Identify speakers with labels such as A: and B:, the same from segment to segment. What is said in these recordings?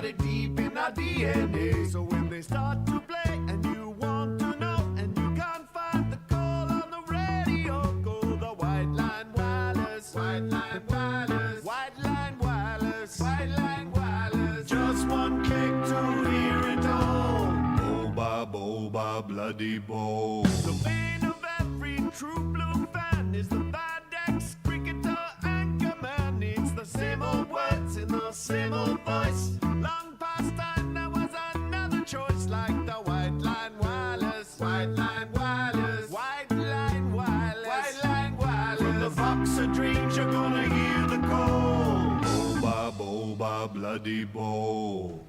A: got it deep in our DNA. So when they start to play and you want to know and you can't find the call on the radio, go the White Line Wireless. White Line Wireless. White Line Wireless. White Line Wireless. Just one click to hear it all. Boba, bloody bo. The pain of every true blue fan is the bad ex cricketer anchorman. It's the same old words in the same old voice. Long past time there was another choice, like the White Line Wireless. White Line Wireless. White Line Wireless. White Line Wireless. From the box of dreams you're gonna hear the call. Boba, bloody bo.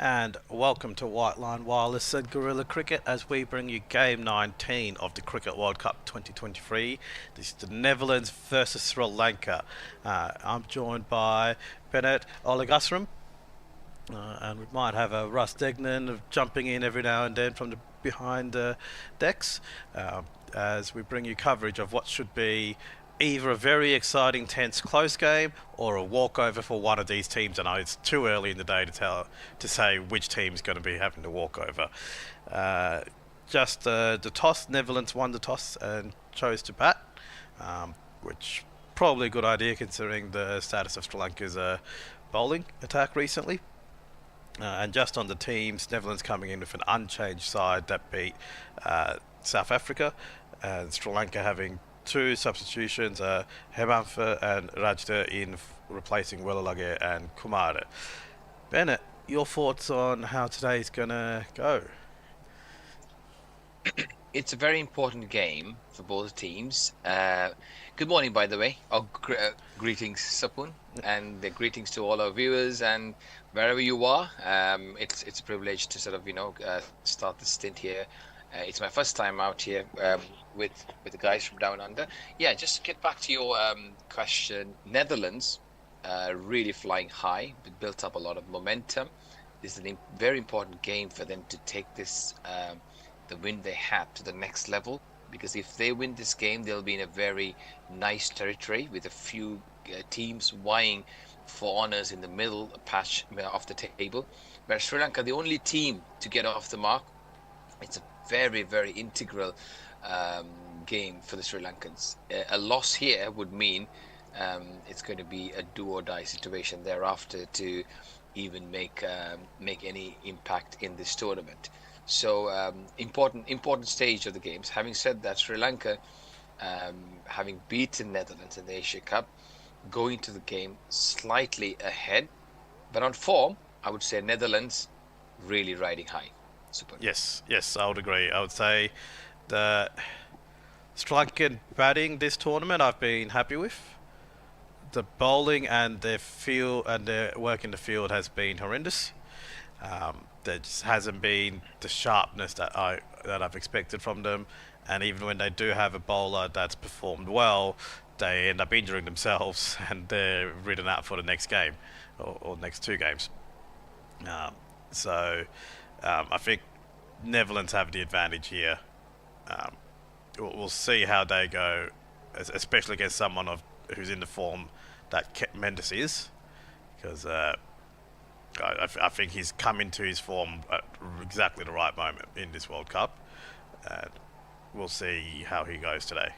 B: And welcome to White Line Wireless and Guerrilla Cricket as we bring you Game 19 of the Cricket World Cup 2023. This is the Netherlands versus Sri Lanka. I'm joined by Bennett Olegasram, and we might have a Russ Degnan jumping in every now and then from the behind the decks as we bring you coverage of what should be either a very exciting, tense, close game or a walkover for one of these teams. I know it's too early in the day to say which team's going to be having the walkover. Just the toss, Netherlands won the toss and chose to bat, which probably a good idea considering the status of Sri Lanka's bowling attack recently. And just on the teams, Netherlands coming in with an unchanged side that beat South Africa, and Sri Lanka having two substitutions, Hemantha and Rajda in replacing Wellalage and Kumar. Bennett, your thoughts on how today's going to go?
C: It's a very important game for both teams. Good morning, by the way. Greetings, Sapun, and greetings to all our viewers and wherever you are. It's a privilege to sort of start the stint here. It's my first time out here with the guys from down under. Yeah, just to get back to your question, Netherlands really flying high, built up a lot of momentum. This is a very important game for them to take this the win they had to the next level, because if they win this game, they'll be in a very nice territory with a few teams vying for honours in the middle patch of the table. Whereas Sri Lanka, the only team to get off the mark, it's a very, very integral game for the Sri Lankans. A loss here would mean it's going to be a do or die situation thereafter to even make any impact in this tournament. So important stage of the games. Having said that, Sri Lanka, having beaten Netherlands in the Asia Cup, going to the game slightly ahead, but on form, I would say Netherlands really riding high. Super.
B: Yes, I would agree. I would say the Sri Lankan batting this tournament I've been happy with. The bowling and their field and their work in the field has been horrendous. There just hasn't been the sharpness that I've expected from them, and even when they do have a bowler that's performed well, they end up injuring themselves and they're ridden out for the next game or next two games. I think Netherlands have the advantage here. We'll see how they go, especially against someone who's in the form that Mendes is, because I think he's come into his form at exactly the right moment in this World Cup, and we'll see how he goes today.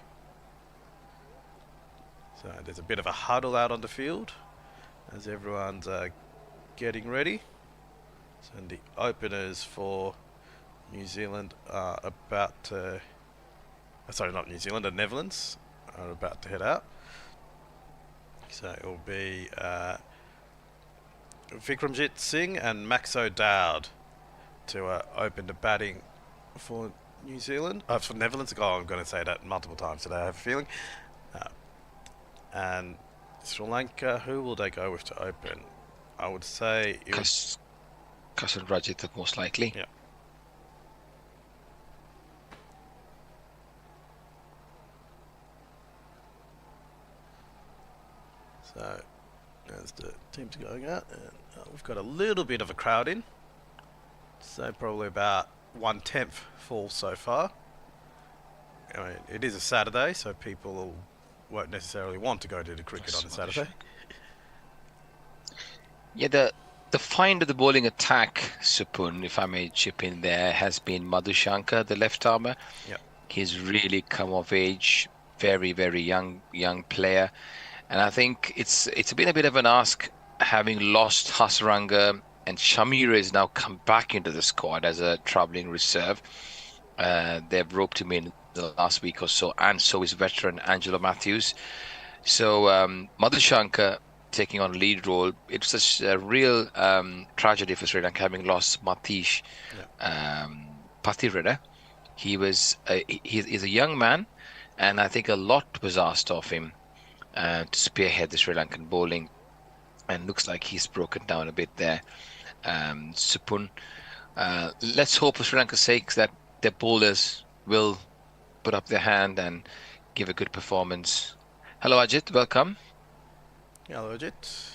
B: So there's a bit of a huddle out on the field as everyone's getting ready. So the openers for New Zealand are about to... sorry, not New Zealand, the Netherlands are about to head out. So it will be Vikramjit Singh and Max O'Dowd to open the batting for New Zealand. For Netherlands. Oh, I'm going to say that multiple times today, I have a feeling. And Sri Lanka, who will they go with to open? I would say...
C: Kasan Rajit, most likely.
B: Yeah. So, there's the teams going out, and we've got a little bit of a crowd in. So probably about 1/10 full so far. I mean, it is a Saturday, so people won't necessarily want to go to the cricket on a Saturday.
C: Yeah, The find of the bowling attack, Supun, if I may chip in there, has been Madhushankar, the left armour.
B: Yep.
C: He's really come of age, very, very young player. And I think it's been a bit of an ask, having lost Hasaranga, and Shamira is now come back into the squad as a travelling reserve. They've roped him in the last week or so, and so is veteran Angelo Matthews. So Madhushankar taking on lead role. It's just a real tragedy for Sri Lanka having lost Matish Pathirada. He's a young man, and I think a lot was asked of him to spearhead the Sri Lankan bowling, and looks like he's broken down a bit there. Supun, let's hope for Sri Lanka's sake that their bowlers will put up their hand and give a good performance. Hello Ajit, welcome.
B: Hello, Ajit.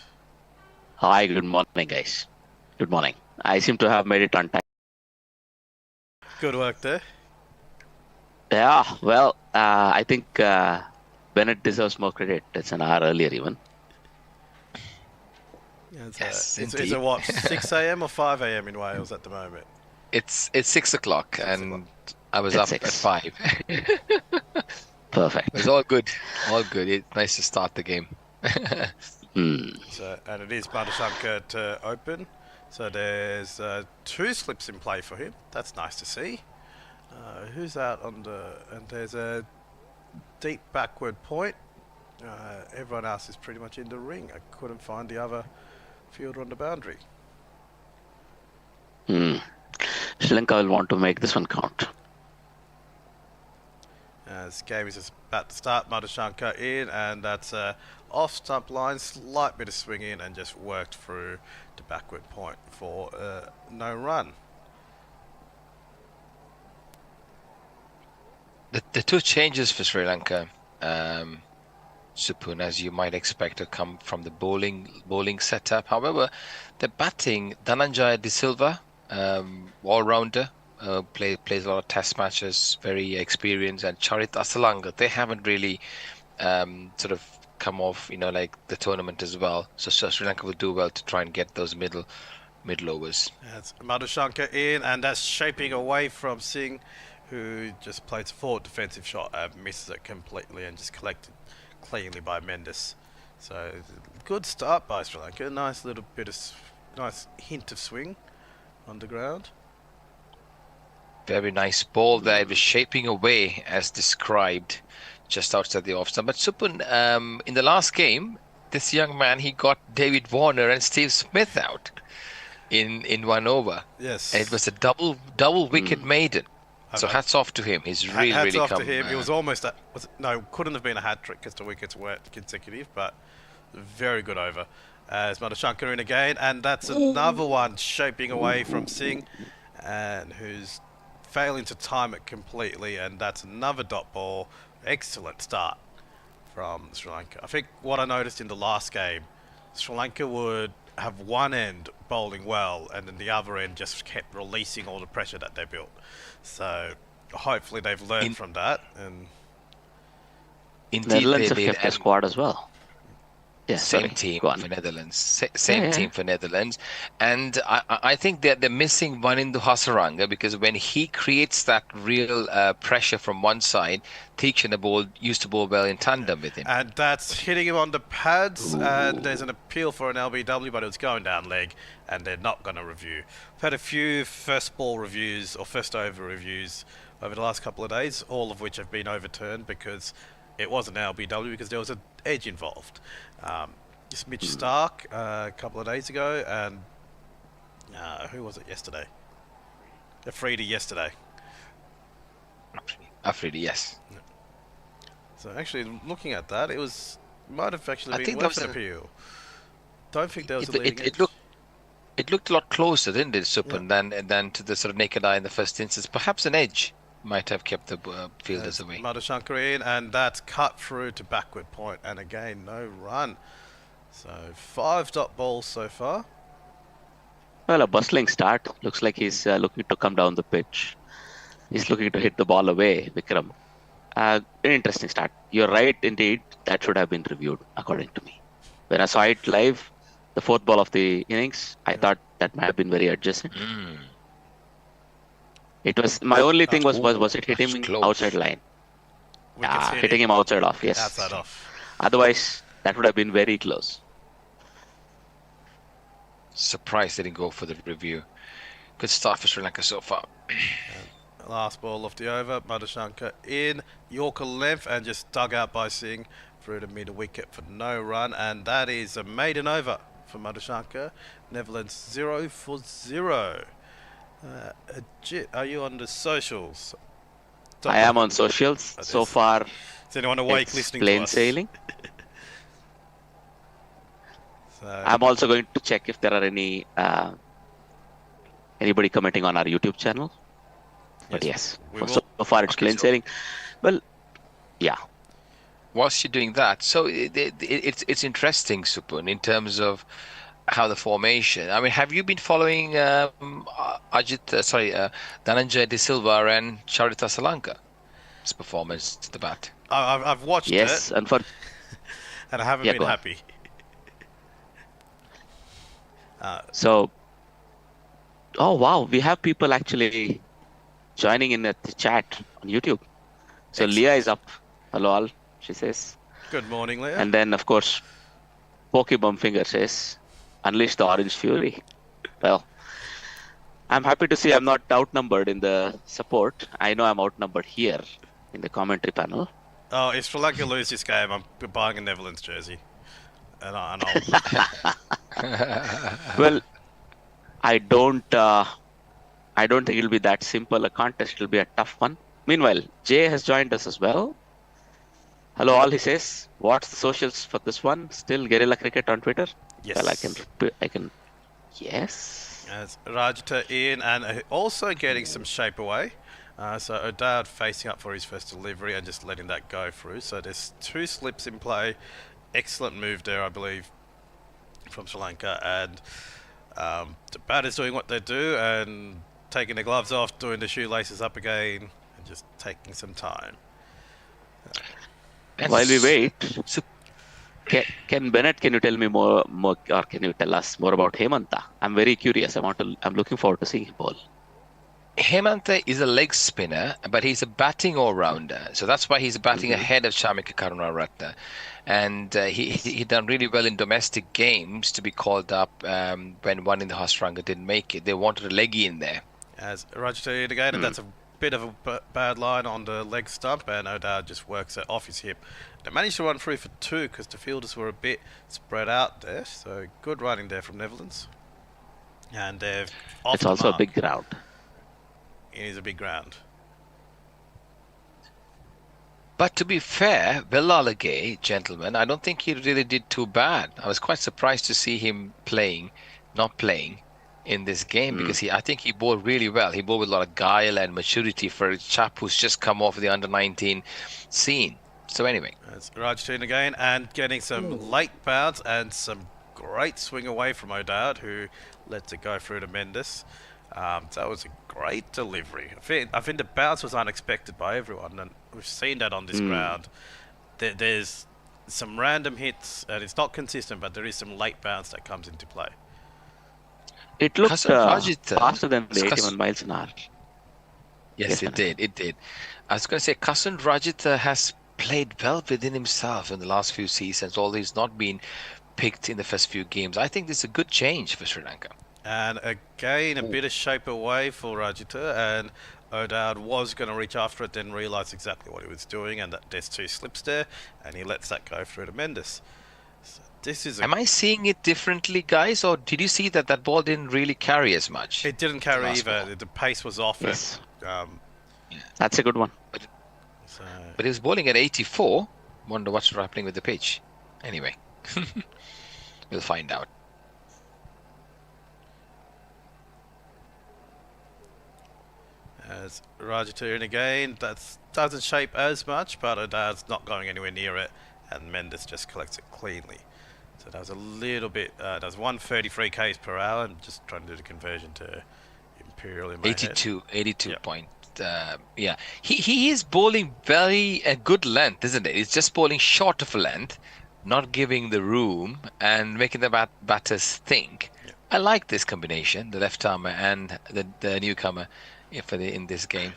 D: Hi, good morning, guys. Good morning. I seem to have made it on time.
B: Good work there.
D: Yeah, well, I think Bennett deserves more credit. It's an hour earlier, even.
B: Yeah,
C: Yes,
B: it's
C: indeed.
B: what, 6 a.m. or 5 a.m. in Wales at the moment?
C: It's 6 o'clock, and I was
D: It's
C: up
D: 6.
C: at 5.
D: Perfect.
C: It's all good, all good. It's nice to start the game.
B: So, and it is Madhushankar to open. So there's 2 slips in play for him. That's nice to see. Who's out on the... And there's a deep backward point. Everyone else is pretty much in the ring. I couldn't find the other fielder on the boundary.
D: Sri Lanka will want to make this one count.
B: This game is just about to start. Madhushankar in, and that's off stump line, slight bit of swing in, and just worked through the backward point for no run.
C: The 2 changes for Sri Lanka, Supun, as you might expect, to come from the bowling setup. However, the batting, Dhananjaya De Silva, all-rounder, plays a lot of test matches, very experienced, and Charit Asalanga, they haven't really sort of come off, like the tournament as well. So Sri Lanka will do well to try and get those middle overs.
B: That's Madhushankar in, and that's shaping away from Singh, who just plays a forward defensive shot and misses it completely, and just collected cleanly by Mendes. So good start by Sri Lanka. Nice little bit of nice hint of swing on the ground.
C: Very nice ball there. It was shaping away as described, just outside the off stump. But Supun, in the last game, this young man, he got David Warner and Steve Smith out in 1 over.
B: Yes.
C: And it was a double wicket maiden. So hats off to him. He's really,
B: hats
C: really
B: off
C: come.
B: to him. It was almost couldn't have been a hat trick because the wickets weren't consecutive, but very good over. As Madhushankar in again, and that's another one shaping away from Singh, and who's failing to time it completely, and that's another dot ball. Excellent start from Sri Lanka. I think what I noticed in the last game, Sri Lanka would have one end bowling well, and then the other end just kept releasing all the pressure that they built. So hopefully they've learned from that. And
C: Indeed,
D: Netherlands have
C: they did.
D: kept the squad as well. Yeah,
C: Same
D: sorry.
C: team
D: Go on.
C: for Netherlands. Same team for Netherlands. And I think they're missing Vanindu Hasaranga, because when he creates that real pressure from one side, Theekshana used to bowl well in tandem with him.
B: And that's hitting him on the pads, and there's an appeal for an LBW, but it was going down leg, and they're not going to review. We've had a few first ball reviews, or first over reviews, over the last couple of days, all of which have been overturned because it wasn't LBW, because there was an edge involved. Just Mitch Stark a couple of days ago, and who was it yesterday? Afridi yesterday.
C: Afridi, yes.
B: So actually, looking at that, might have actually
C: I
B: been
C: think
B: worth
C: that
B: an
C: was
B: appeal. Don't think there was a leading edge.
C: It looked a lot closer, didn't it, Supun, than to the sort of naked eye in the first instance. Perhaps an edge might have kept the fielders away.
B: Madhushankar in, and that's cut through to backward point, and again, no run. So 5 dot balls so far.
D: Well, a bustling start. Looks like he's looking to come down the pitch. He's looking to hit the ball away, Vikram. An interesting start. You're right, indeed. That should have been reviewed, according to me. When I saw it live, the fourth ball of the innings. I thought that might have been very adjacent. It was my only thing was it hitting
C: that's
D: him
C: close.
D: outside line?
B: Wickets hit
D: Hitting him outside off. Yes.
B: outside off.
D: Otherwise, that would have been very close.
C: Surprised they didn't go for the review. Good start for Sri Lanka so far.
B: Last ball of the over, Madhushanka in Yorker length and just dug out by Singh through the middle wicket for no run, and that is a maiden over for Madhushanka. Netherlands 0 for 0. Ajit, are you on the socials?
D: I am on socials. So far,
B: is anyone awake
D: it's
B: listening
D: plain
B: to us?
D: sailing.
B: So,
D: I'm also going to check if there are anybody commenting on our YouTube channel. But yes,
B: we will.
D: so far it's plain sailing. Well, yeah.
C: Whilst you're doing that, so it's interesting, Supun, in terms of how the formation. I mean, have you been following Dhananjay De Silva and Charita Salanka's performance to the bat?
B: I've watched
D: Yes,
B: it,
D: and for
B: and I haven't
D: Yeah,
B: been
D: go on.
B: happy.
D: so, oh wow, we have people actually joining in at the chat on YouTube. So
B: Excellent.
D: Leah is up. Hello all, she says.
B: Good morning, Leah.
D: And then of course, Pokey Bumfinger says, unleash the orange fury. Well, I'm happy to see I'm not outnumbered in the support. I know I'm outnumbered here in the commentary panel.
B: Oh, if Sri Lanka lose this game, I'm buying a Netherlands jersey. And I'll
D: Well, I don't think it'll be that simple a contest. It'll be a tough one. Meanwhile, Jay has joined us as well. Hello all, he says. What's the socials for this one? Still Guerrilla Cricket on Twitter?
B: Yes.
D: Well, I can. Yes.
B: As Rajita in and also getting some shape away. So O'Dowd facing up for his first delivery and just letting that go through. So there's 2 slips in play. Excellent move there, I believe, from Sri Lanka. And the batters doing what they do and taking the gloves off, doing the shoelaces up again, and just taking some time.
D: While we wait, Ken Bennett, can you tell me more, or can you tell us more about Hemanta? I'm very curious. I'm looking forward to seeing him bowl.
C: Hemanta is a leg spinner, but he's a batting all-rounder. So that's why he's batting ahead of Shamika Karunaratne. And he done really well in domestic games to be called up when one in the Hasranga didn't make it. They wanted a leggy in there.
B: As Rajita in again, and that's a bit of a bad line on the leg stump, and O'Dowd just works it off his hip. They managed to run through for 2 because the fielders were a bit spread out there. So good running there from Netherlands. And they've off
D: It's
B: the
D: also
B: mark.
D: a big ground.
B: It is a big ground.
C: But to be fair, Velalage, gentlemen, I don't think he really did too bad. I was quite surprised to see him not playing in this game because I think he bowled really well. He bowled with a lot of guile and maturity for a chap who's just come off the under-19 scene. So anyway.
B: That's Rajatine again, and getting some late bounce and some great swing away from O'Dowd, who lets it go through to Mendes. That was a great delivery. I think the bounce was unexpected by everyone, and we've seen that on this ground. There's some random hits, and it's not consistent, but there is some late bounce that comes into play.
D: It looked
C: Rajita,
D: faster than the 81 miles an hour.
C: Yes, it did. It did. I was going to say, Kasan Rajita has played well within himself in the last few seasons, although he's not been picked in the first few games. I think this is a good change for Sri Lanka.
B: And again, a bit of shape away for Rajita, and O'Dowd was going to reach after it, then realised exactly what he was doing, and that there's 2 slips there, and he lets that go through to Mendes. So this is.
C: Am I seeing it differently, guys, or did you see that ball didn't really carry as much?
B: It didn't carry
C: Last
B: either.
C: ball.
B: The pace was off
D: Yes.
B: it.
D: That's a good one.
B: So
C: But he was bowling at 84. Wonder what's happening with the pitch. Anyway, we'll find out.
B: as Rajatu in again, that doesn't shape as much, but O'Dowd's not going anywhere near it, and Mendes just collects it cleanly. So that was a little bit. That was 133 k's per hour, and just trying to do the conversion to imperial in my head.
C: 82
B: Yep.
C: point. Yeah, he is bowling very a good length, isn't it? It's just bowling short of a length, not giving the room and making the batters think. I like this combination, the left armer and the newcomer in this game.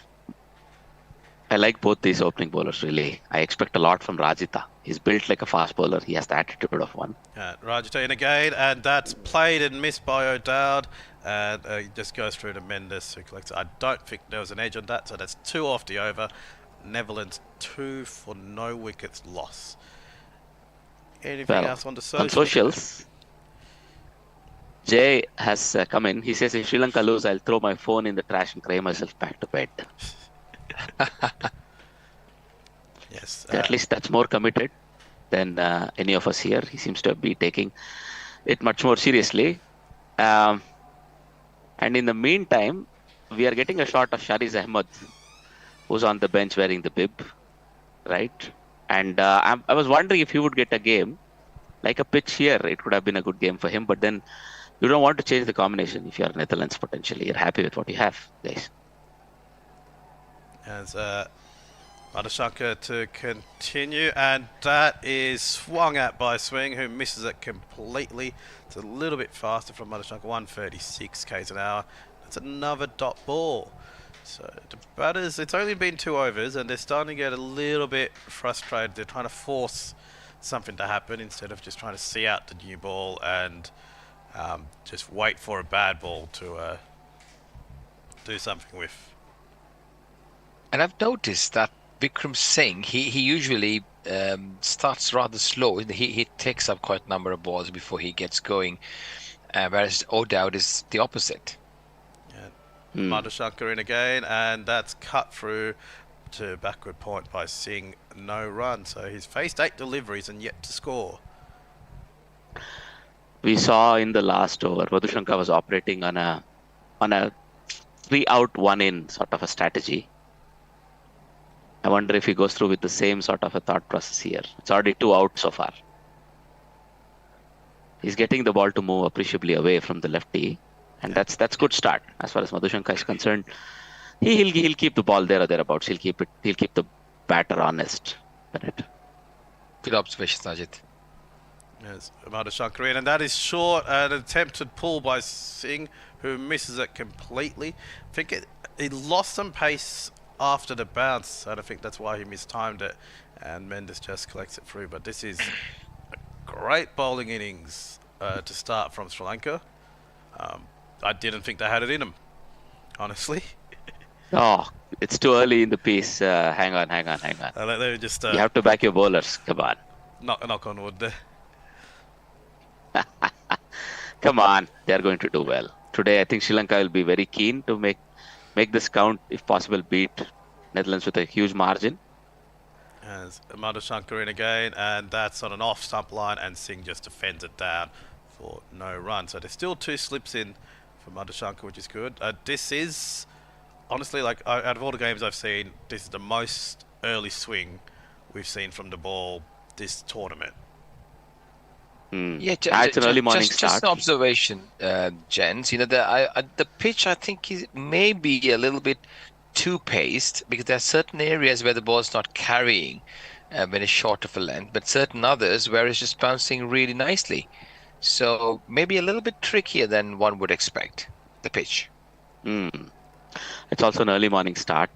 D: I like both these opening bowlers, really. I expect a lot from Rajitha. He's built like a fast bowler. He has the attitude of one.
B: Rajat in again, and that's played and missed by O'Dowd. And he just goes through to Mendes, who collects it. I don't think there was an edge on that, so that's 2 off the over. Netherlands 2 for no wickets loss. Anything else on the socials?
D: On socials, Jay has come in. He says, if Sri Lanka lose, I'll throw my phone in the trash and cry myself back to bed.
B: Yes.
D: At least that's more committed than any of us here. He seems to be taking it much more seriously. And in the meantime, we are getting a shot of Shariz Ahmed, who's on the bench wearing the bib, right? And I was wondering if he would get a game. Like a pitch here, it could have been a good game for him. But then you don't want to change the combination if you're Netherlands potentially. You're happy with what you have, guys.
B: As Madhushanka to continue, and that is swung at by Swing, who misses it completely. It's a little bit faster from Madhushanka, 136 k's an hour. That's another dot ball. So the batters, it's only been 2 overs, and they're starting to get a little bit frustrated. They're trying to force something to happen instead of just trying to see out the new ball and just wait for a bad ball to do something with.
C: And I've noticed that Vikram Singh, he usually starts rather slow. He takes up quite a number of balls before he gets going, whereas O'Dowd is the opposite.
B: Madhushanka in again, and that's cut through to backward point by Singh. No run, so he's faced 8 deliveries and yet to score.
D: We saw in the last over, Madhushanka was operating on a 3 out 1 in sort of a strategy. I wonder if he goes through with the same sort of a thought process here. It's already 2 out so far. He's getting the ball to move appreciably away from the lefty, and that's good start as far as Madhushanka is concerned. He'll keep the ball there or thereabouts. He'll keep the batter honest.
C: Good observation, Sajid.
B: Yes, Madhushanka in, and that is short. An attempted pull by Singh, who misses it completely. I think he lost some pace after the bounce, and I think that's why he mistimed it, and Mendes just collects it through. But this is a great bowling innings to start from Sri Lanka. I didn't think they had it in them, honestly.
D: Oh, it's too early in the piece. Hang on.
B: They were just,
D: you have to back your bowlers. Come on.
B: Knock on wood there.
D: Come on. They're going to do well. Today, I think Sri Lanka will be very keen to make this count, if possible, beat Netherlands with a huge margin.
B: As Madhushanka in again, and that's on an off stump line, and Singh just defends it down for no run. So there's still 2 slips in for Madhushanka, which is good. This is, honestly, like, out of all the games I've seen, this is the most early swing we've seen from the ball this tournament.
C: Yeah,
D: it's an early morning start.
C: Just an observation, gents. The pitch, I think, is maybe a little bit too paced, because there are certain areas where the ball's not carrying when it's short of a length, but certain others where it's just bouncing really nicely. So maybe a little bit trickier than one would expect, the pitch.
D: It's also an early morning start.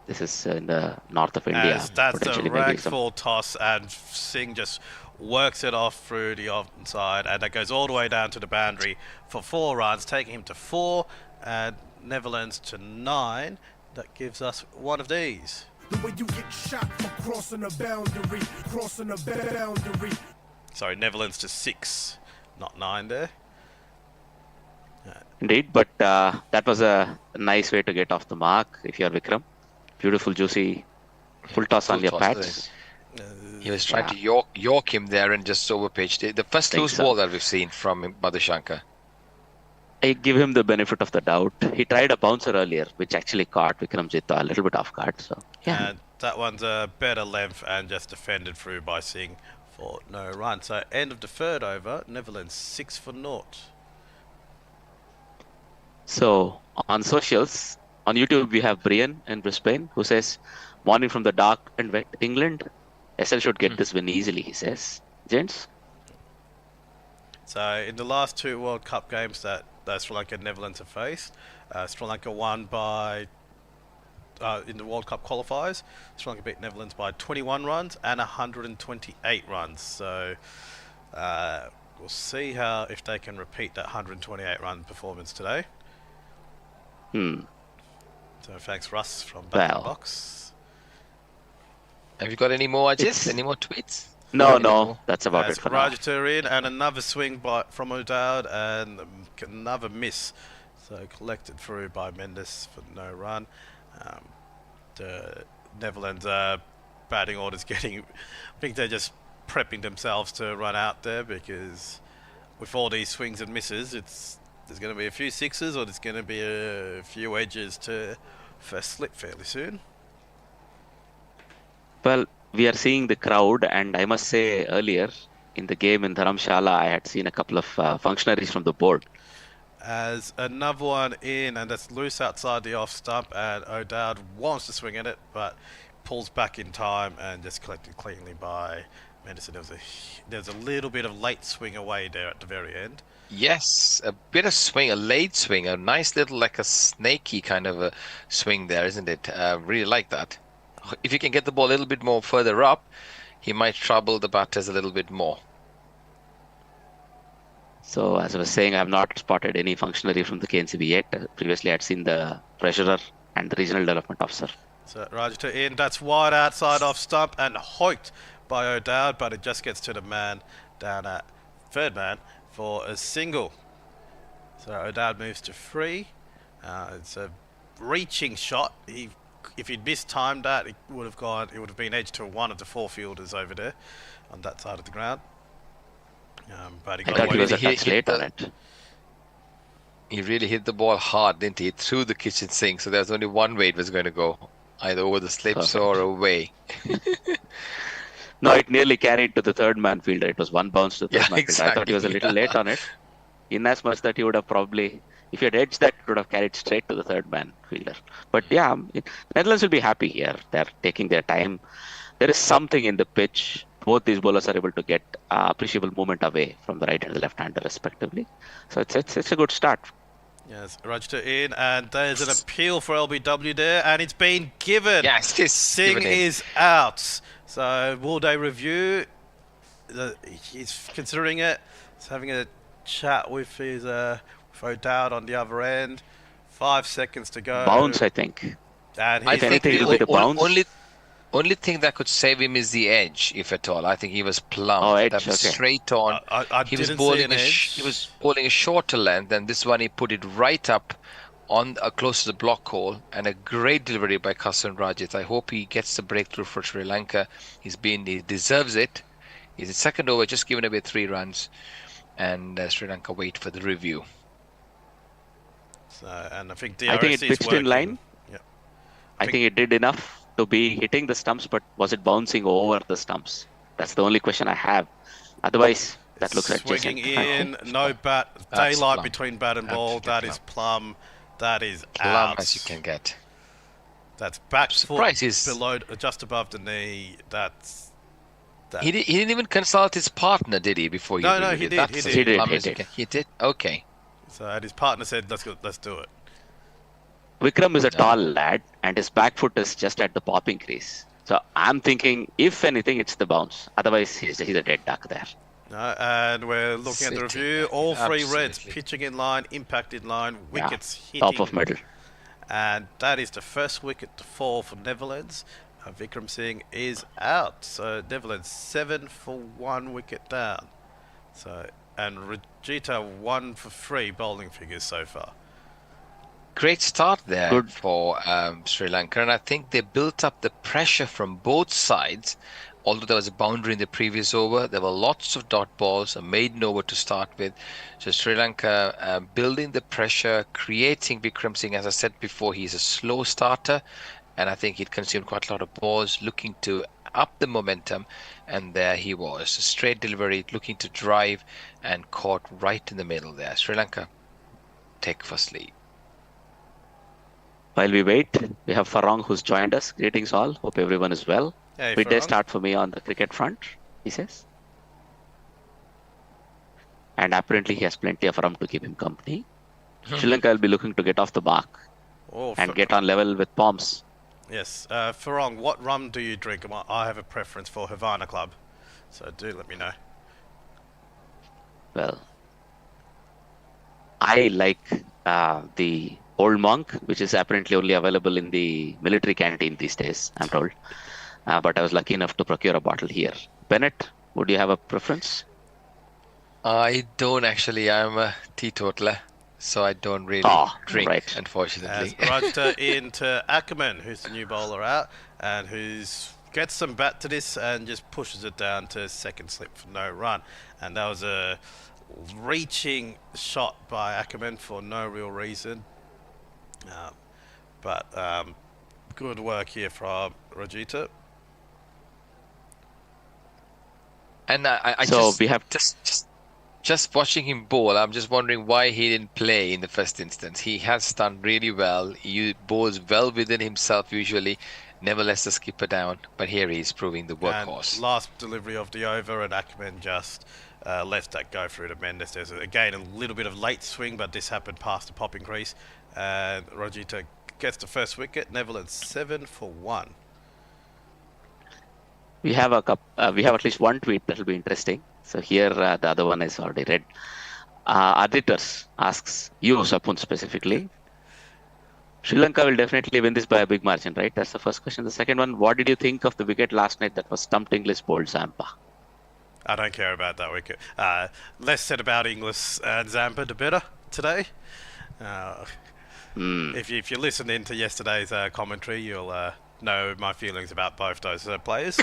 D: This is in the north of India.
B: As that's the ragfall toss, and Singh just works it off through the onside, and that goes all the way down to the boundary for 4 runs, taking him to 4, and Netherlands to 9. That gives us one of these.
A: The way you get shot for crossing a boundary,
B: Sorry, Netherlands to 6, not 9 there.
D: Indeed, but that was a nice way to get off the mark if you're Vikram. Beautiful, juicy, full toss on your patch.
C: He was trying to york him there and just overpitched. The first loose ball that we've seen from Madhushanka.
D: I give him the benefit of the doubt. He tried a bouncer earlier, which actually caught Vikramjit a little bit off guard. So yeah,
B: and that one's a better length and just defended through by Singh for no run. So end of the 3rd over, Netherlands 6 for 0.
D: So on socials, on YouTube, we have Brian in Brisbane who says, "Morning from the dark and wet England. SL should get this win easily," he says. Legends.
B: So in the last two World Cup games that Sri Lanka and Netherlands have faced, Sri Lanka won by in the World Cup qualifiers. Sri Lanka beat Netherlands by 21 runs and 128 runs. So we'll see if they can repeat that 128 run performance today. So thanks Russ from back in the box.
C: Have you got any more, Ajit?
D: It's-
C: Any more tweets?
D: No, that's about it for now.
B: Rajata in and another swing from O'Dowd and another miss. So collected through by Mendes for no run. The Netherlands batting orders getting... I think they're just prepping themselves to run out there because with all these swings and misses, there's going to be a few sixes or there's going to be a few edges to first slip fairly soon.
D: Well, we are seeing the crowd, and I must say earlier in the game in Dharamshala, I had seen a couple of functionaries from the board.
B: As another one in, and that's loose outside the off stump, and O'Dowd wants to swing at it, but pulls back in time and just collected cleanly by Mendelssohn. There's a little bit of late swing away there at the very end.
C: Yes, a bit of swing, a late swing, a nice little like a snaky kind of a swing there, isn't it? Really like that. If you can get the ball a little bit more further up, he might trouble the batters a little bit more.
D: So, as I was saying, I have not spotted any functionary from the KNCB yet. Previously, I had seen the treasurer and the regional development officer.
B: So Rajata in, that's wide outside off stump and hoiked by O'Dowd, but it just gets to the man down at third man for a single. So O'Dowd moves to 3. It's a reaching shot. If he'd mistimed that, it would have been edged to one of the 4 fielders over there on that side of the ground. But he
D: I
B: got
D: thought he
B: away
D: was
B: with
D: a
B: it.
D: touch late on it.
C: He really hit the ball hard, didn't he? Through the kitchen sink, so there's only one way it was going to go, either over the slips or away.
D: No, it nearly carried to the third man fielder. It was one bounce to the third
C: Yeah,
D: man fielder. I thought he was a little late on it. In as much that he would have probably, if he had edged that, it would have carried straight to the third man fielder. But yeah, Netherlands will be happy here. They're taking their time. There is something in the pitch. Both these bowlers are able to get appreciable movement away from the right and the left hander respectively. So it's a good start.
B: Yes, Rajata in, and there's an appeal for LBW there, and it's been given.
C: Yes, it's
B: Singh
C: given in.
B: is out. So will they review? He's considering it. He's having a chat with his with O'Dowd on the other end. 5 seconds to go.
D: Bounce, I think.
B: And
C: I
B: he's
C: think
D: anything to
C: the
D: do with the bounce?
C: only thing that could save him is the edge, if at all. I think he was plumb.
D: Oh, edge,
C: That was
D: okay.
C: straight on.
B: I
C: He was
B: didn't see
C: bowling
B: an edge.
C: he was bowling a shorter length, and this one he put it right up on close to the block hole, and a great delivery by Kasan Rajit. I hope he gets the breakthrough for Sri Lanka. He deserves it. He's the second over, just given away 3 runs, and Sri Lanka wait for the review.
B: So, and I think
D: I think it
B: DRS is
D: pitched in
B: working.
D: line.
B: Yeah.
D: I think it did enough to be hitting the stumps, but was it bouncing over the stumps? That's the only question I have. Otherwise, that looks
B: swinging
D: adjacent.
B: in, no bat,
C: That's
B: daylight
C: plumb.
B: between bat and ball.
C: Absolutely
B: That is plumb. That is
C: Plumb
B: out.
C: as you can get.
B: That's back foot
C: Surprise is-
B: below, just above the knee. That's that.
C: He didn't even consult his partner, did he? Before he
B: No,
C: did
B: no,
C: it?
B: he did,
C: That's
B: he
C: as
B: did.
D: He did,
C: plumb
D: he
C: as you
D: did.
C: can- He did. Okay.
B: So and his partner said, "Let's do it."
D: Vikram is a tall lad, and his back foot is just at the popping crease. So I'm thinking, if anything, it's the bounce. Otherwise, he's a dead duck there.
B: No, and we're looking at the
C: Sitting
B: review.
C: there.
B: All 3 reds
C: Absolutely.
B: pitching in line, impact in line,
D: Yeah,
B: wickets hitting.
D: top of middle.
B: And that is the first wicket to fall for Netherlands. Vikram Singh is out. So Netherlands 7 for 1 wicket down. So and Rajita 1 for 3 bowling figures so far.
C: Great start there
D: Good.
C: for Sri Lanka, and I think they built up the pressure from both sides. Although there was a boundary in the previous over, there were lots of dot balls, a maiden over to start with. So Sri Lanka building the pressure, creating Vikram Singh. As I said before, he's a slow starter, and I think he'd consumed quite a lot of balls, looking to up the momentum, and there he was. A straight delivery, looking to drive, and caught right in the middle there. Sri Lanka take first lead.
D: While we wait, we have Farong who's joined us. Greetings all. Hope everyone is well.
B: Hey,
D: Midday
B: Farong.
D: start for me on the cricket front, he says. and apparently he has plenty of rum to keep him company. Sri Lanka will be looking to get off the mark
B: Oh,
D: and get on level with Palms.
B: yes. Farong, what rum do you drink? I have a preference for Havana Club, so do let me know.
D: Well, I like the Old Monk, which is apparently only available in the military canteen these days, I'm told. But I was lucky enough to procure a bottle here. Bennett, would you have a preference?
C: I don't actually. I'm a teetotaler, so I don't really
D: Ah,
C: drink,
D: right.
C: unfortunately.
B: As Roger into Ackerman, who's the new bowler out, and who's gets some bat to this and just pushes it down to second slip for no run. And that was a reaching shot by Ackerman for no real reason. But good work here from Rajita.
C: And I
D: So
C: just,
D: we have
C: just watching him bowl, I'm just wondering why he didn't play in the first instance. He has done really well. He bowls well within himself usually, never lets the skipper down. But here he is proving the workhorse.
B: And last delivery of the over, and Ackerman just lets that go through to Mendes. There's again a little bit of late swing, but this happened past the popping crease, and Rajita gets the first wicket. Netherlands 7 for 1.
D: we have we have at least one tweet that will be interesting. So here the other one is already read. Aditers asks you, Sapun, specifically. Sri Lanka will definitely win this by a big margin, right? That's the first question. The second one, what did you think of the wicket last night that was stumped English bowled Zampa?
B: I don't care about that wicket. Less said about Inglis and Zampa, the better today. If you listen into yesterday's commentary, you'll know my feelings about both those players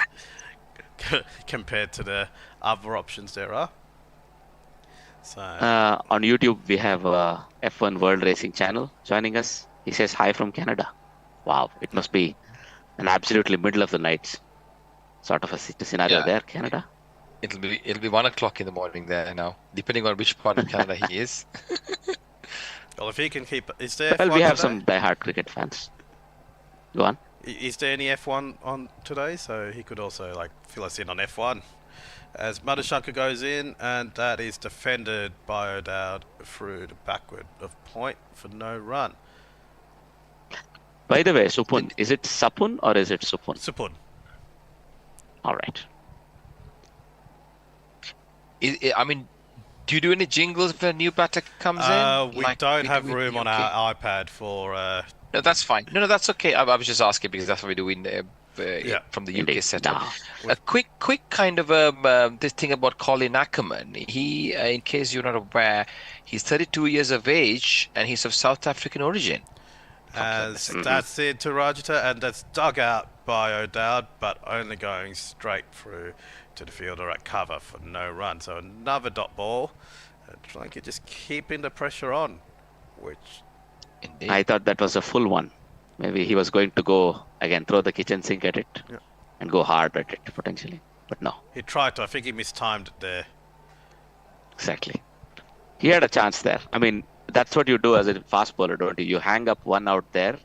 B: compared to the other options there are. So
D: On YouTube, we have F1 World Racing channel joining us. He says hi from Canada. Wow, it must be an absolutely middle of the night sort of a scenario
C: Yeah.
D: there, Canada.
C: It'll be 1 o'clock in the morning there now, depending on which part of Canada he is.
B: well, if he can keep, is there?
D: Well,
B: F1
D: we have
B: today?
D: some diehard cricket fans. Go on.
B: Is there any F1 on today? So he could also like fill us in on F1. As Madhushanka goes in, and that is defended by O'Dowd through the backward of point for no run.
D: By the way, Supun, is it Sapun or is it Supun?
B: Supun.
D: All right.
C: I mean, do you do any jingles if a new batter comes in?
B: We
C: Like
B: don't
C: we
B: have
C: do in
B: room on
C: UK?
B: our iPad for.
C: No, that's fine. No, that's okay. I was just asking because that's what we do in from the UK
D: Indeed.
C: setup.
D: Nah.
C: A quick kind of this thing about Colin Ackerman. He, in case you're not aware, he's 32 years of age and he's of South African origin.
B: As that's it to Rajita, and that's dug out by O'Dowd, but only going straight through to the fielder at cover for no run. So another dot ball. Trying to just keeping the pressure on, which
C: Indeed.
D: I thought that was a full one. Maybe he was going to go again, throw the kitchen sink at it and go hard at it potentially. But no,
B: he tried to. I think he mistimed it there.
D: exactly. He had a chance there. I mean, that's what you do as a fast bowler, don't you? You hang up one out there,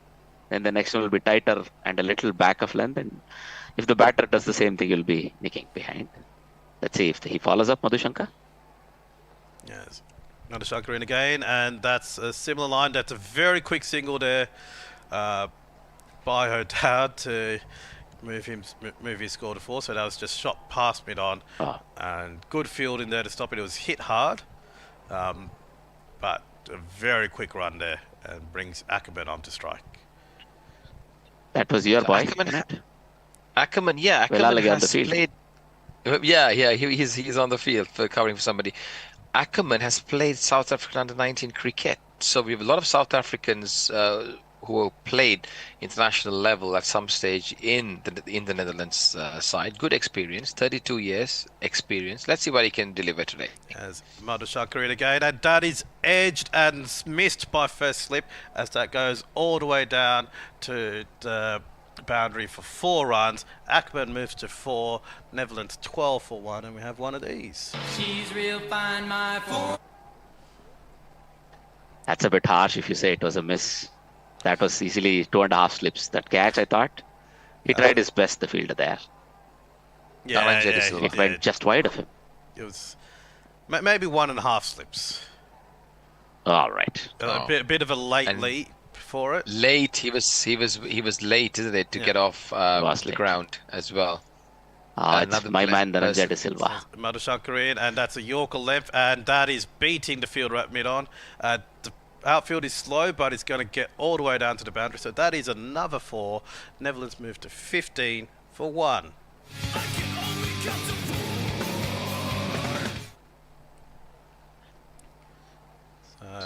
D: then the next one will be tighter and a little back of length. And if the batter does the same thing, you'll be nicking behind. Let's see if he follows up, Madhushanka.
B: Yes. Another Shankar in again, and that's a similar line. That's a very quick single there by O'Dowd to move his score to 4. So that was just shot past mid on, and good field in there to stop it. It was hit hard, but a very quick run there and brings Ackerman on to strike.
D: That was your
C: So
D: boy.
C: Ackerman, yeah,
D: Well,
C: Ackerman
D: on the
C: has
D: field.
C: played. He's on the field for covering for somebody. Ackerman has played South African under-19 cricket, so we have a lot of South Africans who have played international level at some stage in the Netherlands side. Good experience, 32 years experience. Let's see what he can deliver today.
B: As Madhushanka in again, and that is edged and missed by first slip as that goes all the way down to the boundary for 4 runs. Ackerman moves to 4, Netherlands 12 for 1, and we have one of these.
E: She's real fine, my four.
D: That's a bit harsh if you say it was a miss. That was easily 2.5 slips. That catch, I thought. He tried his best, the fielder there.
B: Yeah,
C: Naranja de Silva.
D: It went just wide of him.
B: it was Maybe 1.5 slips.
D: All right.
B: A bit of a late
C: And-
B: leap for it.
C: Late, he was late, isn't it, to
B: Yeah.
C: get off
D: Was
C: the
D: late.
C: ground as as
D: It's my man Dhananjay De Silva.
B: Madhushankar in, and that's a Yorker length, and that is beating the fielder at mid-on. The outfield is slow, but it's going to get all the way down to the boundary, so that is another 4. Netherlands move to 15 for 1.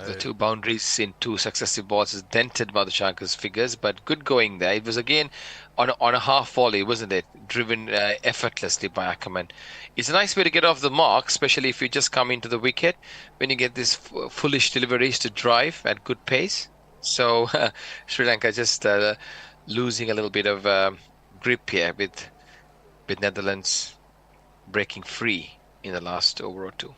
C: The 2 boundaries in 2 successive balls has dented Madhushankar's figures, but good going there. It was again on a half volley, wasn't it? Driven effortlessly by Ackerman. It's a nice way to get off the mark, especially if you just come into the wicket when you get these foolish deliveries to drive at good pace. So Sri Lanka just losing a little bit of grip here with Netherlands breaking free in the last over or 2.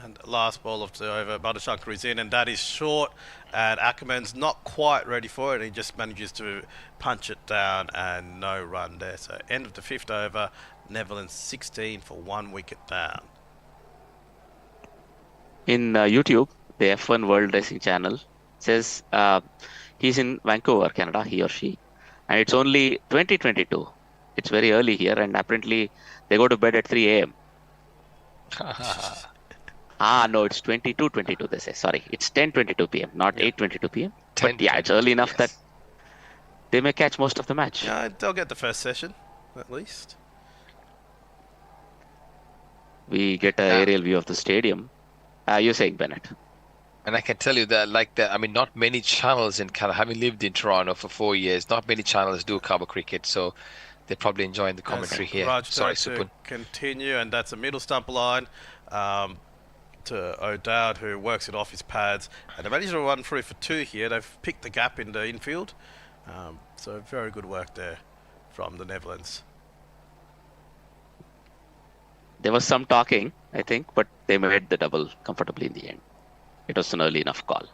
B: And last ball of the over, Madhushankar is in, and that is short, and Ackerman's not quite ready for it, and he just manages to punch it down, and no run there. So end of the 5th over, Netherlands 16 for 1 wicket down.
D: In YouTube, the F1 World Racing Channel says he's in Vancouver, Canada, he or she, and it's only 2022. It's very early here, and apparently they go to bed at 3 a.m. No, it's 22:22. They say. Sorry, it's 10:22 p.m., not 8:22 p.m. But yeah, it's early enough that they may catch most of the match.
B: Yeah, they'll get the first session, at least.
D: We get an aerial view of the stadium. You're saying, Bennett?
C: And I can tell you that, like that, I mean, not many channels in Canada, having lived in Toronto for 4 years, not many channels do cover cricket, so they're probably enjoying the commentary here. Sorry, Supun.
B: Continue, and that's a middle stump line to O'Dowd, who works it off his pads, and they managed to run through for 2 here. They've picked the gap in the infield, so very good work there from the Netherlands.
D: There was some talking, I think, but they made the double comfortably in the end. It was an early enough call.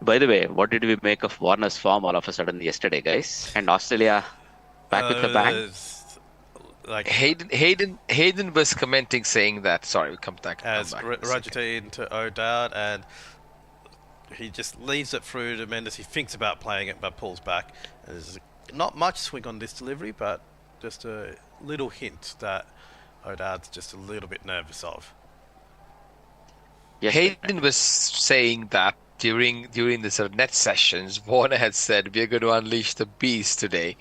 D: By the way, what did we make of Warner's form all of a sudden yesterday, guys? And Australia back with the bang?
B: Like
C: Hayden was commenting saying that. Sorry, we'll come back.
B: as Rajate into O'Dowd, and he just leaves it through to Mendes. He thinks about playing it, but pulls back. There's not much swing on this delivery, but just a little hint that O'Dowd's just a little bit nervous of.
D: Yes,
C: Hayden was saying that during the sort of net sessions, Warner had said, we're going to unleash the beast today.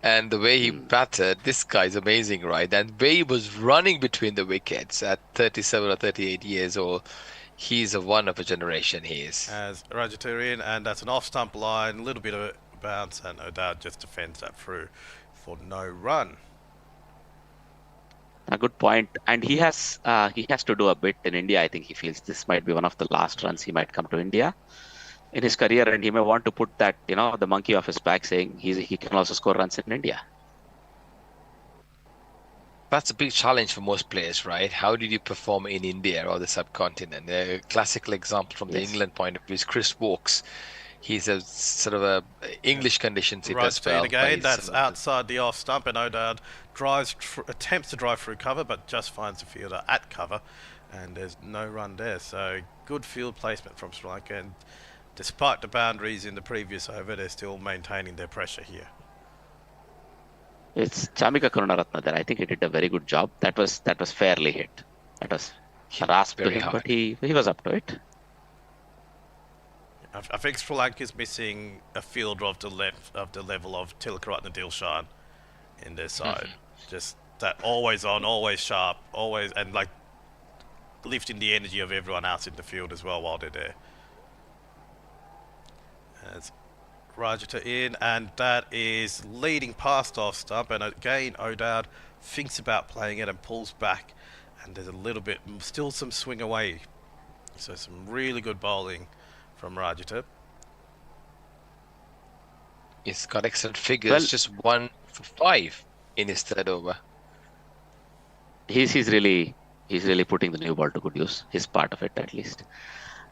C: And the way he batted, this guy's amazing, right? And the way he was running between the wickets at 37 or 38 years old, he's one of a generation, he is.
B: As Rajate in, and that's an off-stump line, a little bit of a bounce, and O'Dowd just defends that through for no run.
D: A good point. And he has to do a bit in India. I think he feels this might be one of the last runs he might come to India in his career, and he may want to put that, the monkey off his back, saying he can also score runs in India.
C: That's a big challenge for most players, right? How did you perform in India or the subcontinent? A classical example from the England point of view is Chris Wokes. He's a sort of a English conditions. He does well.
B: Again, that's outside the off stump, and O'Dowd attempts to drive through cover, but just finds the fielder at cover, and there's no run there. So good field placement from Sri Lanka, and despite the boundaries in the previous over, they're still maintaining their pressure here.
D: It's Chamika Karunaratne there. I think he did a very good job. That was fairly hit. That was a rasp to him, but he was up to it.
B: I think Sri Lanka is missing a fielder of the level of Tilakaratne Dilshan in their side. Just that always on, always sharp, always, and like lifting the energy of everyone else in the field as well while they're there. As Rajata in, and that is leading past off stump, and again O'Dowd thinks about playing it and pulls back, and there's a little bit, still some swing away. So some really good bowling from Rajata.
C: He's got excellent figures, just 1 for 5 in his third over.
D: He's really putting the new ball to good use, his part of it at least.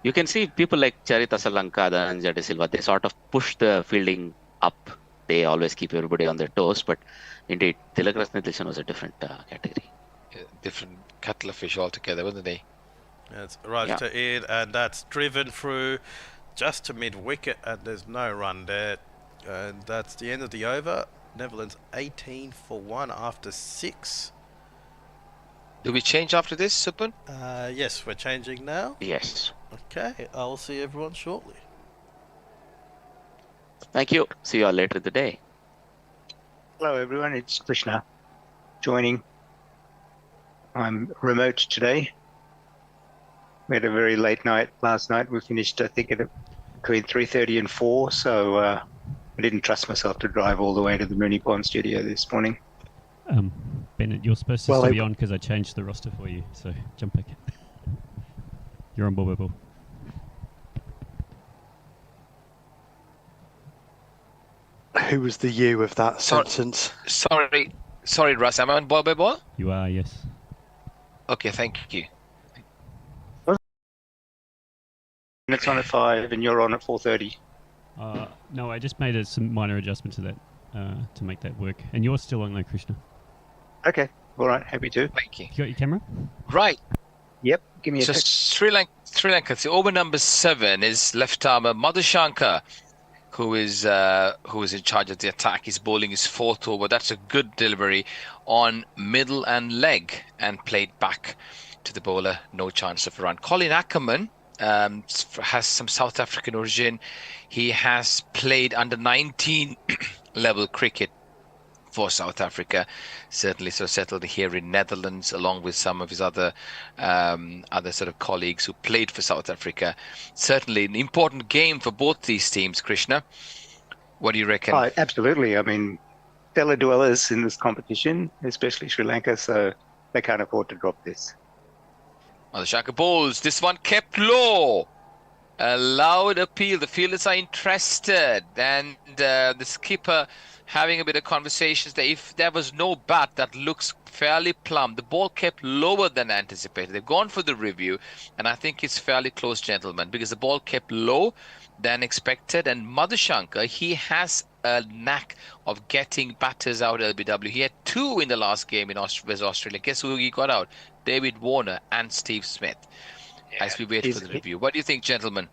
D: You can see people like Charita Salanka, Dhananjay De Silva, they sort of push the fielding up they always keep everybody on their toes. But indeed, Tilak Rathnadilshan was a different category.
C: Different kettle of fish altogether, wasn't they?
B: It's arrives
D: Yeah.
B: to Ed, and that's driven through just to mid wicket, and there's no run there. And that's the end of the over. Netherlands 18 for 1 after 6.
C: Do we change after this, Supun?
B: Yes, we're changing now.
D: Yes.
B: Okay, I'll see everyone shortly.
D: Thank you. See you all later in the day.
F: Hello, everyone. It's Krishna joining. I'm remote today. We had a very late night last night. We finished, I think, at between 3:30 and 4. So I didn't trust myself to drive all the way to the Mooney Pond studio this morning.
G: Bennett, you're supposed to still be on because I changed the roster for you. So jump back in. You're on board.
H: Who was the you of that sentence?
C: Sorry, Russ. Am I on ball by ball?
G: You are, yes.
C: Okay, thank you.
F: It's on at 5 and you're on at 4:30.
G: No, I just made some minor adjustment to that to make that work. And you're still on though, Krishna.
F: Okay. All right. Happy to.
C: Thank you.
G: You got your camera?
C: Right.
F: Yep. Give me a
C: So
F: sec.
C: Sri Lanka, the over number 7 is left armer Madhushanka, who is in charge of the attack. He's bowling his 4th over. That's a good delivery on middle and leg and played back to the bowler. No chance of a run. Colin Ackerman has some South African origin. He has played under 19 level cricket for South Africa, certainly so settled here in Netherlands, along with some of his other sort of colleagues who played for South Africa. Certainly an important game for both these teams, Krishna. What do you reckon?
F: Absolutely. I mean, stellar dwellers in this competition, especially Sri Lanka, so they can't afford to drop this.
C: Madhushanka bowls. This one kept low. A loud appeal. The fielders are interested, and the skipper having a bit of conversations there. If there was no bat, that looks fairly plumb. The ball kept lower than anticipated. They've gone for the review, and I think it's fairly close, gentlemen, because the ball kept low than expected. And Madhushanka, he has a knack of getting batters out LBW. He had 2 in the last game in Australia. Guess who he got out? David Warner and Steve Smith. Yeah, as we wait for the review. What do you think, gentlemen?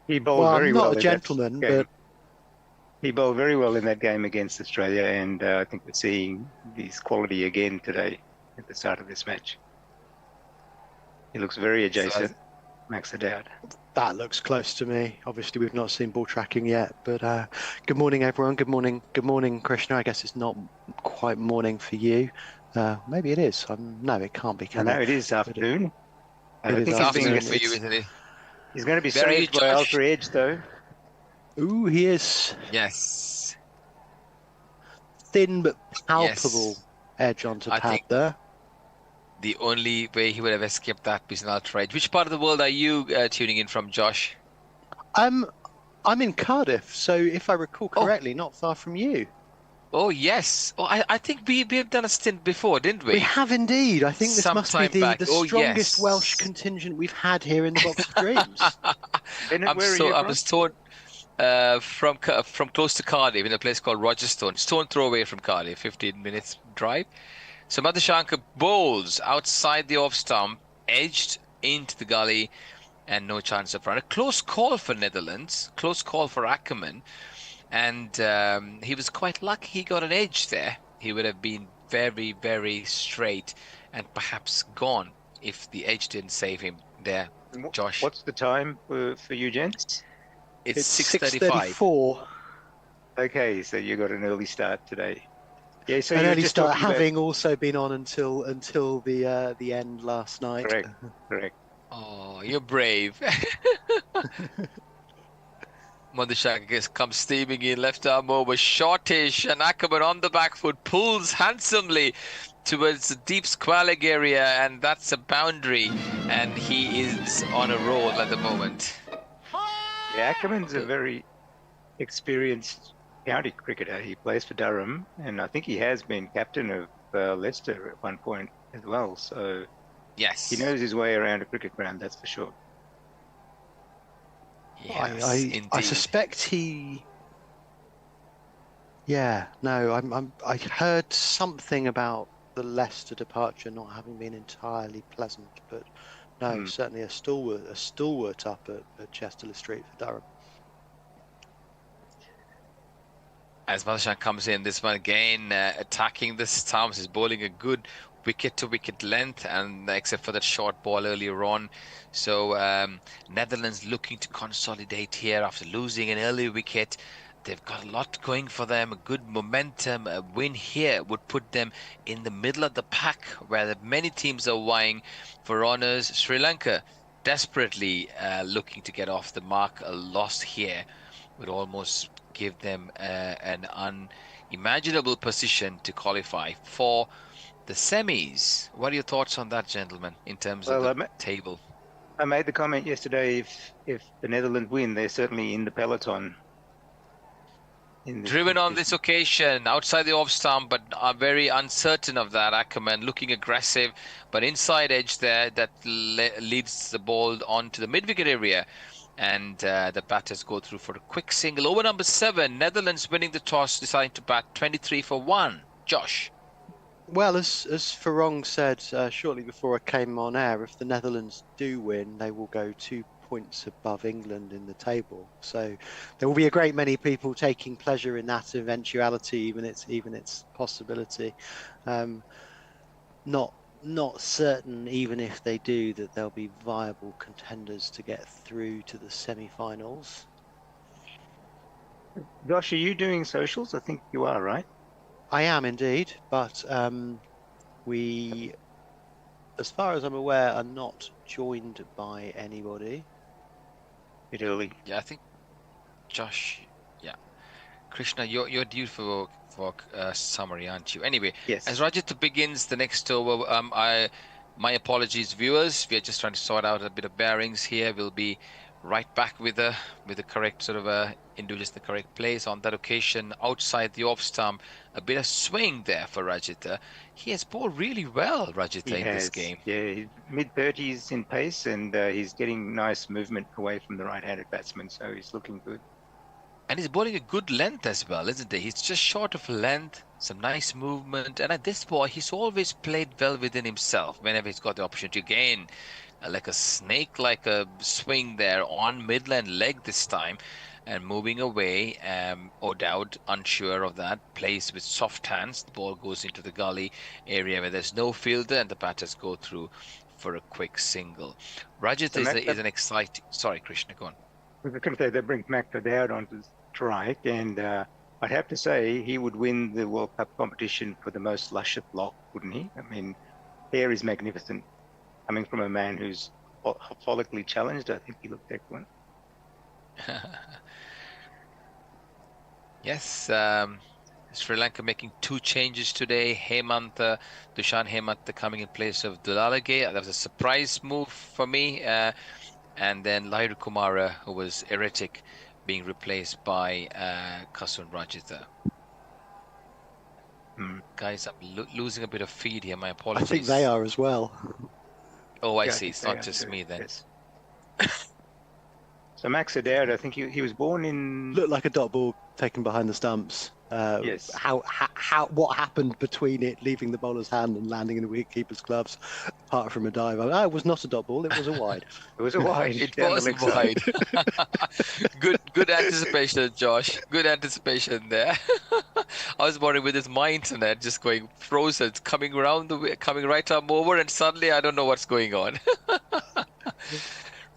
F: He bowled very well.
H: I'm not a gentleman, but
F: he bowled very well in that game against Australia, and I think we're seeing his quality again today at the start of this match. He looks very adjacent. Max it out.
H: that looks close to me. Obviously, we've not seen ball tracking yet, but good morning, everyone. Good morning, Krishna. I guess it's not quite morning for you. Maybe it is. No, it can't be.
F: No, it is afternoon.
H: It is
C: afternoon for you, isn't it?
F: He's going to be
C: Very
F: saved by Ultra Edge, though.
H: Ooh, he is.
C: Yes.
H: Thin but palpable edge onto tab there.
C: The only way he would have escaped that was an Ultra Edge. Which part of the world are you tuning in from, Josh?
H: I'm in Cardiff, so if I recall correctly, not far from you.
C: Oh, yes. Oh, I think we have done a stint before, didn't we?
H: We have indeed. I think this must be the strongest
C: yes.
H: Welsh contingent we've had here in the Box of Dreams.
C: I was told from close to Cardiff in a place called Rogerstone. Stone throw away from Cardiff, 15 minutes drive. So Madhushanka bowls outside the off stump, edged into the gully, and no chance of run. A close call for Netherlands, close call for Ackerman. And he was quite lucky he got an edge there. He would have been very, very straight and perhaps gone if the edge didn't save him there, Josh.
F: What's the time for you, gents?
C: It's
H: 6:34.
F: Okay, so you got an early start today. Yeah, so
H: an
F: you
H: early
F: just
H: start,
F: talking
H: having also been on until the end last night.
F: Correct.
C: Oh, you're brave. Madhushanka comes steaming in, left arm over, shortish, and Ackerman on the back foot pulls handsomely towards the deep square leg area, and that's a boundary, and he is on a roll at the moment.
F: Yeah, Ackerman's a very experienced county cricketer. He plays for Durham, and I think he has been captain of Leicester at one point as well. So
C: yes,
F: he knows his way around a cricket ground, that's for sure.
C: Yes,
H: I suspect he Yeah, no, I heard something about the Leicester departure not having been entirely pleasant, but no,
F: Hmm.
H: certainly a stalwart up at Chester Street for Durham.
C: As Madashan comes in, this one again attacking the stumps. He's bowling a good wicket-to-wicket length, and except for that short ball earlier on. So Netherlands looking to consolidate here after losing an early wicket. They've got a lot going for them, a good momentum. A win here would put them in the middle of the pack, where many teams are vying for honours. Sri Lanka desperately looking to get off the mark. A loss here would almost give them an unimaginable position to qualify for the semis. What are your thoughts on that, gentlemen, in terms of
F: Well,
C: the table?
F: I made the comment yesterday. If the Netherlands win, they're certainly in the peloton in this
C: Driven on this
F: competition.
C: occasion outside the off stump, but are very uncertain of that. Ackerman looking aggressive, but inside edge there that leads the ball onto the mid wicket area. And the batters go through for a quick single. Over number 7, Netherlands winning the toss, deciding to bat 23 for 1. Josh.
H: Well, as Farong said shortly before I came on air, if the Netherlands do win, they will go 2 points above England in the table. So there will be a great many people taking pleasure in that eventuality, even its possibility. Not certain, even if they do, that they'll be viable contenders to get through to the semi-finals.
F: Josh, are you doing socials? I think you are, right?
H: I am indeed, but we, as far as I'm aware, are not joined by anybody.
F: Bit early.
C: Yeah, I think Josh. Yeah, Krishna, you're due for summary, aren't you? Anyway,
F: Yes.
C: as Rajat begins the next over, my apologies, viewers. We are just trying to sort out a bit of bearings here. We'll be right back with the correct sort of individuals in the correct place. On that occasion, outside the off stump, a bit of swing there for Rajita. He has bowled really well, Rajita, in this game.
F: Yeah, mid-30s in pace, and he's getting nice movement away from the right-handed batsman, so he's looking good.
C: And he's bowling a good length as well, isn't he? He's just short of length, some nice movement. And at this ball, he's always played well within himself whenever he's got the opportunity. Again, like a snake, like a swing there on midland leg this time. And moving away, O'Dowd, unsure of that, plays with soft hands. The ball goes into the gully area where there's no fielder, and the batters go through for a quick single. Rajat
F: So
C: is an exciting... Sorry, Krishna, go on.
F: I was going to say they bring Mac Dowd onto strike, and I'd have to say he would win the World Cup competition for the most luscious lock, wouldn't he? I mean, hair is magnificent. Coming from a man who's follically challenged, I think he looked excellent.
C: Yes, Sri Lanka making 2 changes today. Dushan Hemant coming in place of Dulalage. That was a surprise move for me. And then Lahiru Kumara, who was erratic, being replaced by Kasun Rajitha. Guys, I'm losing a bit of feed here. My apologies.
H: I think they are as well.
C: Oh, I
F: Yeah,
C: see. It's not just me then.
F: Yes. So Max Dowd, I think he was born in...
H: Looked like a dot ball taken behind the stumps.
F: Yes.
H: What happened between it leaving the bowler's hand and landing in the wicketkeeper's gloves, apart from a dive? It was not a dot ball. It was a wide.
F: It was a wide.
C: It
F: down the
C: was
F: leg side.
C: wide. Good anticipation, Josh. Good anticipation there. I was wondering, with this my internet just going frozen, it's coming right arm over, and suddenly I don't know what's going on.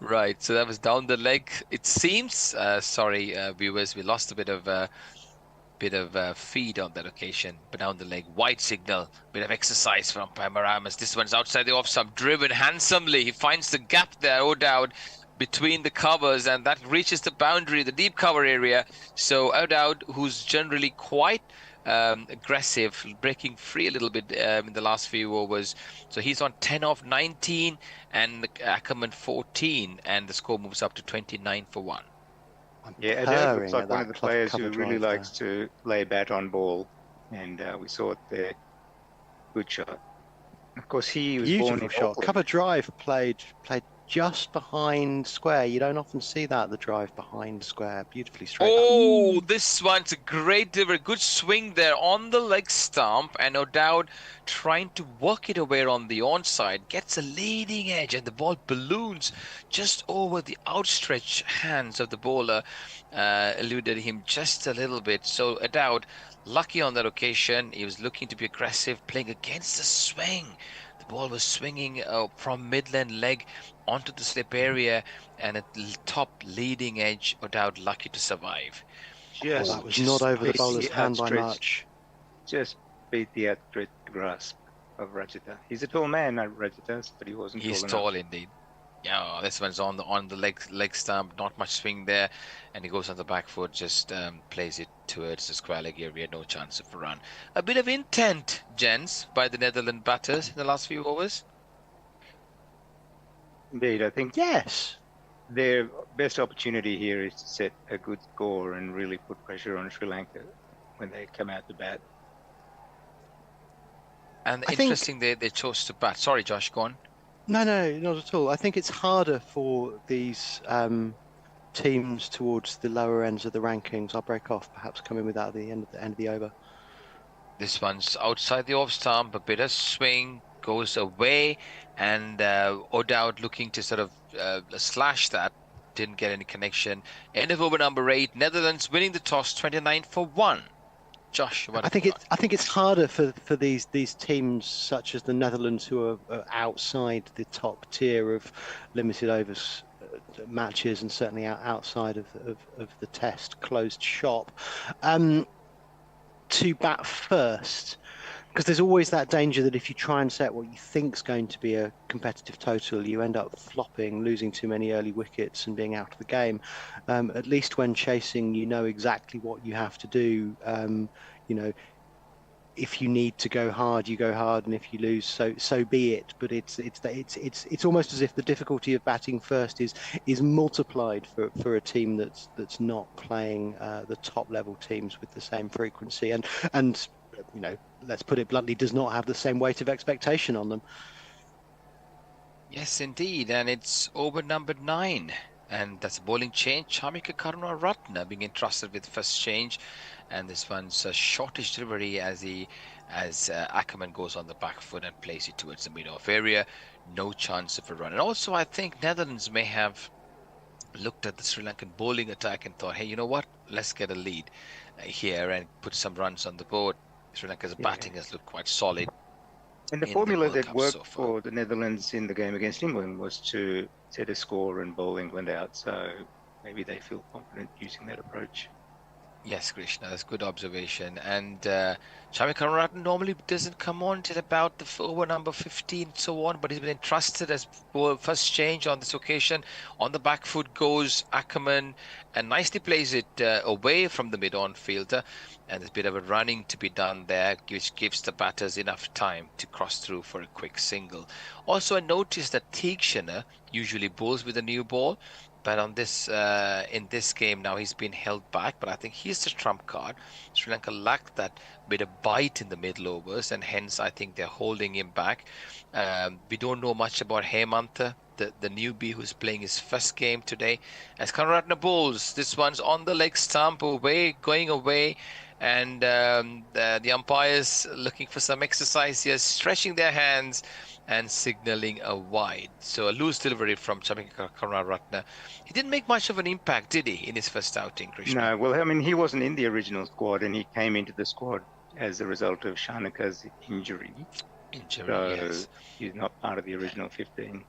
C: Right, so that was down the leg. It seems, sorry, viewers, we lost a bit of feed on that occasion, but down the leg, wide signal, bit of exercise from Pamaramas. This one's outside the off stump, driven handsomely. He finds the gap there, O'Dowd, between the covers, and that reaches the boundary, the deep cover area. So O'Dowd, who's generally quite aggressive, breaking free a little bit in the last few overs. So he's on 10 off 19, and Ackerman 14, and the score moves up to 29 for 1.
F: Yeah, Dowd looks like one of the players who really likes to lay bat on ball, and we saw it there. Good shot. Of course, he was
H: Beautiful
F: born in
H: shot.
F: Auckland.
H: Cover drive played just behind square. You don't often see that, the drive behind square, beautifully straight up.
C: Oh, this one's a great delivery. Good swing there on the leg stump, and no doubt trying to work it away on the onside. Gets a leading edge, and the ball balloons just over the outstretched hands of the bowler. Eluded him just a little bit. So a doubt, lucky on that occasion. He was looking to be aggressive, playing against the swing. The ball was swinging from midland leg onto the slip area, and at the top leading edge, O'Dowd lucky to survive.
H: That was not over the bowler's hand by much.
F: Just beat the outstretched grasp of Rajita. He's a tall man, Rajita, but he wasn't
C: He's
F: tall
C: tall
F: enough.
C: indeed. Yeah, this one's on the leg stump, not much swing there, and he goes on the back foot, just plays it towards the square leg area, no chance of a run. A bit of intent, gents, by the Netherlands batters in the last few overs.
F: Indeed, I think
H: Yes.
F: their best opportunity here is to set a good score and really put pressure on Sri Lanka when they come out to bat.
C: And
H: I think-
C: interesting, they chose to bat. Sorry, Josh, go on.
H: No, not at all. I think it's harder for these teams towards the lower ends of the rankings. I'll break off, perhaps come in with that at the end of the over.
C: This one's outside the off stump, a bit of swing, goes away, and O'Dowd looking to sort of slash that. Didn't get any connection. End of over number 8. Netherlands winning the toss, 29-1. Josh, what
H: I think it's harder for these teams such as the Netherlands, who are outside the top tier of limited overs matches, and certainly outside of the test closed shop, to bat first, because there's always that danger that if you try and set what you think's going to be a competitive total, you end up flopping, losing too many early wickets and being out of the game. At least when chasing, you know exactly what you have to do. If you need to go hard, you go hard, and if you lose, so be it. But it's almost as if the difficulty of batting first is multiplied for a team that's not playing the top level teams with the same frequency, and let's put it bluntly, does not have the same weight of expectation on them.
C: Yes, indeed, and it's over number 9, and that's a bowling change. Chamika Karunaratne being entrusted with first change, and this one's a shortish delivery as Ackerman goes on the back foot and plays it towards the mid-off area. No chance of a run. And also, I think Netherlands may have looked at the Sri Lankan bowling attack and thought, hey, you know what? Let's get a lead here and put some runs on the board. Sri Lanka's batting has looked quite solid.
F: And the
C: in the
F: formula
C: World
F: that
C: Cup
F: worked
C: so far.
F: for the Netherlands in the game against England was to set a score and bowl England out. So maybe they feel confident using that approach.
C: Yes, Krishna, that's a good observation. And Chamika Karunaratne normally doesn't come on till about the over number 15 and so on, but he's been entrusted as first change on this occasion. On the back foot goes Ackerman and nicely plays it away from the mid-on fielder. And there's a bit of a running to be done there, which gives the batters enough time to cross through for a quick single. Also, I noticed that Teakshaner usually bowls with a new ball. But on this, in this game now, he's been held back. But I think he's the trump card. Sri Lanka lacked that bit of bite in the middle overs, and hence I think they're holding him back. We don't know much about Hemantha, the newbie who's playing his first game today. As Karunaratne bowls, this one's on the leg stump, going away. And the umpires looking for some exercise here, stretching their hands and signaling a wide. So a loose delivery from Chamika Karunaratne. He didn't make much of an impact, did he, in his first outing, Krishna?
F: No, well, I mean, he wasn't in the original squad, and he came into the squad as a result of Shanaka's injury.
C: Yes.
F: He's not part of the original 15.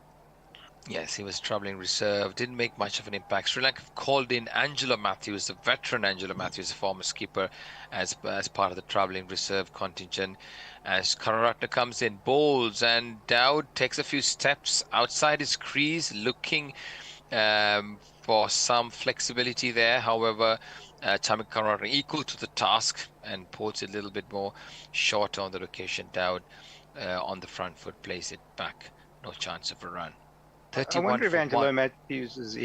C: Yes, he was travelling reserve, didn't make much of an impact. Sri Lanka called in Angelo Matthews, the veteran Angelo Matthews, a former skipper, as part of the travelling reserve contingent. As Karunaratne comes in, bowls, and Dowd takes a few steps outside his crease, looking for some flexibility there. However, Chamika Karunaratne equal to the task and puts it a little bit more short on the location. Dowd on the front foot plays it back. No chance of a run.
F: I wonder if Angelo Matthews'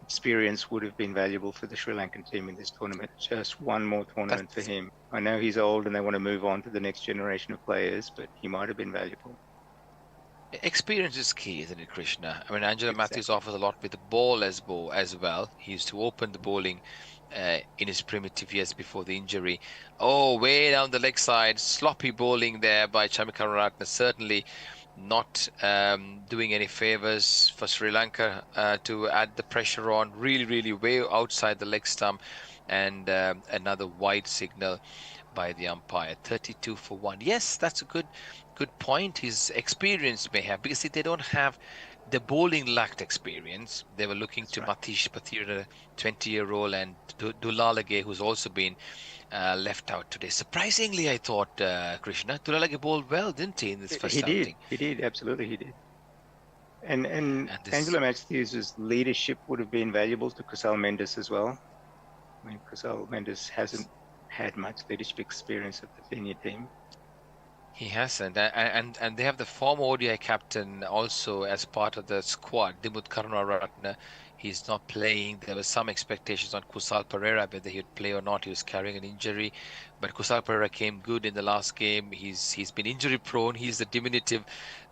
F: experience would have been valuable for the Sri Lankan team in this tournament. Just one more tournament for him. I know he's old and they want to move on to the next generation of players, but he might have been valuable.
C: Experience is key, isn't it, Krishna? I mean, Angelo
F: Exactly.
C: Matthews offers a lot with the ball as well. He used to open the bowling in his primitive years before the injury. Oh, way down the leg side, sloppy bowling there by Chamika Ratna. Certainly not doing any favors for Sri Lanka to add the pressure on. Really, really way outside the leg stump, and another wide signal by the umpire. 32 for 1. Yes, that's a good point. His experience may have, because see, they don't have, the bowling lacked experience. They were looking to Matish Pathira, 20-year-old, and Dulalage, who's also been left out today. Surprisingly, I thought, Krishna, Dulalage bowled well, didn't he, in this first outing?
F: He did, absolutely he did. And
C: this-
F: Angelo Matthews' leadership would have been valuable to Kusal Mendes as well. I mean, Kusal Mendes hasn't had much leadership experience at the senior team.
C: He hasn't, and they have the former ODI captain also as part of the squad, Dimut Karunaratne. He's not playing. There were some expectations on Kusal Pereira whether he'd play or not. He was carrying an injury, but Kusal Pereira came good in the last game. He's been injury prone. He's the diminutive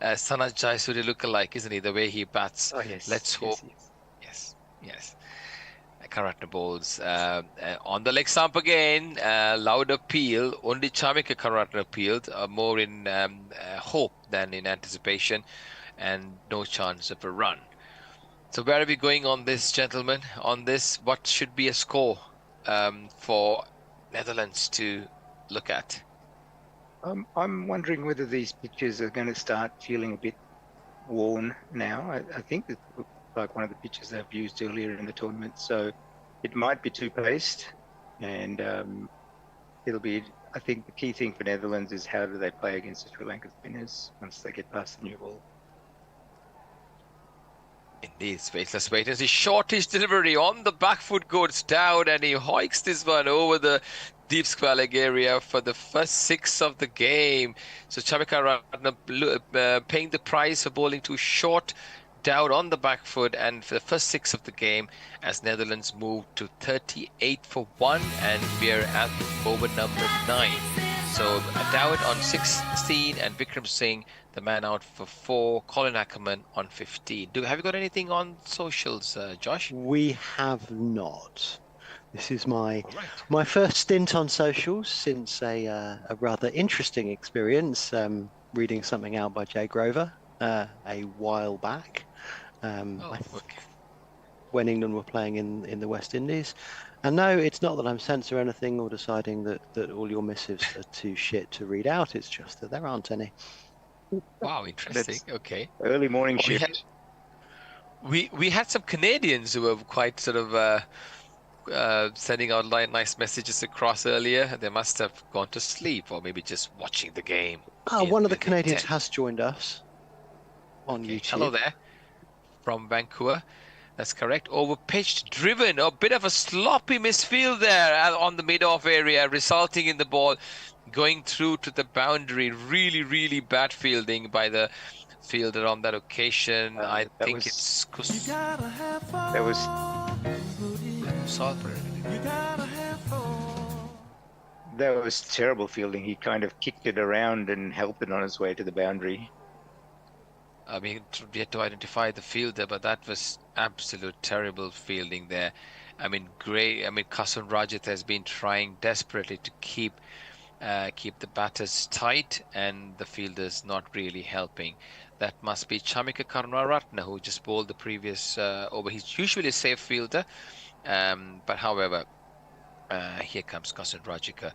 C: Sanat Jayasuriya lookalike, isn't he? The way he bats.
F: Oh yes.
C: Let's hope. Yes. Karatna bowls on the leg stump again. Loud appeal. Only Chamika Karatna appealed, more in hope than in anticipation, and no chance of a run. So where are we going on this, gentlemen? On this, what should be a score for Netherlands to look at?
F: I'm wondering whether these pitches are going to start feeling a bit worn now. I think it looked like one of the pitches they've used earlier in the tournament, so it might be too paced, and it'll be. I think the key thing for Netherlands is how do they play against the Sri Lankan spinners once they get past the new ball.
C: Indeed, let's wait and see. Shortish delivery on the back foot goes down, and he hikes this one over the deep square leg area for the first 6 of the game. So Chamika Ratna paying the price for bowling too short down on the back foot, and for the first 6 of the game, as Netherlands move to 38 for 1, and we're at over number 9. So a Dowd on 16, and Vikram Singh, the man out for 4, Colin Ackerman on 15. Have you got anything on socials, Josh?
H: We have not. This is my first stint on socials since a rather interesting experience reading something out by Jay Grover a while back. When England were playing in the West Indies. And no, it's not that I'm censoring anything or deciding that all your missives are too shit to read out. It's just that there aren't any.
C: Wow, interesting. Okay.
F: Early morning shift.
C: We had some Canadians who were quite sort of sending out nice messages across earlier. They must have gone to sleep or maybe just watching the game.
H: One of the Canadians has joined us on YouTube.
C: Hello there from Vancouver. That's correct. Over pitched, driven, a bit of a sloppy misfield there on the mid-off area, resulting in the ball going through to the boundary. Really, really bad fielding by the fielder on that occasion. I think it's
F: That was That was terrible fielding. He kind of kicked it around and helped it on its way to the boundary.
C: I mean, yet to identify the fielder, but that was absolute terrible fielding there. I mean, Kasun Rajat has been trying desperately to keep the batters tight, and the fielders not really helping. That must be Chamika Karunaratne, who just bowled the previous over. He's usually a safe fielder, but however, here comes Kasun Rajika.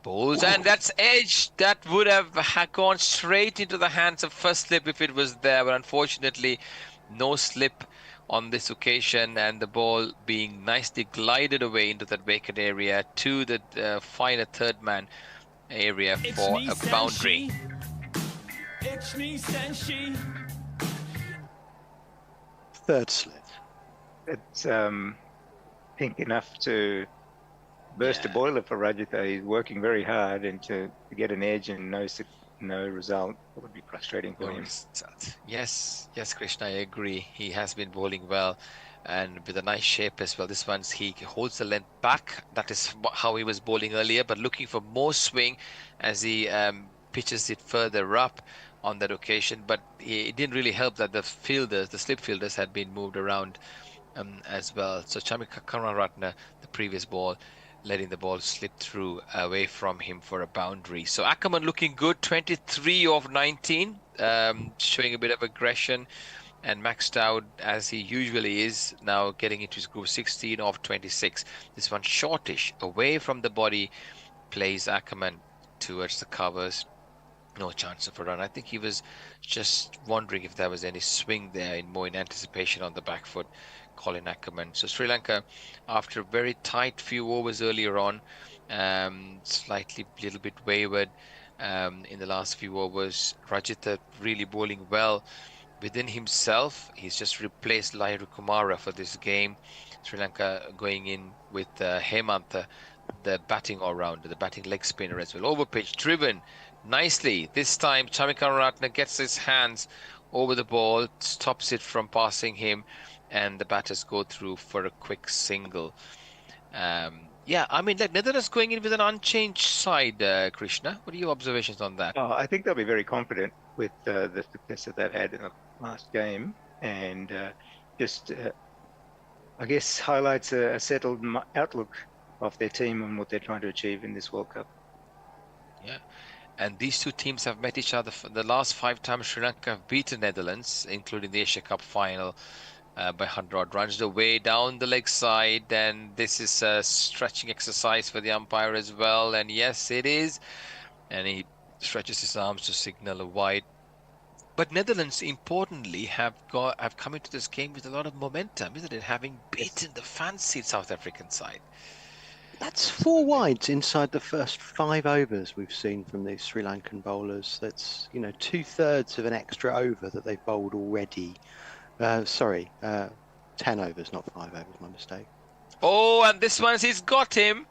C: Bowls, and that's edge. That would have gone straight into the hands of first slip if it was there, but unfortunately no slip on this occasion, and the ball being nicely glided away into that vacant area to the finer third man area for a boundary.
H: Third slip.
F: It's I think enough to burst a boiler for Rajitha. He's working very hard, and to get an edge and no result, it would be frustrating for him.
C: Yes, Krishna, I agree. He has been bowling well and with a nice shape as well. This one's he holds the length back. That is how he was bowling earlier, but looking for more swing as he pitches it further up. on that occasion, but it didn't really help that the slip fielders had been moved around as well. So Chamika Karunaratne, the previous ball, letting the ball slip through away from him for a boundary. So Ackerman looking good, 23 of 19, showing a bit of aggression, and maxed out as he usually is, now getting into his groove, 16 of 26. This one shortish, away from the body, plays Ackerman towards the covers. No chance of a run. I think he was just wondering if there was any swing there, in anticipation on the back foot, Colin Ackerman. So Sri Lanka, after a very tight few overs earlier on, slightly little bit wayward in the last few overs. Rajitha really bowling well within himself. He's just replaced Lahiri Kumara for this game. Sri Lanka going in with Hemantha, the batting all-rounder, the batting leg spinner as well. Over pitch, driven nicely. This time, Chamika Karunaratne gets his hands over the ball, stops it from passing him, and the batters go through for a quick single. Yeah, I mean, like Netherlands going in with an unchanged side, Krishna. What are your observations on that?
F: I think they'll be very confident with the success that they've had in the last game, and I guess, highlights a settled outlook of their team and what they're trying to achieve in this World Cup.
C: Yeah, and these two teams have met each other the last 5 times. Sri Lanka have beaten Netherlands, including the Asia Cup final, by 100 runs. The way down the leg side, and this is a stretching exercise for the umpire as well. And yes, it is. And he stretches his arms to signal a wide. But Netherlands, importantly, have come into this game with a lot of momentum, isn't it? Having beaten the fancied South African side.
H: That's 4 wides inside the first 5 overs we've seen from these Sri Lankan bowlers. That's 2/3 of an extra over that they've bowled already. 10 overs, not 5 overs. My mistake.
C: Oh, and this one's he's got him.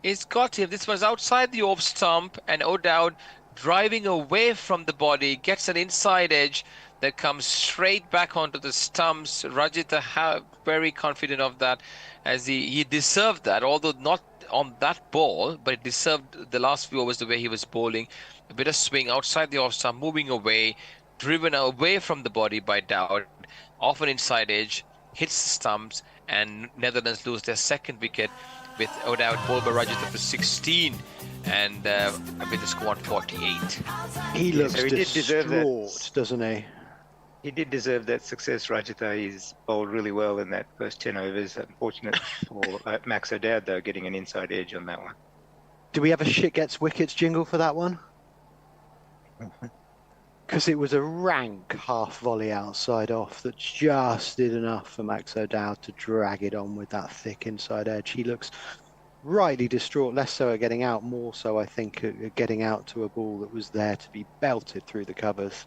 C: He's got him. This was outside the off stump, and O'Dowd driving away from the body, gets an inside edge that comes straight back onto the stumps. Rajitha very confident of that, as he deserved that, although not on that ball, but it deserved the last few overs the way he was bowling. A bit of swing outside the off stump, moving away, driven away from the body by Dowd, off an inside edge, hits the stumps, and Netherlands lose their second wicket with O'Dowd bowled by Rajitha for 16, and with the score on 48.
H: He looks
F: so he did deserve
H: distraught, doesn't he?
F: He did deserve that success, Rajitha. He's bowled really well in that first 10 overs. Unfortunate for Max O'Dowd, though, getting an inside edge on that one.
H: Do we have a shit gets wickets jingle for that one? Because it was a rank half volley outside off that just did enough for Max O'Dowd to drag it on with that thick inside edge. He looks rightly distraught, less so at getting out, more so I think at getting out to a ball that was there to be belted through the covers.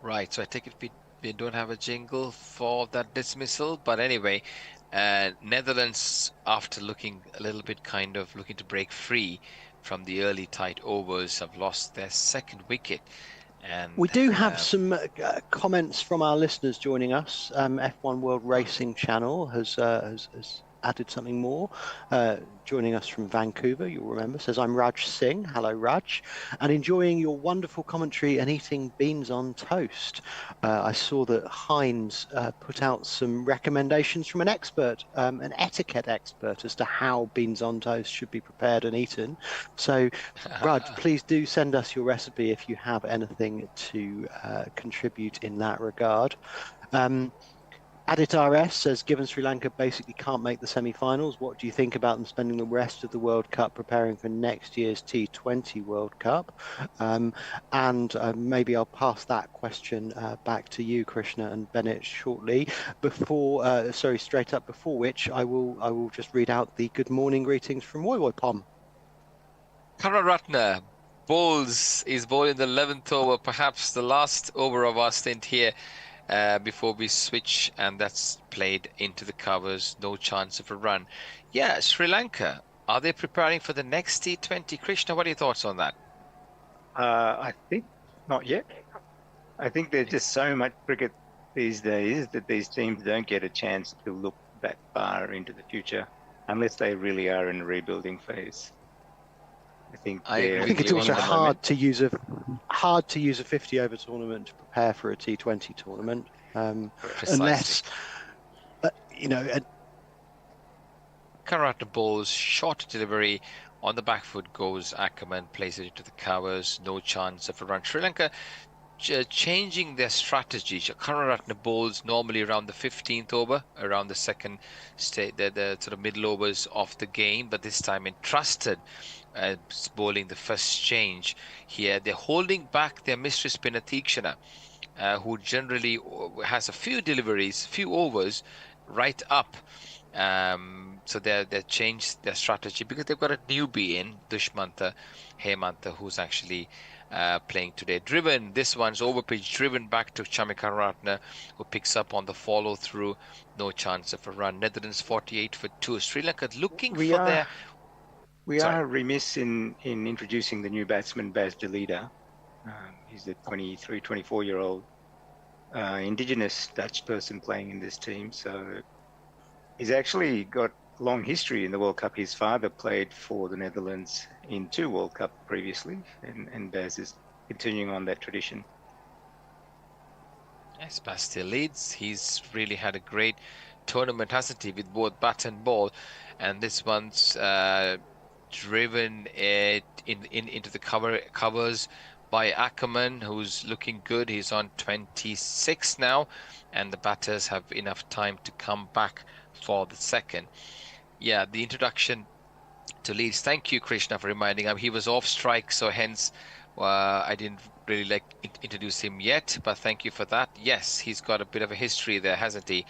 C: Right, so I take it we don't have a jingle for that dismissal, but anyway, Netherlands, after looking a little bit looking to break free from the early tight overs, have lost their second wicket. And
H: we do have some comments from our listeners joining us. F1 World Racing Channel has added something more. Joining us from Vancouver, you'll remember, says, I'm Raj Singh. Hello, Raj. And enjoying your wonderful commentary and eating beans on toast. I saw that Heinz put out some recommendations from an expert, an etiquette expert, as to how beans on toast should be prepared and eaten. So, Raj, please do send us your recipe if you have anything to contribute in that regard. Adit RS says, given Sri Lanka basically can't make the semi-finals, what do you think about them spending the rest of the World Cup preparing for next year's T20 World Cup? Maybe I'll pass that question back to you, Krishna and Bennett, shortly. Straight up before which I will just read out the good morning greetings from Woy Woy Pom.
C: Karunaratne is bowling the 11th over, perhaps the last over of our stint here. Before we switch, and that's played into the covers. No chance of a run. Yeah, Sri Lanka, are they preparing for the next T20? Krishna, what are your thoughts on that?
F: I think not yet. I think there's just so much cricket these days that these teams don't get a chance to look that far into the future unless they really are in a rebuilding phase. I think
C: I agree
H: I
F: they're
H: think it's
C: you
H: also
C: on that.
H: hard to use a 50 over tournament to prepare for a T20 tournament,
C: Precisely.
H: unless you know.
C: Karate balls, short delivery on the back foot goes Ackerman, plays it into the covers, no chance of a run. Sri Lanka changing their strategy. Karuratne bowls normally around the 15th over, around the second state, the sort of middle overs of the game, but this time entrusted bowling the first change here. They're holding back their mystery spinner Theekshana, who generally has a few deliveries, few overs, right up. So they changed their strategy because they've got a newbie in Dushmantha Hemantha, who's actually playing today. Driven, this one's over pitch, driven back to Chamika Ratna, who picks up on the follow through. No chance of a run. Netherlands 48 for 2. Sri Lanka looking
F: we
C: for
F: are
C: their.
F: we
C: Sorry.
F: are remiss in introducing the new batsman Baz de Leader. He's a 23, 24-year-old indigenous Dutch person playing in this team. So he's actually got a long history in the World Cup. His father played for the Netherlands in 2 World Cup previously, and Baz is continuing on that tradition.
C: Yes, Bastille leads. He's really had a great tournament, hasn't he, with both bat and ball. And this one's driven it into the covers by Ackerman, who's looking good. He's on 26 now, and the batters have enough time to come back for the second. Yeah, the introduction to Leeds. Thank you, Krishna, for reminding him. He was off strike, so hence I didn't really introduce him yet, but thank you for that. Yes, he's got a bit of a history there, hasn't he?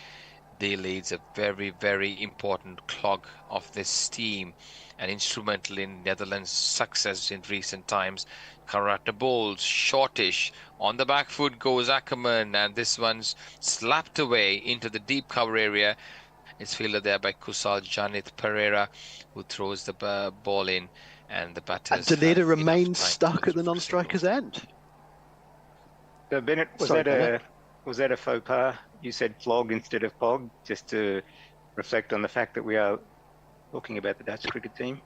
C: The Leeds, a very, very important clog of this team and instrumental in Netherlands' success in recent times. Karate bowls, shortish. On the back foot goes Ackerman, and this one's slapped away into the deep cover area. It's fielded there by Kusal Janith Pereira, who throws the ball in, and the batters.
H: And Deleda remains stuck at the non-striker's end.
F: So Bennett, was that a faux pas? You said flog instead of pog, just to reflect on the fact that we are talking about the Dutch cricket team.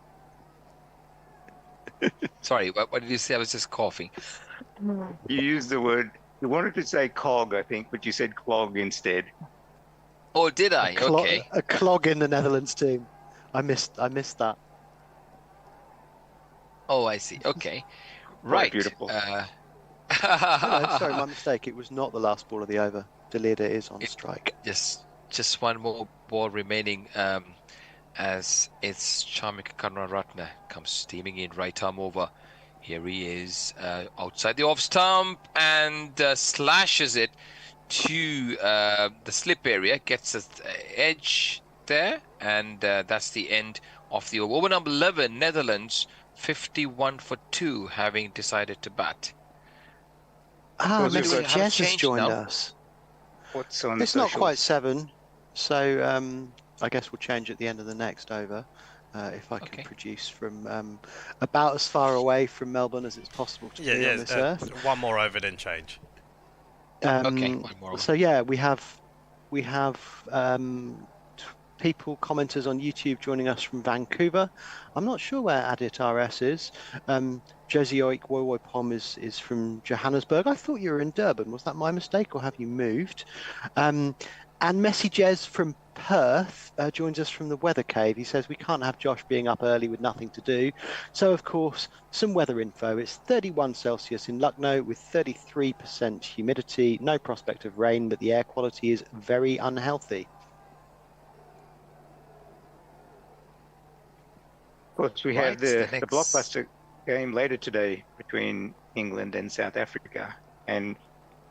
C: Sorry, what did you say? I was just coughing.
F: You used the word. You wanted to say cog, I think, but you said clog instead.
C: Oh, did I? Okay.
H: A clog in the Netherlands team. I missed that.
C: Oh, I see. Okay. Right.
F: Beautiful.
H: No, sorry, my mistake. It was not the last ball of the over. Deleda is on strike.
C: Just one more ball remaining, as it's Chamika Karunaratne comes steaming in, right arm over. Here he is, outside the off stump, and slashes it to the slip area, gets the edge there, and that's the end of the over. Over number 11, Netherlands 51 for 2, having decided to bat.
H: Messi
C: have
H: Jez has joined
C: now.
H: us.
F: What's on the
H: It's not
F: socials?
H: quite 7, so I guess we'll change at the end of the next over. If I can produce from about as far away from Melbourne as it's possible to be on this earth.
B: One more over, then change.
C: Okay, one more over.
H: So yeah, we have people, commenters on YouTube joining us from Vancouver. I'm not sure where Adit RS is. Josie Oik Woy Pom is from Johannesburg. I thought you were in Durban. Was that my mistake, or have you moved? And Messi Jez from Perth joins us from the Weather Cave. He says we can't have Josh being up early with nothing to do. So, of course, some weather info. It's 31 Celsius in Lucknow with 33% humidity. No prospect of rain, but the air quality is very unhealthy.
F: Of course, we have the blockbuster game later today between England and South Africa. And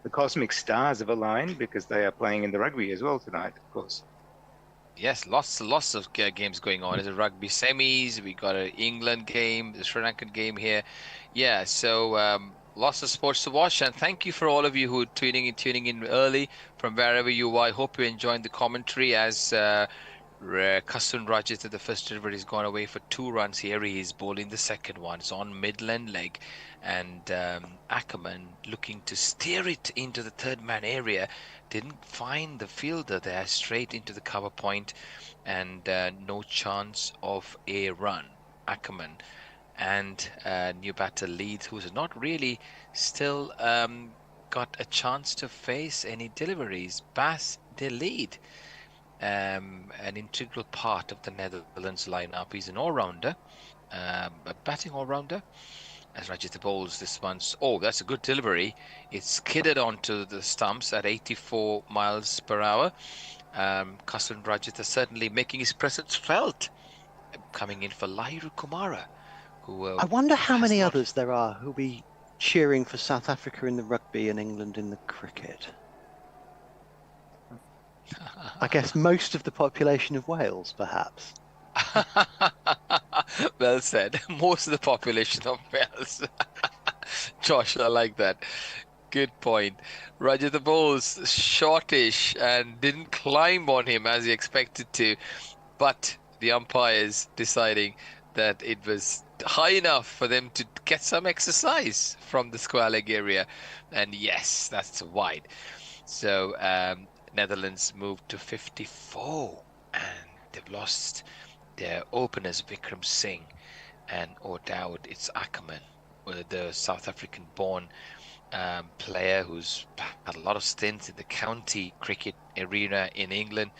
F: the cosmic stars have aligned because they are playing in the rugby as well tonight, of course.
C: Yes, lots of games going on. There's a rugby semis. We got an England game, the Sri Lankan game here. Yeah, so lots of sports to watch. And thank you for all of you who are tuning in early from wherever you are. I hope you're enjoying the commentary as Kasun Rajit, the first delivery, has gone away for 2 runs. Here he is bowling the second one. It's on Midland leg. And Ackerman looking to steer it into the third man area. Didn't find the fielder there, straight into the cover point, and no chance of a run. Ackerman and new batter Leeds, who's not really still got a chance to face any deliveries. Bas de Leed, an integral part of the Netherlands lineup. He's an all-rounder, a batting all-rounder. As Rajitha bowls this once. Oh, that's a good delivery. It's skidded onto the stumps at 84 miles per hour. Kasun Rajitha certainly making his presence felt. Coming in for Lairu Kumara, who
H: I wonder how
C: has
H: many
C: not...
H: others there are who'll be cheering for South Africa in the rugby and England in the cricket. I guess most of the population of Wales, perhaps.
C: Well said. Most of the population of Wales. Josh, I like that. Good point. Rajitha bowls shortish and didn't climb on him as he expected to, but the umpires deciding that it was high enough for them to get some exercise from the square leg area, and yes, that's wide. So Netherlands moved to 54, and they've lost their openers Vikram Singh, and O'Dowd. It's Ackerman, the South African-born player who's had a lot of stints in the county cricket arena in England.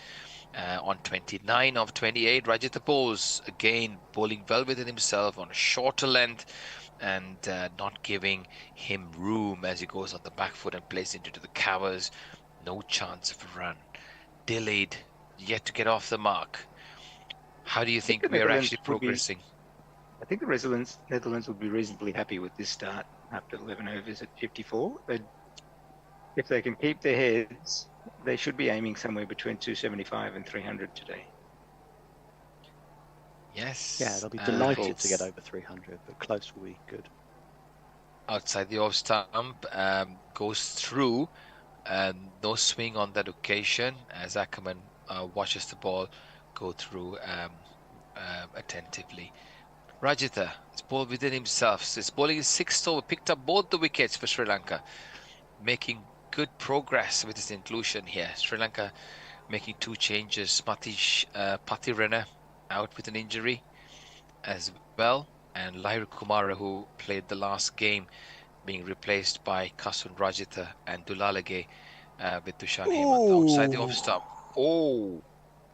C: On 29 of 28, Rajitha bowls again, bowling well within himself on a shorter length and not giving him room as he goes on the back foot and plays into the covers. No chance of a run. Delayed, yet to get off the mark. How do you think we are actually progressing?
F: I think the Netherlands would be reasonably happy with this start after 11 overs at 54. If they can keep their heads, they should be aiming somewhere between 275 and 300 today.
C: Yes.
H: Yeah, they'll be delighted to get over 300, but close will be good.
C: Outside the off stump, goes through. No swing on that occasion as Ackerman watches the ball go through attentively. Rajitha is bowled within himself. He's bowling his sixth over, picked up both the wickets for Sri Lanka, making good progress with his inclusion here. Sri Lanka making two changes. Matish Pathirana out with an injury as well, and Lairu Kumara, who played the last game, being replaced by Kasun Rajitha and Dulalage with Tushan Hemant outside the off stump. Oh,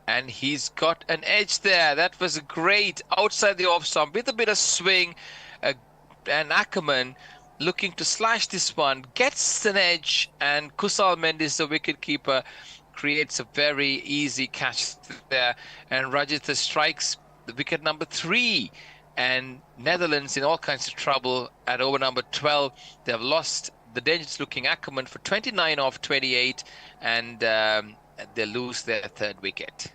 C: and he's got an edge there. That was great outside the off stump with a bit of swing. And Ackerman looking to slash this one, gets an edge, and Kusal Mendis, the wicketkeeper, creates a very easy catch there. And Rajitha strikes the wicket number 3. And Netherlands in all kinds of trouble at over number 12. They've lost the dangerous looking Ackerman for 29 off 28, and they lose their third wicket.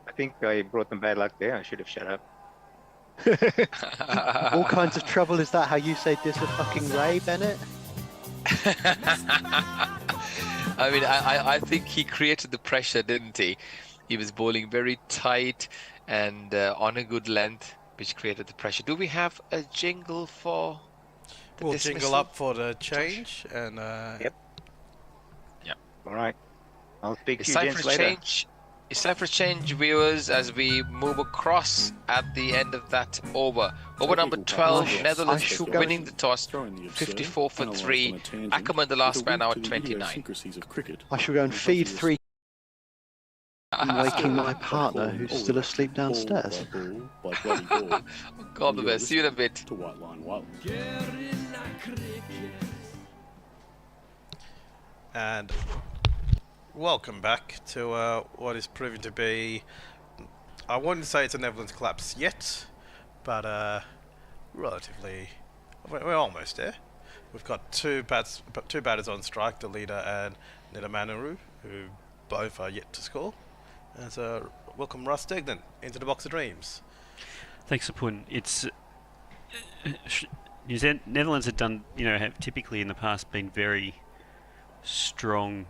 F: I think I brought them bad luck there. I should have shut up.
H: All kinds of trouble. Is that how you say "Dis a fucking Ray, Bennett"?
C: I mean, I think he created the pressure, didn't he? He was bowling very tight and on a good length, which created the pressure. Do we have a jingle for the
B: We'll
C: dismissal?
B: jingle up for the change, and
F: Yep. All right. I'll speak
C: It's
F: to you
C: time
F: gents
C: for a
F: later.
C: change. It's time for a change, viewers, as we move across at the end of that over. Over number 12, Netherlands winning the toss, 54 for 3. Ackerman, the last man, out 29.
H: I shall go and feed 3. I'm waking my partner, who's still asleep downstairs.
C: God the best. See you in a bit.
B: And welcome back to what is proving to be, I wouldn't say it's a Netherlands collapse yet, but relatively, we're almost there. We've got two batters on strike, the leader and Nidamanuru, who both are yet to score. And so welcome Russ Degnan into the box of dreams.
G: Thanks, Sapun. It's Netherlands have done, have typically in the past been very strong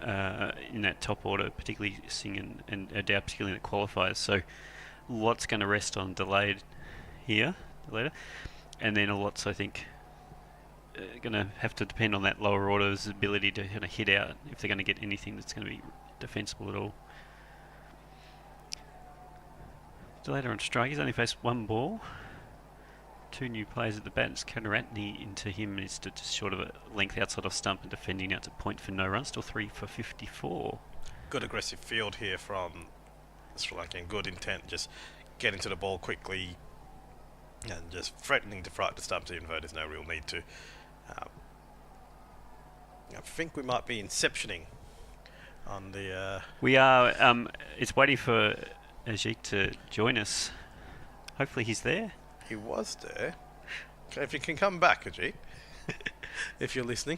G: in that top order, particularly Singh and O'Dowd, particularly in the qualifiers. So lots going to rest on delayed here later, and then a lot's, I think, going to have to depend on that lower order's ability to kind of hit out if they're going to get anything that's going to be defensible at all. Later on strike, he's only faced one ball. Two new players at the bat. It's Kaneratne into him, is just short of a length outside of stump and defending out to point for no run. Still 3 for 54.
B: Good aggressive field here from Sri Lanka, and good intent, just getting to the ball quickly and just threatening to frighten the stumps even though there's no real need to. I think we might be inceptioning on the...
G: We are. It's waiting for Ajik to join us. Hopefully he's there.
B: He was there. Okay, if you can come back, Ajit, if you're listening.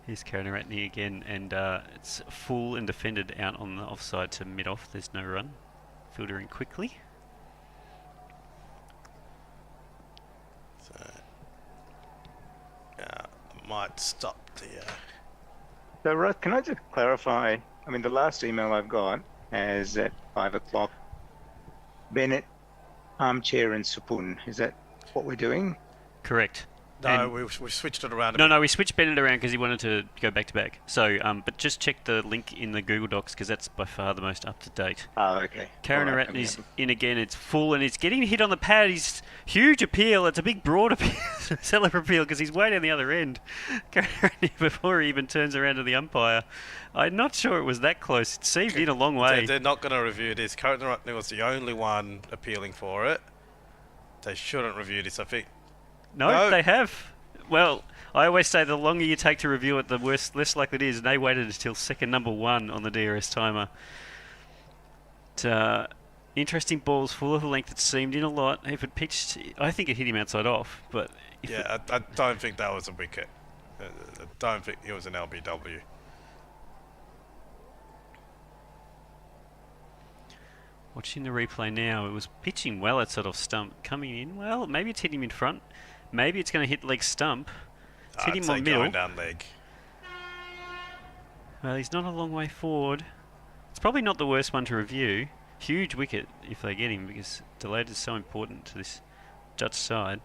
G: Here's Kaneratne again, and it's full and defended out on the offside to mid-off. There's no run. Filtering quickly.
B: So, might stop the...
F: So, Russ, can I just clarify? I mean, the last email I've got is at 5 o'clock. Bennett, Armchair, and Supun. Is that what we're doing?
G: Correct.
B: No, we switched it around a bit.
G: No, we switched Bennett around because he wanted to go back to back. So, but just check the link in the Google Docs because that's by far the most up to date.
F: Oh, okay.
G: Kaneratne's in again. It's full and it's getting hit on the pad. He's huge appeal. It's a big broad appeal, cellular appeal because he's way down the other end. Kaneratne before he even turns around to the umpire. I'm not sure it was that close. It seemed in a long way.
B: They're not going to review this. Kaneratne was the only one appealing for it. They shouldn't review this, I think.
G: No, they have. Well, I always say the longer you take to review it, the less likely it is. And they waited until second number 1 on the DRS timer. Interesting balls, full of length. It seemed in a lot. If it pitched, I think it hit him outside off. But
B: yeah, I don't think that was a wicket. I don't think it was an LBW.
G: Watching the replay now, it was pitching well at sort of stump, coming in. Well, maybe it's hitting him in front. Maybe it's going to hit leg stump. It's hitting him on middle.
B: Going down leg.
G: Well, he's not a long way forward. It's probably not the worst one to review. Huge wicket if they get him because delayed is so important to this Dutch side.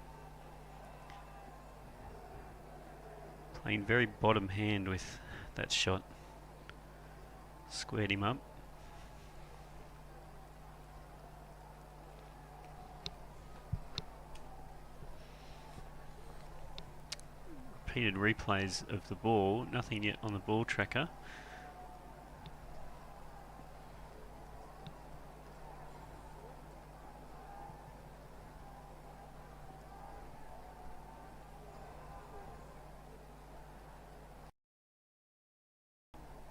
G: Playing very bottom hand with that shot. Squared him up. Repeated replays of the ball. Nothing yet on the ball tracker.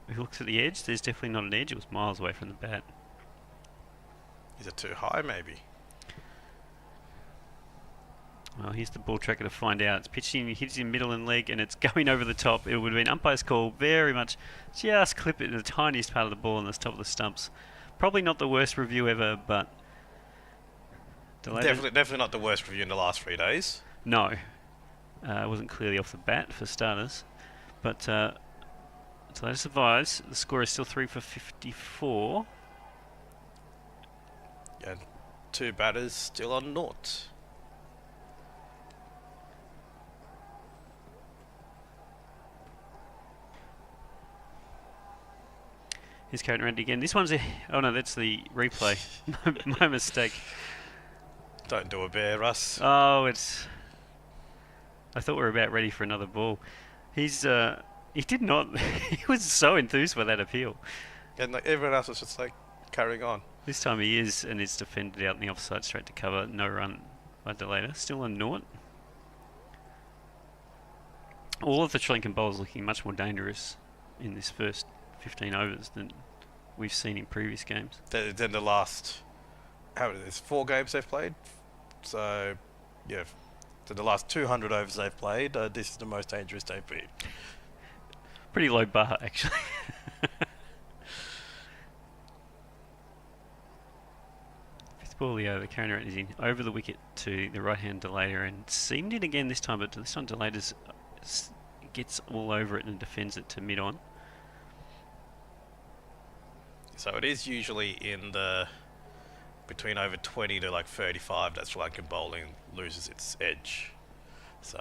G: If he looks at the edge, there's definitely not an edge. It was miles away from the bat.
B: Is it too high, maybe?
G: Well, here's the ball tracker to find out. It's pitching, hits in middle and leg, and it's going over the top. It would have been umpire's call very much. Just clip it in the tiniest part of the ball on the top of the stumps. Probably not the worst review ever, but...
B: Definitely not the worst review in the last 3 days.
G: No. It wasn't clearly off the bat, for starters. But, so that survives. The score is still 3 for 54.
B: And 2 batters still on naught.
G: Here's Kaneratne again. This one's oh no, that's the replay. My mistake.
B: Don't do a bear, Russ.
G: Oh, it's... I thought we were about ready for another ball. He's, he did not... he was so enthused by that appeal.
B: And like everyone else was just like carrying on.
G: This time he is, and it's defended out in the offside straight to cover. No run by Delator. Still on naught. All of the Sri Lankan bowlers looking much more dangerous in this first 15 overs than we've seen in previous games.
B: Then the last... How many? There's 4 games they've played. So, yeah. So the last 200 overs they've played, this is the most dangerous they've been.
G: Pretty low bar, actually. Fifth ball, the over. Kaneratne is in over the wicket to the right-hand Delator and seamed in again this time, but this time Delator gets all over it and defends it to mid-on.
B: So it is usually in the... between over 20 to like 35 that Sri Lankan bowling loses its edge. So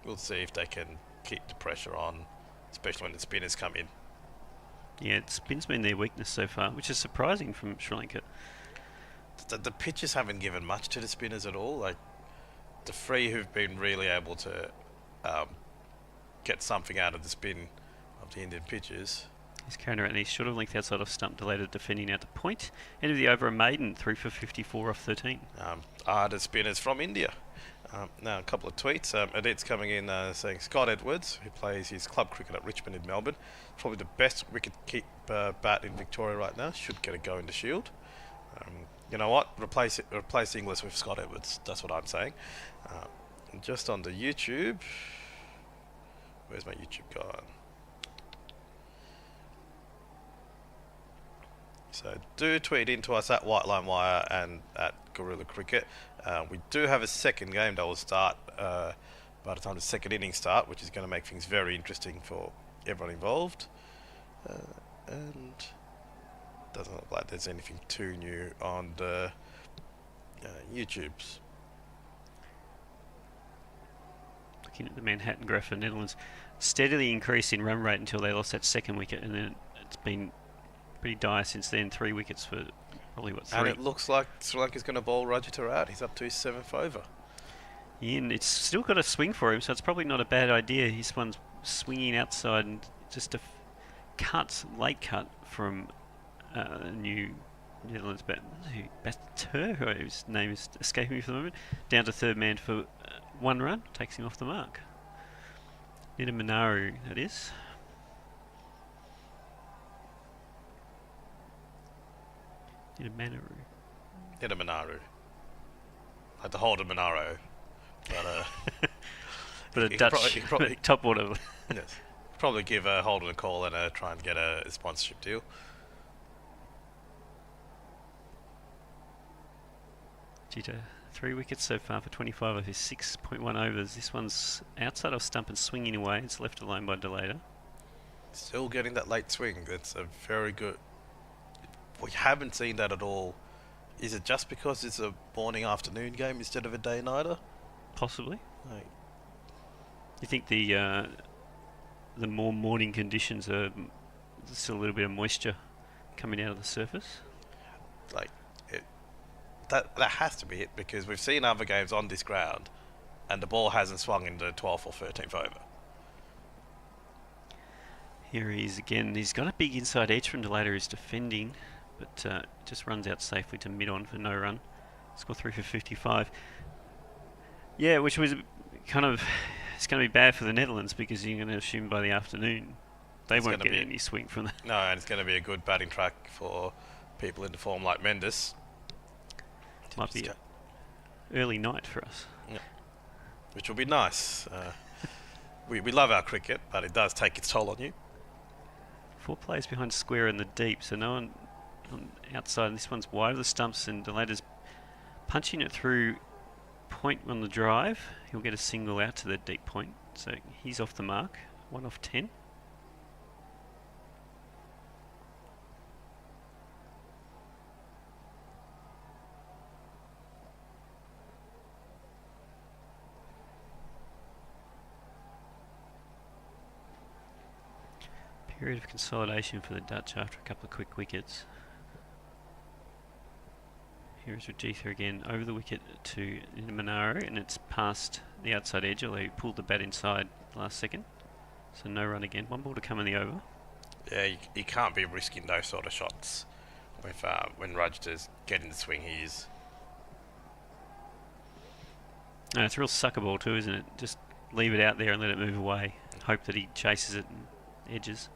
B: we'll see if they can keep the pressure on, especially when the spinners come in.
G: Yeah, spin's been their weakness so far, which is surprising from Sri Lanka.
B: the pitches haven't given much to the spinners at all. Like the three who've been really able to get something out of the spin of the Indian pitches.
G: He's carrying around these short of length outside of stump, delayed defending out to point. End of the over a maiden, 3 for 54 off 13.
B: Are the spinners from India? Now a couple of tweets. Edit's coming in saying Scott Edwards, who plays his club cricket at Richmond in Melbourne, probably the best wicket keep bat in Victoria right now. Should get a go in the Shield. You know what? Replace Inglis with Scott Edwards. That's what I'm saying. Just on the YouTube. Where's my YouTube gone? So do tweet into us at White Line Wire and at Gorilla Cricket. We do have a second game that will start by the time the second innings start, which is going to make things very interesting for everyone involved. And doesn't look like there's anything too new on the YouTubes.
G: Looking at the Manhattan graph for Netherlands, steadily increased in run rate until they lost that second wicket, and then it's been pretty dire since then. 3 wickets for probably what, 3?
B: And it looks like Sri Lanka's going to bowl Rajitha out. He's up to his 7th over.
G: Yeah, and it's still got a swing for him, so it's probably not a bad idea. His one's swinging outside, and just a late cut from new Netherlands batter, whose name is escaping me for the moment, down to third man for 1 run, takes him off the mark. Manaru, that is.
B: Manaru. Like the Holden Monaro. But
G: but a
B: he
G: Dutch
B: probably
G: top order.
B: yes. Probably give Holden a call and try and get a sponsorship deal.
G: Jita, 3 wickets so far for 25 of his 6.1 overs. This one's outside of stump and swinging away. It's left alone by Delader.
B: Still getting that late swing. That's a very good. We haven't seen that at all. Is it just because it's a morning afternoon game instead of a day nighter?
G: Possibly.
B: Like,
G: You think the more morning conditions are there's still a little bit of moisture coming out of the surface?
B: like that has to be it, because we've seen other games on this ground and the ball hasn't swung in the 12th or 13th over.
G: Here he is again. He's got a big inside edge from Delader, who's defending, but just runs out safely to mid-on for no run. Score 3 for 55. Yeah, which was kind of... It's going to be bad for the Netherlands, because you're going to assume by the afternoon they won't get any swing from that.
B: No, and it's going to be a good batting track for people into form like Mendes.
G: Might be an early night for us.
B: Yeah. Which will be nice. We love our cricket, but it does take its toll on you.
G: 4 players behind square in the deep, so no one on outside. And this one's wide of the stumps, and Delader's punching it through point on the drive. He'll get a single out to the deep point, so he's off the mark. 1 off 10. Period of consolidation for the Dutch after a couple of quick wickets. Here's Rajitha again over the wicket to Manaro, and it's past the outside edge, although he pulled the bat inside last second. So no run again. 1 ball to come in the over.
B: Yeah, you can't be risking those sort of shots with when Rajitha's getting the swing he is.
G: And it's a real sucker ball too, isn't it? Just leave it out there and let it move away. Hope that he chases it and edges.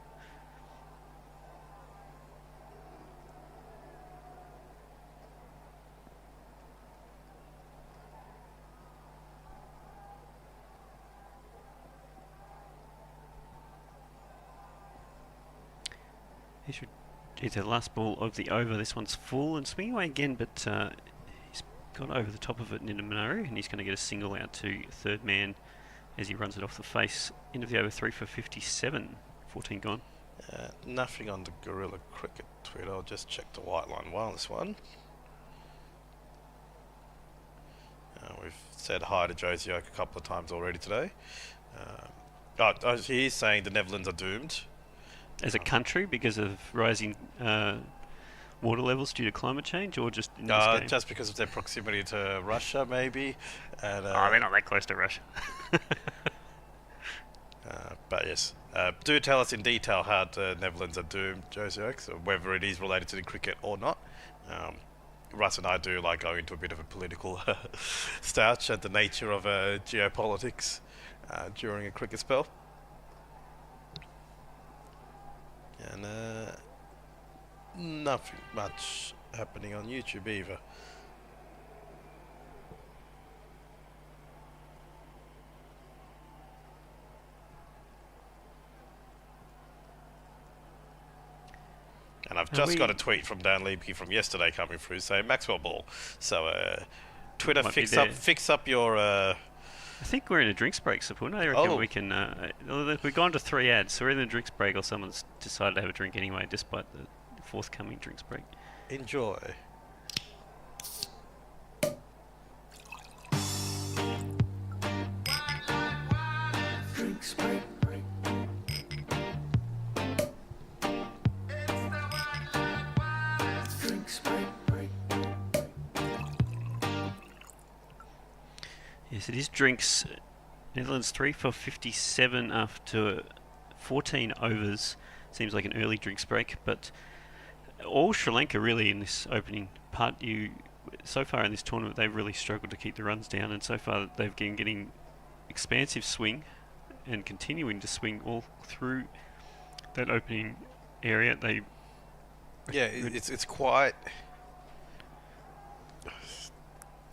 G: It's the last ball of the over. This one's full and swinging away again, but he's got over the top of it into Manaru, and he's going to get a single out to third man as he runs it off the face. End of the over, 3 for 57. 14 gone.
B: Nothing on the Gorilla Cricket tweet. I'll just check the White Line Wireless one. We've said hi to Josie Oak a couple of times already today. He's saying the Netherlands are doomed.
G: As a country, because of rising water levels due to climate change, or just in this game?
B: Just because of their proximity to Russia, maybe. And,
G: Oh, they're not that close to Russia.
B: but yes, do tell us in detail how the Netherlands are doomed, Josie Oaks, or whether it is related to the cricket or not. Russ and I do like go into a bit of a political stouch at the nature of geopolitics during a cricket spell. And nothing much happening on YouTube either. And I've just got a tweet from Dan Liebke from yesterday coming through saying Maxwell ball. So Twitter, fix up your.
G: I think we're in a drinks break, Sapun. I reckon we can. We've gone to 3 ads, so we're in a drinks break, or someone's decided to have a drink anyway, despite the forthcoming drinks break.
B: Enjoy.
A: Drinks break.
G: Yes, it is drinks. Netherlands 3 for 57 after 14 overs. Seems like an early drinks break, but all Sri Lanka really in this opening part. So far in this tournament, they've really struggled to keep the runs down, and so far they've been getting expansive swing and continuing to swing all through that opening area.
B: It's quite.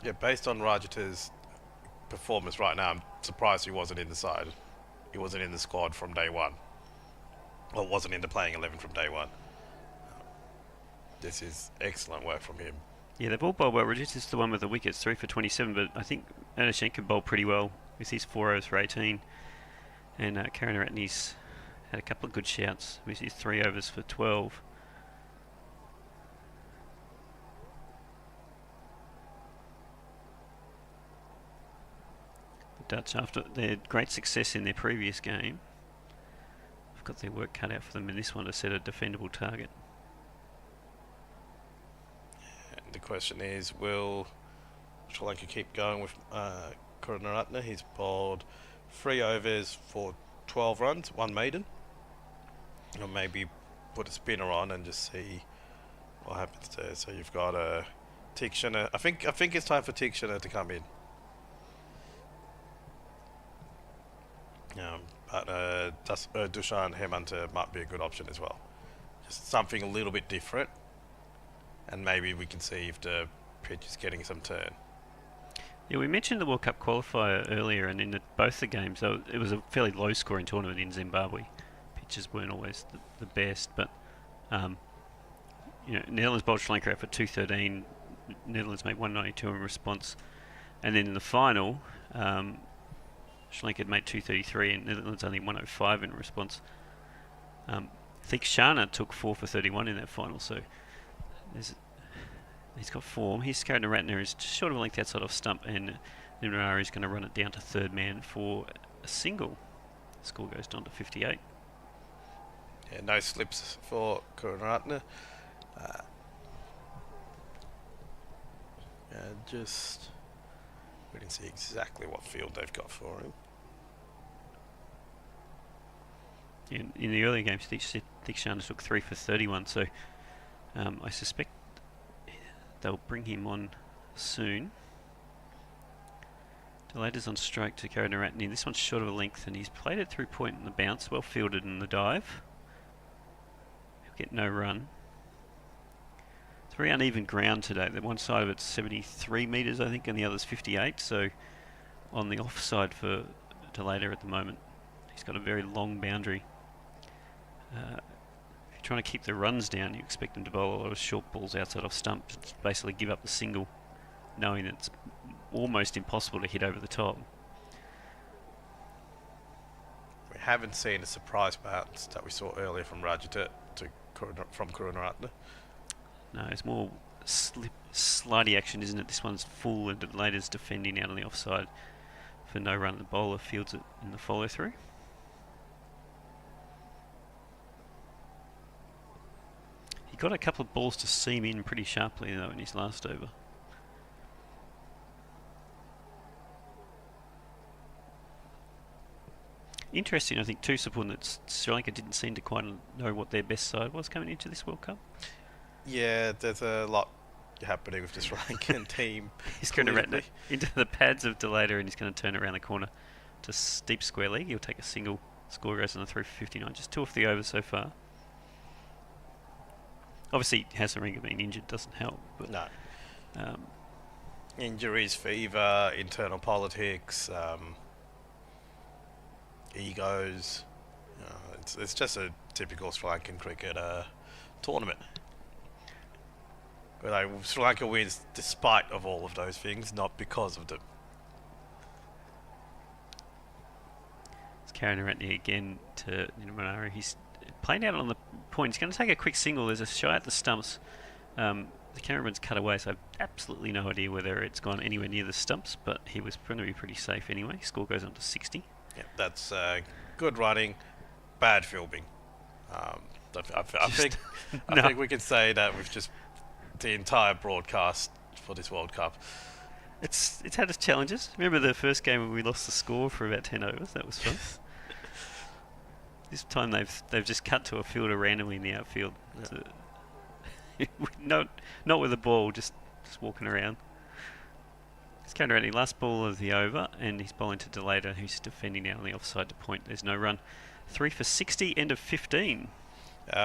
B: Yeah, based on Rajata's performance right now, I'm surprised he wasn't in the side. He wasn't in the squad from day one. Or wasn't in the playing 11 from day one. This is excellent work from him.
G: Yeah, they've all bowled well. Rajat is the one with the wickets, 3 for 27, but I think Anashenka bowled pretty well with his 4 overs for 18. And Karunaratne's had a couple of good shouts with his 3 overs for 12. Dutch, after their great success in their previous game, have got their work cut out for them in this one to set a defendable target.
B: And the question is, will Sri Lanka keep going with Karunaratne? He's bowled 3 overs for 12 runs, 1 maiden. Or maybe put a spinner on and just see what happens there. So you've got Tikshana. I think it's time for Tikshana to come in. But Dushan Hemanta might be a good option as well. Just something a little bit different, and maybe we can see if the pitch is getting some turn.
G: Yeah, we mentioned the World Cup qualifier earlier, and in both the games, it was a fairly low-scoring tournament in Zimbabwe. Pitches weren't always the best, but Netherlands bowled Sri Lanka out for 213. Netherlands made 192 in response, and then in the final. Sri Lanka had made 233 and Netherlands only 105 in response. I think Shana took 4 for 31 in that final, so he's got form. His Karunaratne is just short of a length outside off stump, and Nimrara is going to run it down to third man for a single. The score goes down to 58.
B: Yeah, no slips for Karunaratne. Just we can see exactly what field they've got for him.
G: In the earlier games, Tikshana took 3 for 31, so I suspect they'll bring him on soon. Delators on stroke to Karunaratne. This one's short of a length, and he's played it through point in the bounce, well fielded in the dive. He'll get no run. It's very uneven ground today. The one side of it's 73 metres, I think, and the other's 58, so on the offside for Delator at the moment. He's got a very long boundary. If you're trying to keep the runs down, you expect him to bowl a lot of short balls outside off stump to basically give up the single, knowing it's almost impossible to hit over the top.
B: We haven't seen a surprise bounce that we saw earlier from Rajata from Karunaratne.
G: No, it's more slidey action, isn't it? This one's full and Delator's defending out on the offside for no run. The bowler fields it in the follow through. He got a couple of balls to seam in pretty sharply though in his last over. Interesting, I think, too, Sapun, that Sri Lanka didn't seem to quite know what their best side was coming into this World Cup.
B: Yeah, there's a lot happening with the Sri Lankan team.
G: He's going to run into the pads of Delata and he's going to turn around the corner to deep square leg. He'll take a single. Score goes on the 359. Just 2 off the over so far. Obviously, Hasarenga being injured doesn't help. But
B: no. Injuries, fever, internal politics, egos. It's just a typical Sri Lankan cricket tournament. Where Sri Lanka wins despite of all of those things, not because of them.
G: It's Karunaratne again to Nirmanari. He's playing out on the point. He's going to take a quick single. There's a shy at the stumps. The cameraman's cut away, so I've absolutely no idea whether it's gone anywhere near the stumps, but he was going to be pretty safe anyway. Score goes on to 60.
B: Yeah, that's good running, bad filming. I think we can say that with just the entire broadcast for this World Cup.
G: It's had its challenges. Remember the first game when we lost the score for about 10 overs? That was fun. This time they've just cut to a fielder randomly in the outfield. Yeah. Not with the ball, just walking around. He's counter-running last ball of the over, and he's bowling to Delata, who's defending now on the offside to point. There's no run. 3 for 60, end of 15.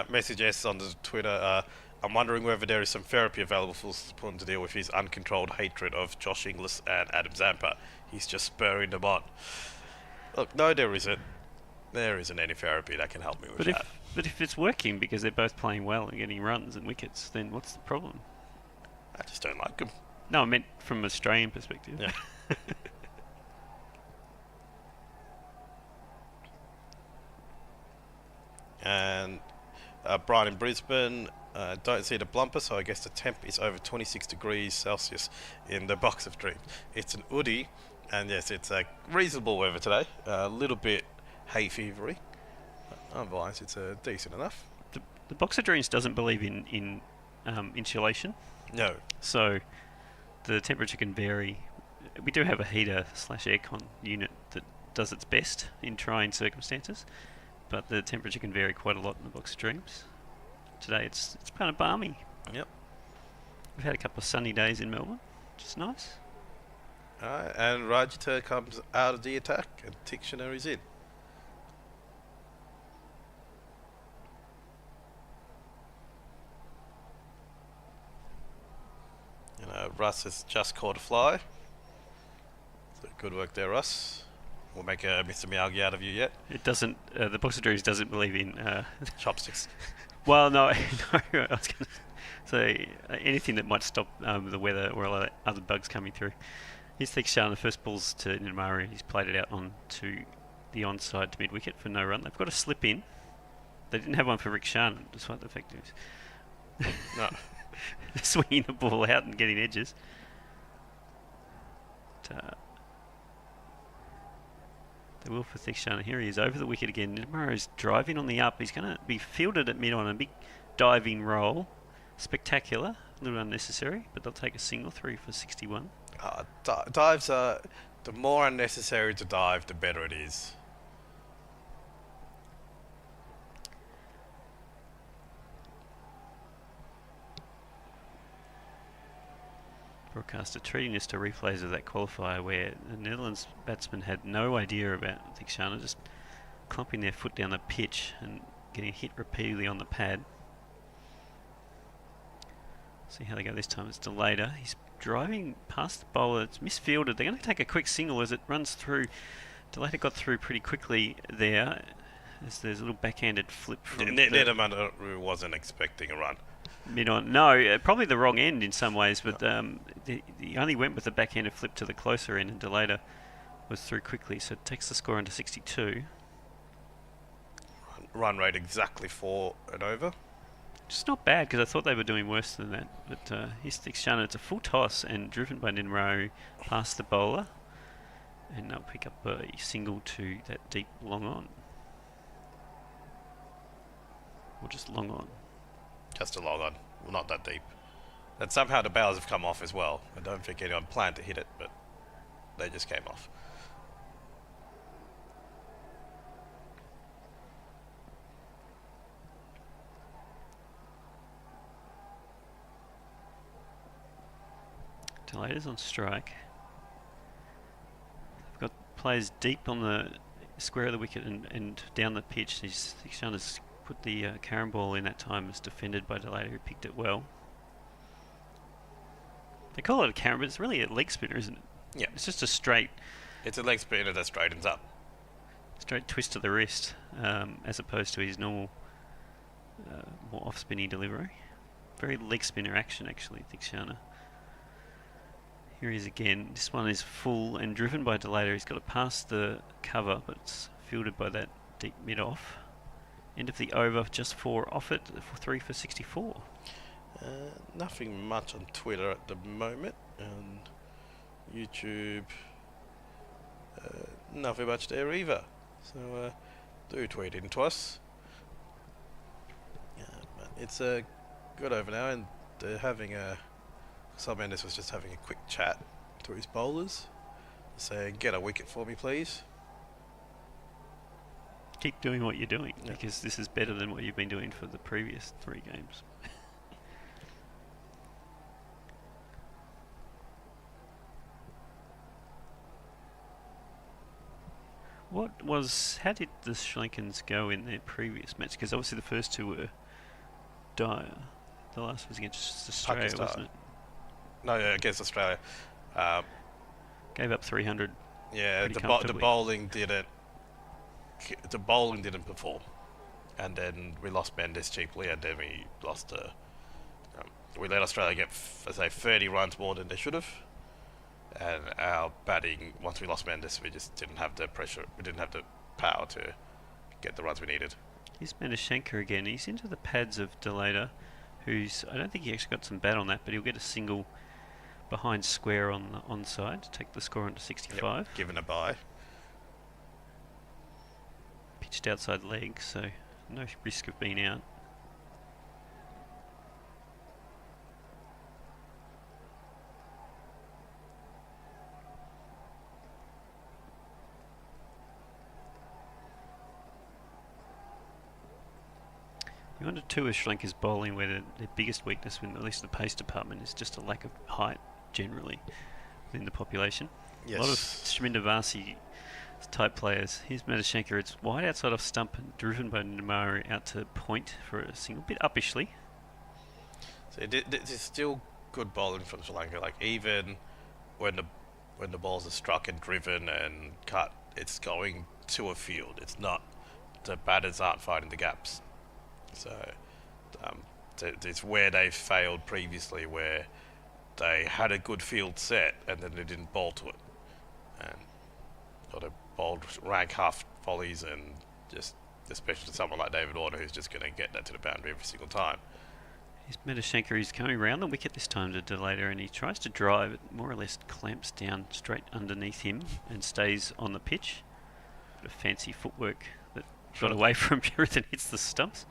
B: Message S on the Twitter. I'm wondering whether there is some therapy available for Sapun to deal with his uncontrolled hatred of Josh Inglis and Adam Zampa. He's just spurring them on. Look, no, there isn't. There isn't any therapy that can help me with that.
G: But if it's working because they're both playing well and getting runs and wickets, then what's the problem?
B: I just don't like them.
G: No, I meant from an Australian perspective.
B: Yeah. And Brian in Brisbane, don't see the blumper, so I guess the temp is over 26 degrees Celsius in the box of dreams. It's an Udi, and yes, it's a reasonable weather today. A little bit hay fevery. Otherwise, it's decent enough.
G: The box of dreams doesn't believe in insulation.
B: No.
G: So the temperature can vary. We do have a heater / aircon unit that does its best in trying circumstances, but the temperature can vary quite a lot in the box of dreams. Today it's kind of balmy.
B: Yep.
G: We've had a couple of sunny days in Melbourne, which is nice.
B: And Rajita comes out of the attack, and Tixner is in. Russ has just caught a fly. So good work there, Russ. We'll make a Mr. Miyagi out of you yet.
G: It doesn't. The box of dreams doesn't believe in
B: chopsticks.
G: Well, no, I was going to say anything that might stop the weather or other bugs coming through. Here's Theekshana. The first ball's to Ninamari. He's played it out on to the onside to mid-wicket for no run. They've got a slip in. They didn't have one for Rick Sharman, despite the fact he was
B: No.
G: swinging the ball out and getting edges. They will for Theekshana. Here he is over the wicket again. Ninamari's driving on the up. He's going to be fielded at mid on a big diving roll. Spectacular. A little unnecessary, but they'll take a single. 3 for 61.
B: Dives are... The more unnecessary to dive, the better it is.
G: Broadcaster treating this to replays of that qualifier where the Netherlands batsmen had no idea about Theekshana just clumping their foot down the pitch and getting hit repeatedly on the pad. See how they go this time. It's Delata. He's driving past the bowler. It's misfielded. They're going to take a quick single as it runs through. Delata got through pretty quickly there. As there's a little backhanded flip from
B: Nidamanu wasn't expecting a run.
G: Mid on. No, probably the wrong end in some ways, but he only went with the backhanded flip to the closer end, and Delata was through quickly, so it takes the score into 62.
B: Run rate exactly 4 and over.
G: Just not bad, because I thought they were doing worse than that. But here's Theekshana. It's a full toss and driven by Ninro past the bowler, and they'll pick up a single to that deep long on, or just long on.
B: just to log on. Well, not that deep. And somehow the bales have come off as well. I don't think anyone planned to hit it, but they just came off.
G: Delayers on strike. They've got players deep on the square of the wicket and down the pitch. Thixana's put the carom ball in that time. It's defended by Delayer, who picked it well. They call it a carom, but it's really a leg spinner, isn't it?
B: Yeah.
G: It's just a straight
B: It's a leg spinner that straightens up.
G: twist to the wrist, as opposed to his normal, more off-spinny delivery. Very leg spinner action, actually, Thixana. Here he is again. This one is full and driven by Delayer. He's got to pass the cover, but it's fielded by that deep mid-off. End of the over, just 4 off it, for 3 for 64.
B: Nothing much on Twitter at the moment, and YouTube, nothing much there either. So do tweet in to us. But it's a good over now, and they're having a. Sam Mendes was just having a quick chat to his bowlers, saying, "Get a wicket for me, please."
G: Keep doing what you're doing, because this is better than what you've been doing for the previous 3 games. How did the Sri Lankans go in their previous match? Because obviously the first 2 were dire. The last was against Australia,
B: Pakistan.
G: wasn't it?
B: No, yeah, against Australia.
G: Gave up 300.
B: Yeah,
G: pretty
B: the
G: comfortably.
B: bowling didn't. The bowling didn't perform, and then we lost Mendes cheaply, and then we lost. We let Australia get, 30 runs more than they should have, and our batting. Once we lost Mendes, we just didn't have the pressure. We didn't have the power to get the runs we needed.
G: Here's Mandashankar again. He's into the pads of Delayer, who's. I don't think he actually got some bat on that, but he'll get a single behind square on the onside to take the score onto 65.
B: Yep, given a bye.
G: Pitched outside leg, so no risk of being out. You wonder too with Sri Lanka's bowling where their biggest weakness, at least the pace department, is just a lack of height generally within the population.
B: Yes.
G: A lot of Shaminder Vasi type players. Here's Mandashankar. It's wide outside off stump and driven by Namaru out to point for a single, bit uppishly.
B: So there's still good bowling from Sri Lanka. Like even when the balls are struck and driven and cut, it's going to a field. It's not, the batters aren't finding the gaps. So it's where they failed previously, where they had a good field set and then they didn't bowl to it, and or they bowled rank half volleys, and just especially to someone like David Warner, who's just going to get that to the boundary every single time.
G: Here's Mandashankar. He's coming around the wicket this time to Delayer, and he tries to drive. It more or less clamps down straight underneath him and stays on the pitch. Bit of fancy footwork that got away from Jarrett and hits the stumps.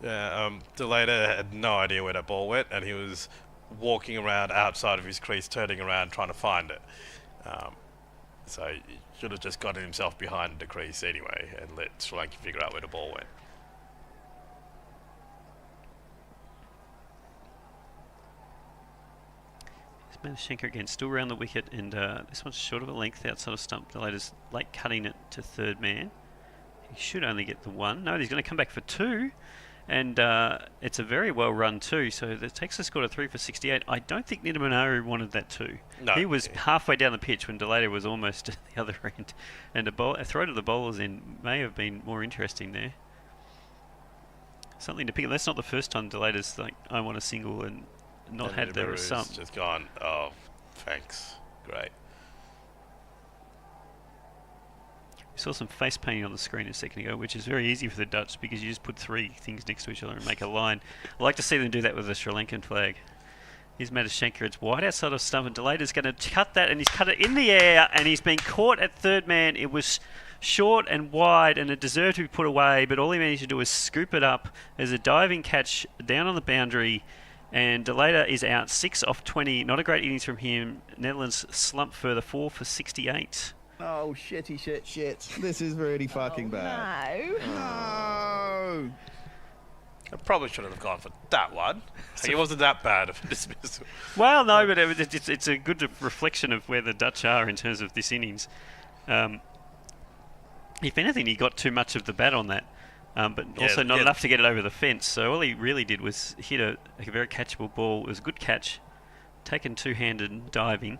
B: Delayer had no idea where that ball went, and he was walking around outside of his crease, turning around, trying to find it. So he should have just gotten himself behind the crease anyway and let Sri Lanka figure out where the ball went.
G: Mandashankar again, still around the wicket, and this one's short of a length outside of stump. Delayer's late cutting it to third man. He should only get the 1. No, he's going to come back for 2. And it's a very well run 2, so that takes the score to 3 for 68. I don't think Nidamanaru wanted that 2.
B: No.
G: He was halfway down the pitch when Delayer was almost at the other end. And a throw to the bowler's end may have been more interesting there. Something to pick up. That's not the first time Delayer's like, I want a single and not had the result.
B: Just gone, oh, thanks, great.
G: We saw some face painting on the screen a second ago, which is very easy for the Dutch because you just put 3 things next to each other and make a line. I like to see them do that with the Sri Lankan flag. Here's Mandashankar. It's wide outside of stump, and Delayer's going to cut that, and he's cut it in the air, and he's been caught at third man. It was short and wide, and it deserved to be put away, but all he managed to do was scoop it up as a diving catch down on the boundary, and De Later is out 6 off 20. Not a great innings from him. Netherlands slump further, 4 for 68.
I: Oh, shitty shit. This is really fucking bad. No.
B: I probably shouldn't have gone for that one. Like, it wasn't that bad of a dismissal.
G: Well, no, but it's a good reflection of where the Dutch are in terms of this innings. If anything, he got too much of the bat on that, but also not enough to get it over the fence. So all he really did was hit a very catchable ball. It was a good catch, taken two-handed diving.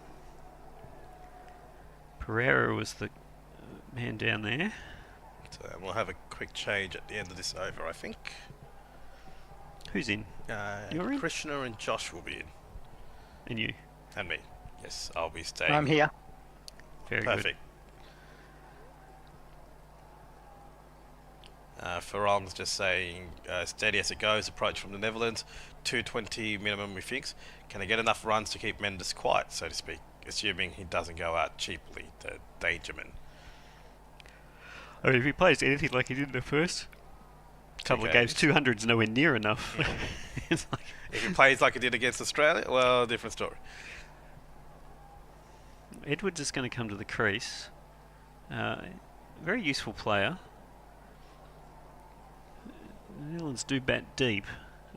G: Pereira was the man down there.
B: So we'll have a quick change at the end of this over, I think.
G: Who's in? You're in?
B: Krishna and Josh will be in.
G: And you?
B: And me. Yes, I'll be staying.
F: I'm here.
G: Very
B: Perfect. Ferran's just saying, steady as it goes, approach from the Netherlands, 220 minimum we fix. Can they get enough runs to keep Mendes quiet, so to speak, assuming he doesn't go out cheaply, the Dangerman?
G: I mean, if he plays anything like he did in the first couple of games, 200's nowhere near enough.
B: Yeah.
G: It's like,
B: If he plays like he did against Australia, well, different story.
G: Edwards is going to come to the crease. Very useful player. The Netherlands do bat deep.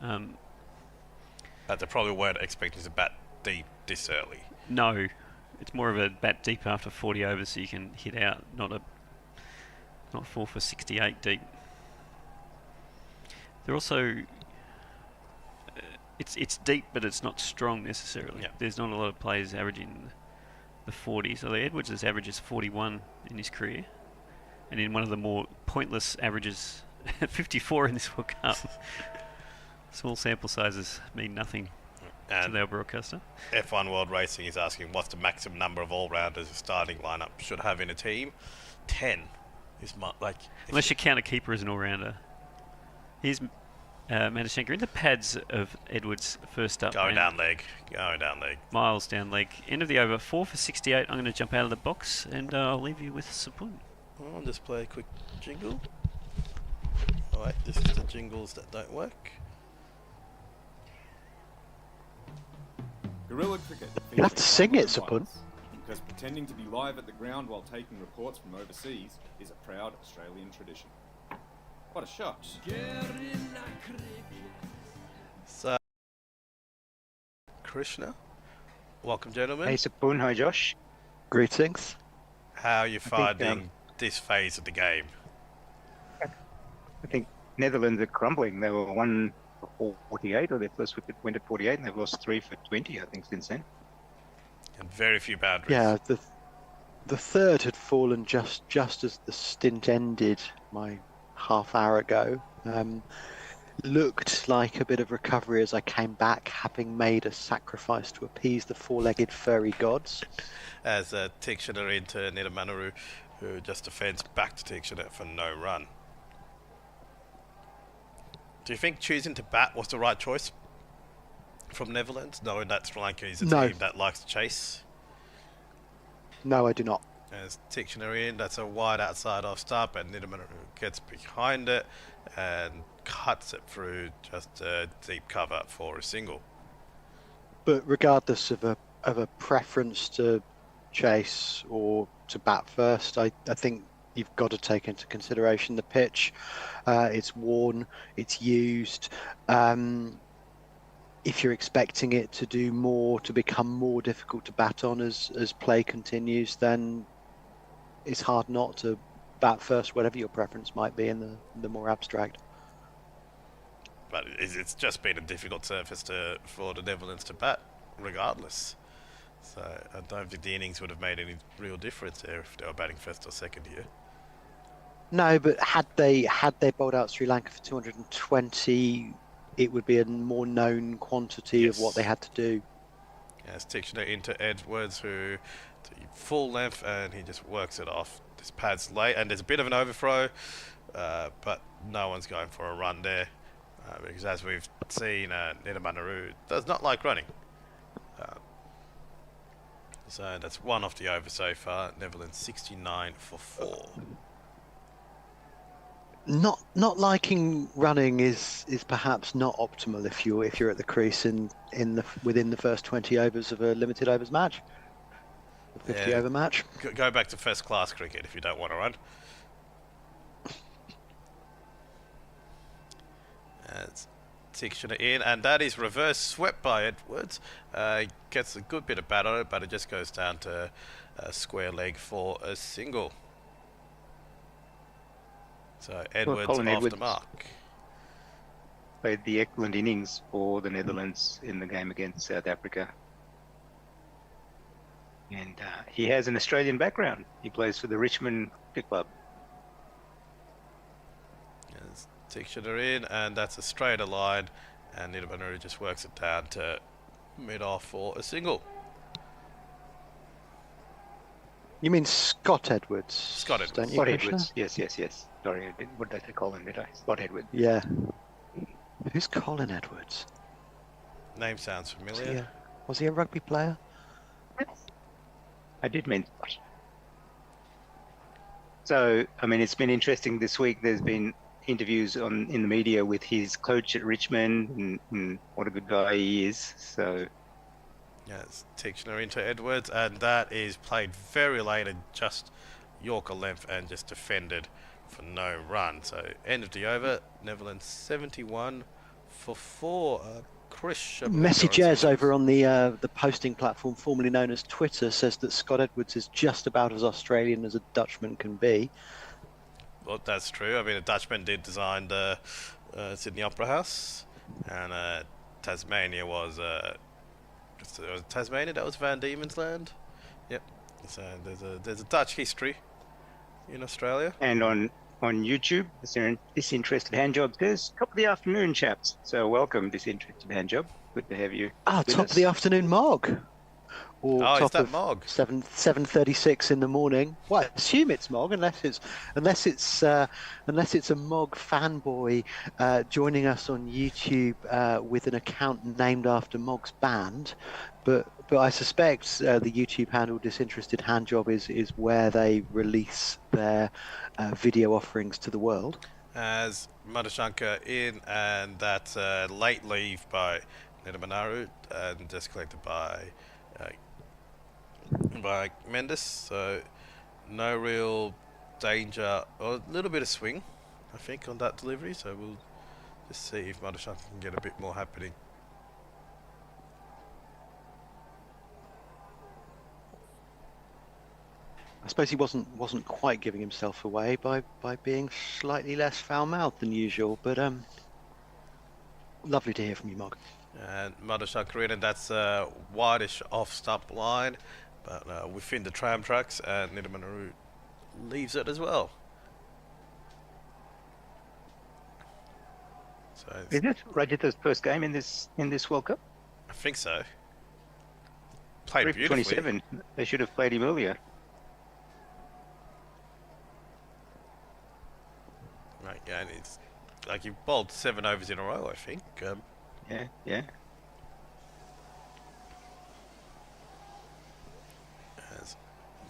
B: But they probably weren't expecting to bat deep this early.
G: No, it's more of a bat deep after 40 overs, so you can hit out, not 4 for 68 deep. They're also it's deep, but it's not strong necessarily.
B: Yeah.
G: There's not a lot of players averaging the 40s. Although Edwards' average is 41 in his career, and in one of the more pointless averages, 54 in this World Cup. Small sample sizes mean nothing to the broadcaster.
B: F1 World Racing is asking what's the maximum number of all-rounders a starting lineup should have in a team. 10 is
G: unless you count a keeper as an all-rounder. Here's Madashenko in the pads of Edwards first up.
B: Going down leg.
G: Miles down leg. End of the over, 4 for 68. I'm going to jump out of the box and I'll leave you with Sapun.
B: I'll just play a quick jingle. Alright, this is the jingles that don't work.
J: Guerrilla cricket.
H: You have to sing it, Sapun.
J: Because pretending to be live at the ground while taking reports from overseas is a proud Australian tradition. What a shot.
B: So, Krishna, welcome gentlemen.
F: Hey, Sapun. Hi, Josh.
H: Greetings.
B: How are you finding
F: think,
B: this phase of the game?
F: I think Netherlands are crumbling. They were 1 for 48, or their first wicket went at 48, and they've lost 3 for 20, I think, since then.
B: And very few boundaries.
H: Yeah, the third had fallen just as the stint ended my half hour ago. Looked like a bit of recovery as I came back, having made a sacrifice to appease the four-legged furry gods.
B: As Tikshana into Nidamanaru, who just defends back to Tikshana for no run. Do you think choosing to bat was the right choice from Netherlands, knowing that Sri Lanka is a team that likes to chase?
H: No, I do not.
B: As Tikshana in, that's a wide outside off stump, and Nidamanaru gets behind it and cuts it through just a deep cover for a single.
H: But regardless of a preference to chase or to bat first, I think you've got to take into consideration the pitch. It's worn, it's used. If you're expecting it to do more, to become more difficult to bat on as play continues, then it's hard not to bat first, whatever your preference might be in the more abstract.
B: But it's just been a difficult surface for the Netherlands to bat, regardless. So I don't think the innings would have made any real difference there if they were batting first or second here.
H: No, but had they bowled out Sri Lanka for 220, it would be a more known quantity of what they had to do.
B: As Tikshana into Edwards, who full length, and he just works it off. This pad's late, and there's a bit of an overthrow, but no one's going for a run there, because as we've seen, Nidamanaru does not like running. So that's one off the over so far. Netherlands 69 for 4.
H: Not liking running is perhaps not optimal if you're at the crease within the first 20 overs of a limited overs match, a 50 over match.
B: Go back to first class cricket if you don't want to run. As Tickshiner in, and that is reverse swept by Edwards. Gets a good bit of bat on it, but it just goes down to a square leg for a single. So Edwards
F: Colin
B: off
F: Edwards
B: the mark.
F: played the excellent innings for the Netherlands in the game against South Africa. And he has an Australian background. He plays for the Richmond Cricket Club.
B: As Tickshiner in, and that's a straighter line, and Nidamanuru just works it down to mid-off for a single.
H: You mean Scott Edwards?
B: Scott Edwards.
H: Don't you,
F: Scott
H: Krishna?
F: Edwards. Yes. Sorry, what did I call him? Did I? Scott Edwards.
H: Yeah. Who's Colin Edwards?
B: Name sounds familiar.
H: Was he a rugby player?
F: I did mean Scott. So, I mean, it's been interesting this week. There's been interviews in the media with his coach at Richmond and what a good guy he is. So,
B: Yes, Tickshiner into Edwards, and that is played very late and just Yorker length and just defended for no run. So end of the over, Netherlands 71 for 4. Chris
H: Messages over on the posting platform formerly known as Twitter says that Scott Edwards is just about as Australian as a Dutchman can be.
B: Well, that's true. I mean, a Dutchman did design the Sydney Opera House, and Tasmania was Tasmania. That was Van Diemen's land. Yep. So there's a Dutch history in Australia.
F: and on YouTube, Disinterested Handjob says, top of the afternoon, chaps. So welcome, Disinterested Handjob. Good to have you.
H: Top
F: with
H: of
F: us.
H: the afternoon Mog. Or
B: Oh, is
H: top
B: that
H: of
B: Mog?
H: 7:36 in the morning. Well, I assume it's Mog, unless it's a Mog fanboy joining us on YouTube with an account named after Mog's band. But I suspect the YouTube handle Disinterested Handjob is where they release their video offerings to the world.
B: As Madhushanka in, and that's a late leave by Nidamanuru, and just collected by Mendes. So no real danger, or a little bit of swing, I think, on that delivery. So we'll just see if Madhushanka can get a bit more happening.
H: I suppose he wasn't quite giving himself away by being slightly less foul-mouthed than usual, but lovely to hear from you, Mog.
B: And Madhushanka in, and that's a wideish off-stump line, but within the tram tracks, and Nidamanuru leaves it as well. So
F: Is it Rajita's first game in this World Cup?
B: I think so. Played beautifully.
F: 27. They should have played him earlier.
B: Right, yeah, and it's like he bowled 7 overs in a row, I think.
F: Yeah.
B: As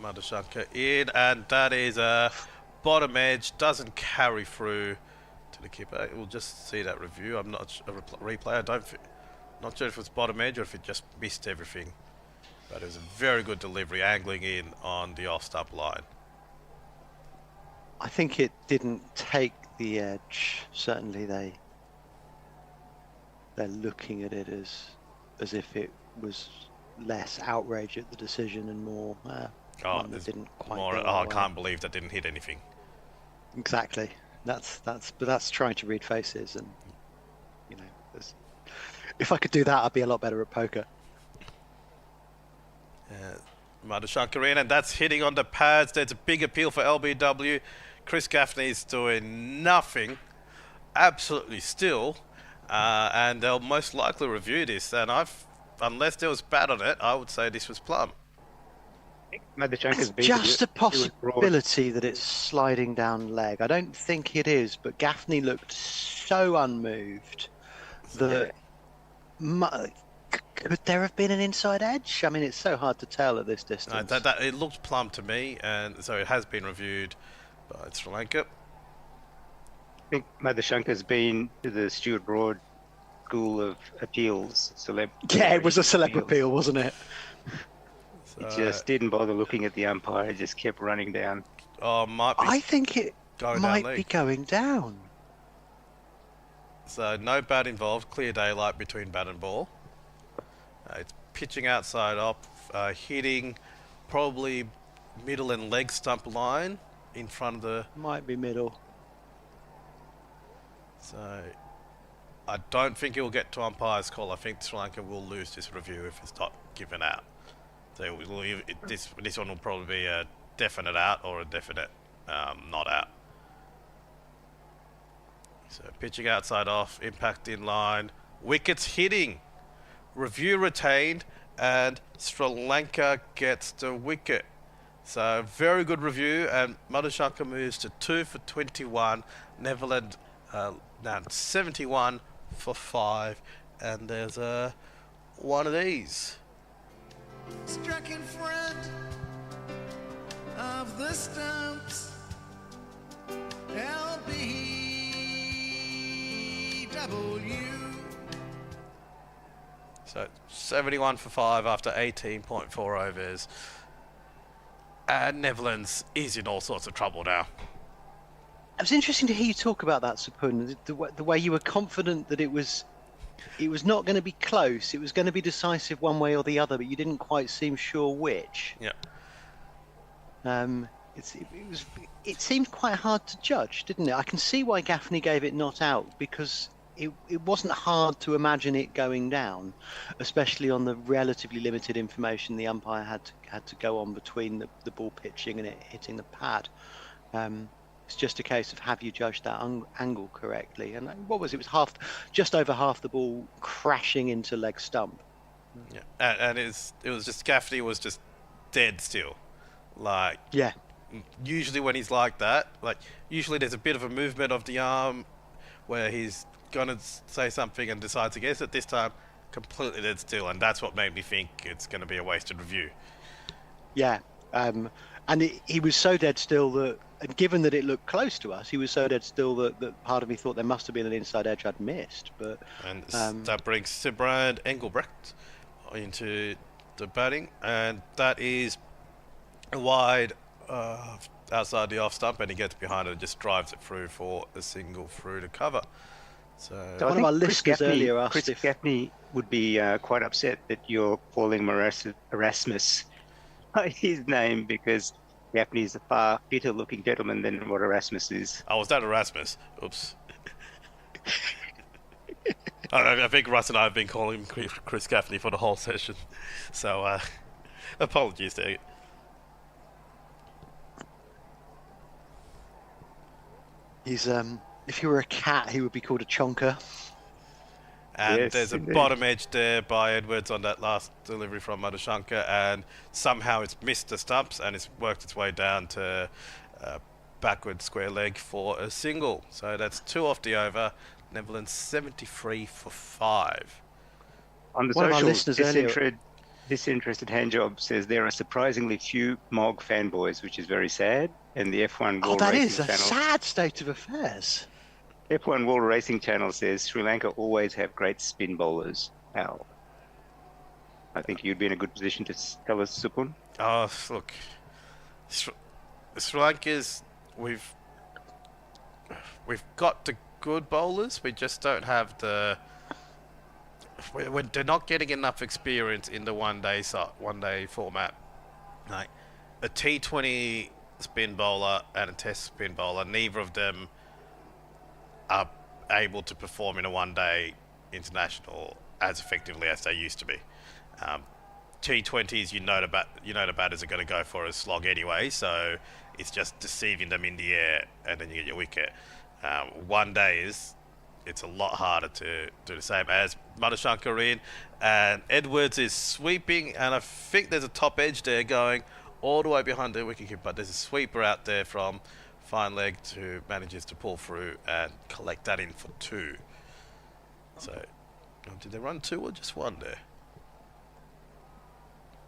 B: Madhushanka in, and that is a bottom edge, doesn't carry through to the keeper. We'll just see that review. I'm not a replay. Not sure if it's bottom edge or if it just missed everything. But it was a very good delivery, angling in on the off-stump line.
H: I think it didn't take the edge. Certainly, they're looking at it as if it was less outrage at the decision and more. One that didn't quite
B: more.
H: go
B: Oh,
H: our
B: I
H: way.
B: can't believe that didn't hit anything.
H: Exactly. That's trying to read faces, and if I could do that, I'd be a lot better at poker.
B: Madhushanka in, and that's hitting on the pads. There's a big appeal for LBW. Chris Gaffney's doing nothing, absolutely still, and they'll most likely review this. And unless there was bat on it, I would say this was plum.
F: Madhushanka's
H: There's just a possibility that it's sliding down leg. I don't think it is, but Gaffney looked so unmoved that could there have been an inside edge? I mean, it's so hard to tell at this distance.
B: It looked plumb to me, and so it has been reviewed by Sri Lanka.
F: think Mother Shankar's been to the Stuart Broad School of Appeals.
H: Yeah, it was a celeb
F: appeals.
H: appeal, wasn't it?
F: He just didn't bother looking at the umpire, just kept running down.
B: Might be
H: I think it
B: going down
H: might be
B: league.
H: going down.
B: So no bat involved, clear daylight between bat and ball. It's pitching outside off, hitting probably middle and leg stump line in front of the...
H: Might be middle.
B: So I don't think it will get to umpire's call. I think Sri Lanka will lose this review if it's not given out. So this one will probably be a definite out or a definite not out. So pitching outside off, impact in line, wickets hitting, review retained, and Sri Lanka gets the wicket. So very good review, and Madhushanka moves to 2 for 21. Netherlands now 71 for 5, and there's one of these.
A: Struck in front of the stumps. LBW.
B: So 71 for 5 after 18.4 overs. And Netherlands is in all sorts of trouble now.
H: It was interesting to hear you talk about that, Sapun. The way you were confident that it was not going to be close. It was going to be decisive one way or the other, but you didn't quite seem sure which.
B: Yeah.
H: It seemed quite hard to judge, didn't it? I can see why Gaffney gave it not out, because it wasn't hard to imagine it going down, especially on the relatively limited information the umpire had to go on between the ball pitching and it hitting the pad. It's just a case of have you judged that angle correctly? And what was it? It was just over half the ball crashing into leg stump.
B: Yeah, and it was just Gaffney was just dead still. Like,
H: yeah.
B: Usually when he's like that, usually there's a bit of a movement of the arm where he's gonna say something and decides against it. This time, completely dead still, and that's what made me think it's gonna be a wasted review.
H: Yeah, and he was so dead still that, and given that it looked close to us, he was so dead still that part of me thought there must have been an inside edge I'd missed. But
B: that brings Sibrand Engelbrecht into the batting, and that is wide outside the off stump, and he gets behind it and just drives it through for a single through to cover. So
H: one of our listeners earlier asked
F: Chris
H: if
F: Gaffney would be quite upset that you're calling Erasmus by his name, because Gaffney is a far fitter looking gentleman than what Erasmus is.
B: Oh, was that Erasmus? Oops. I think Russ and I have been calling him Chris Gaffney for the whole session, so apologies to you.
H: He's if you were a cat, he would be called a chonker.
B: And
F: yes,
B: there's
F: indeed.
B: a bottom edge there by Edwards on that last delivery from Madhushanka, and somehow it's missed the stumps and it's worked its way down to backward square leg for a single. So that's 2 off the over. Netherlands 73 for 5.
F: On the
H: One of our
F: socials,
H: listeners
F: disinterested handjob says there are surprisingly few MOG fanboys, which is very sad. And the F1
H: Oh,
F: World
H: that
F: Racing
H: is a
F: Channel,
H: sad state of affairs.
F: F1 World Racing Channel says Sri Lanka always have great spin bowlers. Al, I think you'd be in a good position to tell us, Supun.
B: Oh, look, Sri Lanka's we've got the good bowlers. We just don't have the. They're not getting enough experience in the one day format. Like a T20 spin bowler and a Test spin bowler, neither of them are able to perform in a one-day international as effectively as they used to be. T20s, you know the batters are going to go for a slog anyway, so it's just deceiving them in the air and then you get your wicket. One day it's a lot harder to do the same. As Madhushanka in, and Edwards is sweeping, and I think there's a top edge there going all the way behind the wicketkeeper, but there's a sweeper out there from fine leg who manages to pull through and collect that in for 2. So, did they run 2 or just 1 there?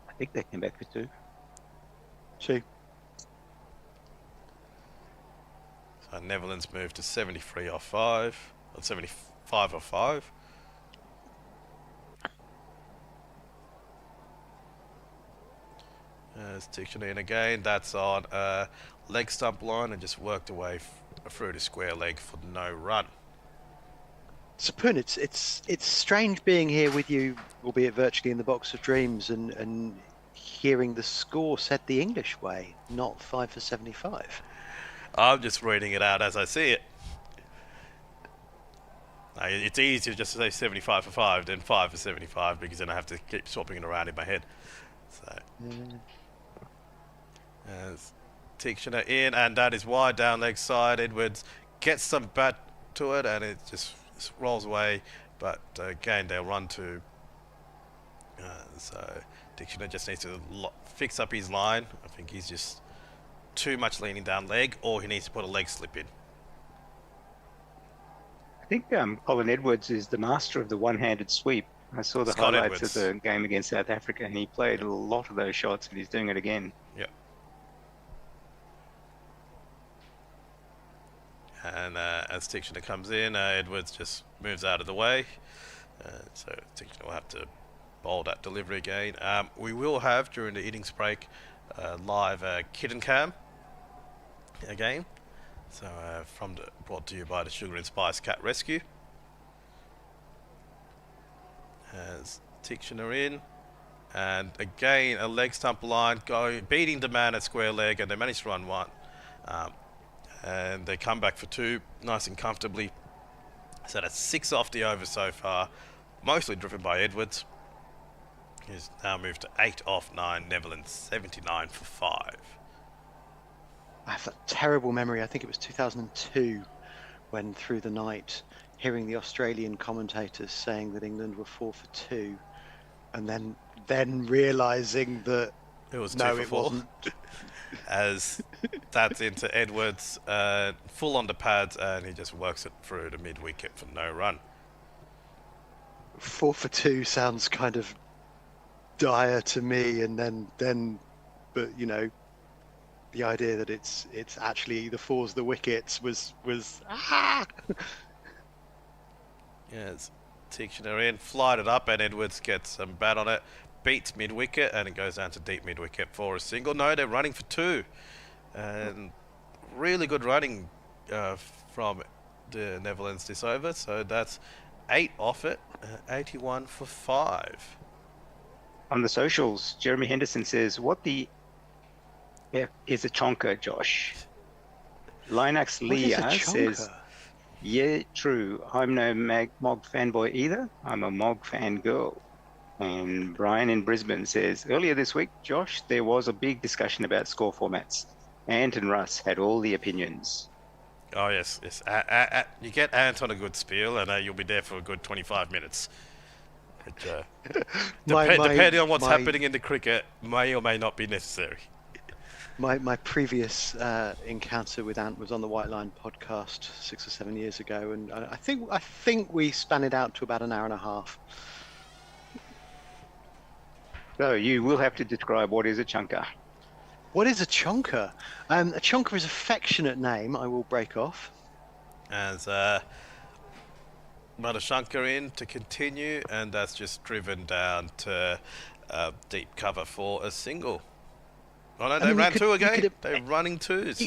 F: I think they came back for 2.
H: True.
B: Netherlands moved to 73 off 5, or 75 off 5. Sticking in again, that's on leg stump line and just worked away through the square leg for no run.
H: Sapun, it's strange being here with you, albeit virtually in the box of dreams, and hearing the score said the English way, not 5 for 75.
B: I'm just reading it out as I see it. It's easier just to say 75 for 5 than 5 for 75 because then I have to keep swapping it around in my head. So, Tixner in, and that is wide down leg side. Edwards gets some bat to it, and it just rolls away. But again, they'll run to. So Tixner just needs to fix up his line. I think he's just too much leaning down leg, or he needs to put a leg slip in.
F: I think Colin Edwards is the master of the one-handed sweep. I saw the
B: Scott
F: highlights
B: Edwards.
F: of the game against South Africa, and he played a lot of those shots, and he's doing it again.
B: Yep. And as Tixner comes in, Edwards just moves out of the way. So Tixner will have to bowl that delivery again. We will have, during the innings break, live kitten cam again. So brought to you by the Sugar and Spice Cat Rescue. As Tixner in, and again a leg stump line beating the man at square leg, and they managed to run one, and they come back for 2 nice and comfortably. So that's 6 off the over so far, mostly driven by Edwards. He's now moved to 8 off 9. Netherlands 79 for 5.
H: I have that terrible memory. I think it was 2002 when through the night, hearing the Australian commentators saying that England were 4 for 2, and then realising that
B: it was 2
H: no,
B: for
H: it
B: 4.
H: wasn't.
B: As that's into Edwards, full on the pads, and he just works it through the mid wicket for no run.
H: 4 for 2 sounds kind of dire to me, and then, but you know, the idea that it's actually the 4's the wickets was
B: Yes, Tixner in, flied it up, and Edwards gets some bat on it, beats mid wicket, and it goes down to deep mid wicket for a single. No, they're running for 2, and really good running from the Netherlands this over. So that's 8 off it, 81 for 5.
F: On the socials, Jeremy Henderson says, "What the F is a chonker, Josh?" Linux
H: What is a
F: Leah says,
H: chonker?
F: "Yeah, true. I'm no Mog fanboy either. I'm a Mog fan girl." And Brian in Brisbane says, "Earlier this week, Josh, there was a big discussion about score formats. Ant and Russ had all the opinions."
B: Oh yes, yes. You get Ant on a good spiel, and you'll be there for a good 25 minutes. Which, depending on what's happening in the cricket, may or may not be necessary.
H: My previous encounter with Ant was on the White Line podcast 6 or 7 years ago, and I think we span it out to about an hour and a half.
F: So you will have to describe what is a chunker.
H: What is a chonker? A chonker is an affectionate name. I will break off.
B: As Madhushankar in to continue, and that's just driven down to deep cover for a single. Oh no, they ran 2 again. They're running 2s.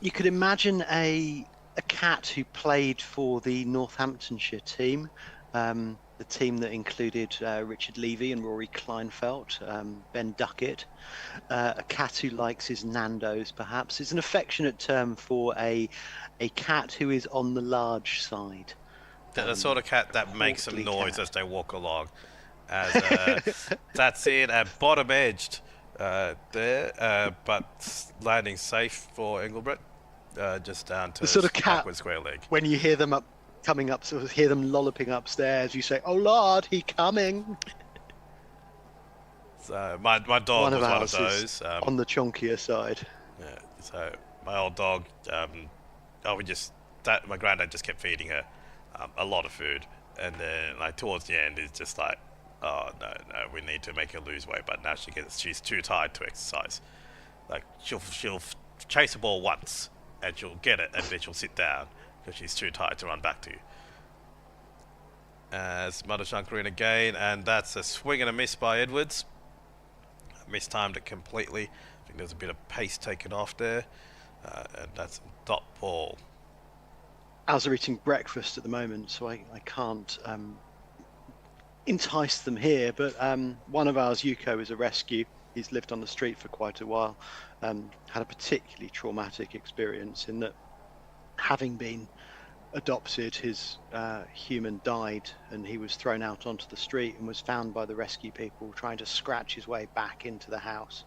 H: You could imagine a cat who played for the Northamptonshire team, the team that included Richard Levy and Rory Kleinfeldt, Ben Duckett. A cat who likes his Nando's, perhaps. It's an affectionate term for a cat who is on the large side.
B: The sort of cat that makes some noise as they walk along. As that's it, bottom edged there, but landing safe for Engelbrett, just down to
H: The sort of cat
B: backward square leg.
H: when you hear them coming up, sort of hear them lolloping upstairs, you say, "Oh Lord, he coming."
B: So my dog was one of those.
H: On the chonkier side.
B: Yeah, so my old dog, my granddad just kept feeding her a lot of food, and then like towards the end, it's just like, oh no, we need to make her lose weight, but now she's too tired to exercise. Like she'll chase a ball once, and she'll get it, and then she'll sit down because she's too tired to run back to you. As Madhushankar in again, and that's a swing and a miss by Edwards. Mistimed it completely. I think there's a bit of pace taken off there, and that's a dot ball.
H: As are eating breakfast at the moment, so I can't entice them here. But one of ours, Yuko, is a rescue. He's lived on the street for quite a while. Had a particularly traumatic experience in that, having been adopted, his human died, and he was thrown out onto the street and was found by the rescue people trying to scratch his way back into the house.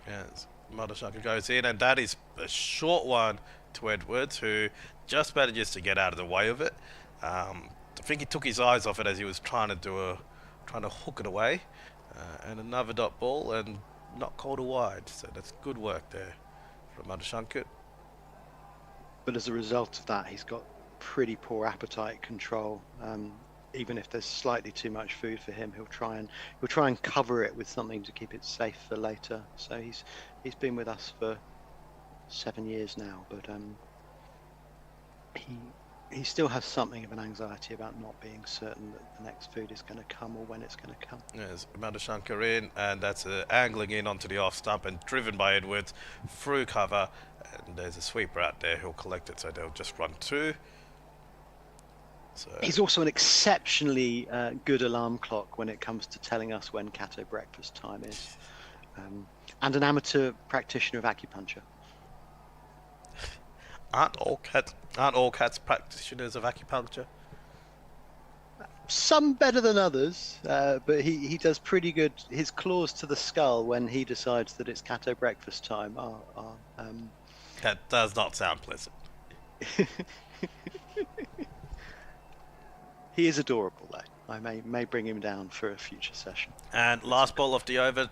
B: Yes, Madhushankar goes in, and that is a short one to Edwards, who just manages to get out of the way of it. I think he took his eyes off it as he was trying to hook it away, and another dot ball, and not called a wide. So that's good work there from Madhushankar.
H: But as a result of that, he's got pretty poor appetite control. Even if there's slightly too much food for him, he'll try and cover it with something to keep it safe for later. So he's been with us for 7 years now, but he still has something of an anxiety about not being certain that the next food is going to come or when it's going to come.
B: Yes, Madhushankar in, and that's angling in onto the off stump and driven by Edwards through cover, and there's a sweeper out there who'll collect it, so they'll just run two. So
H: he's also an exceptionally good alarm clock when it comes to telling us when Cato breakfast time is, and an amateur practitioner of acupuncture.
B: Aren't all cats practitioners of acupuncture?
H: Some better than others, but he does pretty good. His claws to the skull when he decides that it's Cato breakfast time are
B: That does not sound pleasant.
H: He is adorable, though. I may bring him down for a future session.
B: And last ball of the over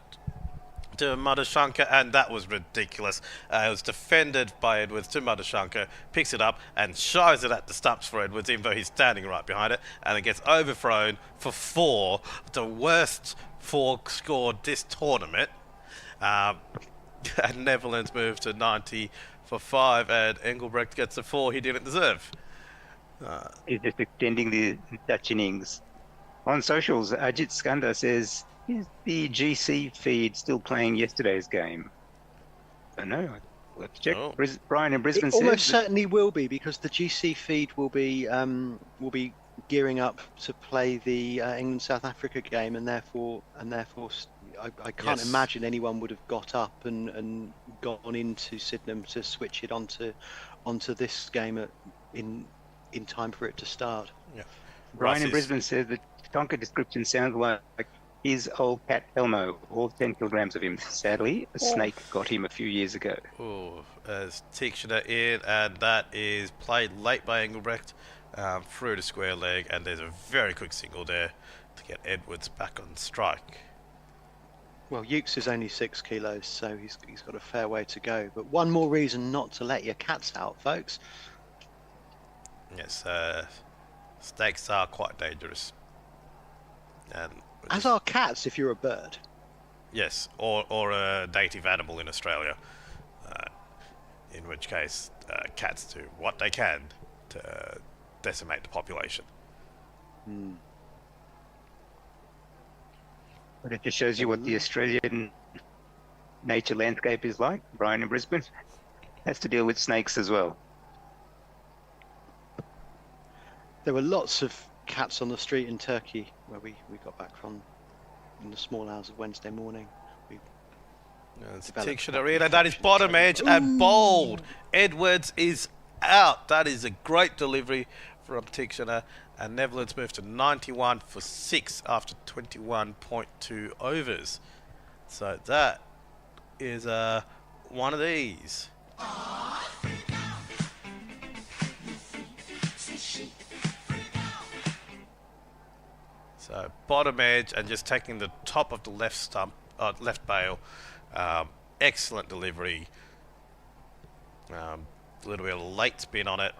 B: to Madhushankar, and that was ridiculous. It was defended by Edwards to Madhushankar, picks it up and shies it at the stumps for Edwards, even though he's standing right behind it, and it gets overthrown for 4, the worst 4 scored this tournament. And Netherlands move to 90 for 5, and Engelbrecht gets a 4 he didn't deserve.
F: He's just extending the Dutch innings. On socials, Ajit Skanda says, is the GC feed still playing yesterday's game? I don't know. Let's check.
B: Oh.
F: Brian in Brisbane
H: It
F: says
H: almost certainly will be, because the GC feed will be gearing up to play the England-South Africa game, and therefore I can't
B: Yes.
H: imagine anyone would have got up and gone into Sydenham to switch it onto this game in time for it to start.
B: Yeah.
F: Brian in
B: Russ is-
F: Brisbane says the Tonka description sounds like his old cat Elmo, all 10 kilograms of him. Sadly, a snake got him a few years ago.
B: Ooh, as Tixner in, and that is played late by Engelbrecht through the square leg, and there's a very quick single there to get Edwards back on strike.
H: Well, Ukes is only 6 kilos, so he's got a fair way to go. But one more reason not to let your cats out, folks.
B: Yes, snakes are quite dangerous. And
H: As are cats if you're a bird.
B: yes, or a native animal in Australia, in which case cats do what they can to decimate the population.
F: But it just shows you what the Australian nature landscape is like. Brian in Brisbane has to deal with snakes as well.
H: There were lots of cats on the street in Turkey where we got back from in the small hours of Wednesday morning.
B: It's
H: developed
B: Tixner arena. That is bottom edge and bowled. Edwards is out. That is a great delivery from Tixner. And Netherlands move to 91 for 6 after 21.2 overs. So that is one of these. So bottom edge and just taking the top of the left stump, left bail. Excellent delivery. A little bit of late spin on it,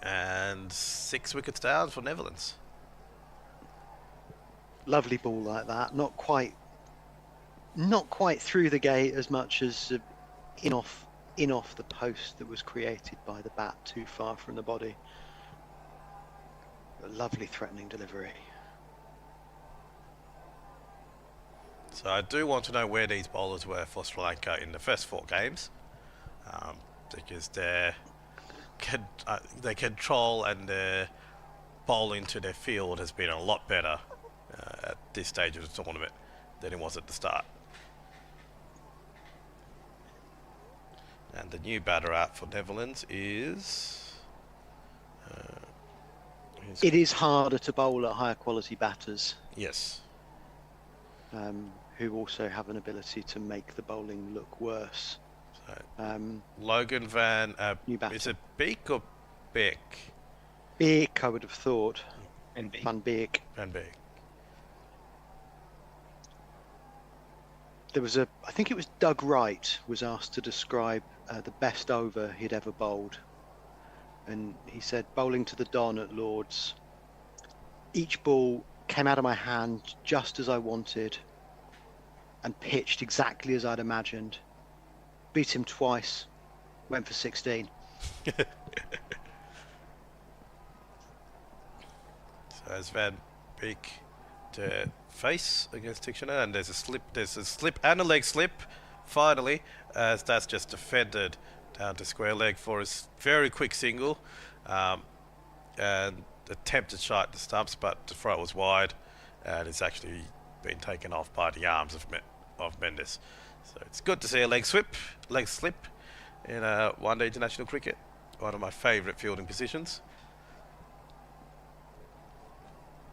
B: and 6 wickets down for Netherlands.
H: Lovely ball like that. Not quite through the gate as much as in off in off the post that was created by the bat too far from the body. A lovely threatening delivery.
B: So I do want to know where these bowlers were for Sri Lanka in the first 4 games, because their control and their bowling to their field has been a lot better at this stage of the tournament than it was at the start. And the new batter out for Netherlands is...
H: It is harder to bowl at higher quality batters.
B: Yes.
H: Who also have an ability to make the bowling look worse.
B: So, Logan Van... is it Beek or Beck?
H: Beek, I would have thought.
F: And Beek.
H: Van Beek.
B: Van Beek.
H: There was I think it was Doug Wright was asked to describe the best over he'd ever bowled. And he said, bowling to the Don at Lord's, each ball came out of my hand just as I wanted and pitched exactly as I'd imagined. Beat him twice, went for 16.
B: So as Van Beek to face against Tictioner, and there's a slip and a leg slip, finally, as that's just defended down to square leg for his very quick single, and attempted shot at the stumps, but the throw was wide, and it's actually been taken off by the arms of Mendes. So it's good to see a leg slip in one-day international cricket, one of my favourite fielding positions.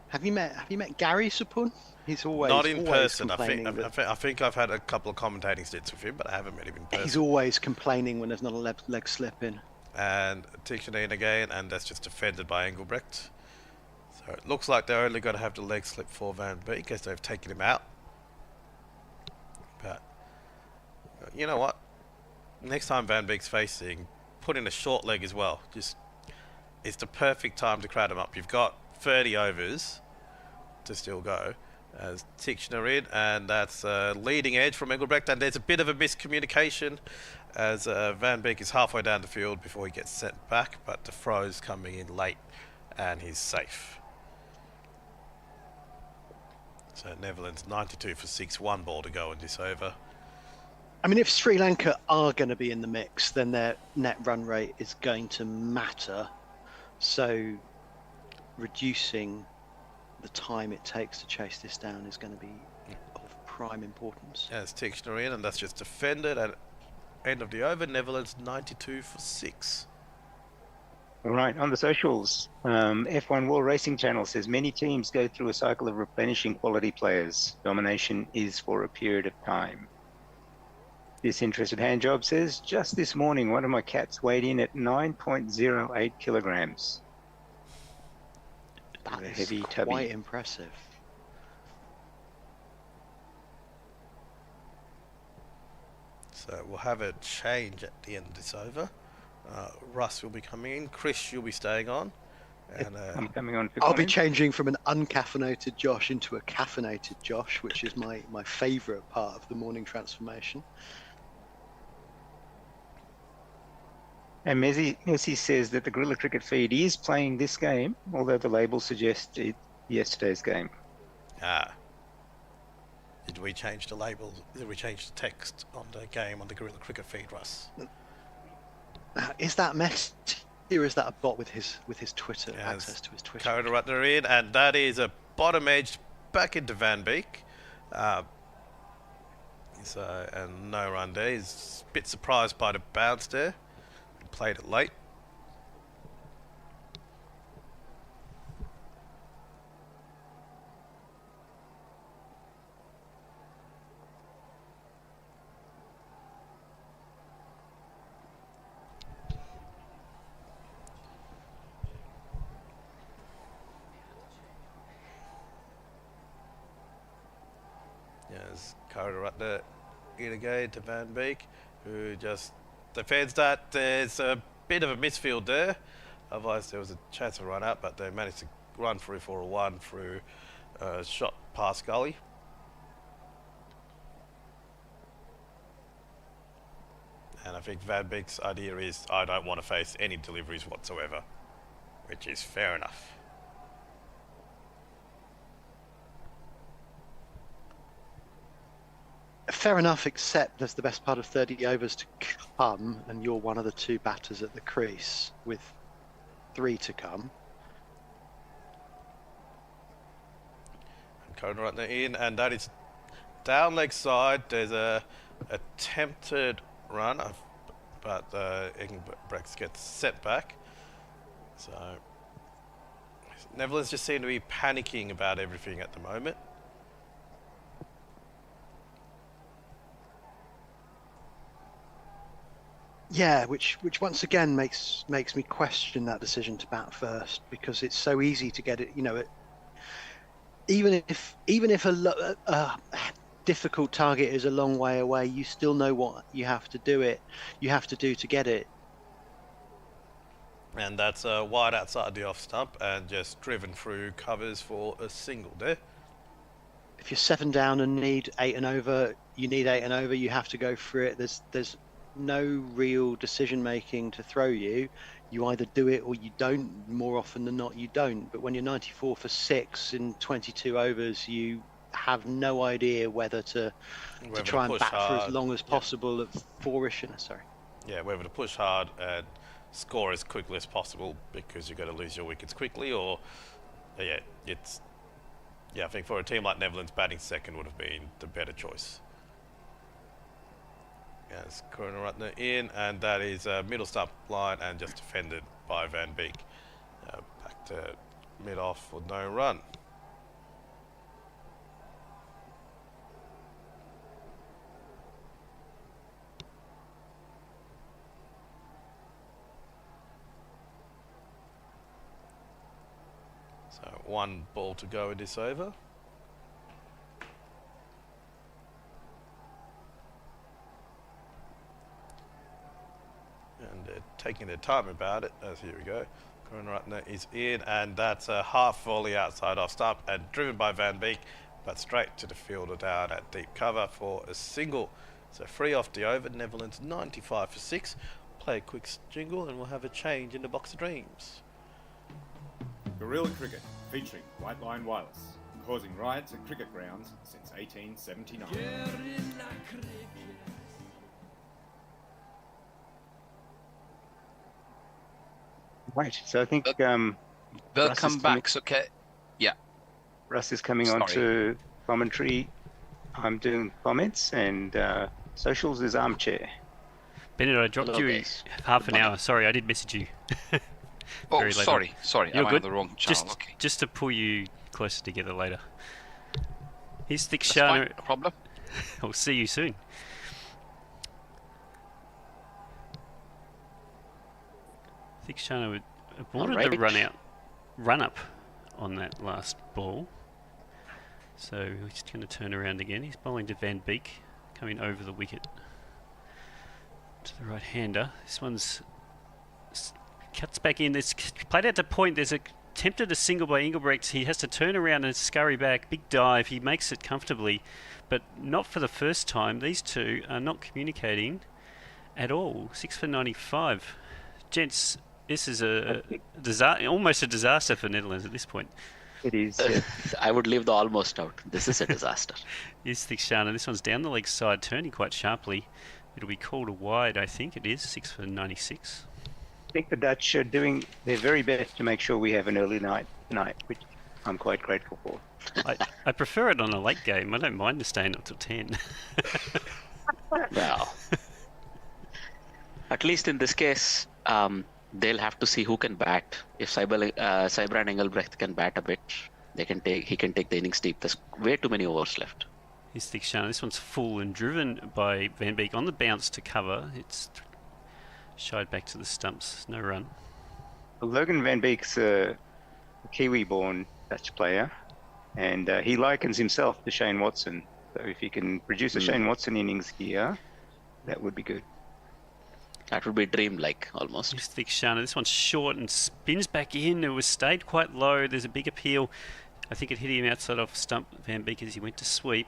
H: Have you met Gary Sapun? He's always
B: not in person.
H: I
B: think I've had a couple of commentating stints with him, but I haven't met him in person.
H: He's always complaining when there's not a leg slip in.
B: And Tichenine again, and that's just defended by Engelbrecht. So it looks like they're only going to have the leg slip for Van Beek as they've taken him out. But you know what? Next time Van Beek's facing, put in a short leg as well. It's the perfect time to crowd him up. You've got 30 overs to still go as Tichenor in, and that's leading edge from Engelbrecht, and there's a bit of a miscommunication as Van Beek is halfway down the field before he gets sent back, but the throw's coming in late and he's safe. So Netherlands 92 for 6, 1 ball to go in this over.
H: I mean, if Sri Lanka are going to be in the mix, then their net run rate is going to matter. So reducing the time it takes to chase this down is going to be of prime importance.
B: As Tichenor in, and that's just defended at end of the over. Netherlands 92 for 6.
F: All right, on the socials, F1 World Racing Channel says many teams go through a cycle of replenishing quality players. Domination is for a period of time. This interested handjob says, just this morning, one of my cats weighed in at 9.08 kilograms.
H: That is
F: heavy tubby.
H: Quite impressive.
B: So we'll have a change at the end of this over. Russ will be coming in. Chris, you'll be staying on. And
F: I'm coming on.
H: I'll be changing from an uncaffeinated Josh into a caffeinated Josh, which is my favourite part of the morning transformation.
F: And Messi says that the Gorilla Cricket feed is playing this game, although the label suggests it's yesterday's game.
B: Did we change the label? Did we change the text on the game on the Gorilla Cricket feed, Russ?
H: Is that Messi, or is that a bot with his Twitter,
B: Yeah,
H: access to his Twitter?
B: Coda Rutner in, and that is a bottom edge back into Van Beek. And no run there. He's a bit surprised by the bounce there. Played it late. Yes, Coda Rutner in again to Van Beek, who just defends that. There's a bit of a misfield there. Otherwise, there was a chance of run out, but they managed to run through for a 1 through a shot past gully. And I think Van Beek's idea is, I don't want to face any deliveries whatsoever, which is fair enough.
H: Fair enough, except there's the best part of 30 overs to come, and you're one of the two batters at the crease with 3 to come.
B: And Conan right there in, and that is down leg side. There's a attempted run, but Engelbrecht gets set back. So Netherlands just seem to be panicking about everything at the moment.
H: Yeah, which once again makes me question that decision to bat first, because it's so easy to get it. You know, even if a difficult target is a long way away, you still know what you have to do to get it.
B: And that's wide outside the off stump and just driven through covers for a single there.
H: If you're 7 down and need 8 and over, you have to go through it. There's no real decision making to throw you. You either do it or you don't. More often than not, you don't. But when you're 94 for 6 in 22 overs, you have no idea whether to try and bat for as long as possible at 4ish. Sorry.
B: Yeah, whether to push hard and score as quickly as possible because you're going to lose your wickets quickly, or I think for a team like Netherlands, batting second would have been the better choice. Yes, corner right there in, and that is middle stump line and just defended by Van Beek. Back to mid off for no run. So 1 ball to go in this over. And they're taking their time about it, as here we go. Corner is in, and that's a half volley outside off stump and driven by Van Beek, but straight to the fielder down at deep cover for a single. So 3 off the over, Netherlands 95 for 6. Play a quick jingle and we'll have a change in the box of dreams.
J: Guerrilla cricket, featuring White Line Wireless, causing riots at cricket grounds since 1879.
F: Right, so I think
C: They'll come back, so okay. Yeah.
F: Russ is coming on to commentary. I'm doing comments, and socials is armchair.
G: Bennett, I dropped you half an hour. Sorry, I did message you.
C: Oh, sorry.
G: You're
C: I'm
G: good.
C: on the wrong channel. Okay.
G: Just to pull you closer together later. Here's
C: That's fine,
G: Thikshana.
C: no problem.
G: I'll see you soon. Thikshana aborted the run up on that last ball. So he's just going to turn around again. He's bowling to Van Beek, coming over the wicket to the right-hander. This one's cuts back in. It's played out to point. There's attempted a single by Engelbrecht. He has to turn around and scurry back. Big dive. He makes it comfortably, but not for the first time. These two are not communicating at all. 6 for 95. Gents, this is almost a disaster for Netherlands at this point.
F: It is.
D: I would leave the almost out. This is a disaster.
G: Here's Thikshana. This one's down the leg side, turning quite sharply. It'll be called a wide, I think it is. 6 for 96.
F: I think the Dutch are doing their very best to make sure we have an early night tonight, which I'm quite grateful for.
G: I prefer it on a late game. I don't mind staying up till 10.
D: Well, at least in this case, they'll have to see who can bat. If Cyber and Engelbrecht can bat a bit, he can take the innings deep. There's way too many overs left.
G: Here's Thikshana. This one's full and driven by Van Beek on the bounce to cover. It's shied back to the stumps. No run.
F: Well, Logan Van Beek's a Kiwi-born Dutch player, and he likens himself to Shane Watson. So if he can produce a Shane Watson innings here, that would be good.
D: That would be dream-like, almost.
G: Here's Thikshana. This one's short and spins back in. It was stayed quite low. There's a big appeal. I think it hit him outside off stump Van Beek as he went to sweep.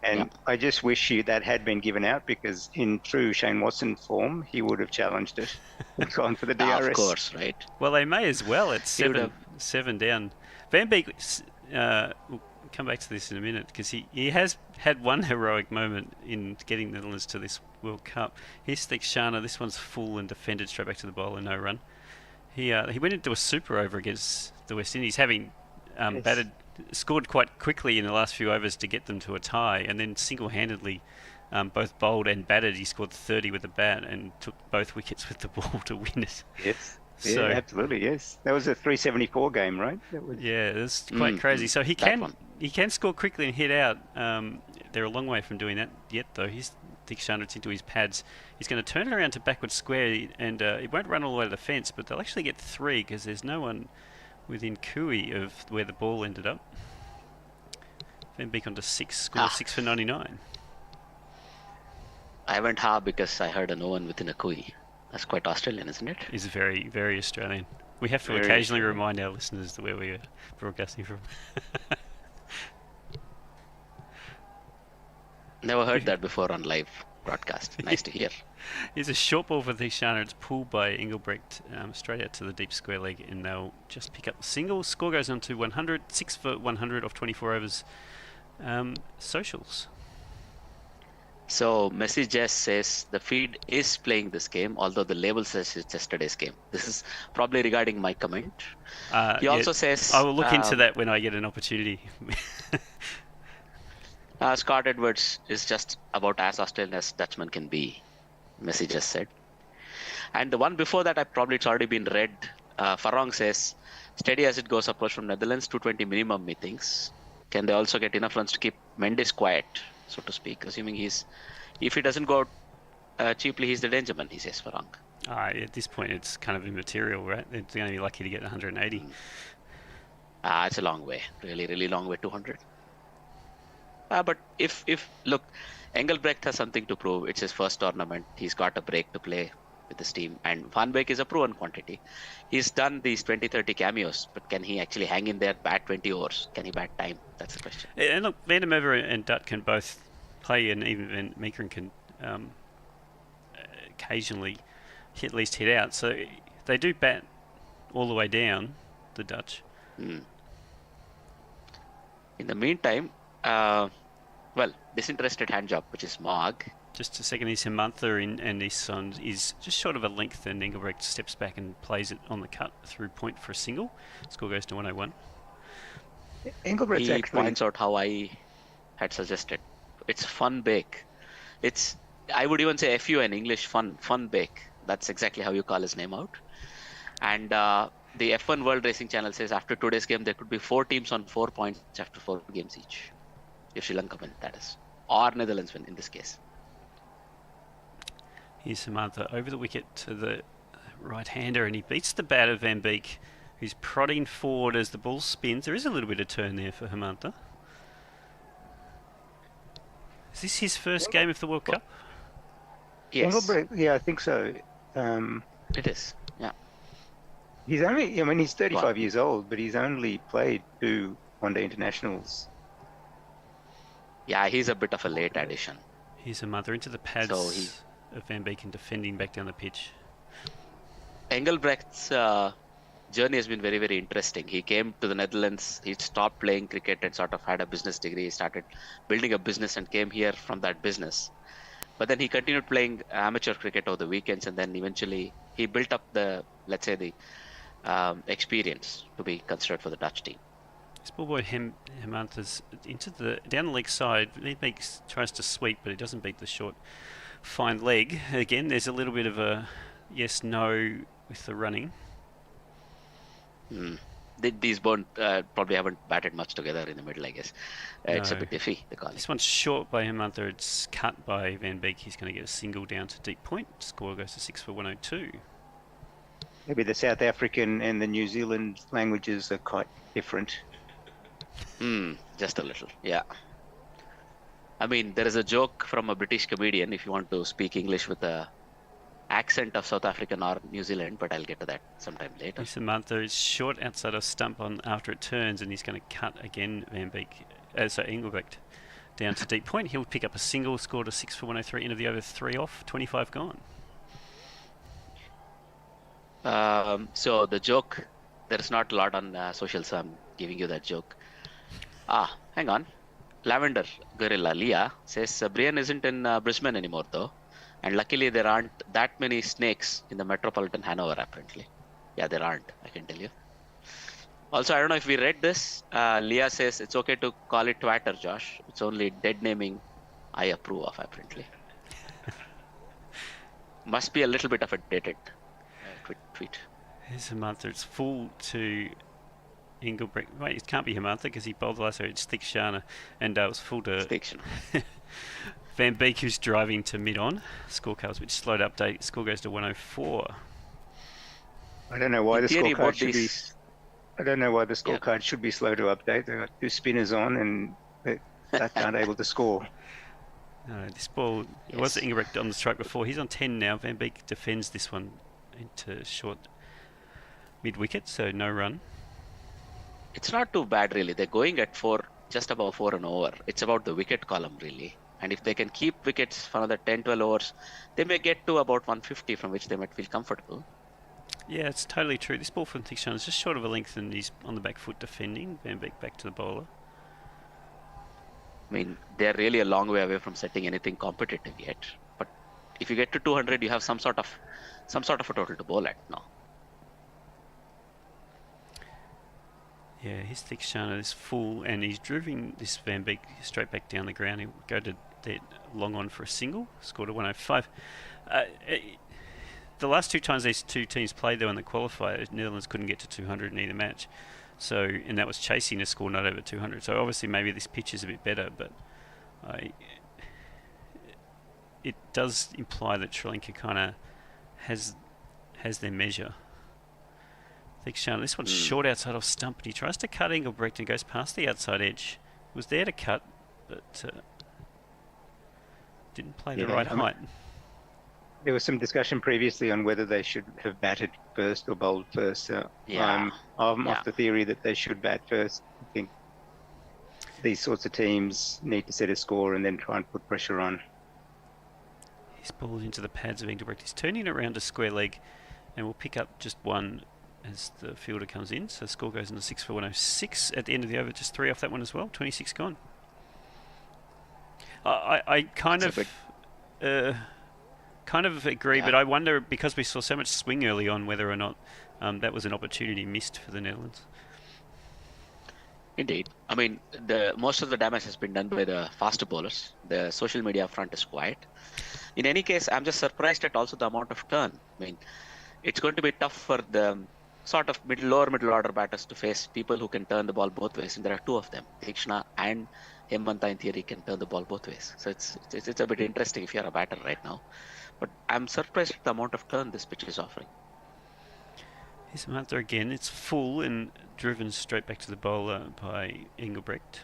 F: And I just wish that had been given out, because in true Shane Watson form, he would have challenged it and gone for the DRS.
D: Of course, right?
G: Well, they may as well. It's
D: He would
G: seven down. Van Beek, we'll come back to this in a minute, because he has had one heroic moment in getting the Netherlands to this World Cup. Here's Theekshana. This one's full and defended straight back to the bowler, no run. He went into a super over against the West Indies, having scored quite quickly in the last few overs to get them to a tie, and then single-handedly both bowled and batted. He scored 30 with the bat and took both wickets with the ball to win it.
F: Yes.
G: So,
F: yeah, absolutely, yes. That was a 374 game, right?
G: Yeah, it was quite crazy. So he can score quickly and hit out. They're a long way from doing that yet, though. He's Theekshana into his pads. He's going to turn it around to backward square, and it won't run all the way to the fence, but they'll actually get 3 because there's no one within cooey of where the ball ended up. Van Beek onto 6, scored 6 for 99.
D: I went hard because I heard a no one within a cooey. That's quite Australian, isn't it?
G: It's very, very Australian. We have to occasionally remind our listeners where we are broadcasting from.
D: Never heard that before on live broadcast. Nice to hear.
G: Here's a short ball for Theekshana. It's pulled by Engelbrecht straight out to the deep square leg, and they'll just pick up the single. Score goes on to 100, 6 for 100 off 24 overs. Socials.
D: So Messi just says the feed is playing this game, although the label says it's yesterday's game. This is probably regarding my comment. He also says...
G: I will look into that when I get an opportunity.
D: Scott Edwards is just about as Australian as Dutchman can be, Messi just said. And the one before that, it's already been read. Farong says, steady as it goes approach from Netherlands, 220 minimum, methinks. Can they also get enough runs to keep Mendes quiet, so to speak, assuming if he doesn't go out cheaply, he's the danger man, he says, Farong.
G: At this point, it's kind of immaterial, right? They're going to be lucky to get 180.
D: It's a long way, really, really long way, 200. But if look, Engelbrecht has something to prove. It's his first tournament. He's got a break to play with his team. And Van Beek is a proven quantity. He's done these 20-30 cameos, but can he actually hang in there, bat 20 overs? Can he bat time? That's the question.
G: And look, Van der Merwe and Dutt can both play, and even Van Meekeren can occasionally at least hit out. So they do bat all the way down, the Dutch.
D: In the meantime, disinterested hand job, which is Mog.
G: Just a second, he's Hemantha and his son is just short of a length, and Engelbrecht steps back and plays it on the cut through point for a single. Score goes to 101.
F: Engelbrecht's
D: He
F: actually...
D: points out how I had suggested. It's fun bake. I would even say FU in English, fun bake. That's exactly how you call his name out. And the F1 World Racing Channel says after today's game, there could be 4 teams on 4 points after 4 games each. If Sri Lanka win, that is. Or Netherlands win in this case.
G: Here's Samantha over the wicket to the right-hander, and he beats the bat of Van Beek, who's prodding forward as the ball spins. There is a little bit of turn there for Hemantha. Is this his first game of the World Cup?
D: Yes.
F: Engelbrecht, yeah, I think so.
D: It is, yeah.
F: He's 35 years old, but he's only played 2 one-day internationals.
D: Yeah, he's a bit of a late addition.
G: Here's Hemantha into the pads of Van Beek and defending back down the pitch.
D: Engelbrecht's journey has been very, very interesting. He came to the Netherlands, he stopped playing cricket and sort of had a business degree. He started building a business and came here from that business. But then he continued playing amateur cricket over the weekends, and then eventually he built up the experience to be considered for the Dutch team.
G: This ball boy Hemantha's down the leg side. He tries to sweep, but he doesn't beat the short, fine leg. Again, there's a little bit of a yes/no with the running.
D: These probably haven't batted much together in the middle, I guess. It's a bit iffy, the call.
G: This one's short by Hemantha. It's cut by Van Beek. He's going to get a single down to deep point. Score goes to 6 for 102.
F: Maybe the South African and the New Zealand languages are quite different.
D: Just a little, yeah. I mean, there is a joke from a British comedian, if you want to speak English with a accent of South African or New Zealand, but I'll get to that sometime later.
G: Samantha is short outside of stump on after it turns, and he's going to cut again. Van Beek, Engelbrecht. down to deep point. He'll pick up a single, scored a 6 for 103, into the over 3 off, 25 gone.
D: So the joke, there's not a lot on social, so I'm giving you that joke. Hang on. Lavender Gorilla Leah says Brian isn't in Brisbane anymore though, and luckily there aren't that many snakes in the metropolitan Hanover apparently. Yeah, there aren't, I can tell you. Also, I don't know if we read this. Leah says it's okay to call it Twitter, Josh. It's only dead naming I approve of apparently. Must be a little bit of a dated tweet.
G: Here's Hamantha. It's full to Engelbrecht. Wait, it can't be Hamantha because he bowled the last over. It's Thikshana. And it was full to Van Beek, who's driving to mid-on. Scorecard was a bit slow to update. Score goes to 104.
F: I don't know why the scorecard should be. I don't know why the scorecard should be slow to update. They've got 2 spinners on and they aren't able to score.
G: No, this ball, it was Engelbrecht on the strike before. He's on 10 now. Van Beek defends this one into short mid-wicket, so no run.
D: It's not too bad really. They're going at 4, just above 4 and over. It's about the wicket column really. And if they can keep wickets for another 10-12 overs, they may get to about 150, from which they might feel comfortable.
G: Yeah, it's totally true. This ball from Thikshana is just short of a length and he's on the back foot defending. Van Beek back to the bowler.
D: I mean, they're really a long way away from setting anything competitive yet. But if you get to 200, you have some sort of a total to bowl at now.
G: Yeah, his Thikshana is full and he's driven this Van Beek straight back down the ground. He'll go to dead long on for a single, scored a 105. The last 2 times these 2 teams played though in the qualifier, Netherlands couldn't get to 200 in either match. So, and that was chasing a score not over 200. So obviously maybe this pitch is a bit better, but it does imply that Sri Lanka kind of has their measure. Thikshana, this one's short outside off stump, and he tries to cut Engelbrecht and goes past the outside edge. Was there to cut, but didn't play the right height.
F: There was some discussion previously on whether they should have batted first or bowled first. I'm of the theory that they should bat first. I think these sorts of teams need to set a score and then try and put pressure on.
G: He's balled into the pads of Engelbrecht. He's turning around a square leg and will pick up just 1 as the fielder comes in. So score goes into 6 for 106 at the end of the over. Just 3 off that one as well. 26 gone. I kind of agree, but I wonder, because we saw so much swing early on, whether or not that was an opportunity missed for the Netherlands.
D: Indeed. I mean, most of the damage has been done by the faster bowlers. The social media front is quiet. In any case, I'm just surprised at also the amount of turn. I mean, it's going to be tough for the sort of lower middle order batters to face people who can turn the ball both ways, and there are 2 of them. Thikshana and Hemantha in theory can turn the ball both ways. So it's a bit interesting if you're a batter right now. But I'm surprised at the amount of turn this pitch is offering.
G: Here's Hemantha again. It's full and driven straight back to the bowler by Engelbrecht.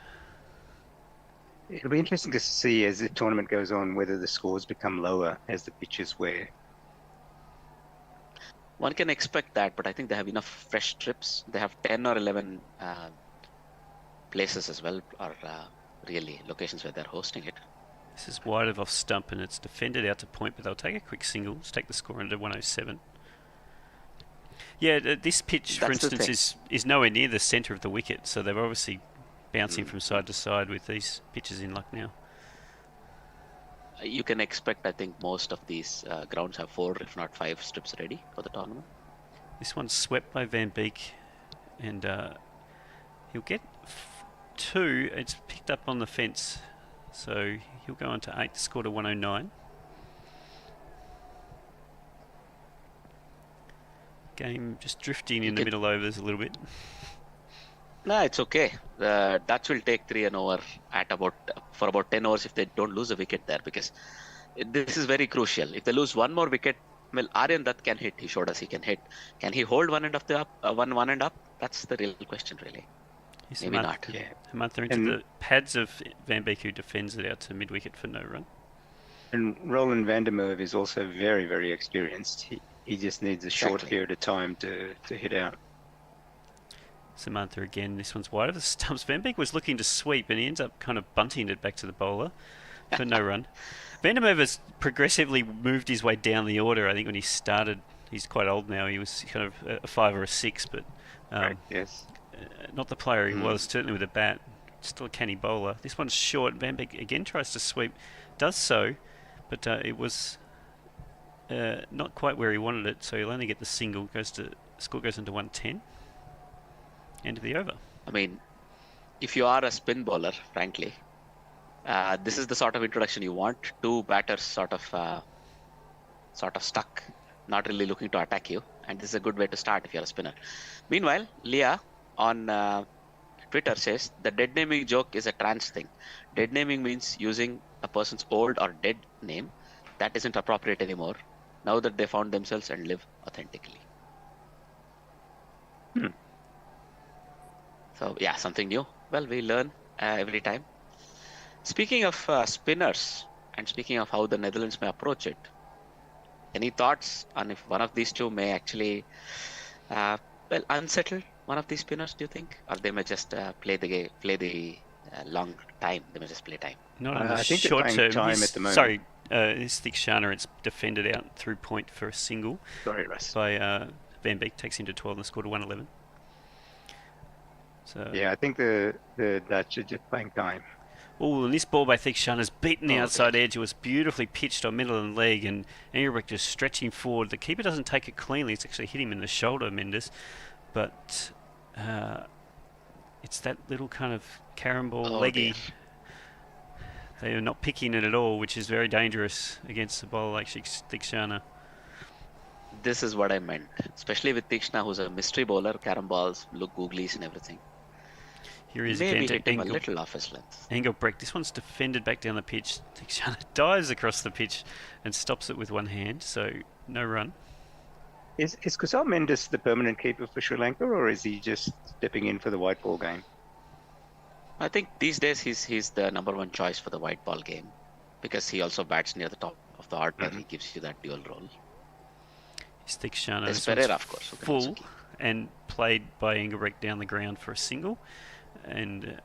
F: It'll be interesting to see as the tournament goes on whether the scores become lower as the pitches wear.
D: One can expect that, but I think they have enough fresh trips. They have 10 or 11 places as well, or really locations where they're hosting it.
G: This is wide of off stump and it's defended out to point, but they'll take a quick single. Let's take the score under 107. Yeah, this pitch, for instance, is nowhere near the centre of the wicket, so they're obviously bouncing from side to side with these pitches in luck now.
D: You can expect, I think, most of these grounds have 4, if not 5 strips ready for the tournament.
G: This one's swept by Van Beek, and he'll get 2. It's picked up on the fence, so he'll go on to 8, the score to 109. Game just drifting in the middle overs a little bit.
D: No, it's okay. The Dutch will take 3 and over for about 10 overs if they don't lose a wicket there, because this is very crucial. If they lose 1 more wicket, well, Aryan Dutt can hit. He showed us he can hit. Can he hold one end of the one end up? That's the real question, really. Maybe not.
G: Yeah. Hemantha into the pads of Van Beek, who defends it out to mid wicket for no run.
F: And Roland van der Merwe is also very, very experienced. He just needs a short period of time to hit out.
G: Samantha again. This one's wide of the stumps. Van Beek was looking to sweep, and he ends up kind of bunting it back to the bowler for no run. Vandermeer's progressively moved his way down the order. I think when he started, he's quite old now. He was kind of a 5 or a 6, but
F: Right, yes.
G: not the player he was, certainly with a bat. Still a canny bowler. This one's short. Van Beek again tries to sweep, does so, but it was not quite where he wanted it, so he'll only get the single. Score goes into 110. End of the over.
D: I mean, if you are a spin bowler, frankly, this is the sort of introduction you want. Two batters sort of stuck, not really looking to attack you, and this is a good way to start if you're a spinner. Meanwhile, Leah on Twitter says the dead naming joke is a trans thing. Dead naming means using a person's old or dead name. That isn't appropriate anymore now that they found themselves and live authentically. So yeah, something new. Well, we learn every time. Speaking of spinners, and speaking of how the Netherlands may approach it, any thoughts on if one of these two may actually unsettle one of these spinners, do you think? Or they may just play the long time. They may just play time.
G: Not on the
F: I think they're
G: short
F: playing
G: term.
F: time at the moment.
G: Sorry, this Thikshana, it's defended out through point for a single.
D: Sorry, Russ.
G: By Van Beek, takes him to 12 and the score to 111. So
F: Yeah, I think the Dutch are just playing time.
G: Oh, and this ball by Thikshana's beaten the outside edge. It was beautifully pitched on middle of the leg, and Engelbrecht is stretching forward. The keeper doesn't take it cleanly. It's actually hit him in the shoulder, Mendes. But it's that little kind of carambol leggy. They are not picking it at all, which is very dangerous against a bowler like Thikshana.
D: This is what I meant, especially with Tikshna, who's a mystery bowler, caramballs, look googlies and everything.
G: Here is
D: maybe
G: again
D: hit him a little off his length.
G: Engelbrecht. This one's defended back down the pitch. Thikshana dives across the pitch and stops it with one hand, so no run.
F: Is Kusal Mendes the permanent keeper for Sri Lanka, or is he just stepping in for the white ball game?
D: I think these days he's the number one choice for the white ball game because he also bats near the top of the order. He gives you that dual role.
G: It's Thikshana.
D: There's Pereira, of course, who can also
G: full
D: keep.
G: and played by Engelbrecht down the ground for a single, and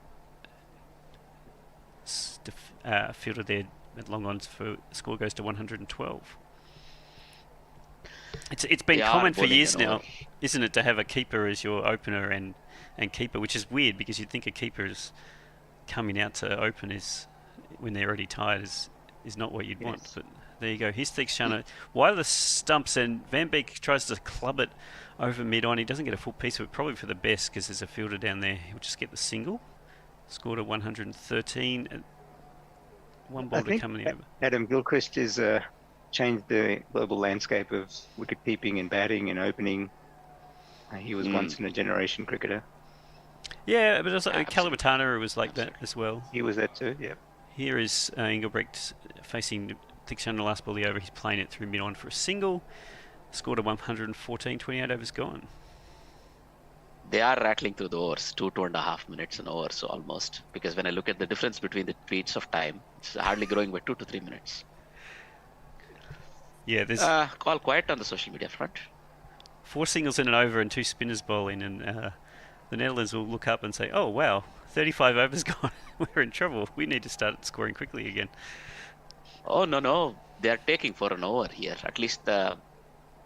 G: fielded there at long on for score goes to 112. It's been common for years now, isn't it, to have a keeper as your opener and keeper, which is weird because you'd think a keeper is coming out to open is when they're already tired is not what you'd want. But there you go. Here's Thikshana. Wide of the stumps, and Van Beek tries to club it over mid-on. He doesn't get a full piece of it, probably for the best because there's a fielder down there. He'll just get the single. Scored at 113. And one ball to come in the over.
F: Adam Gilchrist has changed the global landscape of wicket-keeping and batting and opening. He was once in a generation cricketer.
G: Yeah, but also Kalamatana was like that as well.
F: He was that too, yeah.
G: Here is Engelbrecht facing Thikshana last ball of the over. He's playing it through mid-on for a single. Scored a 114, 28 overs gone.
D: They are rattling through the overs, 2.5 minutes an over, so almost. Because when I look at the difference between the tweets of time, it's hardly growing by 2 to 3 minutes.
G: Yeah, there's
D: call quiet on the social media front.
G: 4 singles in an over and 2 spinners bowling, and the Netherlands will look up and say, "Oh wow, 35 overs gone. We're in trouble. We need to start scoring quickly again."
D: Oh no, they are taking for an over here. At least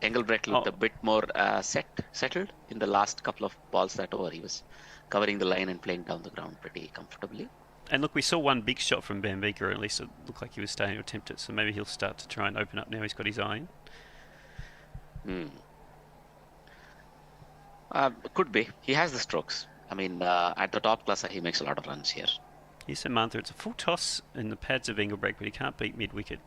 D: Engelbrecht looked a bit more settled in the last couple of balls that over. He was covering the line and playing down the ground pretty comfortably.
G: And look, we saw one big shot from Van Beek, or at least it looked like he was starting to attempt it. So maybe he'll start to try and open up now. He's got his eye in.
D: Could be. He has the strokes. I mean, at the top class, he makes a lot of runs here.
G: Here's Samantha. It's a full toss in the pads of Engelbrecht, but he can't beat mid-wicket.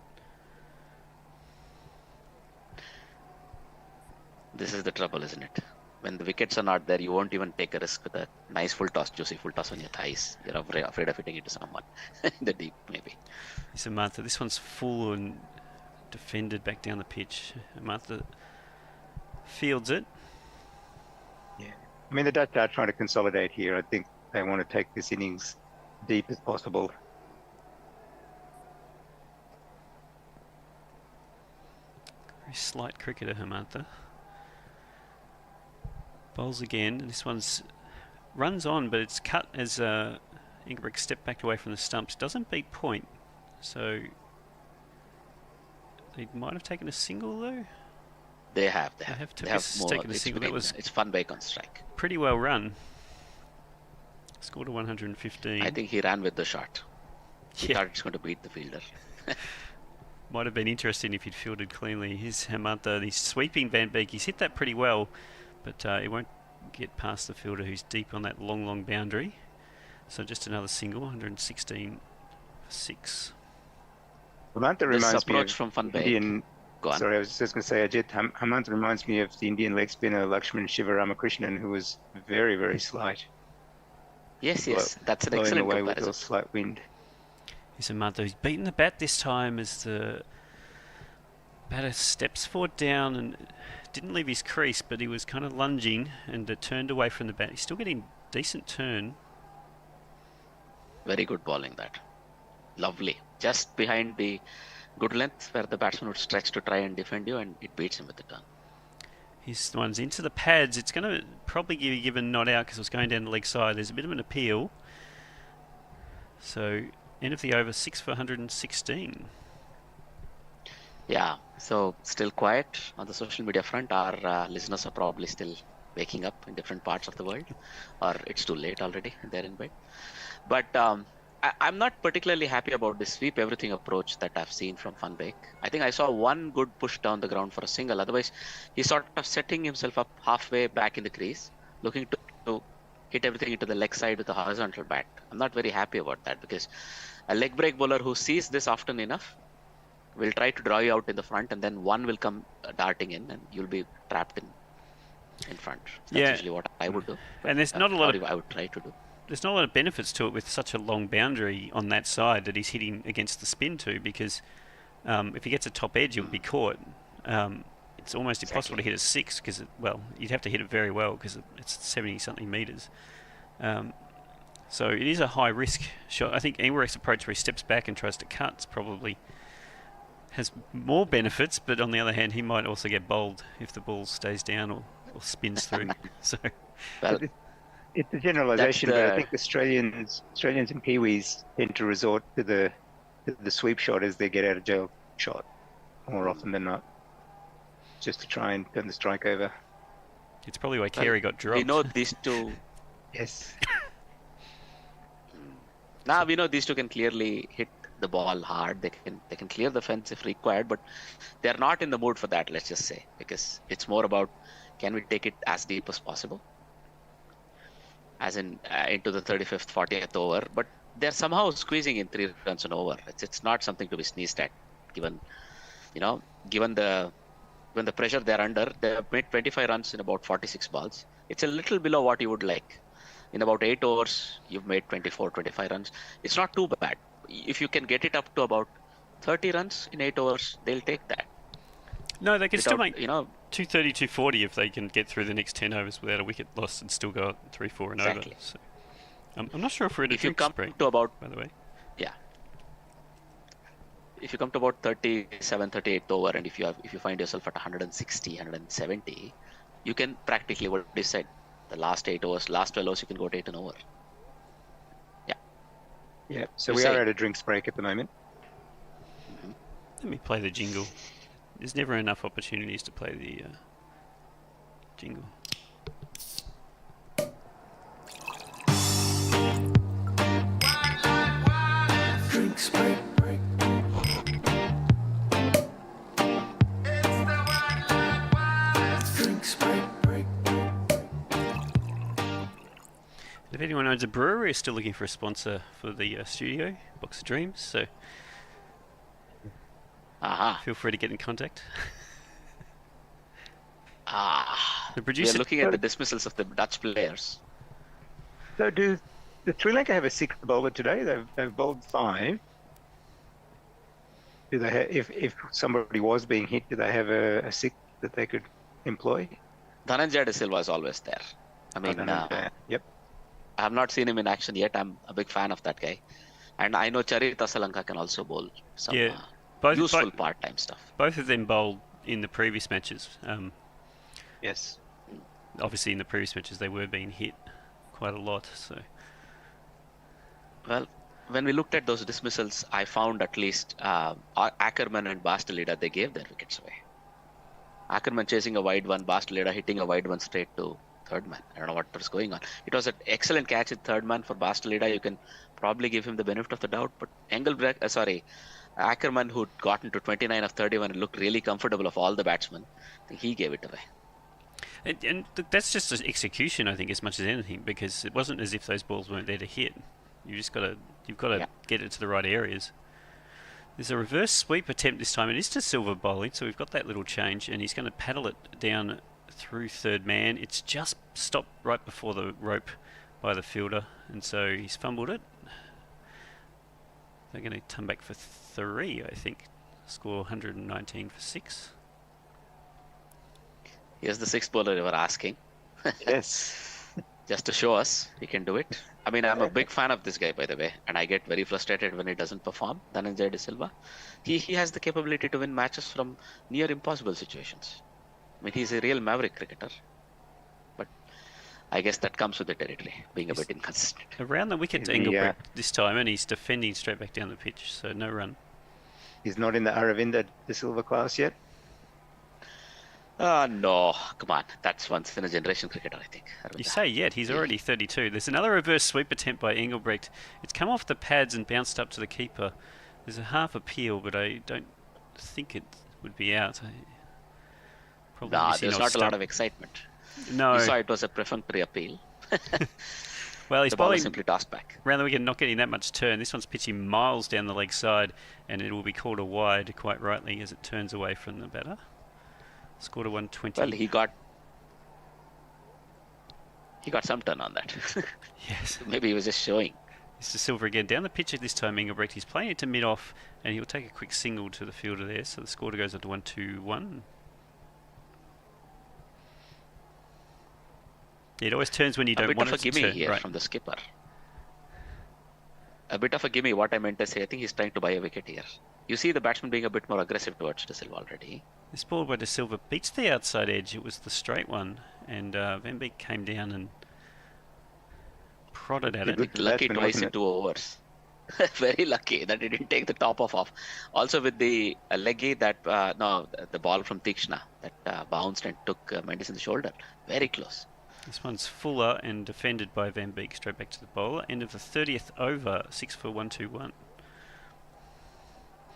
D: This is the trouble, isn't it? When the wickets are not there, you won't even take a risk with a nice full toss, juicy full toss on your thighs. You're afraid of hitting it to someone in the deep, maybe.
G: Here's Samantha. This one's full and defended back down the pitch. Samantha fields it.
F: Yeah. I mean, the Dutch are trying to consolidate here. I think they want to take this innings deep as possible.
G: Very slight cricketer, Samantha. Bowls again. This one's runs on, but it's cut as Ingebrigtsen stepped back away from the stumps. Doesn't beat point, so they might have taken a single though.
D: They have more.
G: Taken a single. That was
D: it's Van Beek on strike.
G: Pretty well run. Scored a 115.
D: I think he ran with the shot. He
G: Yeah.
D: thought it's going to beat the fielder.
G: Might have been interesting if he'd fielded cleanly. Here's Hemantha. He's sweeping Van Beek. He's hit that pretty well, but he won't get past the fielder who's deep on that long boundary. So just another single, 116 for 6.
F: Hemantha reminds me of
D: from Van Beek.
F: Indian.
D: Go on.
F: Sorry, I was just going to say, Ajit, Hemantha reminds me of the Indian leg spinner Lakshman Shivaramakrishnan, who was very, very slight.
D: Yes, that's an
F: blowing
D: excellent
F: away with
D: comparison.
F: a slight wind.
G: Here's Hemantha who's beaten the bat this time as the batter steps forward down and didn't leave his crease, but he was kind of lunging and turned away from the bat. He's still getting decent turn.
D: Very good bowling that. Lovely. Just behind the good length where the batsman would stretch to try and defend you, and it beats him with the turn.
G: His one's into the pads. It's going to probably be given not out because it was going down the leg side. There's a bit of an appeal. So end of the over, 6 for 116.
D: Yeah, so still quiet on the social media front. Our listeners are probably still waking up in different parts of the world, or it's too late already and they're in bed. But I'm not particularly happy about this sweep everything approach that I've seen from Van Beek. I think I saw one good push down the ground for a single. Otherwise, he's sort of setting himself up halfway back in the crease, looking to hit everything into the leg side with a horizontal bat. I'm not very happy about that because a leg break bowler who sees this often enough will try to draw you out in the front, and then one will come darting in, and you'll be trapped in front. That's usually what I would do.
G: And there's not a lot of
D: I would try to do.
G: There's not a lot of benefits to it with such a long boundary on that side that he's hitting against the spin to, because if he gets a top edge, he'll be caught. It's almost impossible to hit a 6 because, you'd have to hit it very well because it's 70-something metres. So it is a high-risk shot. I think Ingebrigtsen's approach where he steps back and tries to cut probably has more benefits, but on the other hand, he might also get bowled if the ball stays down or spins through. So,
F: well, it's a generalisation, but I think Australians and Kiwis tend to resort to the sweep shot as their get out of jail shot more often than not, just to try and turn the strike over.
G: It's probably why Carey got dropped.
D: We know these two.
F: Yes.
D: Now we know these two can clearly hit the ball hard. They can clear the fence if required, but they're not in the mood for that. Let's just say, because it's more about can we take it as deep as possible, as in into the 35th, 40th over. But they're somehow squeezing in 3 runs and over. It's not something to be sneezed at, given the pressure they're under. They've made 25 runs in about 46 balls. It's a little below what you would like. In about 8 overs, you've made 24, 25 runs. It's not too bad. If you can get it up to about 30 runs in 8 overs, they'll take that.
G: No, they can still make 230, 240 if they can get through the next 10 overs without a wicket lost and still go up 3-4 and over. So, I'm not sure if we're at a drink break, by the way.
D: Yeah. If you come to about 37, 38 over, and if you find yourself at 160, 170, you can practically, what they said, the last 8 overs, last 12 overs, you can go to 8 and over. Yeah.
F: Yeah. So we are at a drinks break at the moment.
G: Let me play the jingle. There's never enough opportunities to play the jingle.
A: Drinks break.
G: If anyone owns a brewery, is still looking for a sponsor for the studio, Box of Dreams, so feel free to get in contact. The producer.
D: We are looking at the dismissals of the Dutch players.
F: So do Sri Lanka have a 6th bowler today? They've bowled 5. Do they have, if somebody was being hit, do they have a 6th that they could employ?
D: Dhananjaya De Silva is always there. I mean,
F: yep.
D: I have not seen him in action yet. I'm a big fan of that guy. And I know Charith Asalanka can also bowl some useful part-time stuff.
G: Both of them bowled in the previous matches.
F: Yes.
G: Obviously, in the previous matches, they were being hit quite a lot. So
D: Well, when we looked at those dismissals, I found at least Ackerman and Bastelida, they gave their wickets away. Ackerman chasing a wide one, Bastelida hitting a wide one straight to third man. I don't know what was going on. It was an excellent catch at third man for Bastelida. You can probably give him the benefit of the doubt, but Ackerman, who'd gotten to 29 of 31 and looked really comfortable of all the batsmen, I think he gave it away.
G: and that's just an execution, I think, as much as anything, because it wasn't as if those balls weren't there to hit. You've got to get it to the right areas. There's a reverse sweep attempt this time. It is to Silva bowling, so we've got that little change, and he's going to paddle it down through third man. It's just stopped right before the rope by the fielder, and so he's fumbled it. They're going to come back for 3, I think. Score 119 for 6.
D: Here's the 6th bowler they were asking.
F: Yes.
D: Just to show us he can do it. I mean, I'm a big fan of this guy, by the way, and I get very frustrated when he doesn't perform. Dhananjay De Silva. He has the capability to win matches from near impossible situations. I mean, he's a real maverick cricketer. But I guess that comes with the territory, being a bit inconsistent.
G: Around the wicket to Engelbrecht this time, and he's defending straight back down the pitch, so no run.
F: He's not in the Aravinda De Silva class yet.
D: No, come on. That's once in a generation cricketer, I think.
G: You say yet, he's already 32. There's another reverse sweep attempt by Engelbrecht. It's come off the pads and bounced up to the keeper. There's a half appeal, but I don't think it would be out.
D: There's not a lot of excitement.
G: No.
D: You saw it was a perfunctory appeal.
G: Well, he's
D: the ball
G: bowling
D: simply tossed back.
G: Around the wicket, not getting that much turn. This one's pitching miles down the leg side, and it will be called a wide, quite rightly, as it turns away from the batter. Scored a 120.
D: Well, he got some turn on that.
G: Yes.
D: Maybe he was just showing.
G: Mr. Silver again down the pitch at this time. Engelbrecht, he's playing it to mid-off, and he'll take a quick single to the fielder there. So the score goes up to 1-2-1. It always turns when you don't want it to turn.
D: A bit of a gimme here from the skipper. A bit of a gimme. What I meant to say, I think he's trying to buy a wicket here. You see the batsman being a bit more aggressive towards De Silva already.
G: This ball by De Silva beats the outside edge. It was the straight one, and Van Beek came down and prodded at it.
D: Lucky twice in 2 overs. Very lucky that he didn't take the top off. Also with the leggy that the ball from Tikshna that bounced and took Mendes in the shoulder. Very close.
G: This one's fuller and defended by Van Beek straight back to the bowler. End of the 30th over, 6 for 1-2-1.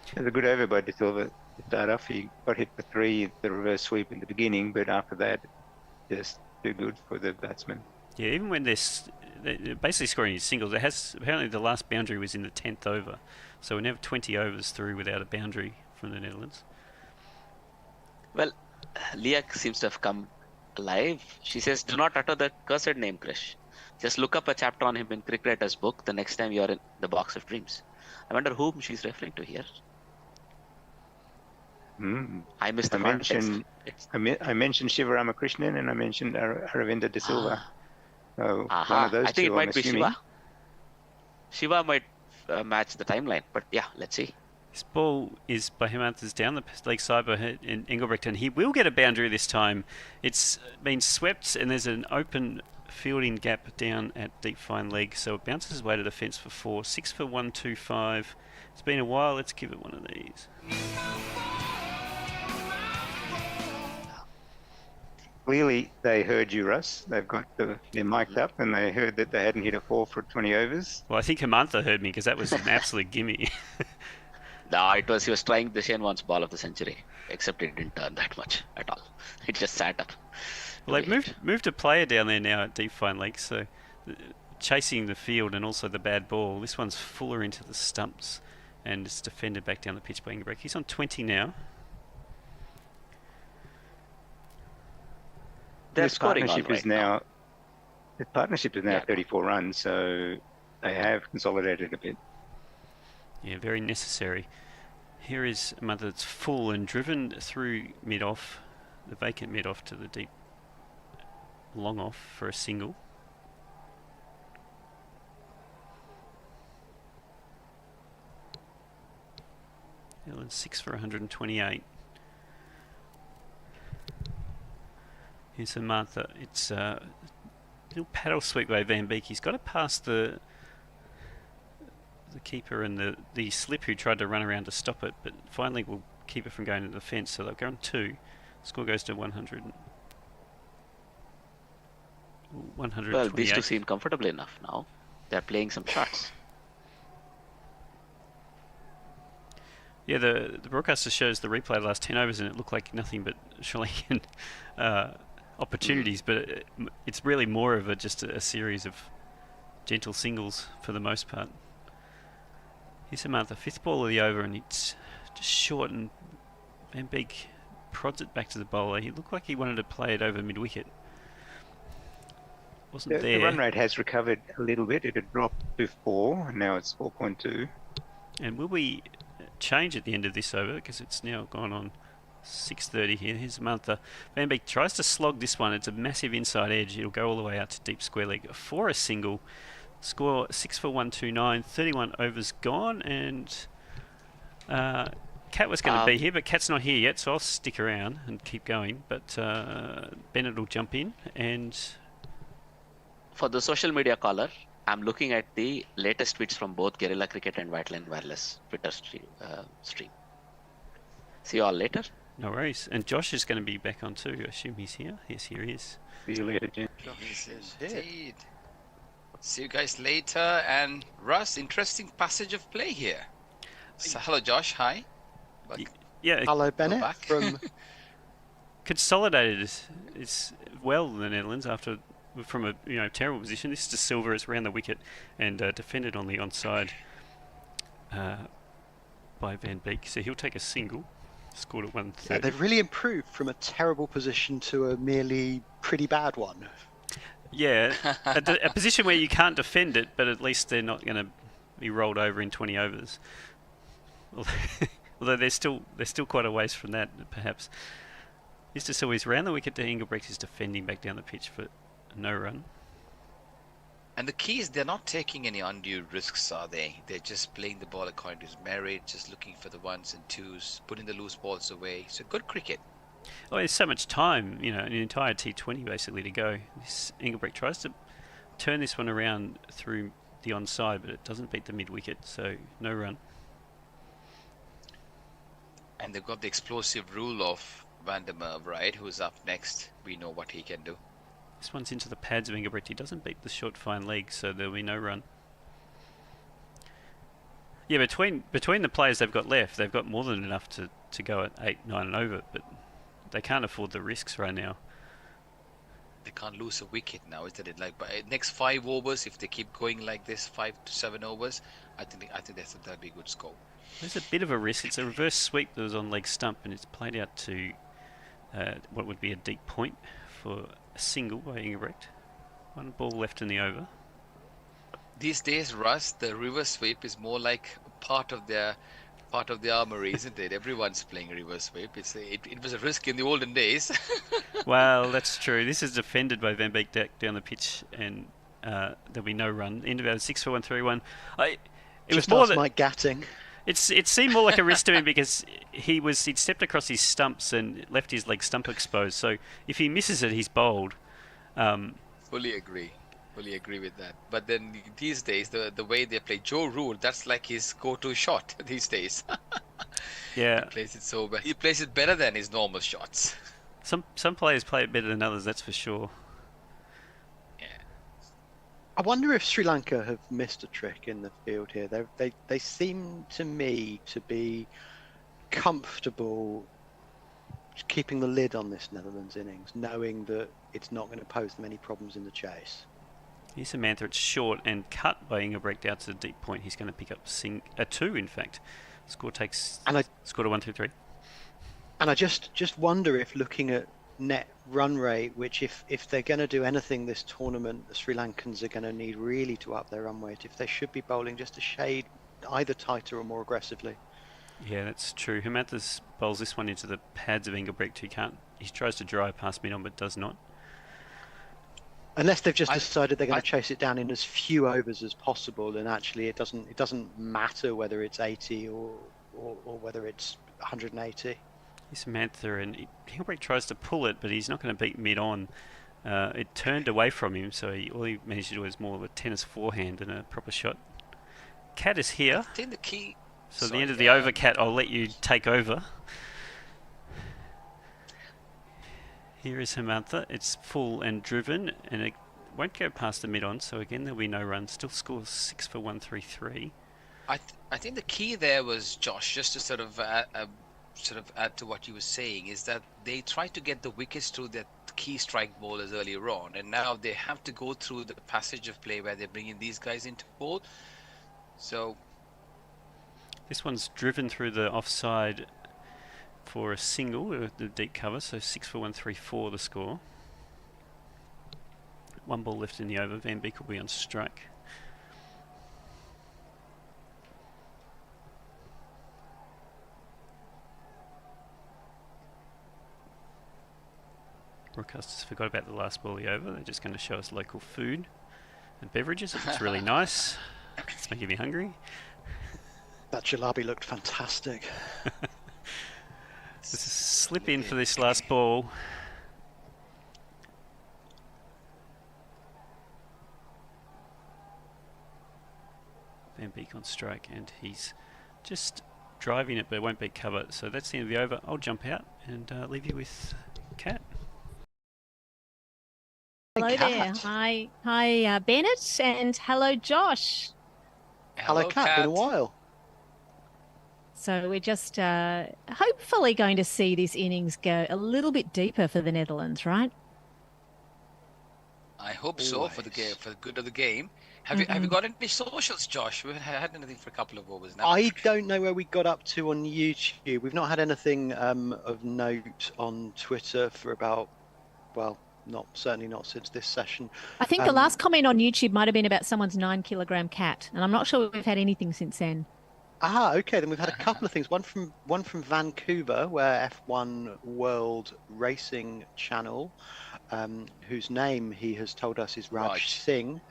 F: It was a good over by De Silva to start off. He got hit for 3, the reverse sweep in the beginning, but after that, just too good for the batsman.
G: Yeah, even when they're basically scoring his singles, apparently the last boundary was in the 10th over, so we never 20 overs through without a boundary from the Netherlands.
D: Well, Leah seems to have come alive. She says, do not utter that cursed name, Krish. Just look up a chapter on him in Cricketers book the next time you are in the box of dreams. I wonder whom she's referring to here. I missed the context.
F: I mentioned Shiva Ramakrishnan and I mentioned Aravinda De Silva. So one of those
D: I think
F: two,
D: it might
F: I'm
D: be
F: assuming.
D: Shiva. Shiva might match the timeline, but yeah, let's see.
G: This ball is by Hemantha's down the leg side by Engelbrecht, and he will get a boundary this time. It's been swept, and there's an open fielding gap down at deep fine leg, so it bounces his way to the fence for 4. 6 for 1-2-5. It's been a while. Let's give it one of these.
F: Clearly, they heard you, Russ. They've got they're mic'd up, and they heard that they hadn't hit a 4 for 20 overs.
G: Well, I think Hemantha heard me because that was an absolute gimme.
D: No, he was trying the Shane Warne's ball of the century, except it didn't turn that much at all. It just sat up.
G: Well, they've moved a player down there now at deep fine leg, so chasing the field and also the bad ball. This one's fuller into the stumps, and it's defended back down the pitch by Engelbrecht. He's on 20 now.
F: This partnership is now 34 runs, so they have consolidated a bit.
G: Yeah, very necessary. Here is a mother that's full and driven through mid-off, the vacant mid-off to the deep long off for a single. Ellen 6 for 128. Here's Samantha. It's Little paddle sweep by Van Beek. He's got to pass the keeper and the slip who tried to run around to stop it, but finally will keep it from going to the fence. So they'll go on 2. Score goes to 100. 128.
D: Well, these two seem comfortable enough now. They're playing some shots.
G: Yeah, the broadcaster shows the replay of the last 10 overs and it looked like nothing but Sri Lankan opportunities, but it's really more of just a series of gentle singles for the most part. Here's Samantha, 5th ball of the over, and it's just short, and Van Beek prods it back to the bowler. He looked like he wanted to play it over mid-wicket. Wasn't there.
F: The run rate has recovered a little bit. It had dropped to 4, and now it's 4.2.
G: And will we change at the end of this over, because it's now gone on 6:30 here. Here's Samantha. Van Beek tries to slog this one. It's a massive inside edge. It'll go all the way out to deep square leg for a single. Score 6 for 129, 31 overs gone, and Cat was going to be here, but Cat's not here yet, so I'll stick around and keep going. But Bennett will jump in, and
D: for the social media caller, I'm looking at the latest tweets from both Guerrilla Cricket and Whiteline Wireless Twitter stream. See you all later.
G: No worries. And Josh is going to be back on too. I assume he's here. Yes, here he is.
F: See you later, Jim.
C: Yes, indeed. See you guys later. And Russ, interesting passage of play here. So, hello, Josh. Hi.
G: Yeah.
H: Hello, Bennett.
C: back.
H: From
G: Consolidated is well in the Netherlands from a terrible position. This is to Silver. It's around the wicket and defended on the onside by Van Beek. So he'll take a single. Scored at 130.
H: yeah, they've really improved from a terrible position to a merely pretty bad one.
G: Yeah, a position where you can't defend it, but at least they're not going to be rolled over in 20 overs. Although they're still quite a ways from that, perhaps. Mr. Silver's round the wicket to Engelbrecht is defending back down the pitch for no run.
C: And the key is they're not taking any undue risks, are they? They're just playing the ball according to his merit, just looking for the 1s and 2s, putting the loose balls away. So good cricket.
G: Oh, there's so much time, an entire T20 basically to go. This Engelbrecht tries to turn this one around through the onside, but it doesn't beat the mid-wicket, so no run.
C: And they've got the explosive rule of Van der Merwe, right? Who's up next? We know what he can do.
G: This one's into the pads of Engelbrecht. He doesn't beat the short fine leg, so there'll be no run. Yeah, between the players they've got left, they've got more than enough to go at 8, 9 and over, but they can't afford the risks right now.
C: They can't lose a wicket now, isn't it? Like, by next 5 overs, if they keep going like this, 5 to 7 overs, I think that'll be a good score.
G: There's a bit of a risk. It's a reverse sweep that was on leg stump, and it's played out to what would be a deep point for a single by Engelbrecht. 1 ball left in the over.
C: These days, Russ, the reverse sweep is more like part of the armory, isn't it? Everyone's playing reverse sweep. It was a risk in the olden days.
G: Well, that's true. This is defended by Van Beek down the pitch, and there'll be no run. End about 6 for 131. It was more than
H: Mike Gatting.
G: It seemed more like a risk to him because he'd stepped across his stumps and left his leg stump exposed. So if he misses it, he's bowled.
C: Fully agree with that. But then these days, the way they play, Joe Root, that's like his go-to shot these days.
G: Yeah.
C: He plays it so bad. He plays it better than his normal shots.
G: Some players play it better than others, that's for sure.
H: I wonder if Sri Lanka have missed a trick in the field here. They seem to me to be comfortable keeping the lid on this Netherlands innings, knowing that it's not going to pose them any problems in the chase.
G: Here's Samantha. It's short and cut by Engelbrecht out to the deep point. He's going to pick up a 2, in fact. Score to 1-2-3.
H: And I just wonder if looking at net run rate, which if they're going to do anything this tournament, the Sri Lankans are going to need really to up their run rate, if they should be bowling just a shade either tighter or more aggressively.
G: Yeah, that's true. Hermanthus bowls this one into the pads of Engelbrecht. He tries to drive past mid-on but does not.
H: Unless they've just decided they're going to chase it down in as few overs as possible, and actually it doesn't matter whether it's 80 or whether it's 180.
G: Samantha, and Engelbrecht tries to pull it, but he's not going to beat mid-on. It turned away from him, so all he managed to do was more of a tennis forehand than a proper shot. Cat is here.
C: I think the key.
G: So at the end of the over, Cat, I'll let you take over. Here is Samantha. It's full and driven, and it won't go past the mid-on, so again there'll be no run. Still scores 6 for 133.
C: I think the key there was, Josh, just to sort of add to what you were saying, is that they tried to get the wickets through their key strike bowlers earlier on, and now they have to go through the passage of play where they're bringing these guys into bowl. So
G: this one's driven through the offside for a single with the deep cover, so 6 for 134 the score. One ball left in the over. Van Beek will be on strike. Broadcasters forgot about the last ball of the over. They're just going to show us local food and beverages. It looks really nice. It's making me hungry.
H: That jalebi looked fantastic.
G: This is slip in for this last ball. Van Beek on strike, and he's just driving it, but it won't be covered. So that's the end of the over. I'll jump out and leave you with Kat.
K: Hello there. Hi, Bennett, and hello, Josh.
H: Hello, Kat. Been a while.
K: So we're just hopefully going to see this innings go a little bit deeper for the Netherlands, right?
C: I hope so, for the game, for the good of the game. Have you got any socials, Josh? We haven't had anything for a couple of overs now.
H: I don't know where we got up to on YouTube. We've not had anything of note on Twitter for about, well, certainly not since this session.
K: I think the last comment on YouTube might have been about someone's 9-kilogram cat, and I'm not sure we've had anything since then.
H: Ah, okay. Then we've had a couple of things. One from Vancouver, where F1 World Racing Channel, whose name he has told us is Raj Singh,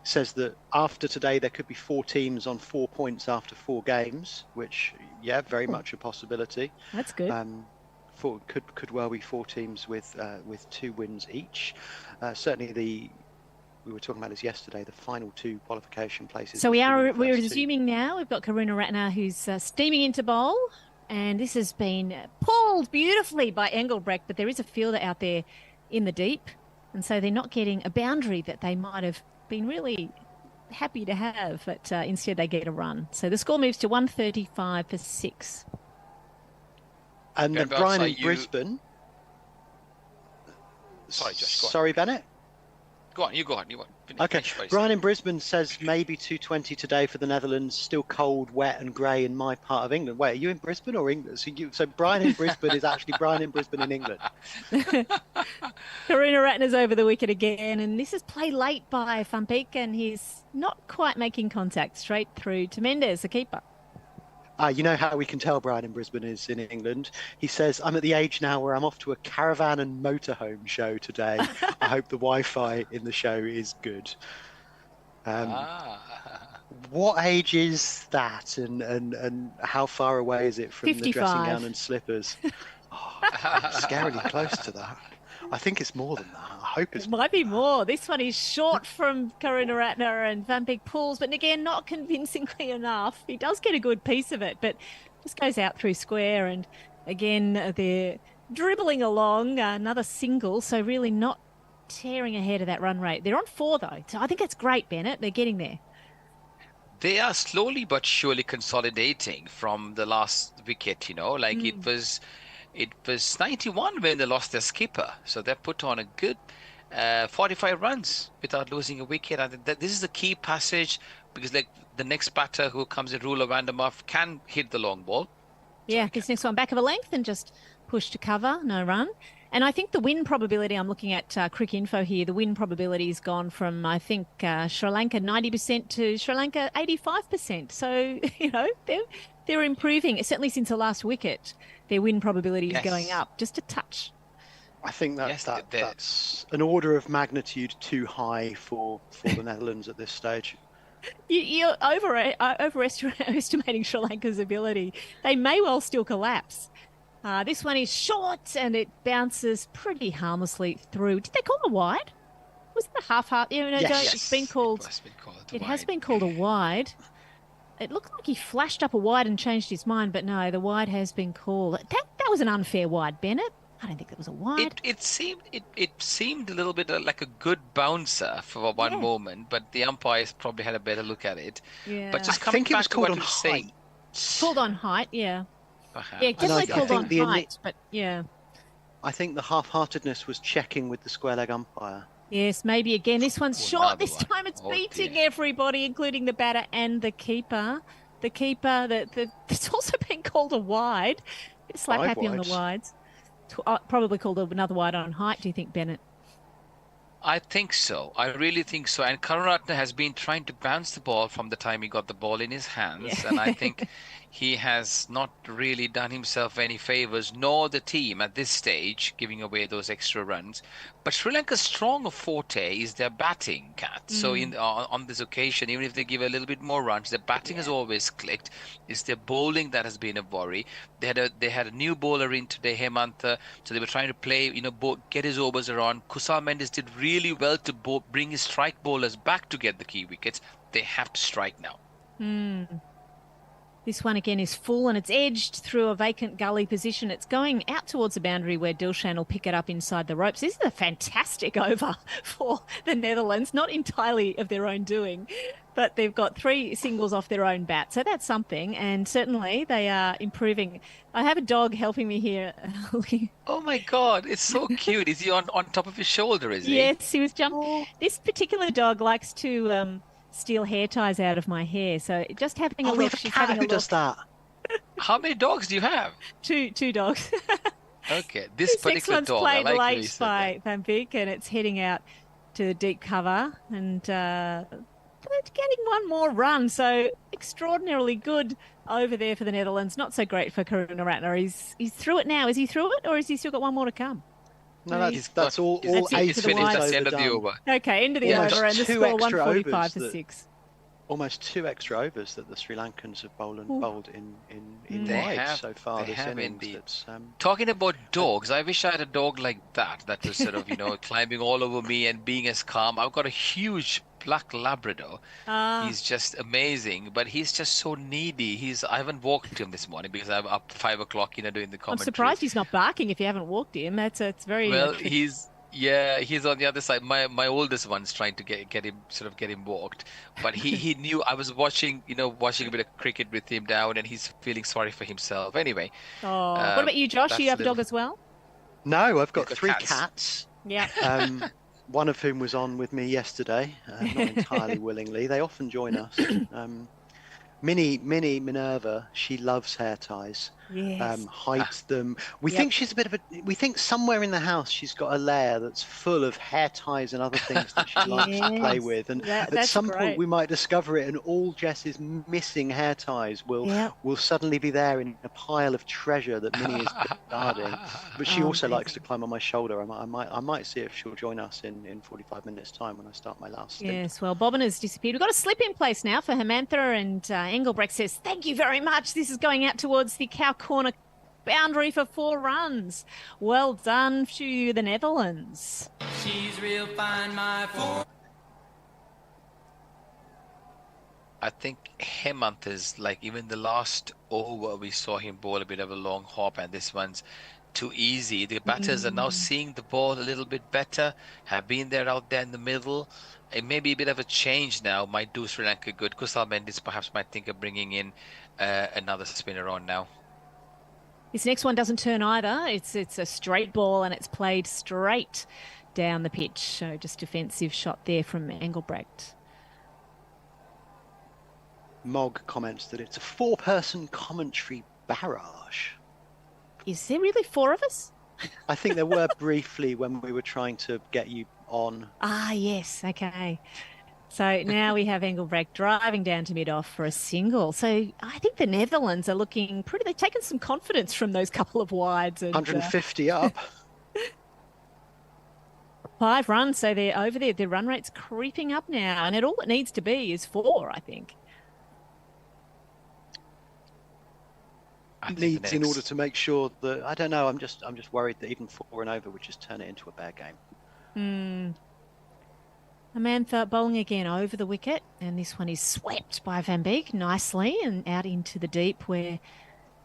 H: says that after today there could be 4 teams on 4 points after 4 games, which very much a possibility.
K: That's good.
H: Could well be 4 teams with 2 wins each. Certainly we were talking about this yesterday, the final 2 qualification places.
K: So we're resuming now. We've got Karuna Ratner, who's steaming into bowl, and this has been pulled beautifully by Engelbrecht, but there is a fielder out there in the deep, and so they're not getting a boundary that they might have been really happy to have, but instead they get a run. So the score moves to 135 for 6.
H: And then Brian in Brisbane.
C: Sorry, Josh. Go on.
H: Sorry, Bennett.
C: Go on. You go on.
H: Okay. Brian in Brisbane says maybe 220 today for the Netherlands. Still cold, wet, and grey in my part of England. Wait, are you in Brisbane or England? So Brian in Brisbane is actually Brian in Brisbane in England.
K: Karuna Ratner's over the wicket again, and this is play late by Van Beek, and he's not quite making contact. Straight through to Mendes, the keeper.
H: You know how we can tell Brian in Brisbane is in England. He says, I'm at the age now where I'm off to a caravan and motorhome show today. I hope the Wi-Fi in the show is good. What age is that, and how far away is it from
K: 55.
H: the dressing gown and slippers? Scarily close to that. I think it's more than that. I hope it
K: might be more. This one is short from Karuna Ratner, and Van Beek pulls, but again, not convincingly enough. He does get a good piece of it, but just goes out through square, and again, they're dribbling along. Another single, so really not tearing ahead of that run rate. They're on 4, though, so I think that's great, Bennett. They're getting there.
C: They are slowly but surely consolidating from the last wicket, it was 91 when they lost their skipper. So they put on a good 45 runs without losing a wicket. I think that this is the key passage, because the next batter who comes in, Ruler Vandermuff, can hit the long ball.
K: Yeah, this next one back of a length and just push to cover, no run. And I think the win probability, I'm looking at Crick Info here, the win probability has gone from, I think, Sri Lanka 90% to Sri Lanka 85%. So, they're improving. Certainly since the last wicket, their win probability is going up just a touch.
H: I think that's an order of magnitude too high for the Netherlands at this stage.
K: You're overestimating Sri Lanka's ability. They may well still collapse. This one is short and it bounces pretty harmlessly through. Did they call it a wide? Was it a half? Yeah, no,
H: Yes.
K: it's been called. It has been called a wide. It looked like he flashed up a wide and changed his mind, but no, the wide has been called. That was an unfair wide, Bennett. I don't think it was a wide.
C: It seemed a little bit like a good bouncer for one moment, but the umpires probably had a better look at it.
K: Yeah.
C: But just
H: I
C: coming
H: think it
C: back
H: was
C: to
H: called
C: what
H: on
C: you were saying,
H: height.
K: Called on height, yeah.
C: perhaps.
K: Yeah, definitely
H: I
K: called
H: think
K: on height, but yeah.
H: I think the half-heartedness was checking with the square leg umpire.
K: Yes, maybe again. This one's
C: Oh,
K: short.
C: another
K: This
C: one.
K: time it's
C: Oh,
K: beating
C: dear.
K: everybody, including the batter and the keeper. The keeper, it's also been called a wide. Slap
H: 5
K: happy on the
H: wides.
K: wides. Probably called another wide on height, do you think, Bennett?
C: I think so. I really think so. And Karunaratne has been trying to bounce the ball from the time he got the ball in his hands.
K: Yeah.
C: And I think he has not really done himself any favors, nor the team at this stage, giving away those extra runs. But Sri Lanka's strong forte is their batting, Kat. So on this occasion, even if they give a little bit more runs, their batting has always clicked. It's their bowling that has been a worry. They had a new bowler in today, Hemantha. So they were trying to play, get his overs around. Kusal Mendes did really well to bring his strike bowlers back to get the key wickets. They have to strike now.
K: This one again is full and it's edged through a vacant gully position. It's going out towards the boundary where Dilshan will pick it up inside the ropes. This is a fantastic over for the Netherlands, not entirely of their own doing, but they've got 3 singles off their own bat. So that's something, and certainly they are improving. I have a dog helping me here.
C: Oh my God, it's so cute. Is he on top of his shoulder, is he?
K: Yes, he was jumping. This particular dog likes to steal hair ties out of my hair. So just having a
H: We
K: look.
H: have a
K: She's
H: cat
K: having a
H: who
K: look.
H: does that.
C: How many dogs do you have?
K: Two dogs.
C: Okay, this
K: This next
C: particular
K: one's
C: dog, I
K: played
C: like the way you
K: late
C: said
K: by Van Beek, and it's heading out to the deep cover and getting one more run. So extraordinarily good over there for the Netherlands. Not so great for Karunaratne. He's through it now. Is he through it, or has he still got one more to come?
H: No,
C: He's
H: that's all.
C: got-
H: All
K: That's it,
H: 8
K: to
C: It's
K: the
C: finished.
K: wide.
C: That's the end of the
H: done.
C: over.
K: Okay, end of the
H: Almost
K: over, and the
H: 2
K: score
H: extra
K: 145
H: overs
K: for
H: that-
K: 6.
H: Almost 2 extra overs that the Sri Lankans have bowled in
C: They
H: wide
C: have-
H: so far
C: they
H: this
C: have
H: innings.
C: indeed.
H: That's,
C: Talking about dogs, I wish I had a dog like that was sort of, climbing all over me and being as calm. I've got a huge black Labrador. He's just amazing, but he's just so needy. I haven't walked him this morning because I'm up 5 o'clock, doing the
K: I'm
C: commentary.
K: surprised he's not barking if you haven't walked him. It's very
C: Well,
K: tricky.
C: he's on the other side. My oldest one's trying to get him walked, but he knew I was watching a bit of cricket with him down, and he's feeling sorry for himself. Anyway,
K: Oh, what about you, Josh?
C: that's
K: You have a
C: little-
K: dog as well?
H: No, I've got
C: You've got
H: 3
C: cats.
H: cats.
K: Yeah.
H: One of whom was on with me yesterday, not entirely willingly. They often join us. Minnie Minerva, she loves hair ties.
K: Yes.
H: Hides them. We
K: Yep.
H: think she's a bit of a. We think somewhere in the house she's got a lair that's full of hair ties and other things that she likes to play
K: Yes.
H: with. And at
K: That's
H: some
K: great.
H: point we might discover it, and all Jess's missing hair ties will suddenly be there in a pile of treasure that Minnie is guarding. But she
K: Oh,
H: also likes to
K: amazing.
H: climb on my shoulder. I might see if she'll join us in 45 minutes time when I start my last stint.
K: Yes, well, Bobbin has disappeared. We've got a slip in place now for Hemantha, and Engelbrecht says, thank you very much. This is going out towards the cow corner boundary for 4 runs. Well done to the Netherlands.
E: She's real fine, my form.
C: I think Hemant is even the last over we saw him bowl a bit of a long hop, and this one's too easy. The batters are now seeing the ball a little bit better, have been there out there in the middle. It may be a bit of a change now, might do Sri Lanka good. Kusal Mendes perhaps might think of bringing in another spinner on now.
K: This next one doesn't turn either. It's a straight ball and it's played straight down the pitch. So just defensive shot there from Engelbrecht.
H: Mog comments that it's a 4-person commentary barrage.
K: Is there really 4 of us?
H: I think there were briefly when we were trying to get you on.
K: Ah, yes. Okay. So now we have Engelbrecht driving down to mid-off for a single. So I think the Netherlands are looking pretty... They've taken some confidence from those couple of wides. And,
H: 150 up.
K: 5 runs, so they're over there. Their run rate's creeping up now. And all it needs to be is 4, I think.
H: needs in order to make sure that, I don't know, I'm just worried that even 4 and over would just turn it into a bad game.
K: Amantha bowling again over the wicket, and this one is swept by Van Beek nicely and out into the deep where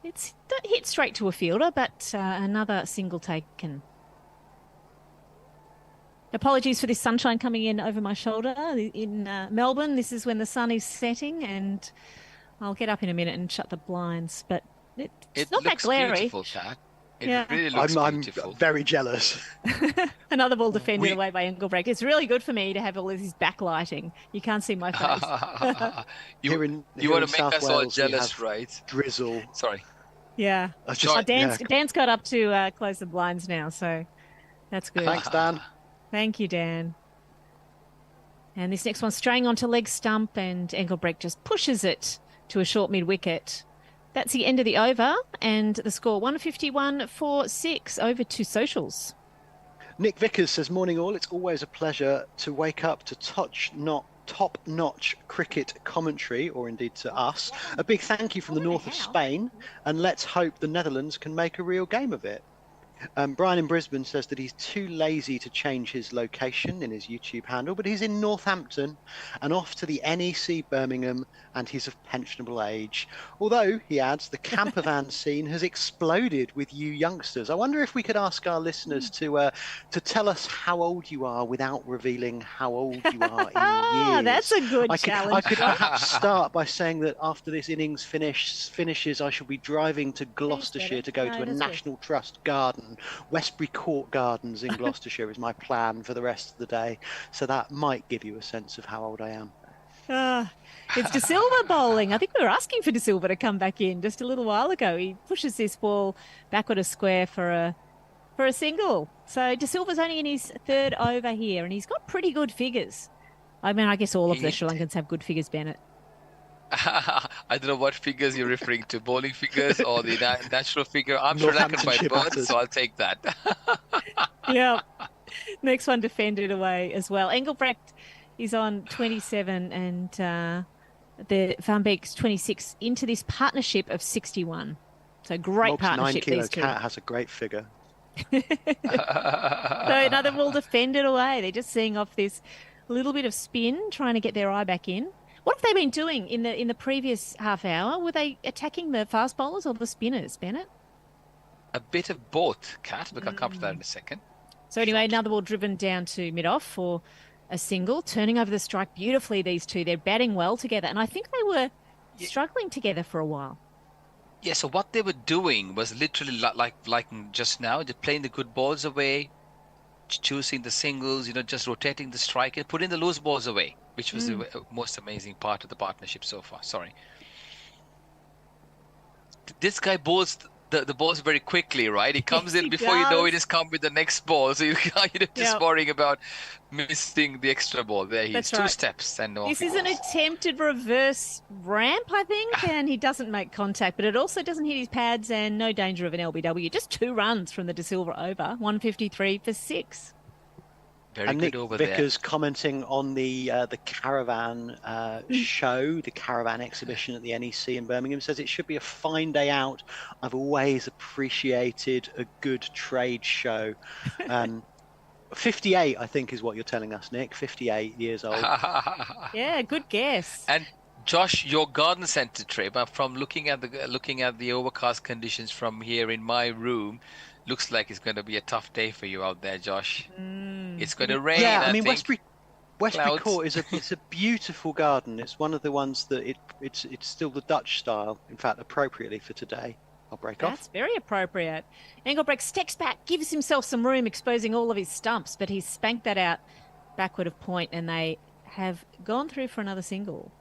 K: it's hit straight to a fielder, but another single taken. Apologies for this sunshine coming in over my shoulder in Melbourne. This is when the sun is setting, and I'll get up in a minute and shut the blinds, but it's not that glary.
C: Beautiful, Kat. It really looks beautiful.
H: I'm very jealous.
K: Another ball defended away by Engelbrecht. It's really good for me to have all of this backlighting. You can't see my face.
C: you want to make us all jealous, right?
H: Drizzle.
C: Sorry.
K: Yeah. Dan's got up to close the blinds now, so that's good.
H: Thanks, Dan.
K: Thank you, Dan. And this next one straying onto leg stump, and Engelbrecht just pushes it to a short mid-wicket. That's the end of the over, and the score 151 for 6. Over to socials.
H: Nick Vickers says, morning all, it's always a pleasure to wake up to top-notch cricket commentary, or indeed to us. A big thank you from the north of Spain, and let's hope the Netherlands can make a real game of it. Brian in Brisbane says that he's too lazy to change his location in his YouTube handle, but he's in Northampton and off to the NEC Birmingham, and he's of pensionable age. Although, he adds, the campervan scene has exploded with you youngsters. I wonder if we could ask our listeners to tell us how old you are without revealing how old you are in years.
K: That's a good challenge.
H: I could perhaps start by saying that after this innings finishes, I shall be driving to Gloucestershire to go to a National Trust garden. Westbury Court Gardens in Gloucestershire is my plan for the rest of the day, so that might give you a sense of how old I am.
K: It's De Silva bowling. I think we were asking for De Silva to come back in just a little while ago. He pushes this ball backward a square for a single. So De Silva's only in his 3rd over here, and he's got pretty good figures. I mean, I guess all of the Sri Lankans have good figures, Bennett.
C: I don't know what figures you're referring to, bowling figures or the natural figure. I'm Sri Lankan by birth, so I'll take that.
K: Yeah. Next one defended away as well. Engelbrecht is on 27 and the Van Beek's 26 into this partnership of 61. So great partnership.
H: 9 kilo
K: these two.
H: cat has a great figure.
K: So another ball defended away. They're just seeing off this little bit of spin, trying to get their eye back in. What have they been doing in the previous half hour? Were they attacking the fast bowlers or the spinners, Bennett?
C: A bit of both, Kat, but I'll come to that in a second.
K: So anyway, another ball driven down to mid-off for a single, turning over the strike beautifully, these two. They're batting well together, and I think they were struggling together for a while.
C: Yeah, so what they were doing was literally like just now, just playing the good balls away, choosing the singles, just rotating the strike and putting the loose balls away, which was the most amazing part of the partnership so far. Sorry. This guy bowls the balls very quickly, right? He comes in before you know it, he's come with the next ball. So you're just worrying about missing the extra ball. There he is, 2 steps and no.
K: This is an attempted reverse ramp, I think, and he doesn't make contact, but it also doesn't hit his pads and no danger of an LBW. Just 2 runs from the De Silva over, 153 for 6.
C: Very
H: and
C: good
H: Nick
C: over
H: Vickers
C: there.
H: commenting on the caravan show, the caravan exhibition at the NEC in Birmingham, says it should be a fine day out. I've always appreciated a good trade show. 58, I think, is what you're telling us, Nick. 58 years old.
K: Yeah, good guess.
C: And Josh, your garden centre trip, from looking at the overcast conditions from here in my room, looks like it's going to be a tough day for you out there, Josh. It's going to rain.
H: Yeah, I mean, Westbury
C: Clouds.
H: Court it's a beautiful garden. It's one of the ones that it's still the Dutch style. In fact, appropriately for today. I'll break off.
K: That's very appropriate. Engelbrecht steps back, gives himself some room, exposing all of his stumps, but he's spanked that out backward of point, and they have gone through for another single.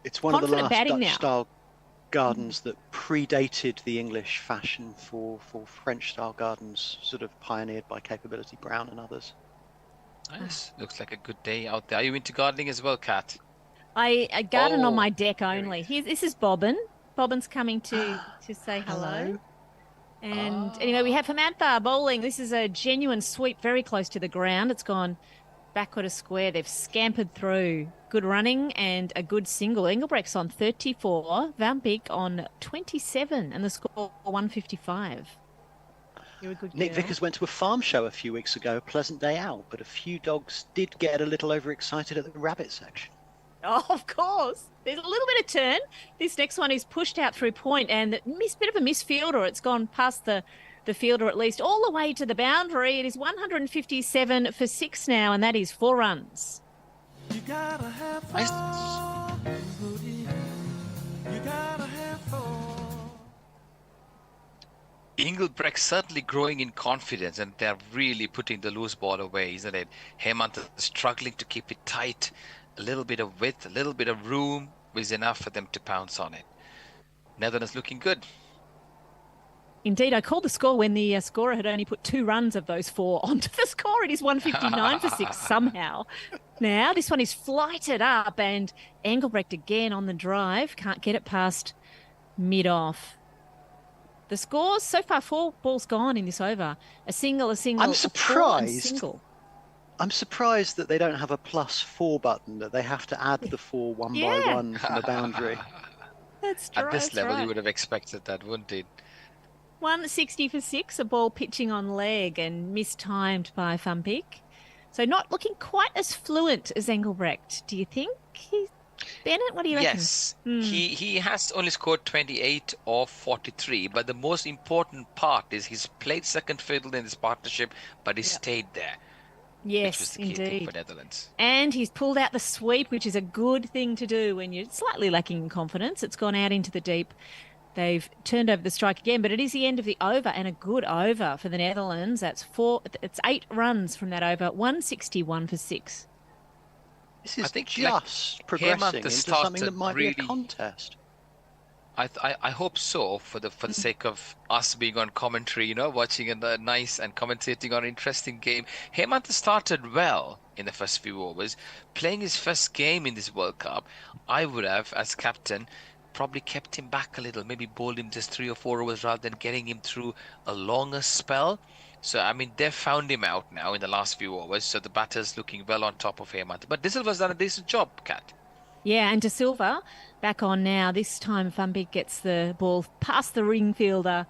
H: It's one of the last
K: Dutch
H: style gardens that predated the English fashion for French style gardens, sort of pioneered by Capability Brown and others.
C: Nice. Looks like a good day out there. Are you into gardening as well, Kat?
K: I garden on my deck only. This is Bobbin. Bobbin's coming to say hello. And anyway, we have Samantha bowling. This is a genuine sweep very close to the ground. It's gone backward of square. They've scampered through. Good running and a good single. Engelbrecht's on 34, Van Beek on 27, and the score 155. You're a good
H: Nick
K: girl.
H: Vickers went to a farm show a few weeks ago, a pleasant day out, but a few dogs did get a little overexcited at the rabbit section.
K: Oh, of course. There's a little bit of turn. This next one is pushed out through point and bit of a misfielder. It's gone past the fielder at least, all the way to the boundary. It is 157 for 6 now, and that is 4 runs.
A: You gotta have fun. You gotta have fun.
C: Engelbrecht certainly growing in confidence, and they're really putting the loose ball away, isn't it? Hemant is struggling to keep it tight. A little bit of width, a little bit of room is enough for them to pounce on it. Netherlands looking good.
K: Indeed, I called the score when the scorer had only put 2 runs of those 4 onto the score. It is 159 for 6 somehow. Now, this one is flighted up, and Engelbrecht again on the drive. Can't get it past mid-off. The scores so far, 4 balls gone in this over. A single,
H: I'm
K: a 4 and
H: surprised.
K: single.
H: I'm surprised that they don't have a +4 button, that they have to add the 4 one by one from the boundary.
K: That's
C: At this
K: that's
C: level,
K: right.
C: you would have expected that, wouldn't it?
K: 160 for 6, a ball pitching on leg and mistimed by Van Beek. So not looking quite as fluent as Engelbrecht, do you think? Bennett, what do you reckon?
C: Yes, he has only scored 28 of 43, but the most important part is he's played second fiddle in this partnership, but he stayed there.
K: Yes,
C: which was the key thing
K: indeed.
C: for Netherlands.
K: And he's pulled out the sweep, which is a good thing to do when you're slightly lacking in confidence. It's gone out into the deep. They've turned over the strike again, but it is the end of the over, and a good over for the Netherlands. It's 8 runs from that over, 161 for 6.
H: This is
C: I think
H: just progressing into something that might be a
C: really-
H: contest.
C: I hope so, for the sake of us being on commentary, watching a nice and commentating on an interesting game. Hemant started well in the first few overs, playing his first game in this World Cup. I would have, as captain, probably kept him back a little, maybe bowled him just 3 or 4 overs rather than getting him through a longer spell. So, I mean, they've found him out now in the last few overs, so the batter's looking well on top of Hemant. But De Silva's done a decent job, Kat.
K: Yeah, and De Silva back on now. This time Van Beek gets the ball past the ring fielder,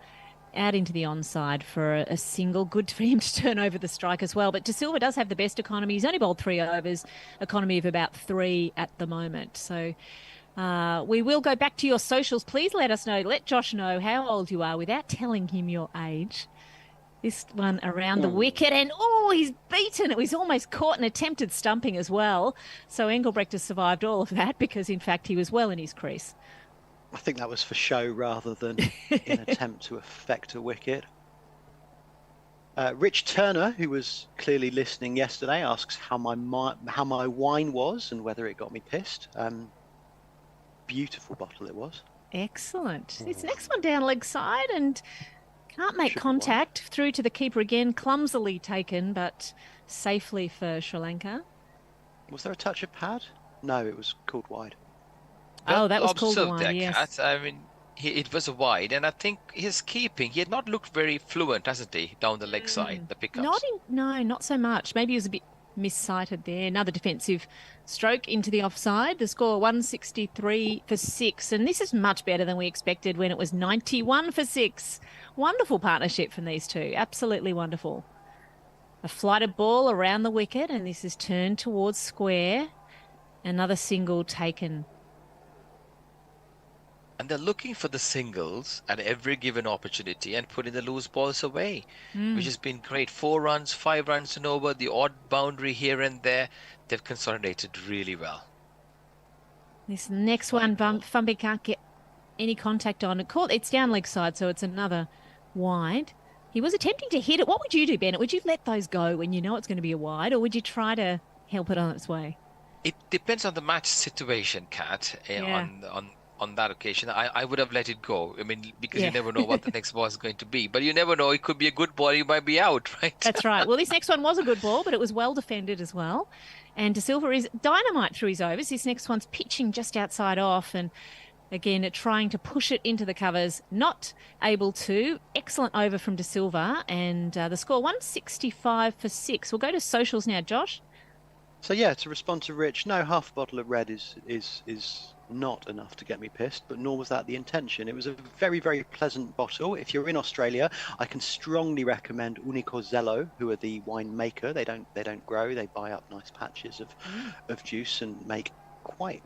K: out into the onside for a single. Good for him to turn over the strike as well. But De Silva does have the best economy. He's only bowled 3 overs, economy of about 3 at the moment. So we will go back to your socials. Please let us know. Let Josh know how old you are without telling him your age. This one around the wicket, and he's beaten. It was almost caught and attempted stumping as well. So Engelbrecht has survived all of that because, in fact, he was well in his crease.
H: I think that was for show rather than an attempt to affect a wicket. Rich Turner, who was clearly listening yesterday, asks how my wine was and whether it got me pissed. Beautiful bottle it was.
K: Excellent. This next one down leg side and can't make
H: Should be
K: contact through to the keeper again. Clumsily taken, but safely for Sri Lanka.
H: Was there a touch of pad? No, it was called wide.
K: Oh, that was called
C: Observed
K: wide,
C: there,
K: yes.
C: Kat. I mean, it was a wide, and I think his keeping, he had not looked very fluent, hasn't he, down the leg side, the pickups.
K: Not so much. Maybe he was a bit missighted there. Another defensive stroke into the offside. The score 163 for 6, and this is much better than we expected when it was 91 for 6. Wonderful partnership from these two. Absolutely wonderful. A flighted ball around the wicket, and this is turned towards square. Another single taken.
C: And they're looking for the singles at every given opportunity and putting the loose balls away, which has been great. 4 runs, 5 runs and over, the odd boundary here and there. They've consolidated really well.
K: This next one, Van Beek can't get any contact on. It's down leg side, so it's another wide. He was attempting to hit it. What would you do, Bennett? Would you let those go when you know it's going to be a wide, or would you try to help it on its way?
C: It depends on the match situation, Kat. On that occasion, I would have let it go. I mean, because you never know what the next ball is going to be. But you never know. It could be a good ball. You might be out, right?
K: That's right. Well, this next one was a good ball, but it was well defended as well. And De Silva is dynamite through his overs. This next one's pitching just outside off, and again, trying to push it into the covers. Not able to. Excellent over from De Silva, and the score 165 for 6. We'll go to socials now, Josh.
H: So yeah, to respond to Rich, no, half a bottle of red is not enough to get me pissed, but nor was that the intention. It was a very, very pleasant bottle. If you're in Australia, I can strongly recommend Unico Zello, who are the winemaker. They don't grow, they buy up nice patches of juice and make quite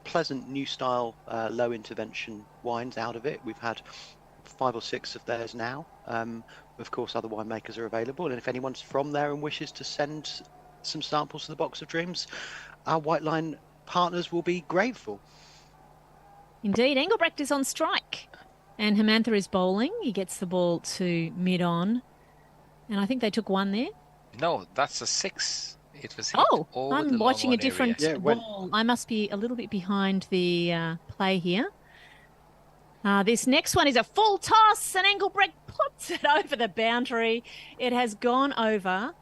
H: pleasant new style low intervention wines out of it. We've had 5 or 6 of theirs now. Of course, other winemakers are available, and if anyone's from there and wishes to send some samples to the Box of Dreams, our White Line partners will be grateful.
K: Indeed, Engelbrecht is on strike, and Hermantha is bowling. He gets the ball to mid-on, and I think they took one there.
C: No, that's a 6. It was hit over
K: I'm
C: the
K: watching a
C: long-on
K: different
C: area.
K: ball. I must be a little bit behind the play here. This next one is a full toss, and Engelbrecht puts it over the boundary. It has gone over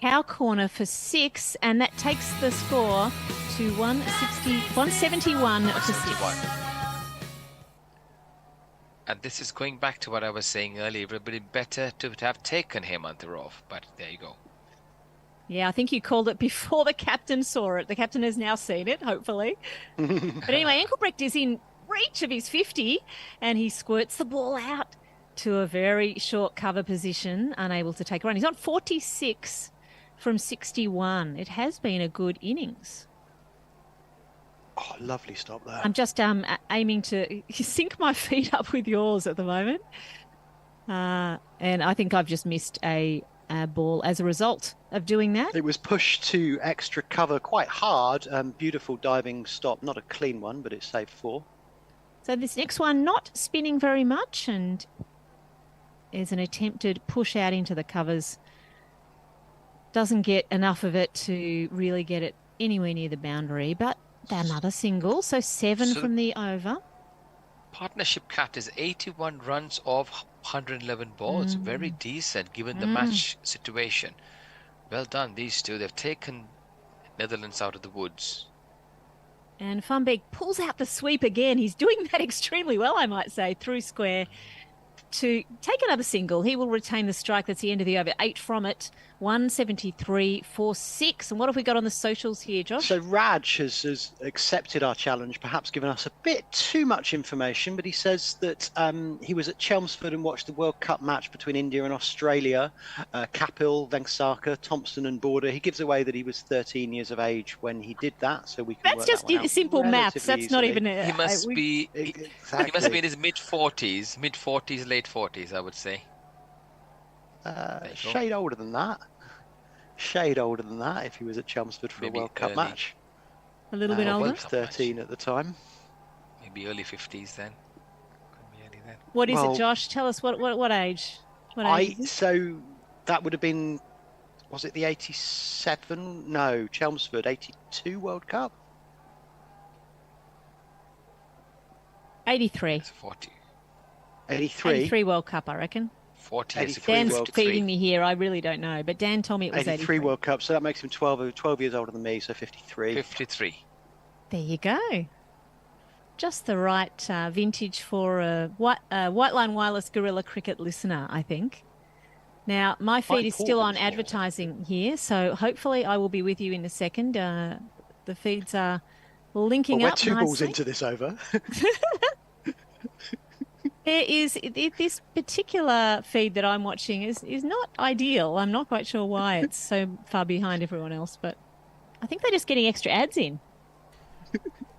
K: cow corner for 6, and that takes the score to 171 for 6.
C: And this is going back to what I was saying earlier. It would have been better to have taken Hermantha off, but there you go.
K: Yeah, I think you called it before the captain saw it. The captain has now seen it, hopefully. But anyway, Engelbrecht is in reach of his 50, and he squirts the ball out to a very short cover position, unable to take a run. He's on 46 from 61. It has been a good innings.
H: Oh, lovely stop there.
K: I'm just aiming to sync my feet up with yours at the moment. And I think I've just missed a ball as a result of doing that.
H: It was pushed to extra cover quite hard. Beautiful diving stop. Not a clean one, but it saved 4.
K: So this next one not spinning very much, and is an attempted push out into the covers. Doesn't get enough of it to really get it anywhere near the boundary, but another single. So 7 from the over.
C: Partnership cut is 81 runs off 111 balls. Very decent given the match situation. Well done, these two. They've taken Netherlands out of the woods.
K: And Van Beek pulls out the sweep again. He's doing that extremely well, I might say, through square to take another single. He will retain the strike. That's the end of the over. 8 from it. 173 for 6. And what have we got on the socials here, Josh?
H: So Raj has accepted our challenge, perhaps given us a bit too much information, but he says that he was at Chelmsford and watched the World Cup match between India and Australia. Kapil, Vengsarkar, Thompson and Border. He gives away that he was 13 years of age when he did that, so we can
K: That's
H: work
K: just
H: that one out
K: simple maths. That's
H: relatively
K: not
H: easily.
K: even...
C: He must be
H: Exactly.
C: he must be in his mid-40s, late 40s, I would say.
H: Shade older than that. Shade older than that if he was at Chelmsford for
C: Maybe
H: a World Cup
C: early.
H: match.
K: A little bit older?
C: World Cup match.
H: 13 at the time.
C: Maybe early 50s then. Could be early then.
K: What is
H: Well,
K: it, Josh? Tell us what age? What age is it?
H: So that would have been, was it the 87? No, Chelmsford 82 World Cup.
K: 83.
C: It's 40.
H: 83.
K: 83 World Cup, I reckon.
C: 40 is
H: 83
K: Dan's
H: World
K: feeding me here. I really don't know. But Dan told me it was
H: 83
K: 83.
H: World Cup. So that makes him 12 years older than me. So 53.
C: 53.
K: There you go. Just the right vintage for a White Line Wireless Guerrilla Cricket listener, I think. Now, my feed
H: Quite
K: is still on
H: important.
K: advertising here, so hopefully I will be with you in a second. The feeds are linking
H: Well, we're
K: up
H: 2 balls
K: nicely.
H: into this over.
K: There is this particular feed that I'm watching is not ideal. I'm not quite sure why it's so far behind everyone else, but I think they're just getting extra ads in.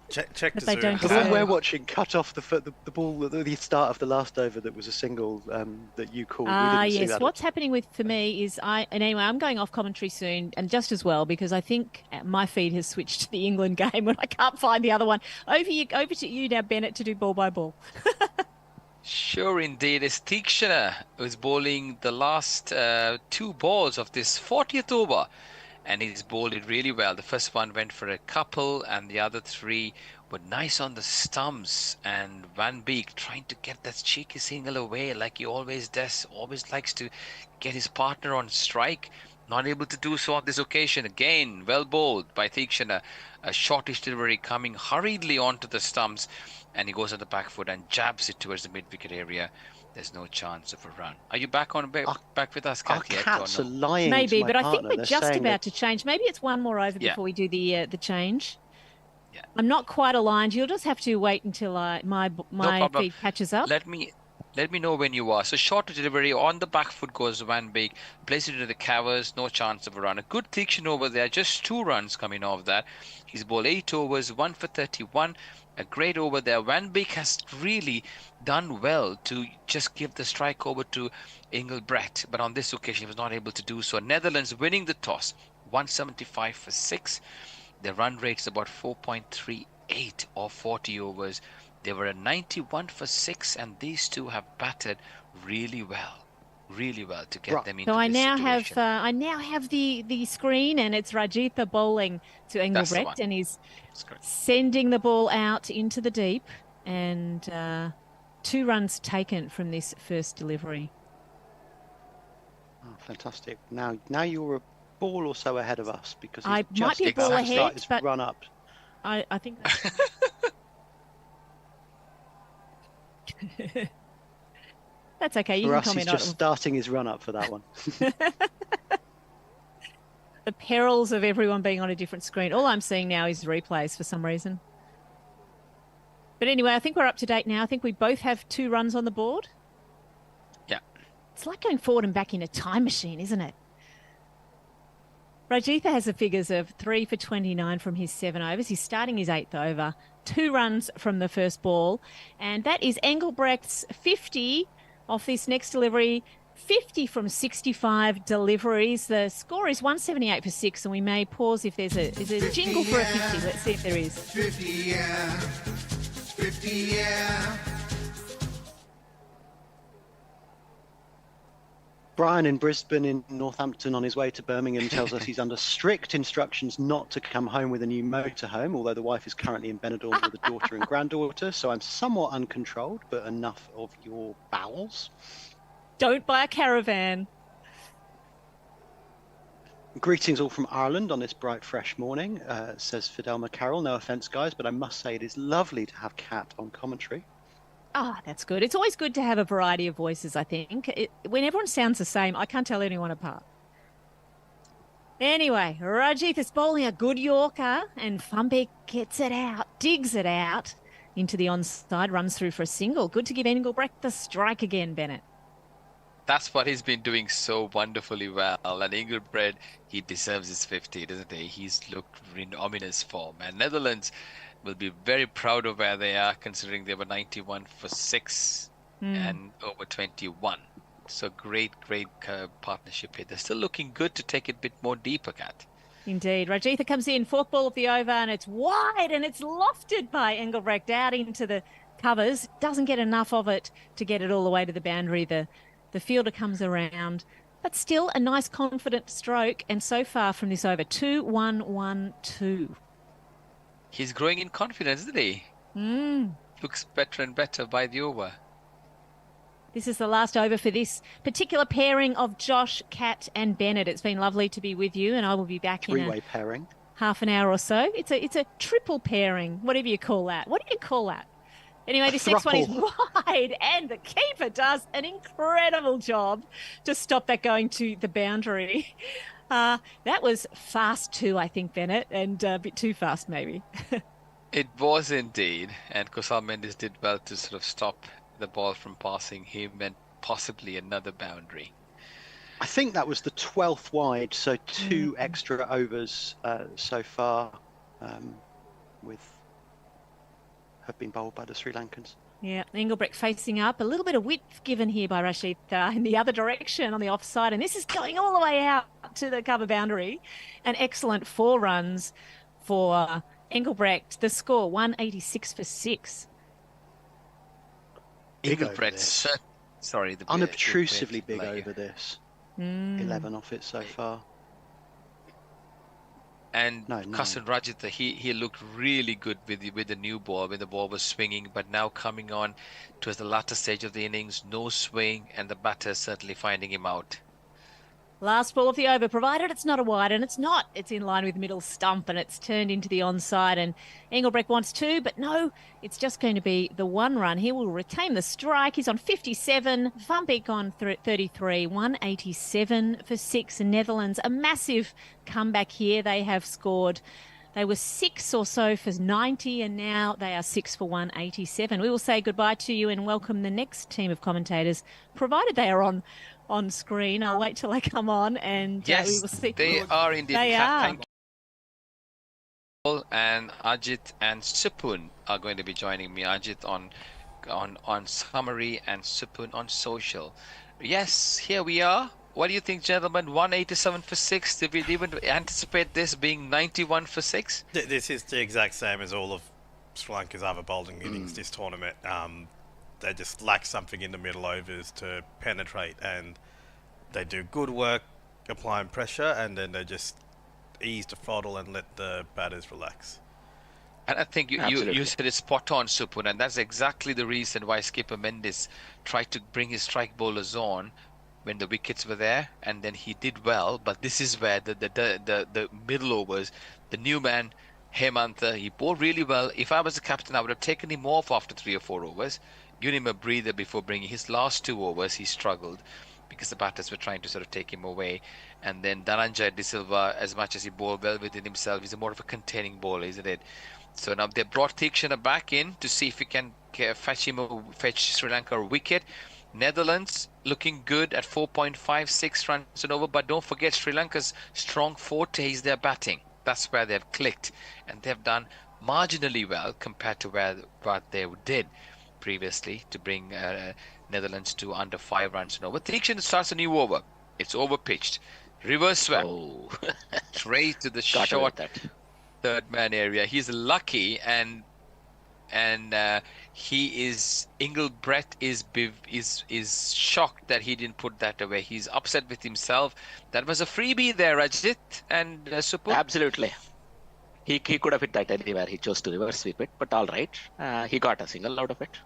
B: Check
K: But
B: the
K: they
B: Zoom.
K: don't
H: The
K: deserve
H: one
K: it.
H: we're watching cut off the ball at the start of the last over that was a single that you called. We didn't see
K: Yes.
H: that.
K: What's happening for me is and anyway, I'm going off commentary soon, and just as well because I think my feed has switched to the England game when I can't find the other one. Over to you now, Bennett, to do ball by ball.
C: Sure, indeed. It's Tikshana who's bowling the last 2 balls of this 40th over. And he's bowled it really well. The first one went for a couple, and the other 3 were nice on the stumps. And Van Beek trying to get that cheeky single away like he always does. Always likes to get his partner on strike. Not able to do so on this occasion. Again, well bowled by Tikshana. A shortish delivery coming hurriedly onto the stumps. And he goes on the back foot and jabs it towards the mid-wicket area. There's no chance of a run. Are you back with us,
H: Our
C: Kat, yet,
H: cats
C: or
H: are
C: no?
H: lying to
K: Maybe,
H: my
K: but I think
H: partner.
K: we're
H: They're
K: just
H: saying
K: about
H: that
K: to change. Maybe it's one more over
C: Yeah.
K: before we do the change.
C: Yeah.
K: I'm not quite aligned. You'll just have to wait until my
C: problem.
K: feed catches up.
C: Let me know when you are. So short delivery on the back foot goes Van Beek, places it into the covers, no chance of a run. A good diction over there, just 2 runs coming off that. He's bowled 8 overs, 1 for 31. A great over there. Van Beek has really done well to just give the strike over to Engelbrecht, but on this occasion he was not able to do so. Netherlands winning the toss, 175 for 6. Their run rate's about 4.38 or 40 overs. They were at 91 for 6, and these two have batted really well to get them into
K: So I
C: this
K: now
C: situation.
K: have the screen, and it's Rajitha bowling to Engelbrecht, and he's sending the ball out into the deep, and 2 runs taken from this first delivery.
H: Oh, fantastic! Now you're a ball or so ahead of us because
K: I
H: he's
K: might
H: just
K: be a ball
H: about to start
K: ahead,
H: his
K: but
H: run up.
K: I think that's okay. You
H: For
K: can
H: us, he's
K: comment on
H: just
K: it.
H: starting his run up for that one.
K: The perils of everyone being on a different screen. All I'm seeing now is replays for some reason. But anyway, I think we're up to date now. I think we both have 2 runs on the board.
C: Yeah.
K: It's like going forward and back in a time machine, isn't it? Rajitha has the figures of 3 for 29 from his 7 overs. He's starting his 8th over. 2 runs from the first ball. And that is Engelbrecht's 50 off this next delivery. 50 from 65 deliveries. The score is 178 for 6, and we may pause if there's a jingle for a 50. Let's see if there is.
A: 50, yeah. 50, yeah.
H: Brian in Brisbane in Northampton on his way to Birmingham tells us he's under strict instructions not to come home with a new motorhome, although the wife is currently in Benidorm with a daughter and granddaughter, so I'm somewhat uncontrolled, but enough of your bowels.
K: Don't buy a caravan.
H: Greetings all from Ireland on this bright, fresh morning, says Fidel McCarroll. No offence, guys, but I must say it is lovely to have Kat on commentary.
K: Ah, that's good. It's always good to have a variety of voices, I think. When everyone sounds the same, I can't tell anyone apart. Anyway, Rajith is bowling a good Yorker, and Funbeck gets it out, digs it out into the onside, runs through for a single. Good to give Engelbrecht the strike again, Bennett.
C: That's what he's been doing so wonderfully well. And Engelbrecht, he deserves his 50, doesn't he? He's looked in ominous form. And Netherlands will be very proud of where they are, considering they were 91 for 6 and over 21. So great partnership here. They're still looking good to take it a bit more deeper, Kat.
K: Indeed. Rajitha comes in, 4th ball of the over, and it's wide, and it's lofted by Engelbrecht out into the covers. Doesn't get enough of it to get it all the way to the boundary. The fielder comes around, but still a nice confident stroke. And so far from this over, 2-1-1-2.
C: He's growing in confidence, isn't he? Looks better and better by the over.
K: This is the last over for this particular pairing of Josh, Kat and Bennett. It's been lovely to be with you, and I will be back in
H: Three-way pairing.
K: Half an hour or so. It's a triple pairing, whatever you call that. What do you call that? Anyway, this next one is wide, and the keeper does an incredible job to stop that going to the boundary. That was fast too, I think, Bennett, and a bit too fast maybe.
C: It was indeed, and Kusal Mendes did well to sort of stop the ball from passing him and possibly another boundary.
H: I think that was the 12th wide, so 2 extra overs so far have been bowled by the Sri Lankans.
K: Yeah, Engelbrecht facing up. A little bit of width given here by Rashid in the other direction on the offside. And this is going all the way out to the cover boundary. An excellent 4 runs for Engelbrecht. The score, 186 for 6.
C: Engelbrecht,
H: unobtrusively big over this. 11 off it so far.
C: And Kasan Rajitha, he looked really good with the new ball when the ball was swinging, but now coming on towards the latter stage of the innings, no swing, and the batter certainly finding him out.
K: Last ball of the over, provided it's not a wide, and it's not. It's in line with middle stump, and it's turned into the onside, and Engelbrecht wants two, but no, it's just going to be the one run. He will retain the strike. He's on 57, Van Beek on 33, 187 for 6. Netherlands, a massive comeback here. They have scored. They were 6 or so for 90, and now they are 6 for 187. We will say goodbye to you and welcome the next team of commentators, provided they are on screen. I'll wait till they come on, and we will see.
C: They are indeed.
K: They are.
C: Thank you. And Ajit and Supun are going to be joining me. Ajit on summary and Supun on social. Yes, here we are. What do you think, gentlemen? 187 for 6. Did we even anticipate this being 91 for 6?
B: This is the exact same as all of Sri Lanka's other bowling innings this tournament. They just lack something in the middle overs to penetrate, and they do good work applying pressure, and then they just ease the throttle and let the batters relax.
C: And I think you said it spot on, Supun, and that's exactly the reason why skipper Mendes tried to bring his strike bowlers on when the wickets were there, and then he did well. But this is where the middle overs, the new man Hemantha, he bowled really well. If I was the captain, I would have taken him off after 3 or 4 overs, given him a breather before bringing his last 2 overs. He struggled because the batters were trying to sort of take him away. And then Dhananjay De Silva, as much as he bowled well within himself, he's more of a containing bowler, isn't it? So now they brought Theekshana back in to see if he can fetch Sri Lanka a wicket. Netherlands looking good at 4.56 runs and over, but don't forget Sri Lanka's strong forte is their batting. That's where they've clicked, and they've done marginally well compared to what they did previously to bring Netherlands to under 5 runs and over. Theekshana starts a new over. It's over pitched. Reverse swap. Straight to the short third man area. He's lucky, and he is Engelbrecht is shocked that he didn't put that away. He's upset with himself. That was a freebie there, Rajit and Supun.
D: Absolutely. He could have hit that anywhere. He chose to reverse sweep it, but all right. He got a single out of it.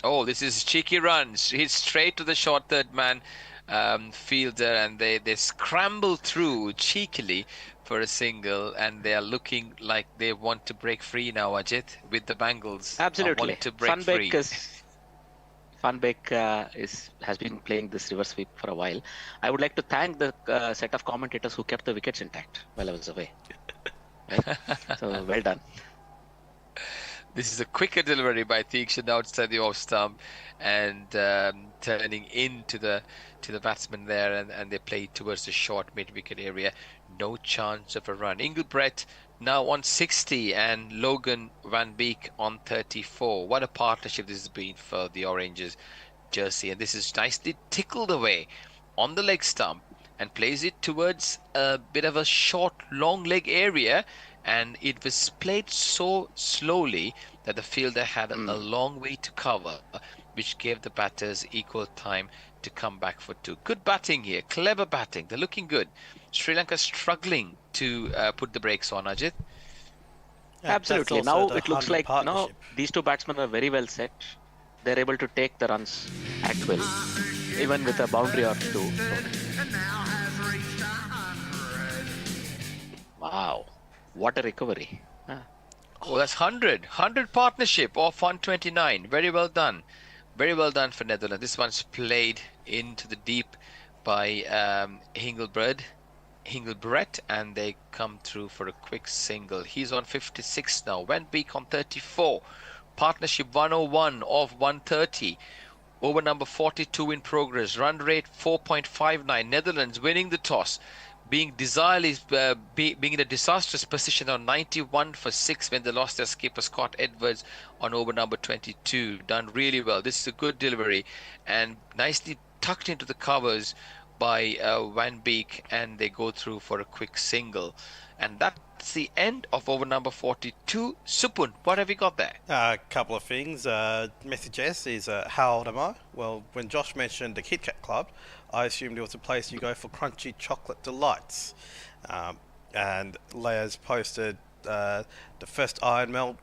C: Oh, this is cheeky runs. He's straight to the short third man fielder, and they scramble through cheekily for a single, and they are looking like they want to break free now, Ajit, with the Bangles.
D: Absolutely.
C: Want to break free.
D: Van Beek has been playing this reverse sweep for a while. I would like to thank the set of commentators who kept the wickets intact while I was away. Right? So well done.
C: This is a quicker delivery by Theekshana outside the off stump, and turning into the batsman there, and they play towards the short mid-wicket area. No chance of a run. Engelbrecht now on 60 and Logan Van Beek on 34. What a partnership this has been for the Oranges jersey, and this is nicely tickled away on the leg stump and plays it towards a bit of a short long leg area, and it was played so slowly that the fielder had a long way to cover, which gave the batters equal time to come back for 2. Good batting here, clever batting. They're looking good. Sri Lanka struggling to put the brakes on, Ajit.
D: Absolutely. Now it looks like these 2 batsmen are very well set. They're able to take the runs at will, even with a boundary or 2. Wow, what a recovery.
C: Oh, that's 100 partnership of 129. Very well done. Very well done for Netherlands. This one's played into the deep by Engelbrecht, and they come through for a quick single. He's on 56 now. Van Beek on 34. Partnership 101 of 130. Over number 42 in progress. Run rate 4.59. Netherlands winning the toss. Being in a disastrous position on 91 for 6 when they lost their skipper Scott Edwards on over number 22. Done really well. This is a good delivery and nicely tucked into the covers by Van Beek, and they go through for a quick single. And that's the end of over number 42. Supun, what have you got there?
B: A couple of things. Messages is how old am I? Well, when Josh mentioned the Kit Kat Club, I assumed it was a place you go for crunchy chocolate delights. And Leia's posted the first Iron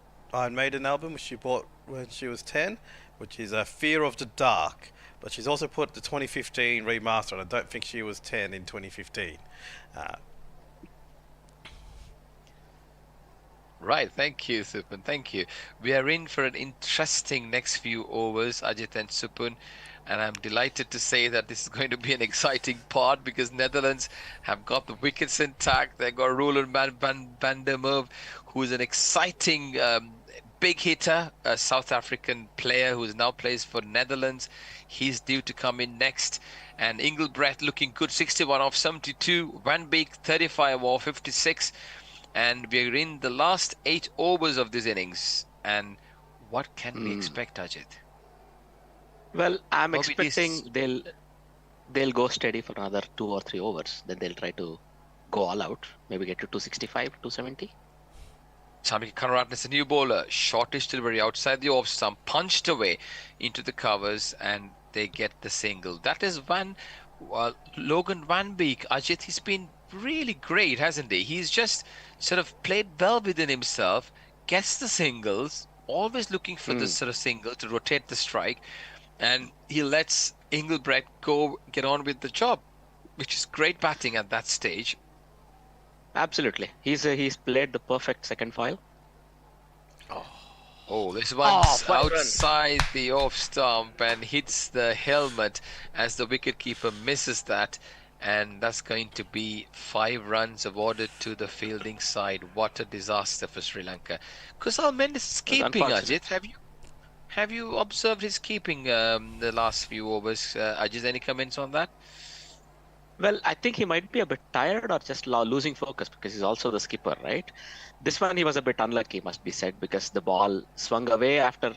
B: Maiden album, which she bought when she was 10, which is Fear of the Dark. But she's also put the 2015 remaster, and I don't think she was 10 in 2015.
C: Right, thank you, Supun. Thank you. We are in for an interesting next few overs, Ajit and Supun. And I'm delighted to say that this is going to be an exciting part because Netherlands have got the wickets intact. They've got Roland van der Merwe, who's an exciting big hitter, a South African player who now plays for Netherlands. He's due to come in next. And Engelbrecht looking good, 61 off 72. Van Beek, 35 off 56. And we're in the last 8 overs of this innings. And what can we expect, Ajit?
D: Well, I'm expecting they'll go steady for another 2 or 3 overs. Then they'll try to go all out. Maybe get to 265, 270.
C: Sami Kanuratne is a new bowler. Shortish delivery outside the off stump, punched away into the covers, and they get the single. That is Logan Van Beek. Ajit, he's been really great, hasn't he? He's just sort of played well within himself, gets the singles, always looking for the sort of single to rotate the strike, and he lets Engelbrecht get on with the job, which is great batting at that stage.
D: Absolutely. He's played the perfect second file.
C: Oh, this one's outside the off stump and hits the helmet as the wicketkeeper misses that. And that's going to be 5 runs awarded to the fielding side. What a disaster for Sri Lanka. Kusal Mendes is keeping, Ajit. Have you observed his keeping the last few overs? Ajit, any comments on that?
D: Well, I think he might be a bit tired or just losing focus because he's also the skipper, right? This one he was a bit unlucky, must be said, because the ball swung away after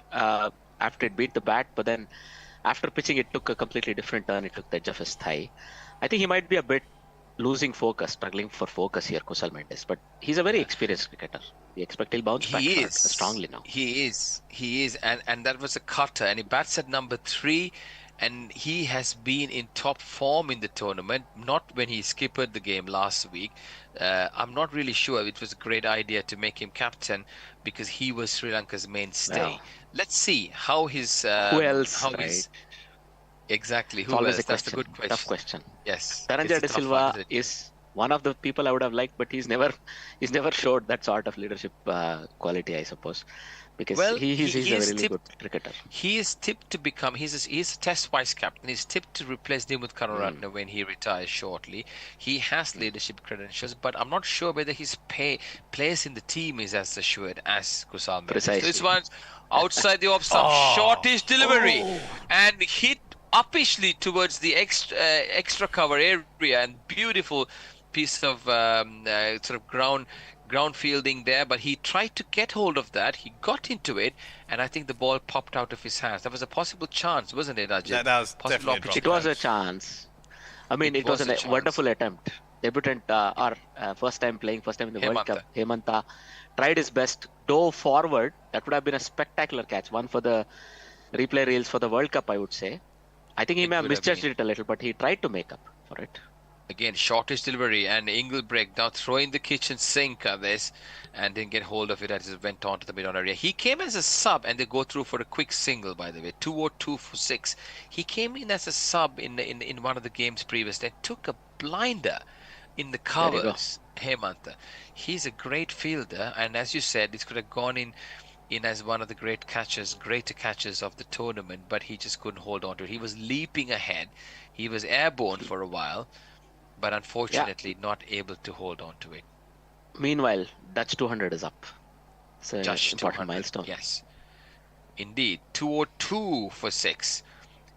D: it beat the bat, but then after pitching it took a completely different turn. It took the edge of his thigh. I think he might be a bit losing focus, struggling for focus here, Kusal Mendes. But he's a very experienced cricketer. We expect he'll bounce back strongly now.
C: He is. And that was a cutter. And he bats at number 3. And he has been in top form in the tournament, not when he skippered the game last week. I'm not really sure it was a great idea to make him captain because he was Sri Lanka's mainstay.
D: Yeah.
C: Let's see how his...
D: who else, right?
C: Exactly.
D: It's
C: who
D: always
C: else?
D: a
C: That's
D: question.
C: a good question.
D: Tough question.
C: Yes.
D: Dhananjaya De Silva is one of the people I would have liked, but he's never showed that sort of leadership quality, I suppose. Because he's a really good cricketer.
C: He is tipped to become, he's a test vice captain. He's tipped to replace Dimuth Karuratne when he retires shortly. He has leadership credentials, but I'm not sure whether his place in the team is as assured as Kusal Mendes.
D: Precisely.
C: This one's outside the off stump, shortish delivery, and hit uppishly towards the extra cover area, and beautiful piece of sort of ground fielding there, but he tried to get hold of that. He got into it, and I think the ball popped out of his hands. That was a possible chance, wasn't it, Ajit?
B: That was definitely
D: it was a chance. I mean, it was a wonderful attempt. Debutant first time in the World Cup, Hemanta tried his best, dove forward. That would have been a spectacular catch. One for the replay reels for the World Cup, I would say. I think he may have misjudged it a little, but he tried to make up for it.
C: Again, shortish delivery, and Engelbrecht now throwing the kitchen sink at this and didn't get hold of it as it went on to the mid-on area. He came as a sub, and they go through for a quick single, by the way, 202 for 6. He came in as a sub in one of the games previous and took a blinder in the covers, Hemanta. He's a great fielder, and as you said, this could have gone in as one of the greater catches of the tournament, but he just couldn't hold on to it. He was leaping ahead. He was airborne for a while, but unfortunately not able to hold on to it.
D: Meanwhile, Dutch 200 is up. It's an important milestone.
C: Yes, indeed. 202 for 6.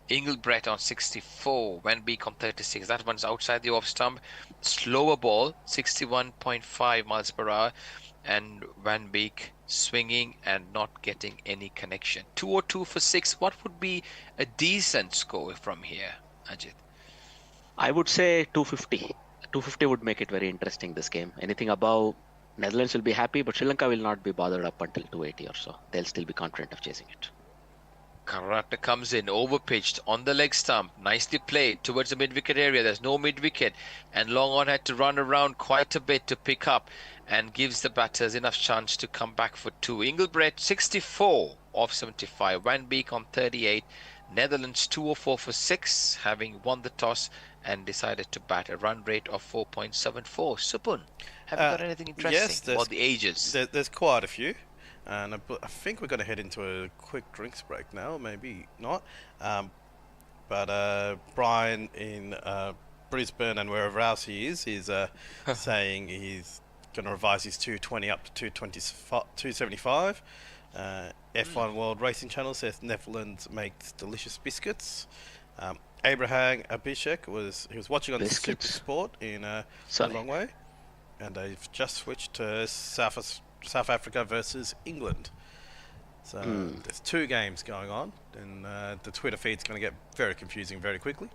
C: Engelbrecht on 64. Van Beek on 36. That one's outside the off stump. Slower ball, 61.5 miles per hour. And Van Beek swinging and not getting any connection. 202 for 6. What would be a decent score from here, Ajit?
D: I would say 250. 250 would make it very interesting, this game. Anything above, Netherlands will be happy, but Sri Lanka will not be bothered up until 280 or so. They'll still be confident of chasing it.
C: Karata comes in, overpitched on the leg stump, nicely played towards the mid-wicket area. There's no mid-wicket, and Long On had to run around quite a bit to pick up and gives the batters enough chance to come back for 2. Inglebrett 64 of 75, Van Beek on 38, Netherlands 204 for 6, having won the toss and decided to bat a run rate of 4.74. Supun, have you got anything interesting about the ages?
B: There's quite a few. And I think we're going to head into a quick drinks break now, maybe not. But Brian in Brisbane and wherever else he is saying he's going to revise his 220 up to 275. F1 World Racing Channel says Netherlands makes delicious biscuits. Abraham Abhishek was watching on the Super Sport in a long way, and they've just switched to South Africa versus England. So there's 2 games going on, and the Twitter feed's going to get very confusing very quickly.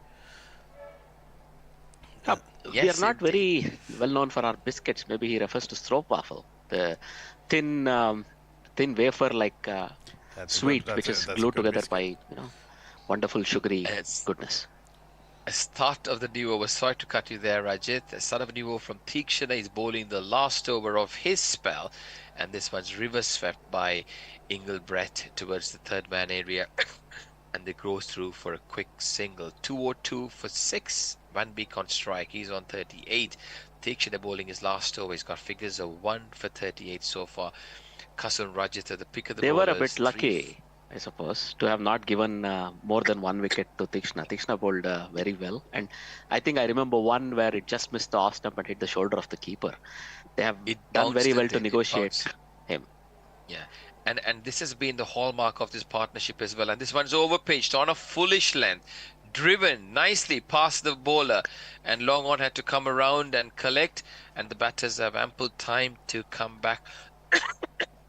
D: We are not very well known for our biscuits. Maybe he refers to stroopwafel, the thin wafer like sweet, which is glued together by wonderful sugary goodness.
C: A start of the new over. Sorry to cut you there, Rajit. A start of a new over from Tikshana. Is bowling the last over of his spell, and this one's reverse swept by Inglebrett towards the third man area, and they go through for a quick single. 202 for 6. Van Beek on strike. He's on 38. Tikshana bowling his last over. He's got figures of 1 for 38 so far. Kasun Rajit at the pick of the bowlers.
D: They were a bit lucky, I suppose, to have not given more than 1 wicket to Tikshana. Tikshana bowled very well, and I think I remember one where it just missed the off stump and hit the shoulder of the keeper. They have done very well to negotiate him.
C: Yeah, and this has been the hallmark of this partnership as well. And this one's overpitched on a foolish length, driven nicely past the bowler, and Long On had to come around and collect, and the batters have ample time to come back.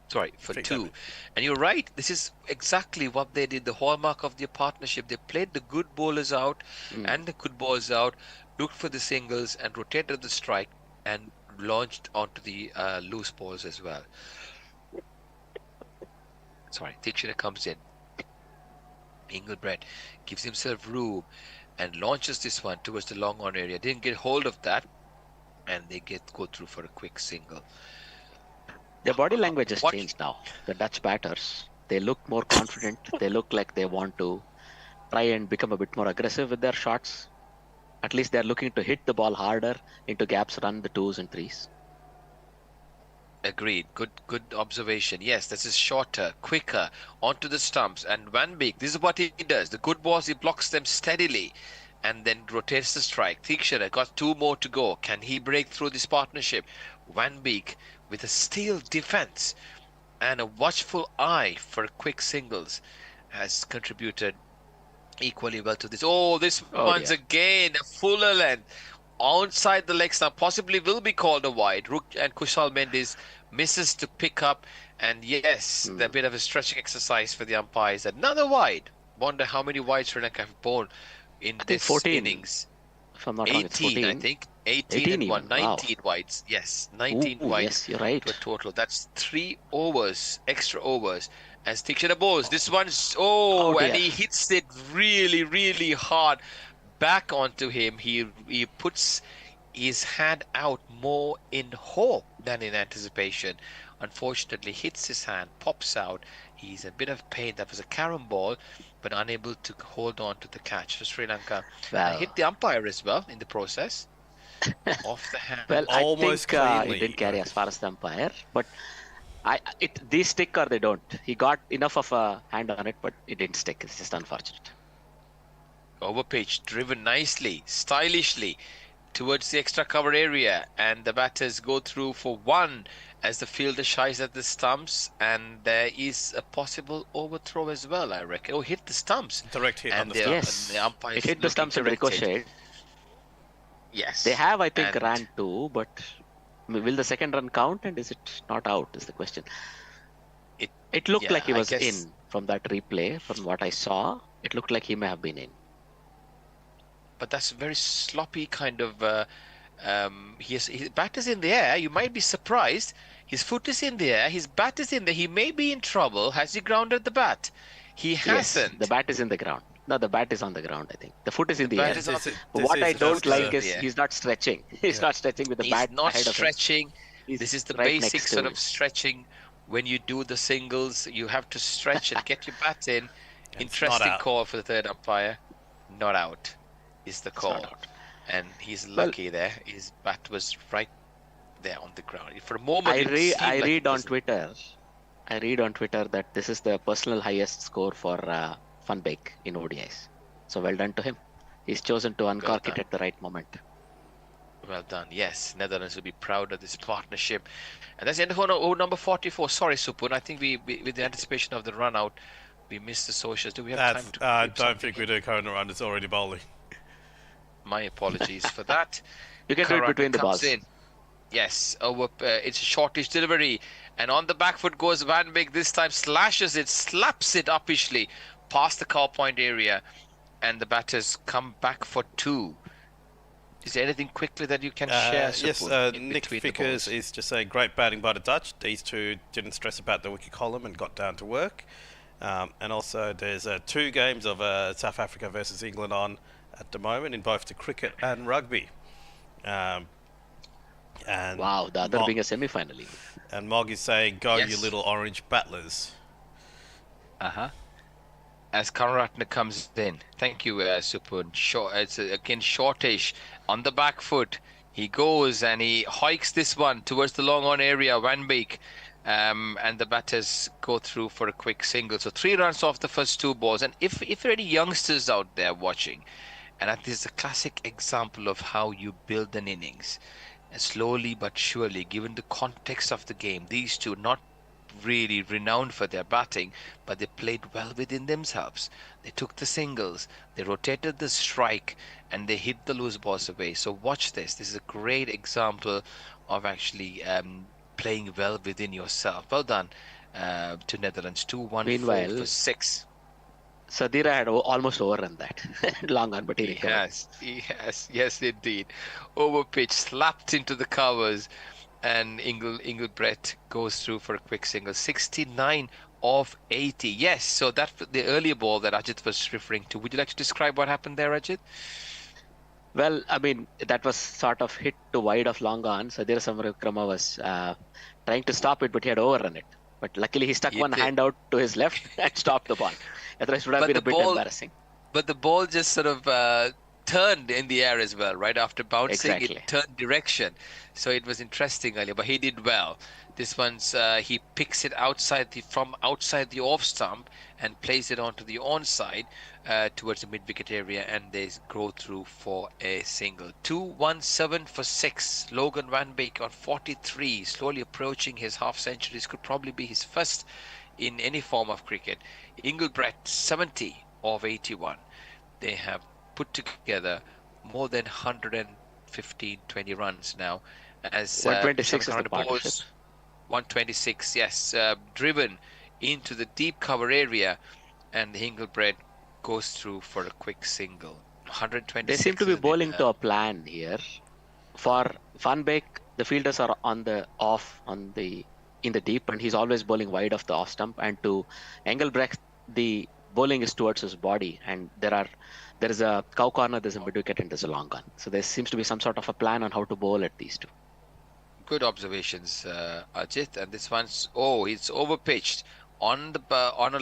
C: Sorry, for 2. And you're right, this is exactly what they did, the hallmark of their partnership. They played the good bowlers out and the good balls out, looked for the singles and rotated the strike and launched onto the loose balls as well. Sorry, Tikshana comes in. Inglebrett gives himself room and launches this one towards the long on area. Didn't get hold of that, and they go through for a quick single.
D: Their body language has changed now. The Dutch batters, they look more confident. They look like they want to try and become a bit more aggressive with their shots. At least they're looking to hit the ball harder into gaps, run the 2s and 3s.
C: Agreed. Good observation. Yes, this is shorter, quicker, onto the stumps. And Van Beek, this is what he does. The good balls, he blocks them steadily and then rotates the strike. Tikshana got 2 more to go. Can he break through this partnership? Van Beek with a steel defense and a watchful eye for quick singles has contributed equally well to this. This one's again a fuller length outside the leg stump, possibly will be called a wide. Rook and Kushal Mendes misses to pick up, and yes, a bit of a stretching exercise for the umpires. Another wide. Wonder how many wides Sri Lanka have borne in this
D: 14.
C: Innings.
D: If I'm not wrong, it's 14.
C: I think. 18 and 1. 19
D: wow.
C: wides. Yes, 19 wides.
D: Yes, you're right.
C: To a total. That's 3 overs, extra overs. As Tikshana bowls. This one's, and he hits it really, really hard back onto him. He puts his hand out more in hope than in anticipation. Unfortunately, hits his hand, pops out. He's in a bit of pain. That was a carom ball, but unable to hold on to the catch for Sri Lanka. Hit the umpire as well in the process. Off the hand.
D: Well, almost I think it didn't carry as far as the umpire, but these stick or they don't. He got enough of a hand on it, but it didn't stick. It's just unfortunate.
C: Overpitch, driven nicely, stylishly towards the extra cover area, and the batters go through for 1 as the fielder shies at the stumps, and there is a possible overthrow as well, I reckon. Hit the stumps.
B: Direct hit on the
C: stumps.
B: Yes,
C: the umpires
D: it hit the stumps and ricocheted.
C: Yes.
D: They have, I think, ran 2, but will the second run count, and is it not out is the question. It looked like he was in from that replay. From what I saw, it looked like he may have been in.
C: But that's a very sloppy kind of... his bat is in the air. You might be surprised. His foot is in the air. His bat is in there. He may be in trouble. Has he grounded the bat? He
D: Yes,
C: hasn't.
D: the bat is in the ground. No, the bat is on the ground, I think. The foot is in the
C: bat
D: air.
C: is on
D: But what I don't
C: just,
D: like
C: uh,
D: is
C: yeah.
D: he's not stretching. He's not stretching with the
C: He's
D: bat
C: not
D: ahead of him.
C: stretching.
D: He's
C: This is the
D: right
C: basic
D: next to
C: sort
D: him.
C: of stretching. When you do the singles, you have to stretch and get your bat in. Interesting
B: out.
C: call for the third umpire. Not out is the
D: It's
C: call.
D: not out.
C: And he's
D: Well-
C: lucky there. His bat was right there on the ground. For a moment,
D: I
C: it
D: read
C: seemed like
D: read
C: it
D: on
C: wasn't.
D: Twitter. I read on Twitter that this is the personal highest score for Van Beek in ODIs. So well done to him. He's chosen to uncork it
C: done.
D: at the right moment.
C: Well done. Yes, Netherlands will be proud of this partnership. And that's the end of over number 44. Sorry, Supun. I think we with the anticipation of the run out, we missed the socials. Do we have time to?
B: I
C: clip
B: don't
C: something?
B: think we do. Corona run is already bowling.
C: My apologies for that.
D: You can do it
C: Karate
D: between the
C: comes
D: balls.
C: in. Yes, over. It's a shortish delivery, and on the back foot goes Van Beek. This time slashes it, slaps it uppishly past the cow point area, and the batters come back for two. Is there anything quickly that you can share?
B: Yes,
C: Supun, in
B: Nick
C: between the
B: Vickers
C: balls?
B: is just saying great batting by the Dutch. These two didn't stress about the wicket column and got down to work. And also there's 2 games of South Africa versus England on at the moment in both the cricket and rugby. And
D: Wow, the other
B: Mo-
D: being a semi-final even.
B: And Mog is saying, go you
C: Yes.
B: little orange battlers.
C: As Karuratne comes in. Thank you, Supun. It's again shortish on the back foot. He goes and he hikes this one towards the long on area, Van Beek. And the batters go through for a quick single. So 3 runs off the first 2 balls. And if there are any youngsters out there watching, and this is a classic example of how you build an innings. Slowly but surely, given the context of the game, these two not really renowned for their batting, but they played well within themselves. They took the singles, they rotated the strike, and they hit the loose balls away. So watch this. This is a great example of actually playing well within yourself. Well done to Netherlands. 2-1-4
D: Meanwhile,
C: for 6.
D: Sadira had almost overrun that long on, but he recovered.
C: Yes, indeed. Over pitch, slapped into the covers, and Engelbrecht goes through for a quick single. 69 of 80. Yes, so that's the earlier ball that Ajit was referring to. Would you like to describe what happened there, Ajit?
D: Well, I mean, that was sort of hit to wide of long on. Sadira Samarakrama was trying to stop it, but he had overrun it. But luckily, he stuck
C: He
D: one
C: did.
D: hand out to his left and stopped the ball. Otherwise, it would have
C: But
D: been
C: the
D: a bit
C: ball-
D: embarrassing.
C: But the ball just sort of turned in the air as well, right? After bouncing,
D: Exactly.
C: it turned direction. So it was interesting earlier, but he did well. This one's he picks it from outside the off stump and plays it onto the onside towards the mid-wicket area, and they go through for a single. 2-1-7 for 6. Logan Van Beek on 43, slowly approaching his half century. This could probably be his first in any form of cricket. Engelbrecht 70 of 81. They have put together more than 115-20 runs now. As
D: 126 is the
C: Shankar
D: partnership.
C: Bose, 126, yes, driven into the deep cover area, and Engelbrecht goes through for a quick single. 126.
D: They seem to be
C: isn't it?
D: bowling to a plan here. For Van Beek, the fielders are in the deep, and he's always bowling wide of the off stump. And to Engelbrecht, the bowling is towards his body, and there is a cow corner, there's a mid wicket, and there's a long on. So there seems to be some sort of a plan on how to bowl at these two.
C: Good observations, Ajit. And this one's it's overpitched on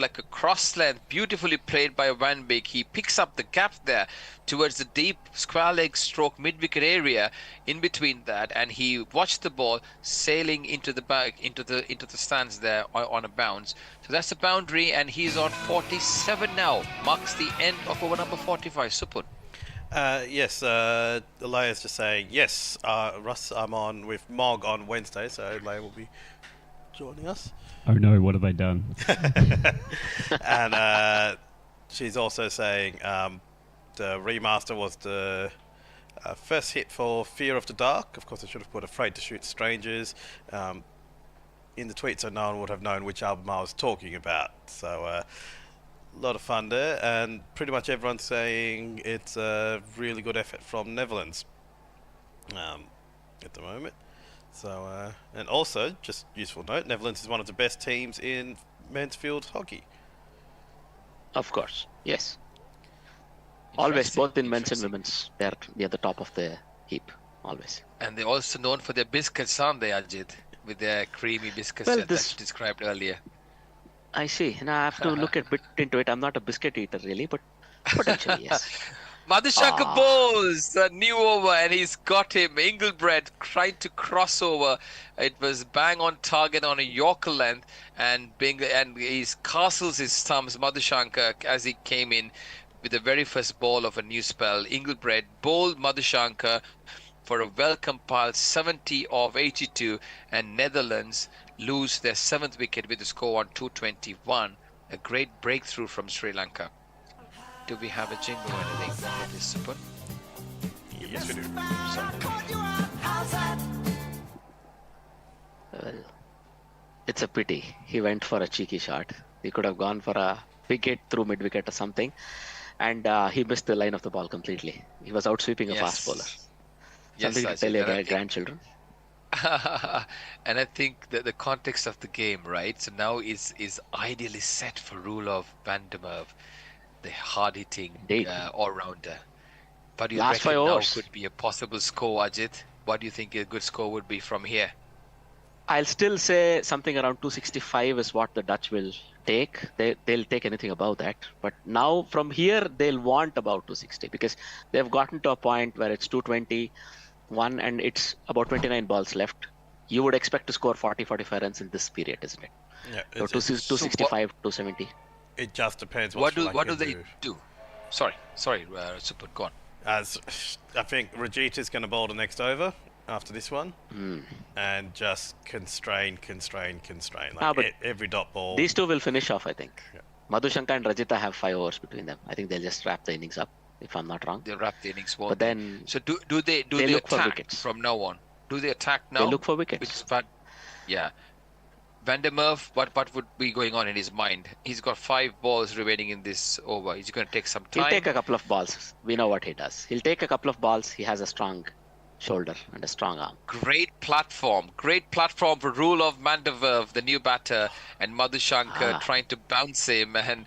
C: like a cross length, beautifully played by Van Beek. He picks up the gap there towards the deep square leg stroke mid wicket area in between that, and he watched the ball sailing into the stands there on a bounce. So that's a boundary, and he's on 47 now. Marks the end of over number 45. Supun.
B: Yes, Leia's just saying, yes, Russ, I'm on with Mog on Wednesday, so Leia will be joining us.
G: Oh no, what have I done?
B: And she's also saying the remaster was the first hit for Fear of the Dark. Of course, I should have put Afraid to Shoot Strangers in the tweet so no one would have known which album I was talking about. So a lot of fun there, and pretty much everyone's saying it's a really good effort from Netherlands at the moment. So, and also, just useful note, Netherlands is one of the best teams in men's field hockey.
D: Of course, yes. Always,
C: Interesting,
D: both in men's and
C: interesting.
D: women's, they're near the top of the heap. Always.
C: And they're also known for their biscuits, aren't they, Ajit? With their creamy biscuits
D: Well,
C: that you described earlier.
D: I see. Now I have to look a bit into it. I'm not a biscuit eater really, but potentially yes.
C: Madhushanka Bose, a new over, and he's got him. Engelbrecht tried to cross over. It was bang on target on a Yorker length, and he castles his thumbs, Madhushanka, as he came in with the very first ball of a new spell. Engelbrecht bowled Madhushanka for a well-compiled 70 of 82, and Netherlands lose their 7th wicket with a score on 221. A great breakthrough from Sri Lanka. Do we have a jingle or anything for this, Supun?
B: Yes, we do.
D: Well, it's a pity. He went for a cheeky shot. He could have gone for a wicket through mid-wicket or something, and he missed the line of the ball completely. He was out sweeping a fast bowler. Something to tell your grandchildren.
C: And I think that the context of the game, right? So now is ideally set for Roelof van der Merwe, the hard-hitting all-rounder. But you
D: Last 5
C: reckon now
D: overs
C: could be a possible score, Ajit? What do you think a good score would be from here?
D: I'll still say something around 265 is what the Dutch will take. They'll take anything above that. But now from here, they'll want about 260 because they've gotten to a point where it's 221 and it's about 29 balls left. You would expect to score 40-45 runs in this period, isn't it?
B: Yeah.
D: So 265, 270.
B: It just depends
C: what do they do? Sorry, Supun, go on.
B: As I think Rajita's going to bowl the next over after this one, and just constrain. Like every dot ball.
D: These two will finish off, I think. Yeah. Madhushanka and Rajita have 5 overs between them. I think they'll just wrap the innings up, if I'm not wrong.
C: They'll wrap the innings.
D: But then,
C: so do they
D: look for
C: attack
D: wickets
C: from now on? Do they attack now?
D: They look for wickets.
C: Yeah. Van der Merwe, what would be going on in his mind? He's got 5 balls remaining in this over. He's going to take some time.
D: He'll take a couple of balls. We know what he does. He'll take a couple of balls. He has a strong shoulder and a strong arm.
C: Great platform for Roelof van der Merwe, the new batter, and Madhushanka trying to bounce him, and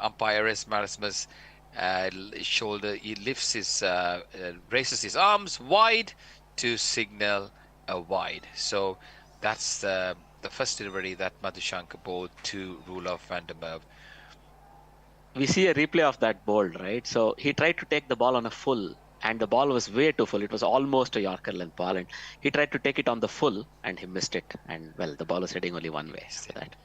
C: umpire S. Marasmus shoulder. He lifts his, raises his arms wide to signal a wide. So that's the first delivery that Madhushanka bowled to Roelof van der Merwe.
D: We see a replay of that bowl, right? So he tried to take the ball on a full, and the ball was way too full. It was almost a Yorker length ball, and he tried to take it on the full, and he missed it. And well, the ball was heading only one way for that.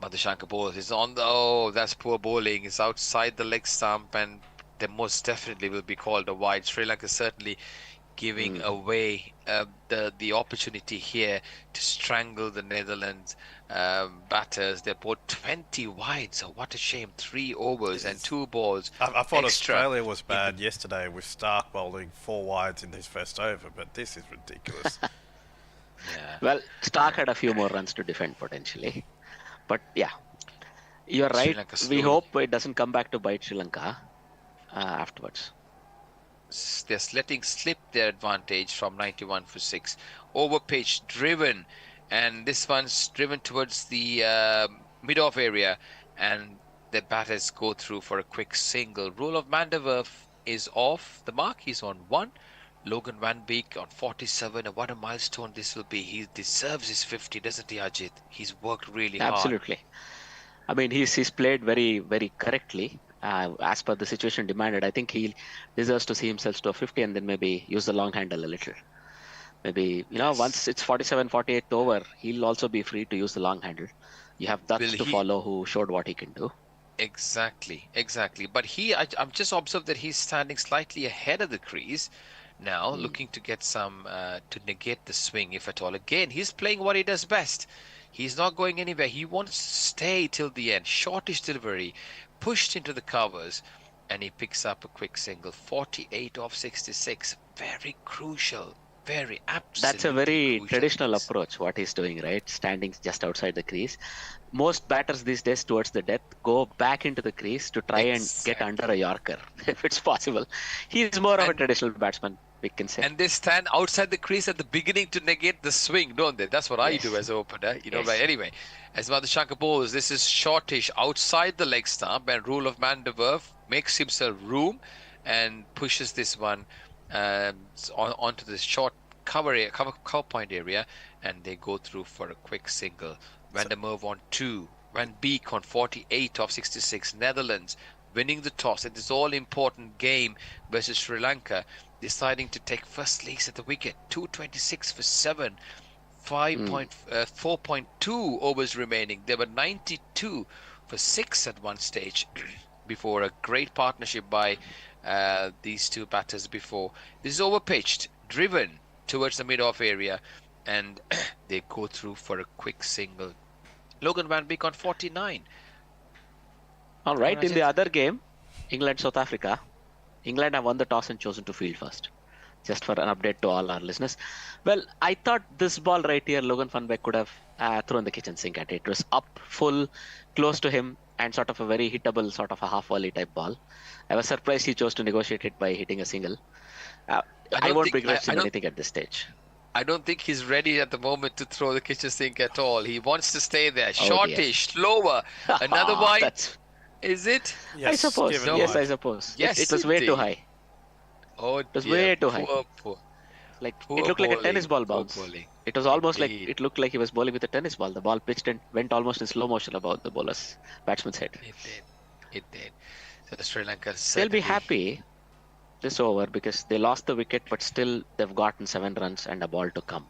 C: Madhushanka bowls is on the that's poor bowling. It's outside the leg stump, and they most definitely will be called a wide. Sri Lanka certainly giving away the opportunity here to strangle the Netherlands batters. They bowled 20 wide, so what a shame. 3 overs and 2 balls.
B: I thought
C: extra.
B: Australia was bad yesterday with Stark bowling 4 wides in his first over, but this is ridiculous.
C: Yeah.
D: Well, Stark had a few more runs to defend potentially. But yeah, you're right. We hope it doesn't come back to bite Sri Lanka afterwards.
C: They're letting slip their advantage from 91 for 6. Over pitch driven, and this one's driven towards the mid-off area, and the batters go through for a quick single. Roelof van der Merwe is off the mark. He's on 1. Logan Van Beek on 47. And what a milestone this will be. He deserves his 50, doesn't he, Ajit? He's worked really hard.
D: Absolutely. I mean, he's played very, very correctly. As per the situation demanded, I think he deserves to see himself to a 50 and then maybe use the long handle a little. Maybe, once it's 47-48 over, he'll also be free to use the long handle. You have Dutch to follow who showed what he can do.
C: Exactly. But I'm just observed that he's standing slightly ahead of the crease now, looking to get some, to negate the swing, if at all. Again, he's playing what he does best. He's not going anywhere. He wants to stay till the end. Shortish delivery, pushed into the covers, and he picks up a quick single. 48 off 66. Very crucial. Very absolutely.
D: That's a very traditional approach, what he's doing, right? Standing just outside the crease. Most batters these days towards the death go back into the crease to try and get under a Yorker, if it's possible. He's more of a traditional batsman. we can say.
C: And they stand outside the crease at the beginning to negate the swing, don't they? That's what I do as an opener,
D: Yes.
C: But anyway, as Madhushanka bowls, this is shortish outside the leg stump, and Rule of Man de Verve makes himself room and pushes this one onto the short cover point area, and they go through for a quick single. Van der Merwe on 2, Van Beek on 48 of 66, Netherlands winning the toss in this all-important game versus Sri Lanka, deciding to take first legs at the wicket. 226 for 7, 4.2 overs remaining. There were 92 for 6 at one stage before a great partnership by these two batters before. This is overpitched, driven towards the mid-off area, and they go through for a quick single. Logan Van Beek on 49.
D: All right, in the other game, England-South Africa, England have won the toss and chosen to field first. Just for an update to all our listeners. Well, I thought this ball right here, Logan Van Beek could have thrown the kitchen sink at it. It was up, full, close to him, and sort of a very hittable, sort of a half-volley type ball. I was surprised he chose to negotiate it by hitting a single. I won't begrudge him anything at this stage.
C: I don't think he's ready at the moment to throw the kitchen sink at all. He wants to stay there. Shortish, slower. Another wide. Is it?
D: Yes, I suppose. Yes, I suppose.
C: Yes,
D: it was way too high.
C: Oh,
D: it was way too high. Like it looked like a tennis ball bounce. It was almost like it looked like he was bowling with a tennis ball. The ball pitched and went almost in slow motion above the bowler's batsman's head.
C: It did. So Sri Lanka.
D: They'll be happy this over because they lost the wicket, but still they've gotten 7 runs and a ball to come.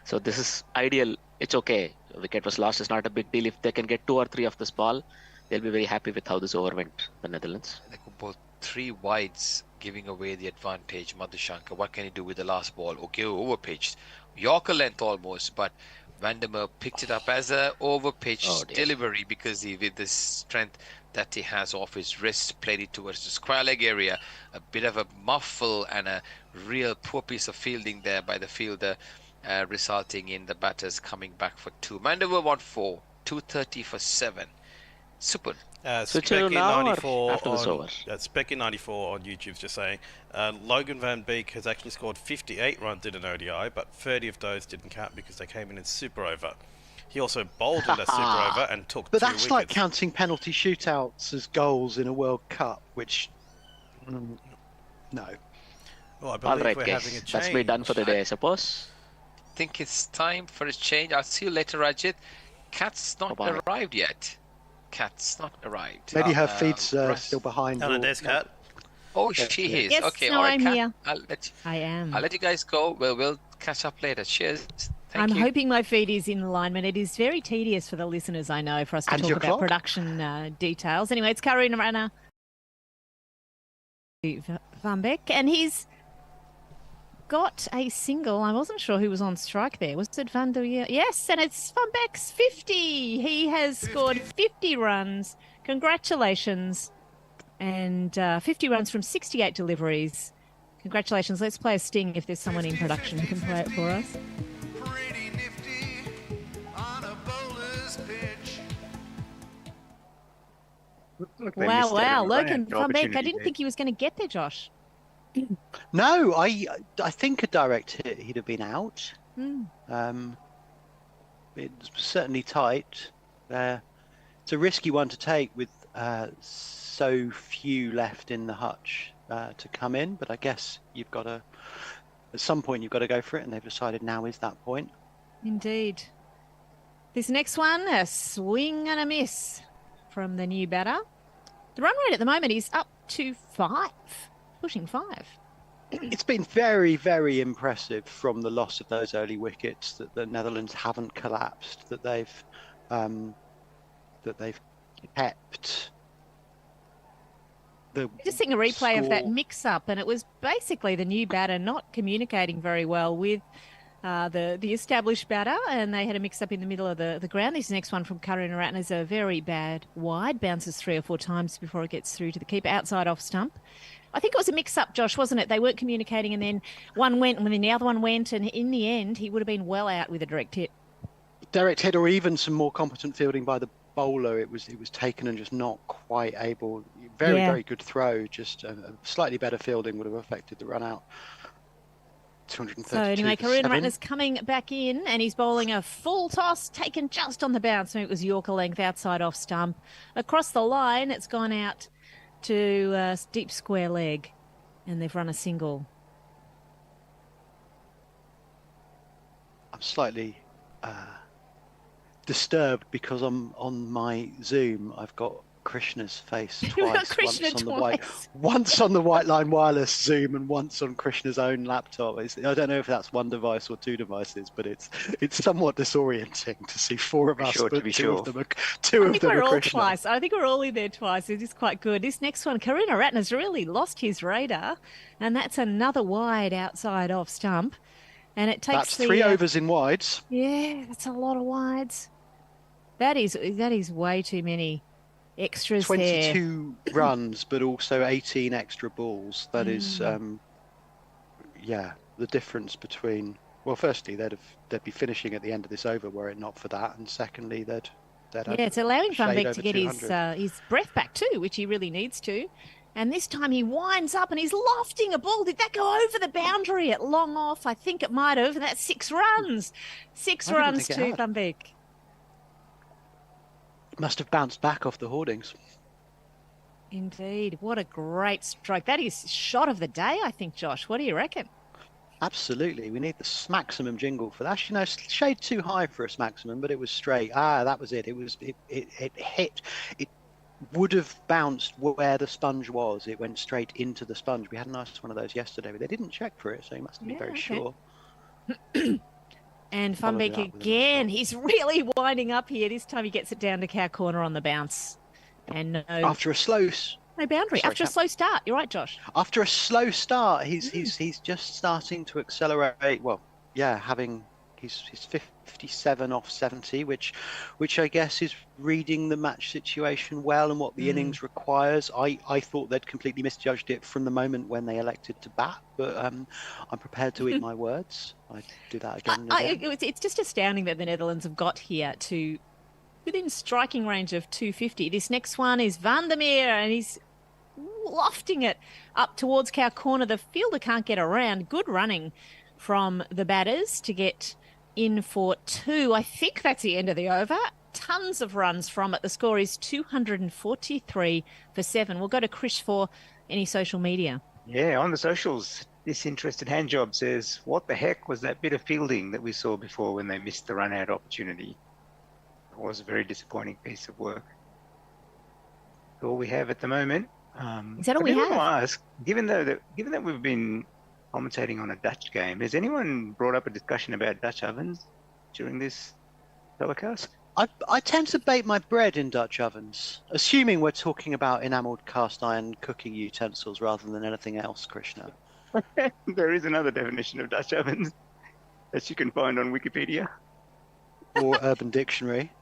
D: So this is ideal. It's okay. The wicket was lost. It's not a big deal. If they can get 2 or 3 of this ball, they'll be very happy with how this over went, the Netherlands.
C: They could both 3 wides, giving away the advantage. Madhushanka, what can he do with the last ball? Okay, overpitched. Yorker length almost, but Van der Merwe picked it up as a overpitched delivery because with the strength that he has off his wrist, played it towards the square leg area. A bit of a muffle and a real poor piece of fielding there by the fielder, resulting in the batters coming back for 2. Van der Merwe won 4, 230 for 7. Super.
B: Specky94 on YouTube's just saying Logan Van Beek has actually scored 58 runs in an ODI, but 30 of those didn't count because they came in super over. He also bowled in a super over and took 2
H: But that's
B: wickets.
H: like counting penalty shootouts as goals in a World Cup, which no.
B: Well, I believe
D: all right,
B: we're
D: guys.
B: having a change.
D: That's me done for the day, I suppose.
C: I think it's time for a change. I'll see you later, Rajit. Kat's not arrived yet. Kat's not arrived.
H: Maybe her feed's still behind.
B: Hello, there's Kat.
C: Oh, she is.
K: Yes,
C: okay,
K: no,
C: all right,
K: I'm
C: Kat.
K: here.
C: I
K: am.
C: I'll let you guys go. We'll catch up later. Cheers.
K: I'm hoping my feed is in alignment. It is very tedious for the listeners, I know, for us to talk about production details. Anyway, it's Karuna Rana Van Beek, and he's got a single. I wasn't sure who was on strike there. Was it Van der Merwe? Yes, and it's Van Beek's 50. He has scored 50 runs. Congratulations. And 50 runs from 68 deliveries. Congratulations. Let's play a sting if there's someone in production who can play it for us.
A: Pretty nifty on a bowler's pitch.
K: Wow. Logan Van Beek. I didn't think he was going to get there, Josh.
H: No, I think a direct hit, he'd have been out. It's certainly tight. It's a risky one to take with so few left in the hutch to come in, but I guess you've got to, at some point you've got to go for it, and they've decided now is that point.
K: Indeed. This next one, a swing and a miss from the new batter. The run rate at the moment is up to 5. Pushing 5.
H: It's been very, very impressive from the loss of those early wickets that the Netherlands haven't collapsed, that they've kept.
K: Just seeing a replay of that mix-up, and it was basically the new batter not communicating very well with the established batter, and they had a mix-up in the middle of the ground. This next one from Karuna Ratner is a very bad wide, bounces 3 or 4 times before it gets through to the keeper, outside off stump. I think it was a mix-up, Josh, wasn't it? They weren't communicating, and then one went, and then the other one went, and in the end, he would have been well out with a direct hit.
H: Direct hit, or even some more competent fielding by the bowler. It was taken and just not quite able. Very good throw. Just a slightly better fielding would have affected the run out. 232
K: So anyway,
H: for
K: Karuna
H: 7.
K: Ratner's coming back in and he's bowling a full toss taken just on the bounce. So it was Yorker length outside off stump. Across the line, it's gone out to deep square leg and they've run a single.
H: I'm slightly disturbed because on my Zoom I've got Krishna's face
K: You've got
H: twice.
K: Krishna
H: Once on the White Line Wireless Zoom and once on Krishna's own laptop. I don't know if that's one device or two devices, but it's somewhat disorienting to see four of us, but two of them are
K: all
H: Krishna.
K: twice. I think we're all in there twice. It is quite good. This next one, Karuna Ratner's really lost his radar, and that's another wide outside off stump. And it takes
H: that's 3 overs in wides.
K: Yeah, that's a lot of wides. That is way too many extras
H: 22 runs, but also 18 extra balls. That is, yeah, the difference between. Well, firstly, they'd be finishing at the end of this over were it not for that, and secondly, they'd
K: it's allowing Van Beek to get
H: 200.
K: his breath back too, which he really needs to. And this time he winds up and he's lofting a ball. Did that go over the boundary at long off? I think it might have. That's 6 runs. 6 runs to Van Beek.
H: Must have bounced back off the hoardings.
K: Indeed. What a great stroke. That is shot of the day, I think, Josh. What do you reckon?
H: Absolutely. We need the Smaximum jingle for that. You know, shade too high for a Smaximum, but it was straight. That was it. It hit. It would have bounced where the sponge was. It went straight into the sponge. We had a nice one of those yesterday, but they didn't check for it, so you must be very sure.
K: And Van Beek again, he's really winding up here. This time he gets it down to cow corner on the bounce. And
H: after a slow
K: boundary. After a slow start. You're right, Josh.
H: After a slow start, he's just starting to accelerate. Well, yeah, he's 57 off 70, which I guess is reading the match situation well and what the innings requires. I thought they'd completely misjudged it from the moment when they elected to bat, but I'm prepared to eat my words. I do that again and again.
K: It's just astounding that the Netherlands have got here to within striking range of 250. This next one is Van der Meer, and he's lofting it up towards cow corner. The fielder can't get around. Good running from the batters to get in for 2. I think that's the end of the over. Tons of runs from it. The score is 243 for 7. We'll go to Chris for any social media.
F: Yeah, on the socials, Disinterested Handjob says, what the heck was that bit of fielding that we saw before when they missed the run-out opportunity? It was a very disappointing piece of work. All we have at the moment.
K: Is that all we have?
F: I ask, given that we've been commentating on a Dutch game, has anyone brought up a discussion about Dutch ovens during this telecast?
H: I tend to bake my bread in Dutch ovens, assuming we're talking about enamelled cast iron cooking utensils rather than anything else, Krishna.
F: There is another definition of Dutch ovens that you can find on Wikipedia.
H: Or Urban Dictionary.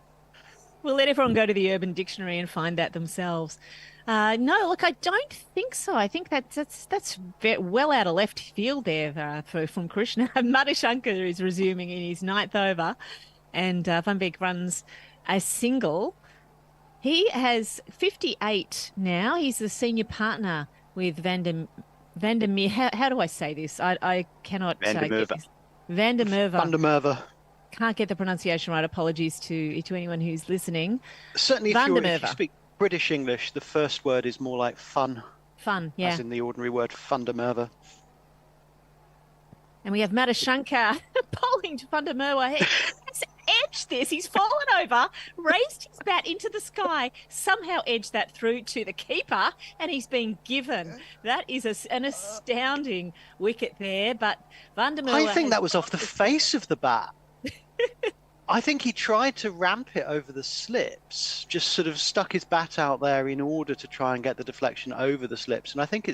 K: We'll let everyone go to the Urban Dictionary and find that themselves. No, look, I don't think so. I think that's well out of left field there from Krishna. Madhushankar is resuming in his 9th over, and Van Beek runs a single. He has 58 now. He's the senior partner with Van der Meer. How do I say this? I cannot
F: Van der Merwe.
K: Van der Merwe.
H: Van der Merwe.
K: Can't get the pronunciation right. Apologies to anyone who's listening.
H: Certainly, if you speak British English, the first word is more like fun.
K: Fun, yeah.
H: As in the ordinary word Van der Merwe.
K: And we have Madhushankar bowling to Van der Merwe. He's edged this. He's fallen over, raised his bat into the sky, somehow edged that through to the keeper, and he's been given. That is an astounding wicket there. But Van der Merwe.
H: I think that was off the face of the bat. I think he tried to ramp it over the slips, just sort of stuck his bat out there in order to try and get the deflection over the slips. And I think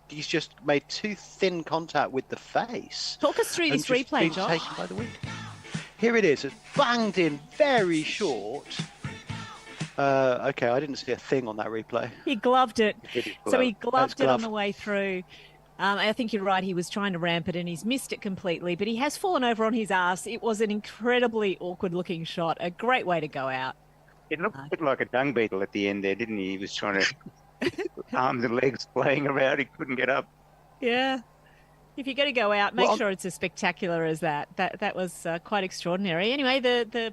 H: he's just made too thin contact with the face.
K: Talk us through this replay, Josh.
H: Taken by the wind. Here it is. It's banged in very short. Okay, I didn't see a thing on that replay.
K: He gloved it. So he gloved it on the way through. I think you're right. He was trying to ramp it and he's missed it completely, but he has fallen over on his ass. It was an incredibly awkward looking shot. A great way to go out.
F: It looked a bit like a dung beetle at the end there, didn't he? He was trying to arms and legs playing around. He couldn't get up.
K: Yeah. If you're going to go out, make
H: Well,
K: sure it's as spectacular as that. That was quite extraordinary. Anyway, the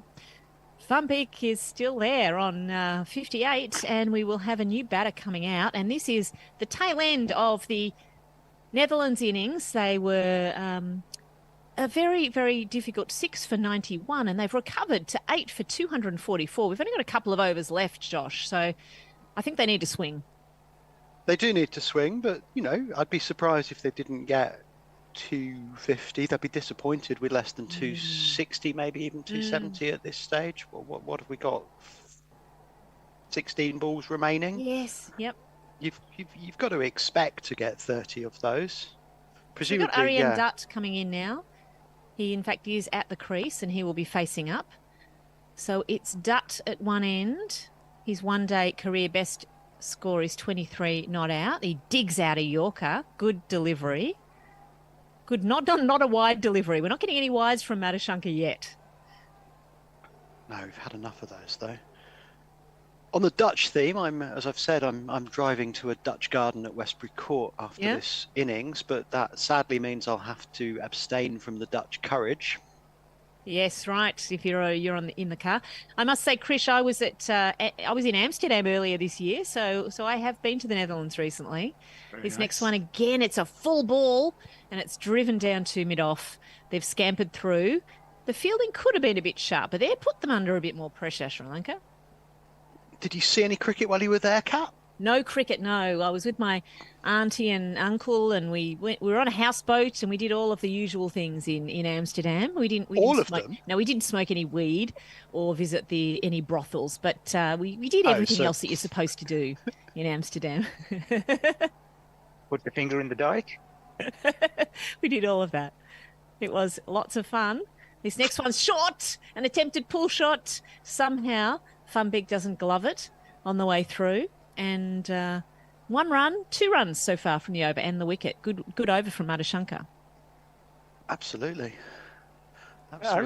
K: Van Beek is still there on 58, and we will have a new batter coming out. And this is the tail end of the Netherlands innings. They were a very, very difficult 6 for 91, and they've recovered to 8 for 244. We've only got a couple of overs left, Josh, so I think they need to swing.
H: they do need to swing, but, I'd be surprised if they didn't get 250. They'd be disappointed with less than 260, maybe even 270 at this stage. What have we got? 16 balls remaining.
K: Yes, yep.
H: You've got to expect to get 30 of those.
K: Presumably, we've got Arjen Dutt coming in now. He, in fact, is at the crease, and he will be facing up. So it's Dutt at one end. His one-day career best score is 23 not out. He digs out a Yorker. Good delivery. Good, not a wide delivery. We're not getting any wides from Madhushanka yet.
H: No, we've had enough of those, though. On the Dutch theme, as I've said, I'm driving to a Dutch garden at Westbury Court after this innings, but that sadly means I'll have to abstain from the Dutch courage.
K: Yes, right. If you're in the car, I must say, Krish, I was in Amsterdam earlier this year, so I have been to the Netherlands recently. This next one again, it's a full ball, and it's driven down to mid-off. They've scampered through. The fielding could have been a bit sharper there, put them under a bit more pressure, Sri Lanka.
H: Did you see any cricket while you were there, Kat?
K: No cricket, no. I was with my auntie and uncle, and we were on a houseboat, and we did all of the usual things in Amsterdam. We didn't smoke them? No, we didn't smoke any weed or visit any brothels, but we did everything else that you're supposed to do in Amsterdam.
F: Put the finger in the dike?
K: We did all of that. It was lots of fun. This next one's short, an attempted pull shot. Somehow, Van Beek doesn't glove it on the way through. And 2 runs so far from the over and the wicket. Good over from Madhushanka.
H: Absolutely.
F: He's a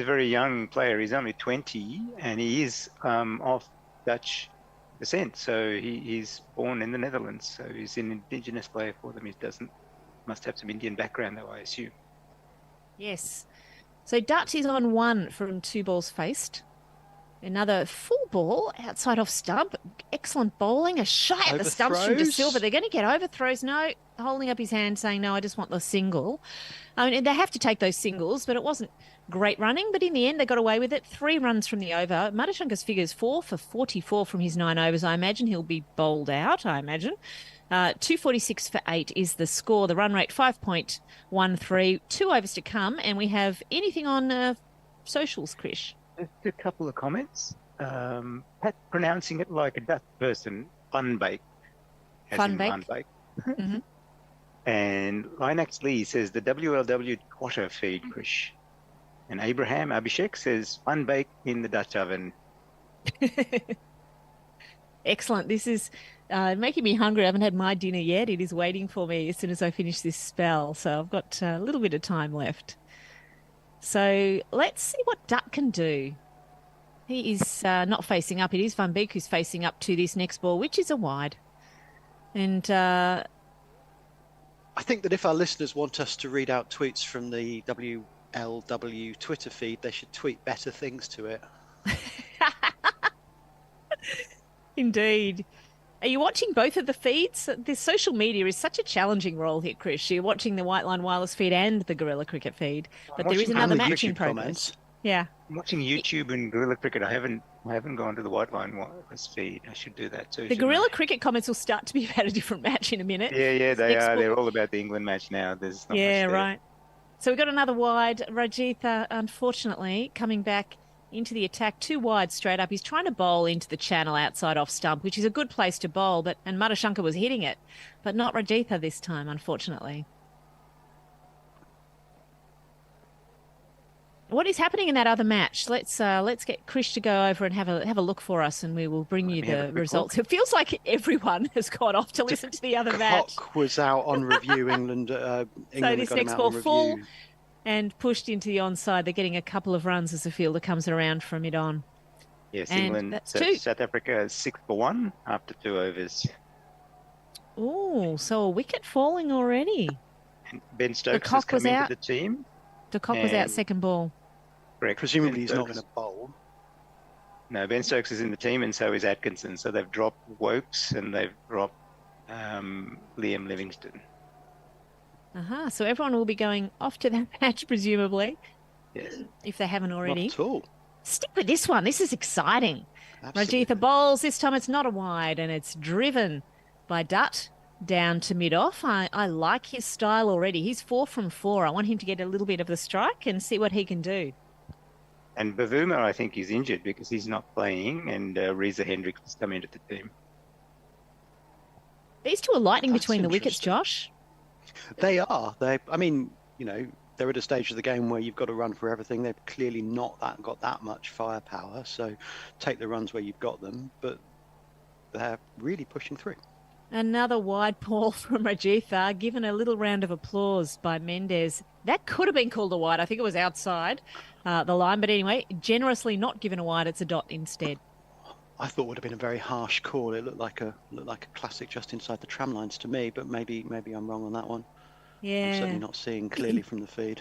F: very young player. He's only 20, and he is of Dutch descent. So he's born in the Netherlands. So he's an indigenous player for them. He must have some Indian background, though, I assume.
K: Yes. So Dutch is on 1 from 2 balls faced. Another full ball outside off stump. Excellent bowling. A shy at the stumps from De Silva. They're going to get overthrows. No, holding up his hand saying, no, I just want the single. I mean, they have to take those singles, but it wasn't great running. But in the end, they got away with it. 3 runs from the over. Madhushanka's figures 4 for 44 from his 9 overs. I imagine he'll be bowled out, 246 for 8 is the score. The run rate, 5.13. 2 overs to come. And we have anything on socials, Krish?
F: Just a couple of comments. Pat pronouncing it like a Dutch person, Van Beek.
K: Van Beek.
F: Mm-hmm. And Linax Lee says the WLW quarter feed, Krish. And Abraham Abhishek says Van Beek in the Dutch oven.
K: Excellent. This is making me hungry. I haven't had my dinner yet. It is waiting for me as soon as I finish this spell. So I've got a little bit of time left. So let's see what Dutt can do. He is not facing up. It is Van Beek who's facing up to this next ball, which is a wide. And
H: I think that if our listeners want us to read out tweets from the WLW Twitter feed, they should tweet better things to it.
K: Indeed. Are you watching both of the feeds? The social media is such a challenging role here, Chris. You're watching the White Line Wireless feed and the Gorilla Cricket feed, but there is another match in progress. Yeah,
F: I'm watching YouTube and Gorilla Cricket. I haven't gone to the White Line Wireless feed. I should do that too.
K: The Gorilla Cricket comments will start to be about a different match in a minute.
F: Yeah, they are. They're all about the England match now. There's not much there.
K: Right. So we've got another wide. Rajitha, unfortunately, coming back into the attack, 2 wide straight up. He's trying to bowl into the channel outside off stump, which is a good place to bowl, and Madhushanka was hitting it, but not Rajitha this time, unfortunately. What is happening in that other match? Let's get Krish to go over and have a look for us, and we will bring you the results. It feels like everyone has gone off to listen to the other match.
H: Cock was out on review. England
K: so this next ball full and pushed into the onside. They're getting a couple of runs as the fielder comes around from mid-on.
F: Yes, and England.
K: That's 2.
F: South Africa is 6 for 1 after 2 overs.
K: Oh, so a wicket falling already.
F: And Ben
K: The
F: Stokes has
K: cock was
F: come into
K: out.
F: the team.
K: The cock was out
F: and-
K: second ball.
F: Correct.
H: Presumably
F: Ben
H: he's not going
F: Stokes-
H: to bowl.
F: No, Ben Stokes is in the team, and so is Atkinson. So they've dropped Wokes and they've dropped Liam Livingston.
K: So everyone will be going off to that match, presumably,
F: Yes.
K: if they haven't already.
H: Not at all.
K: Stick with this one. This is exciting.
H: Absolutely.
K: Rajitha bowls. This time it's not a wide, and it's driven by Dutt down to mid-off. I like his style already. He's 4 from 4. I want him to get a little bit of the strike and see what he can do.
F: And Bavuma, I think, is injured because he's not playing, and Reza Hendricks has come into the team.
K: These two are lightning
H: That's
K: between the wickets,
H: interesting.
K: Josh.
H: They are. I mean, they're at a stage of the game where you've got to run for everything. They've clearly not got that much firepower, so take the runs where you've got them, but they're really pushing through.
K: Another wide ball from Rajitha, given a little round of applause by Mendez. That could have been called a wide. I think it was outside the line, but anyway, generously not given a wide. It's a dot instead.
H: I thought it would have been a very harsh call. It looked like a classic just inside the tram lines to me, but maybe I'm wrong on that one.
K: Yeah.
H: I'm certainly not seeing clearly from the feed.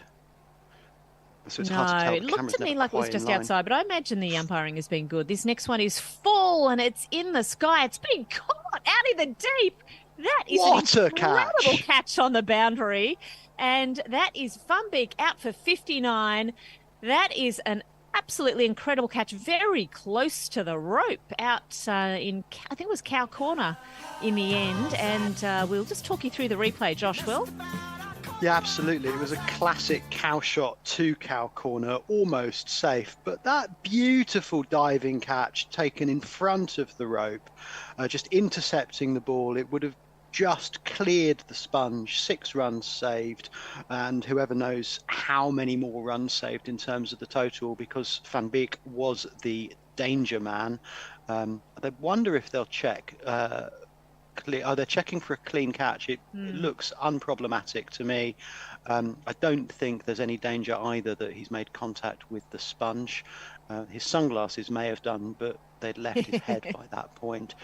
H: So it's
K: No,
H: hard to tell.
K: it
H: The
K: looked
H: camera's
K: to me
H: never
K: like it was
H: quite in
K: just
H: line.
K: outside, but I imagine the umpiring has been good. This next one is full and it's in the sky. It's been caught out in the deep. That is
H: What
K: an
H: a
K: incredible
H: catch.
K: catch on the boundary. And that is Funbeek out for 59. That is an absolutely incredible catch, very close to the rope out in, I think it was Cow Corner in the end. And we'll just talk you through the replay, Josh will.
H: Yeah, absolutely. It was a classic cow shot to cow corner, almost safe. But that beautiful diving catch taken in front of the rope, just intercepting the ball, it would have just cleared the sponge. 6 runs saved, and whoever knows how many more runs saved in terms of the total, because Van Beek was the danger man. I wonder if they'll check. They're checking for a clean catch. It looks unproblematic to me. I don't think there's any danger either that he's made contact with the sponge. His sunglasses may have done, but they'd left his head by that point.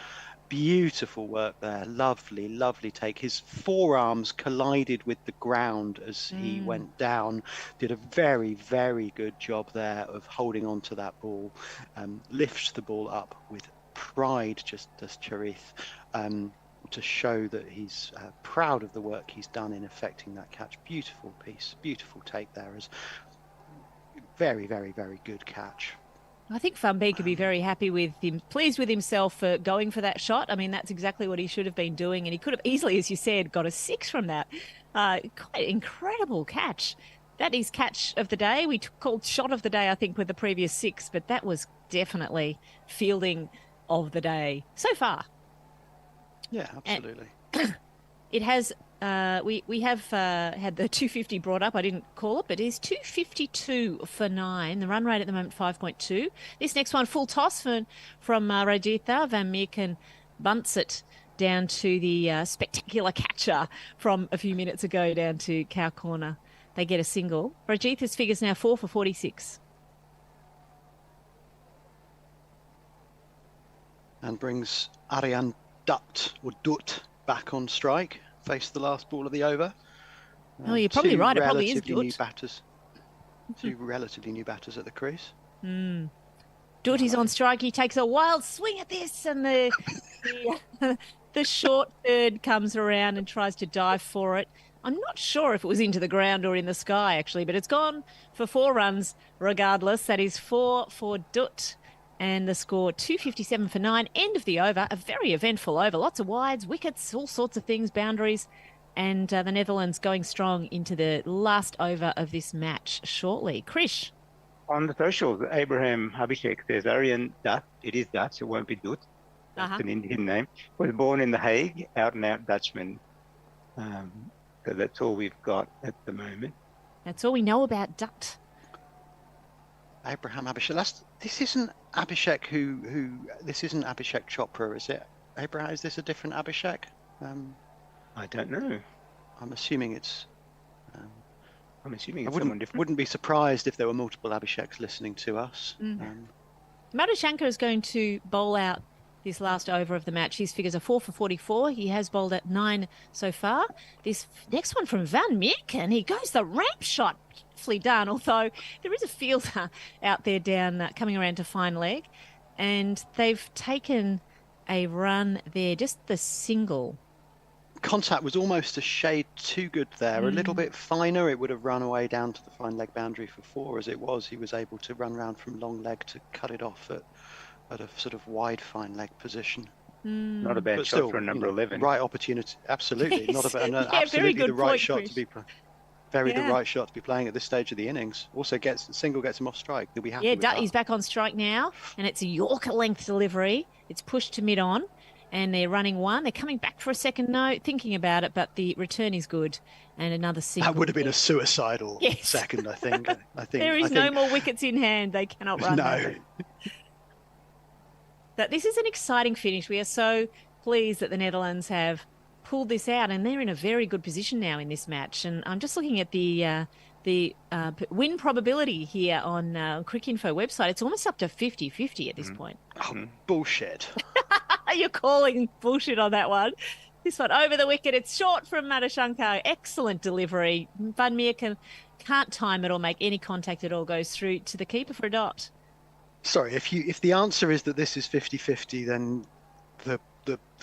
H: Beautiful work there. Lovely, lovely take. His forearms collided with the ground as he went down. Did a very, very good job there of holding on to that ball. Lifts the ball up with pride, just as Charith, to show that he's proud of the work he's done in effecting that catch. Beautiful piece, beautiful take there. As very, very, very good catch.
K: I think Van Beek could be very happy with him, pleased with himself for going for that shot. I mean, that's exactly what he should have been doing. And he could have easily, as you said, got a 6 from that. Quite incredible catch. That is catch of the day. We called shot of the day, I think, with the previous 6, but that was definitely fielding of the day so far.
H: Yeah, absolutely.
K: It has, we have had the 250 brought up. I didn't call it, but it is 252 for 9. The run rate at the moment, 5.2. This next one, full toss from Rajitha. Van Meerken bunts it down to the spectacular catcher from a few minutes ago down to Cow Corner. They get a single. Rajitha's figure's now 4 for 46.
H: And brings Aryan Dutt back on strike. Faced the last ball of the over.
K: Oh, you're probably right. It probably is
H: relatively new
K: Dutt.
H: batters. 2 relatively new batters at the crease.
K: Dutt is on strike. He takes a wild swing at this, and the short third comes around and tries to dive for it. I'm not sure if it was into the ground or in the sky, actually, but it's gone for 4 runs regardless. That is 4 for Dutt. And the score, 257 for 9. End of the over. A very eventful over. Lots of wides, wickets, all sorts of things, boundaries. And the Netherlands going strong into the last over of this match shortly. Krish.
F: On the socials, Abraham Abhishek says Aryan Dutt, it is Dutch, it won't be Dutt. That's an Indian name. Was born in The Hague, out and out Dutchman. So that's all we've got at the moment.
K: That's all we know about Dutt.
H: Abraham Abhishek. This isn't Abhishek this isn't Abhishek Chopra, is it? Abraham, is this a different Abhishek?
F: I don't know.
H: I'm assuming it's.
F: I'm assuming it's
H: I
F: someone different.
H: wouldn't be surprised if there were multiple Abhisheks listening to us.
K: Madhushanka is going to bowl out this last over of the match. His figures are 4 for 44. He has bowled at 9 so far. This next one from Van Meerken, he goes the ramp shot. Beautifully done, although there is a fielder out there down coming around to fine leg, and they've taken a run there, just the single.
H: Contact was almost a shade too good there. A little bit finer, it would have run away down to the fine leg boundary for 4. As it was, he was able to run round from long leg to cut it off at a sort of wide fine leg position.
F: Not a bad shot for a number 11.
H: Right opportunity, absolutely.
K: Yes.
H: Not a bad,
K: Yeah, very
H: absolutely
K: good
H: the right
K: point,
H: shot
K: Chris.
H: to be the right shot to be playing at this stage of the innings. Also single gets him off strike. He'll be happy with that.
K: He's back on strike now, and it's a Yorker length delivery. It's pushed to mid on, and they're running one. They're coming back for a second no, thinking about it, but the return is good, and another single.
H: That would have been a suicidal second, I think.
K: There is no more wickets in hand. They cannot run.
H: No.
K: But this is an exciting finish. We are so pleased that the Netherlands have pulled this out, and they're in a very good position now in this match. And I'm just looking at the win probability here on Cricinfo website. It's almost up to 50-50 at this point.
H: Oh, bullshit.
K: You're calling bullshit on that one. This one over the wicket. It's short from Madashankar. Excellent delivery. Van Meerken can't time it or make any contact at all. Goes through to the keeper for a dot.
H: Sorry, if the answer is that this is 50-50, then the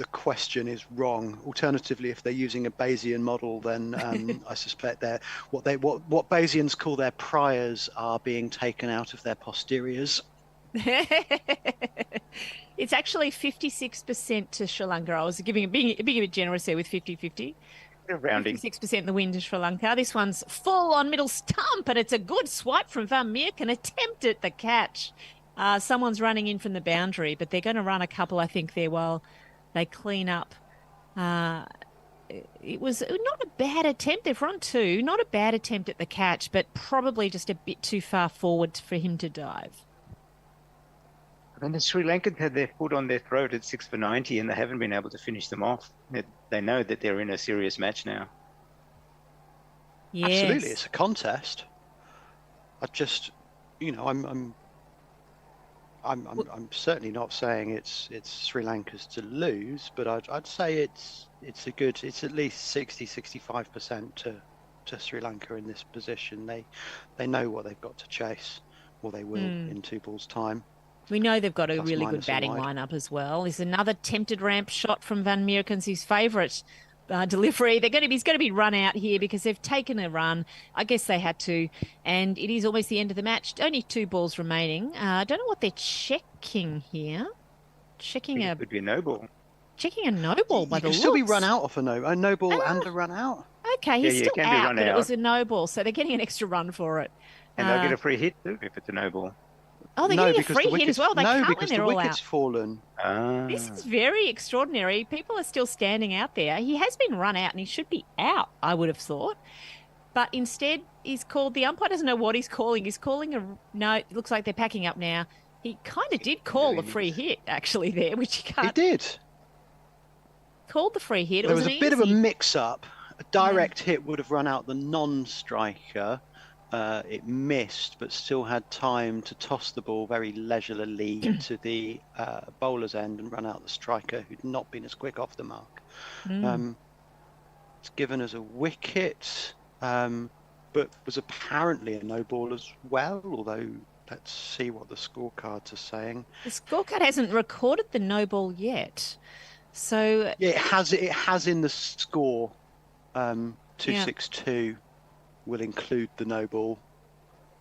H: question is wrong. Alternatively, if they're using a Bayesian model, then I suspect what Bayesians call their priors are being taken out of their posteriors.
K: It's actually 56% to Sri Lanka. I was being a bit generous there with 50-50.
F: Rounding.
K: 56% in the wind to Sri Lanka. This one's full on middle stump, and it's a good swipe from Van Meerken. Attempt at the catch. Someone's running in from the boundary, but they're going to run a couple, I think, there while they clean up. It was not a bad attempt. They've run 2. Not a bad attempt at the catch, but probably just a bit too far forward for him to dive.
F: And the Sri Lankans had their foot on their throat at 6 for 90, and they haven't been able to finish them off. They know that they're in a serious match now.
K: Yes.
H: Absolutely, it's a contest. I just, I'm certainly not saying it's Sri Lanka's to lose, but I'd say it's at least 65% to Sri Lanka in this position. They know what they've got to chase, or they will in 2 balls' time.
K: We know they've got a
H: Plus
K: really good
H: minus a
K: batting
H: wide.
K: lineup as well. There's another tempted ramp shot from Van Meerken's his favourite delivery. He's going to be run out here because they've taken a run. I guess they had to, and it is almost the end of the match. Only 2 balls remaining. I don't know what they're checking here.
F: It could be a no ball.
K: Checking a no ball by
H: You
K: the
H: can still be
K: looks.
H: run out off a no ball and a run out.
K: Okay, he's
F: Yeah,
K: still
F: it can be
K: out,
F: run
K: but it
F: out.
K: was a no ball, so they're getting an extra run for it.
F: And they'll get a free hit too if it's a no ball.
K: Oh, they're
H: No,
K: getting a
H: because
K: free
H: the
K: hit
H: wicket's-
K: as well. They
H: no,
K: can't when
H: because the
K: they're all
H: wicket's
K: out.
H: fallen.
K: This is very extraordinary. People are still standing out there. He has been run out and he should be out, I would have thought. But instead, he's called, the umpire doesn't know what he's calling. He's calling no, it looks like they're packing up now. He kind of did call a free hit, actually, there, which he
H: He
K: can't.
H: did.
K: Called the free hit. It
H: There was
K: an
H: a bit of a
K: easy-
H: mix-up. A direct hit would have run out the non-striker. It missed, but still had time to toss the ball very leisurely to the bowler's end and run out the striker, who'd not been as quick off the mark. It's given as a wicket, but was apparently a no ball as well, although let's see what the scorecards are saying.
K: The scorecard hasn't recorded the no ball yet. So
H: Yeah, it has in the score. 262 will include the no ball.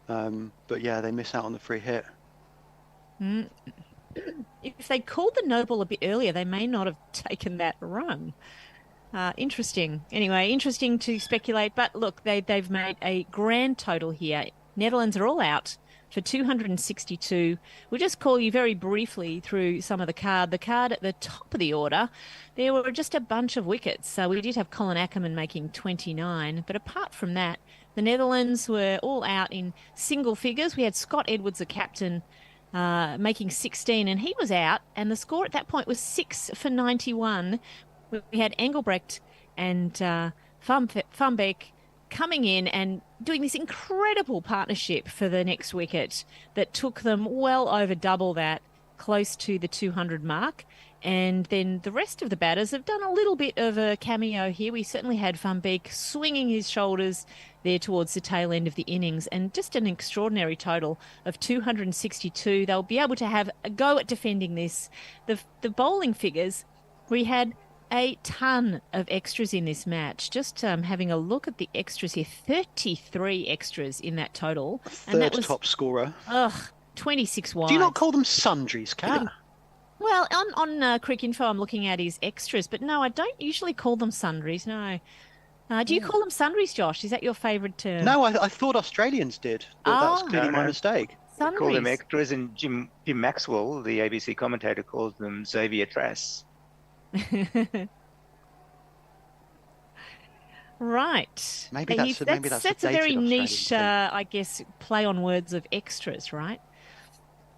H: But yeah, they miss out on the free hit.
K: if they called the no ball a bit earlier, they may not have taken that run. Interesting. Anyway, interesting to speculate. But look, they've made a grand total here. Netherlands are all out for 262. We'll just call you very briefly through some of the card. The card at the top of the order, there were just a bunch of wickets. We did have Colin Ackerman making 29. But apart from that, the Netherlands were all out in single figures. We had Scott Edwards, the captain, making 16, and he was out. And the score at that point was 6 for 91. We had Engelbrecht and Van Beek coming in and doing this incredible partnership for the next wicket that took them well over double that close to the 200 mark. And then the rest of the batters have done a little bit of a cameo here. We certainly had Van Beek swinging his shoulders there towards the tail end of the innings, and just an extraordinary total of 262. They'll be able to have a go at defending this. The bowling figures, we had a ton of extras in this match. Just having a look at the extras here, 33 extras in that total. And that was
H: top scorer.
K: 26 wide.
H: Do you not call them sundries, Kat?
K: Well, on Crick Info, I'm looking at his extras, but no, I don't usually call them sundries. No. Do you call them sundries, Josh? Is that your favourite term?
H: No, I thought Australians did. But that's clearly my mistake.
F: They call them extras, and Jim Maxwell, the ABC commentator, calls them Xavier Trass.
K: Right.
H: Maybe that's
K: a very niche, I guess, play on words of extras, right?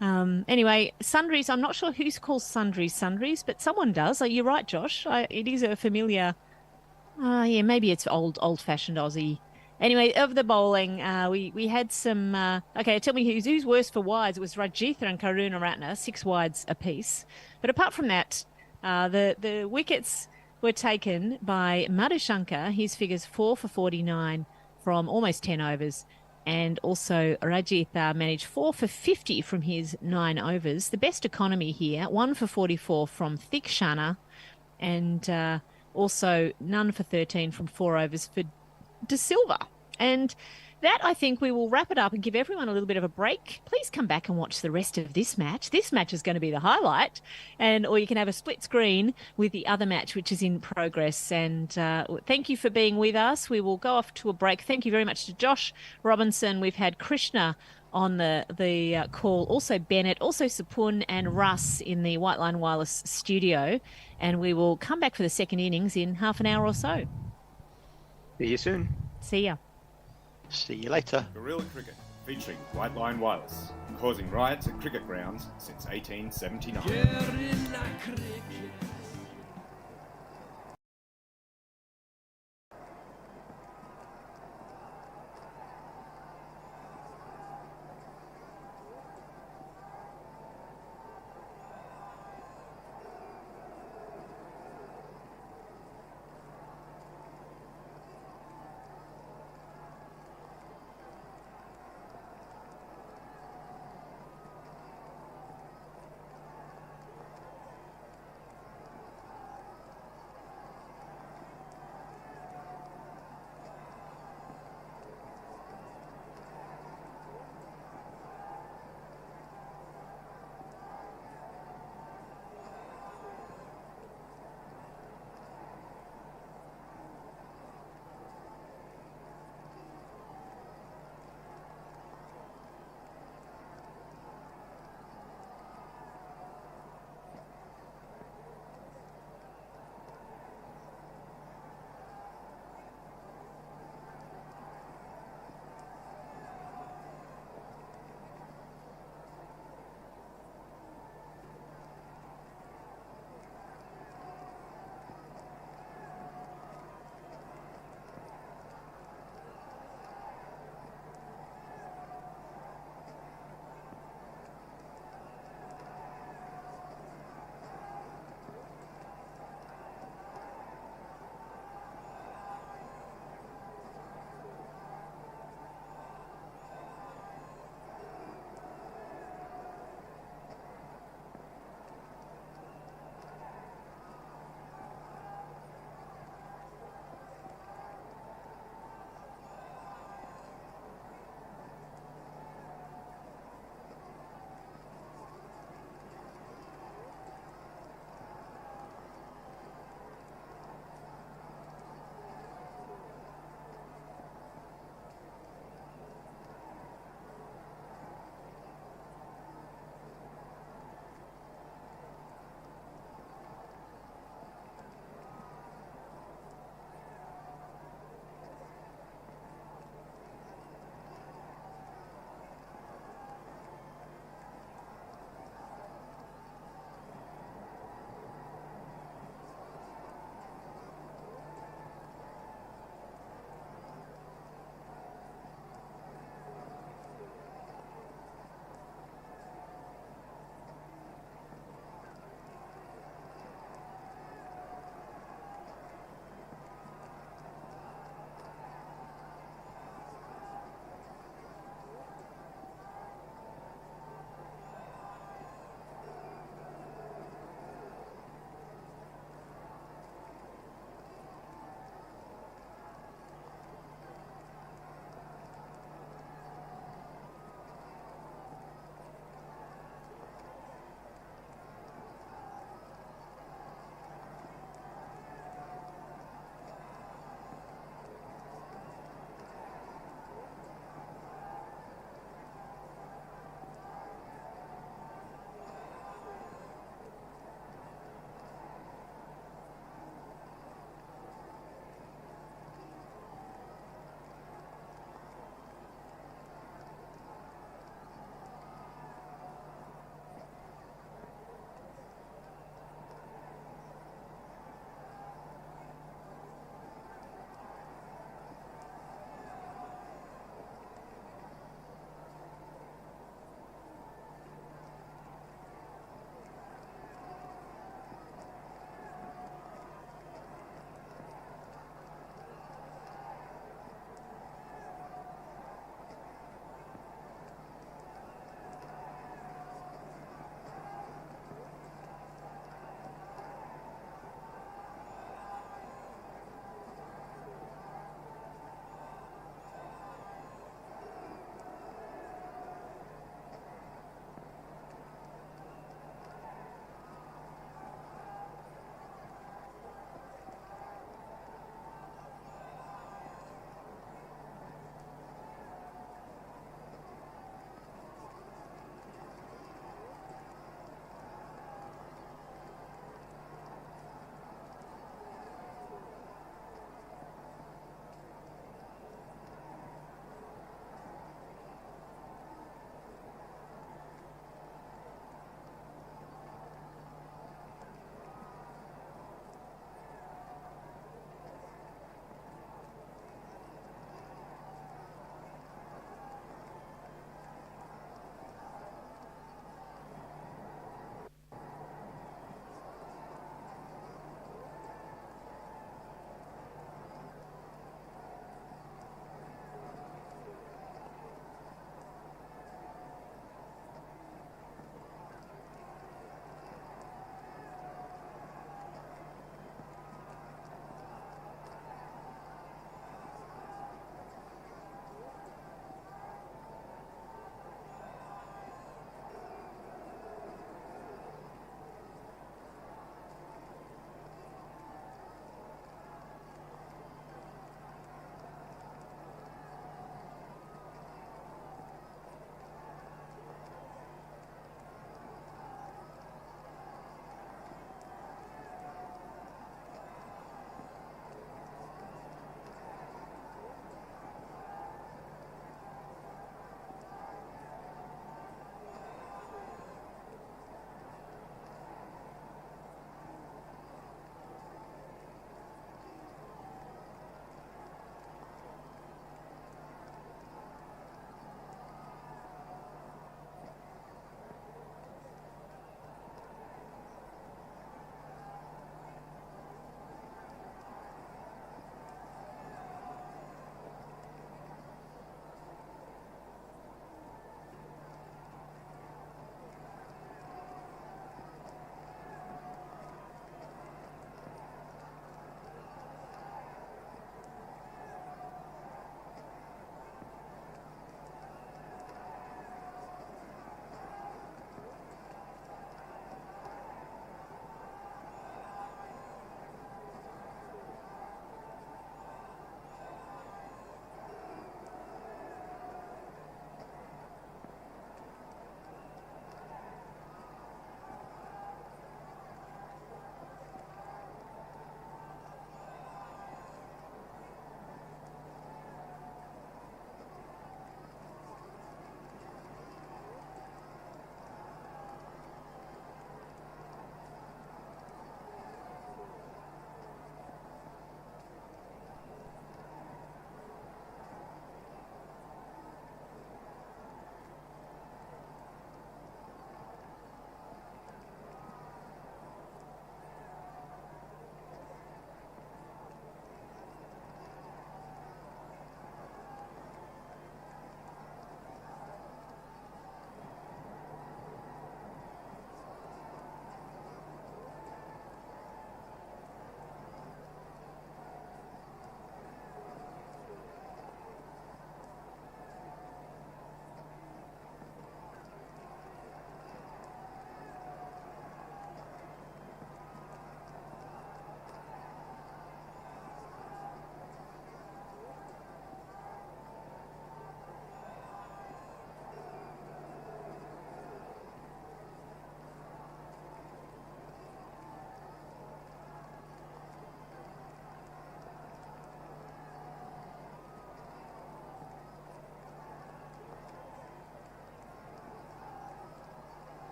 K: Anyway, sundries. I'm not sure who calls sundries, but someone does. You're right, Josh. It is a familiar. Yeah, maybe it's old-fashioned Aussie. Anyway, of the bowling, we had some. Okay, tell me who's worse for wides. It was Rajitha and Karunaratne, 6 wides apiece. But apart from that, the wickets were taken by Madhushankar. His figures 4 for 49 from almost 10 overs. And also Rajitha managed 4 for 50 from his 9 overs. The best economy here, 1 for 44 from Thikshana, and also none for 13 from 4 overs for De Silva. And that, I think, we will wrap it up and give everyone a little bit of a break. Please come back and watch the rest of this match. This match is going to be the highlight, or you can have a split screen with the other match, which is in progress. And thank you for being with us. We will go off to a break. Thank you very much to Josh Robinson. We've had Krishna on the call, also Bennett, also Sapun and Russ in the White Line Wireless studio. And we will come back for the second innings in half an hour or so.
F: See you soon.
K: See ya.
H: See you later.
J: Guerrilla cricket, featuring White Line Wireless, causing riots at cricket grounds since 1879.
E: Guerrilla cricket.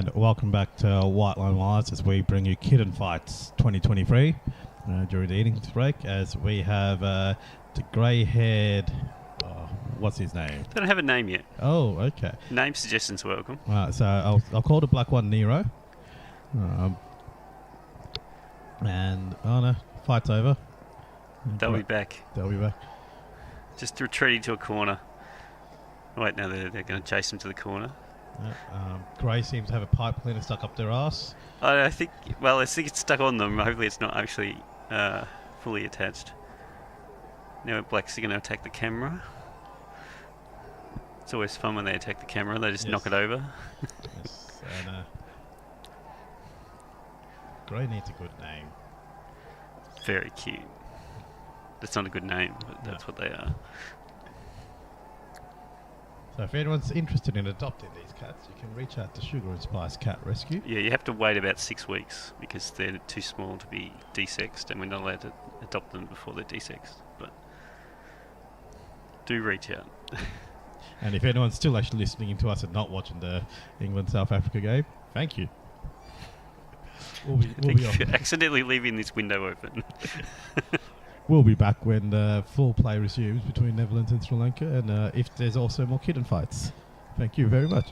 L: and welcome back to White Line Wires as we bring you Kitten Fights 2023 during the innings break, as we have the grey-haired, what's his name?
G: Don't have a name yet.
L: Oh, okay.
G: Name suggestions welcome.
L: So I'll call the black one Nero. And oh no, fight's over.
G: They'll be back.
L: They'll be back.
G: Just retreating to a corner. Wait, no, they're going to chase him to the corner.
L: Grey seems to have a pipe cleaner stuck up their ass.
G: I think it's stuck on them. Hopefully it's not actually fully attached. Now Black's going to attack the camera. It's always fun when they attack the camera. They just knock it over.
L: Yes, and Grey needs a good name.
G: Very cute. That's not a good name, but that's what they are.
L: So if anyone's interested in adopting these cats, you can reach out to Sugar and Spice Cat Rescue.
G: Yeah, you have to wait about 6 weeks because they're too small to be desexed, and we're not allowed to adopt them before they're desexed. But do reach out.
L: And if anyone's still actually listening to us and not watching the England-South Africa game, thank you. We'll be
G: accidentally leaving this window open.
L: We'll be back when the full play resumes between Netherlands and Sri Lanka, and if there's also more kitten fights. Thank you very much.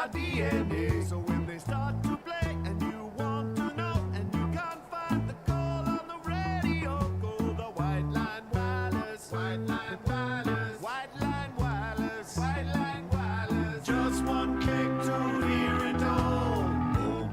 A: our DNA. So when they start to play and you want to know and you can't find the call on the radio, go the White Line Wireless. White Line Wireless. White Line Wireless. White Line Wireless. Just one click to hear it all.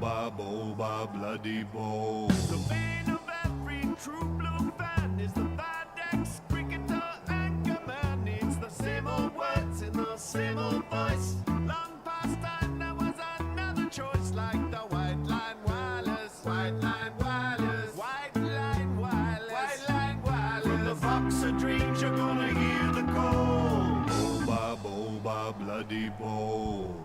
A: Boba, bloody bo. The vein of every true blue fan is the Videx cricketer anchorman. It's the same old words in the same old voice. Long past time there was another choice, like the White Line Wireless. White Line Wireless. White Line Wireless. White Line Wireless. From the box of dreams you're gonna hear the call. Boba, bloody bo.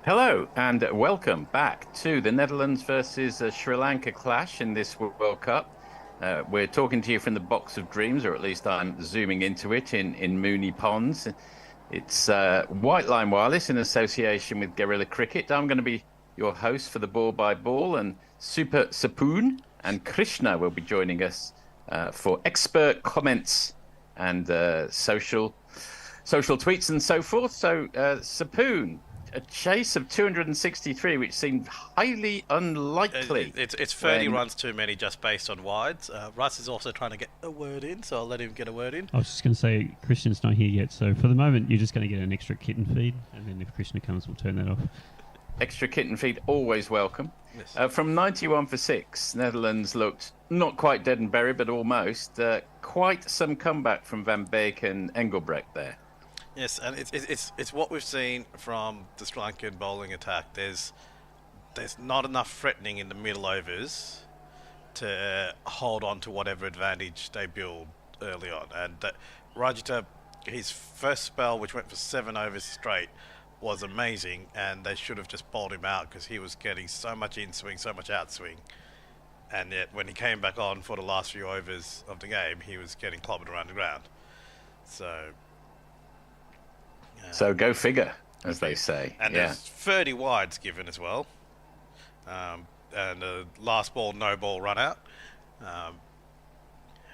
M: Hello and welcome back to the Netherlands versus Sri Lanka clash in this World Cup. We're talking to you from the box of dreams, or at least I'm zooming into it in Mooney Ponds. It's White Line Wireless in association with Guerrilla Cricket. I'm going to be your host for the Ball by Ball, and Super Sapoon and Krishna will be joining us for expert comments and social tweets and so forth. So Sapoon, a chase of 263, which seemed highly unlikely.
B: It's 30 runs too many just based on wides. Russ is also trying to get a word in, so I'll let him get a word in.
G: I was just going to say, Christian's not here yet, so for the moment, you're just going to get an extra kitten feed, and then if Krishna comes, we'll turn that off.
M: Extra kitten feed, always welcome. Yes. From 91 for 6, Netherlands looked not quite dead and buried, but almost. Quite some comeback from Van Beek and Engelbrecht there.
B: Yes, and it's what we've seen from the Sri Lankan bowling attack. There's not enough threatening in the middle overs to hold on to whatever advantage they build early on. And Rajita, his first spell, which went for 7 overs straight, was amazing, and they should have just bowled him out because he was getting so much in swing, so much out swing. And yet when he came back on for the last few overs of the game, he was getting clobbered around the ground.
M: So go figure, as they say.
B: And there's 30 wides given as well. And last ball, no ball run out,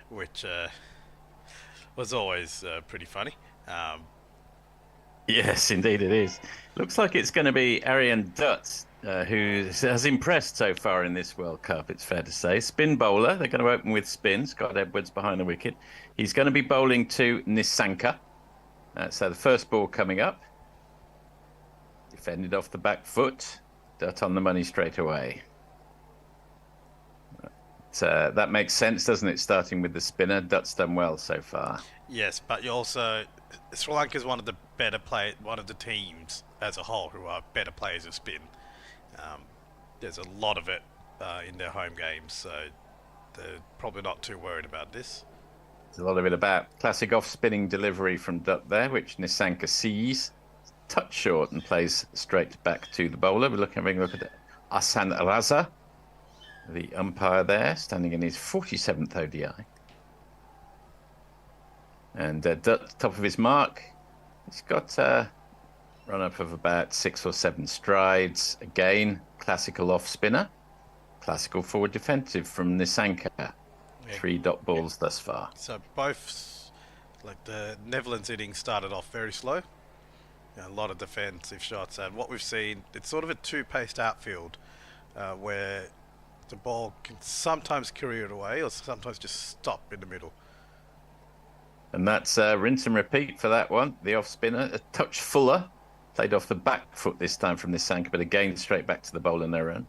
B: which was always pretty funny.
M: Yes, indeed it is. Looks like it's going to be Arian Dutt, who has impressed so far in this World Cup, it's fair to say. Spin bowler, they're going to open with spin. Scott Edwards behind the wicket. He's going to be bowling to Nisanka. So the first ball coming up. Defended off the back foot. Dutt on the money straight away. That makes sense, doesn't it? Starting with the spinner. Dutt's done well so far.
B: Yes, but you also... Sri Lanka is one of the better one of the teams as a whole who are better players of spin. There's a lot of it in their home games, so they're probably not too worried about this.
M: There's a lot of it about classic off-spinning delivery from Dutt there, which Nisanka sees. Touch short and plays straight back to the bowler. We're having a look at Ahsan Raza, the umpire there, standing in his 47th ODI. And Dutt, top of his mark. He's got a run-up of about 6 or 7 strides. Again, classical off-spinner. Classical forward defensive from Nisanka. Yeah. 3 dot balls thus far.
B: So both, like the Netherlands innings started off very slow. A lot of defensive shots, and what we've seen, it's sort of a two-paced outfield where the ball can sometimes career it away or sometimes just stop in the middle.
M: And that's rinse and repeat for that one. The off-spinner, a touch fuller, played off the back foot this time from Nisanka, but again straight back to the bowl in their own.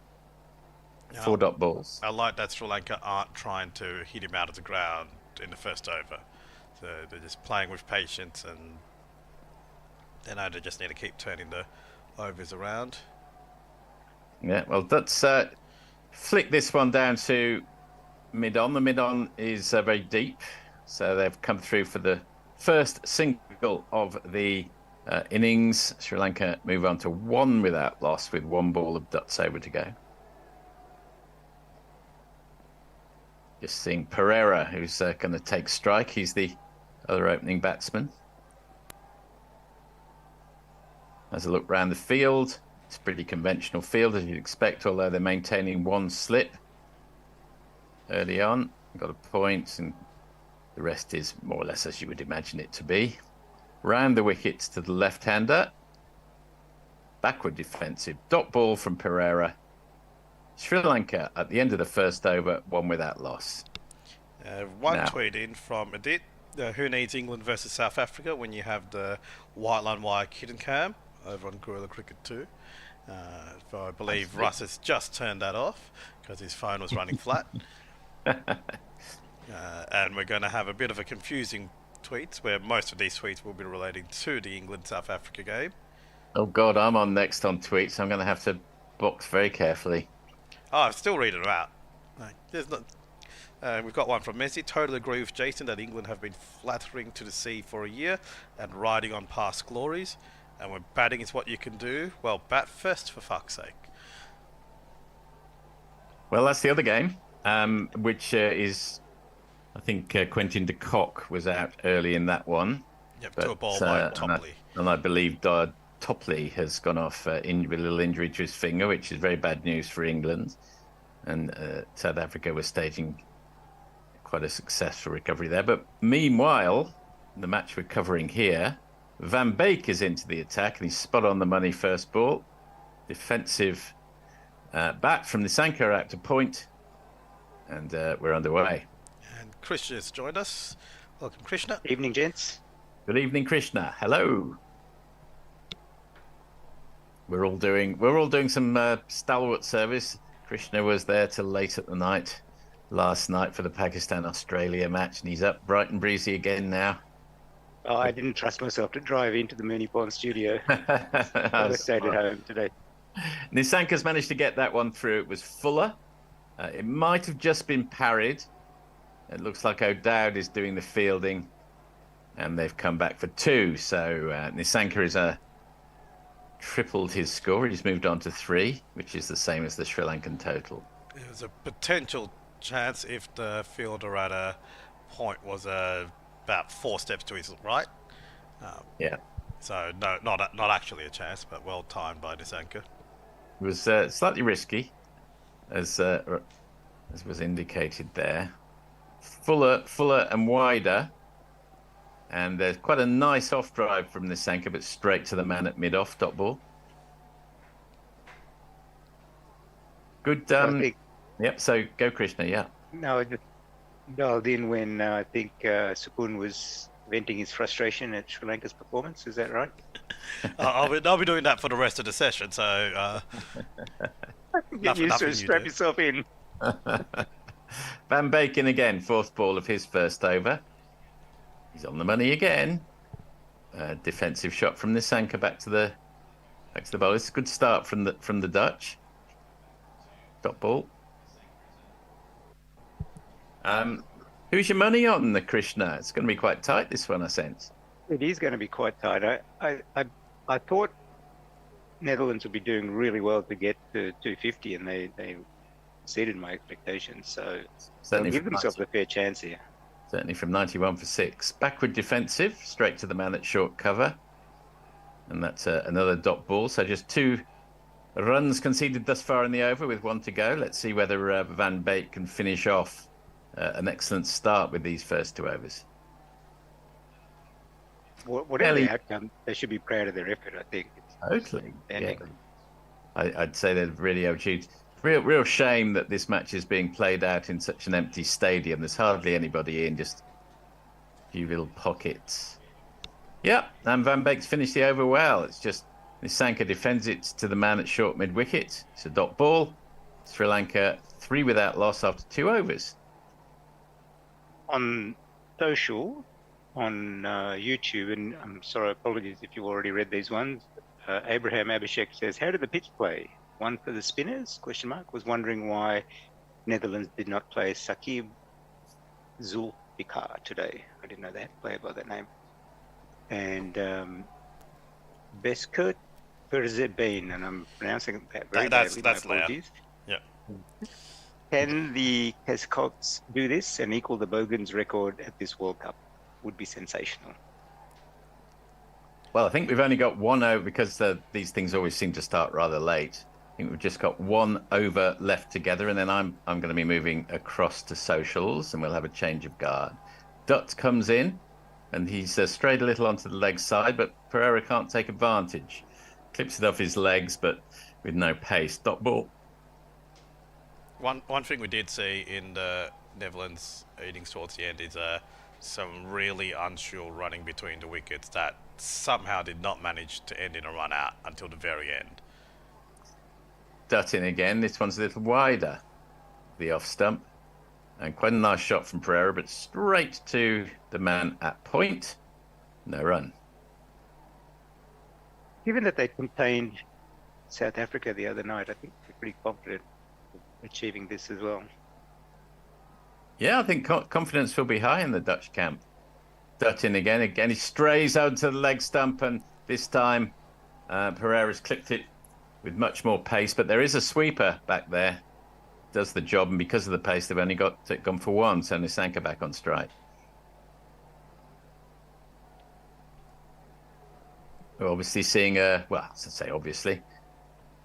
M: 4 dot balls.
B: I like that Sri Lanka aren't trying to hit him out of the ground in the first over. So they're just playing with patience, and they know they just need to keep turning the overs around.
M: Yeah, well, let's flick this one down to mid-on. The mid-on is very deep, so they've come through for the first single of the innings. Sri Lanka move on to 1 without loss with 1 ball of Dutt's over to go. Just seeing Pereira, who's going to take strike. He's the other opening batsman. As a look round the field, it's a pretty conventional field as you'd expect, although they're maintaining 1 slip early on. Got a point, and the rest is more or less as you would imagine it to be. Round the wickets to the left-hander. backward defensive. Dot ball from Pereira. Sri Lanka at the end of the first over, one without loss.
B: One
M: Now.
B: tweet in from Adit. Who needs England versus South Africa when you have the White Line Wire kid and cam over on Gorilla Cricket 2? I believe Russ has just turned that off because his phone was running flat. And we're going to have a bit of a confusing tweets where most of these tweets will be relating to the England-South Africa game.
M: Oh God, I'm on next on tweets. I'm going to have to box very carefully.
B: Oh, I'm still reading them out. There's not. We've got one from Messi. Totally agree with Jason that England have been flattering to the sea for a year and riding on past glories. And when batting is what you can do, well, bat first for fuck's sake.
M: Well, that's the other game, which is, I think Quentin de Kock was out early in that one.
B: Yep, to a ball by Topley.
M: And I believe Topley has gone off with a little injury to his finger, which is very bad news for England. And South Africa was staging quite a successful recovery there. But meanwhile, the match we're covering here, Van Beek is into the attack and he's spot on the money first ball. Defensive bat from the Nissanka out to point. And we're underway.
B: And Krishna has joined us. Welcome, Krishna.
F: Evening, gents.
M: Good evening, Krishna. Hello. We're all doing some stalwart service. Krishna was there till late at the night last night for the Pakistan-Australia match, and he's up bright and breezy again now.
F: Oh, I didn't trust myself to drive into the Mooney Pond studio. I stayed at home today.
M: Nissanka's managed to get that one through. It was Fuller. It might have just been parried. It looks like O'Dowd is doing the fielding, and they've come back for two. So Nissanka is tripled his score. He's moved on to 3, which is the same as the Sri Lankan total.
B: There's a potential chance if the fielder at a point was about 4 steps to his right.
M: Yeah.
B: So no, not actually a chance, but well timed by Nissanka.
M: It was slightly risky, as was indicated there. Fuller and wider, and there's quite a nice off drive from Nissanka, but straight to the man at mid-off, dot ball. Good. Yep. So go, Krishna. Yeah.
F: No, I just dialed in when I think Supun was venting his frustration at Sri Lanka's performance. Is that right?
B: I'll be doing that for the rest of the session. So
F: get used to it. Strap yourself in.
M: Van Beek again, 4th ball of his first over. He's on the money again. Defensive shot from Nissanka back to the bowl. It's a good start from the Dutch. Dot ball. Who's your money on, the Krishna? It's going to be quite tight, this one, I sense.
F: It is going to be quite tight. I thought Netherlands would be doing really well to get to 250, and they exceeded my expectations. So they'll give themselves a fair chance here.
M: Certainly from 91 for 6. Backward defensive, straight to the man at short cover. And that's another dot ball. So just 2 runs conceded thus far in the over with 1 to go. Let's see whether Van Beek can finish off an excellent start with these first 2 overs.
F: Whatever the outcome, they should be proud of their effort, I think.
M: Totally. Yeah. I'd say they've really overachieved. Real shame that this match is being played out in such an empty stadium. There's hardly anybody in, just a few little pockets. Yeah, and Van Beek's finished the over well. It's just Nissanka defends it to the man at short mid-wicket. It's a dot ball. Sri Lanka 3 without loss after 2 overs.
F: On social, on YouTube, and I'm sorry, apologies if you already read these ones, Abraham Abhishek says, how did the pitch play? 1 for the spinners? ? Was wondering why Netherlands did not play Saqib Zulfikar today. I didn't know they had a player by that name. And Beskurt Perzebane, and I'm pronouncing that very badly.
B: That's loud. Yeah.
F: Can the Kescots do this and equal the Bogans record at this World Cup? Would be sensational.
M: Well, I think we've only got 1 over because these things always seem to start rather late. I think we've just got 1 over left together, and then I'm going to be moving across to socials, and we'll have a change of guard. Dutt comes in, and he's strayed a little onto the leg side, but Pereira can't take advantage. clips it off his legs, but with no pace. Dot ball.
B: One thing we did see in the Netherlands innings towards the end is some really unsure running between the wickets that somehow did not manage to end in a run out until the very end.
M: Dutt in again. This one's a little wider. The off stump. And quite a nice shot from Pereira, but straight to the man at point. No run.
F: Given that they contained South Africa the other night, I think they're pretty confident of achieving this as well.
M: Yeah, I think confidence will be high in the Dutch camp. Dutt in again. Again, he strays out to the leg stump, and this time Pereira's clipped it with much more pace. But there is a sweeper back there. Does the job, and because of the pace, they've only gone for one, so Nisanka back on strike. We're obviously seeing obviously,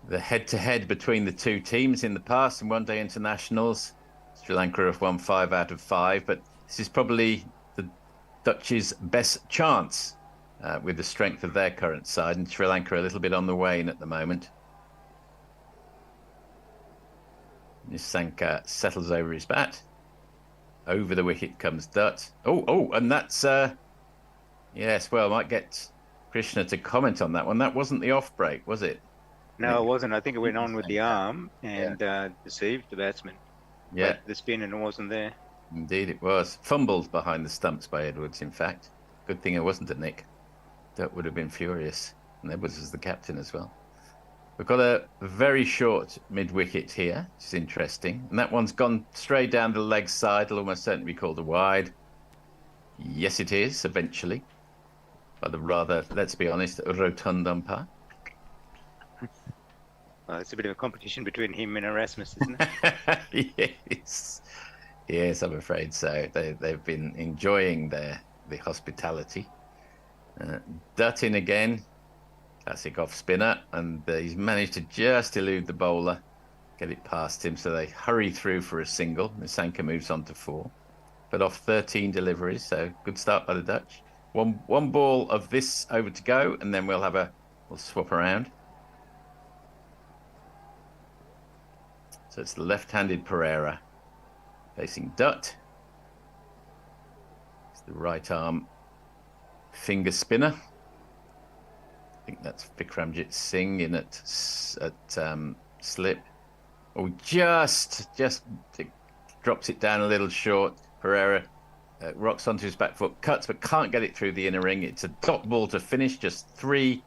M: the head-to-head between the two teams in the past and one-day internationals. Sri Lanka have won 5 out of 5, but this is probably the Dutch's best chance with the strength of their current side, and Sri Lanka a little bit on the wane at the moment. Nisanka settles over his bat. Over the wicket comes Dutt. And that's yes. Well, I might get Krishna to comment on that one. That wasn't the off break, was it?
F: No, it wasn't. I think it went on with the arm and deceived the batsman.
M: Yeah,
F: but the spin and it wasn't there.
M: Indeed, it was fumbled behind the stumps by Edwards. In fact, good thing it wasn't a nick. That would have been furious. And Edwards was the captain as well. We've got a very short mid-wicket here, which is interesting. And that one's gone straight down the leg side. It'll almost certainly be called a wide. Yes, it is, eventually. By the rather, let's be honest, rotund umpire.
F: Well, it's a bit of a competition between him and Erasmus, isn't
M: it? Yes, I'm afraid so. They've been enjoying the hospitality. Dutt in again. Classic off spinner, and he's managed to just elude the bowler, get it past him, so they hurry through for a single. Nisanka moves on to 4, but off 13 deliveries, so good start by the Dutch. One ball of this over to go, and then we'll swap around. So it's the left-handed Pereira facing Dutt. It's the right arm finger spinner. I think that's Vikramjit Singh in at slip. Oh, just drops it down a little short. Pereira rocks onto his back foot, cuts, but can't get it through the inner ring. It's a dot ball to finish. Just 3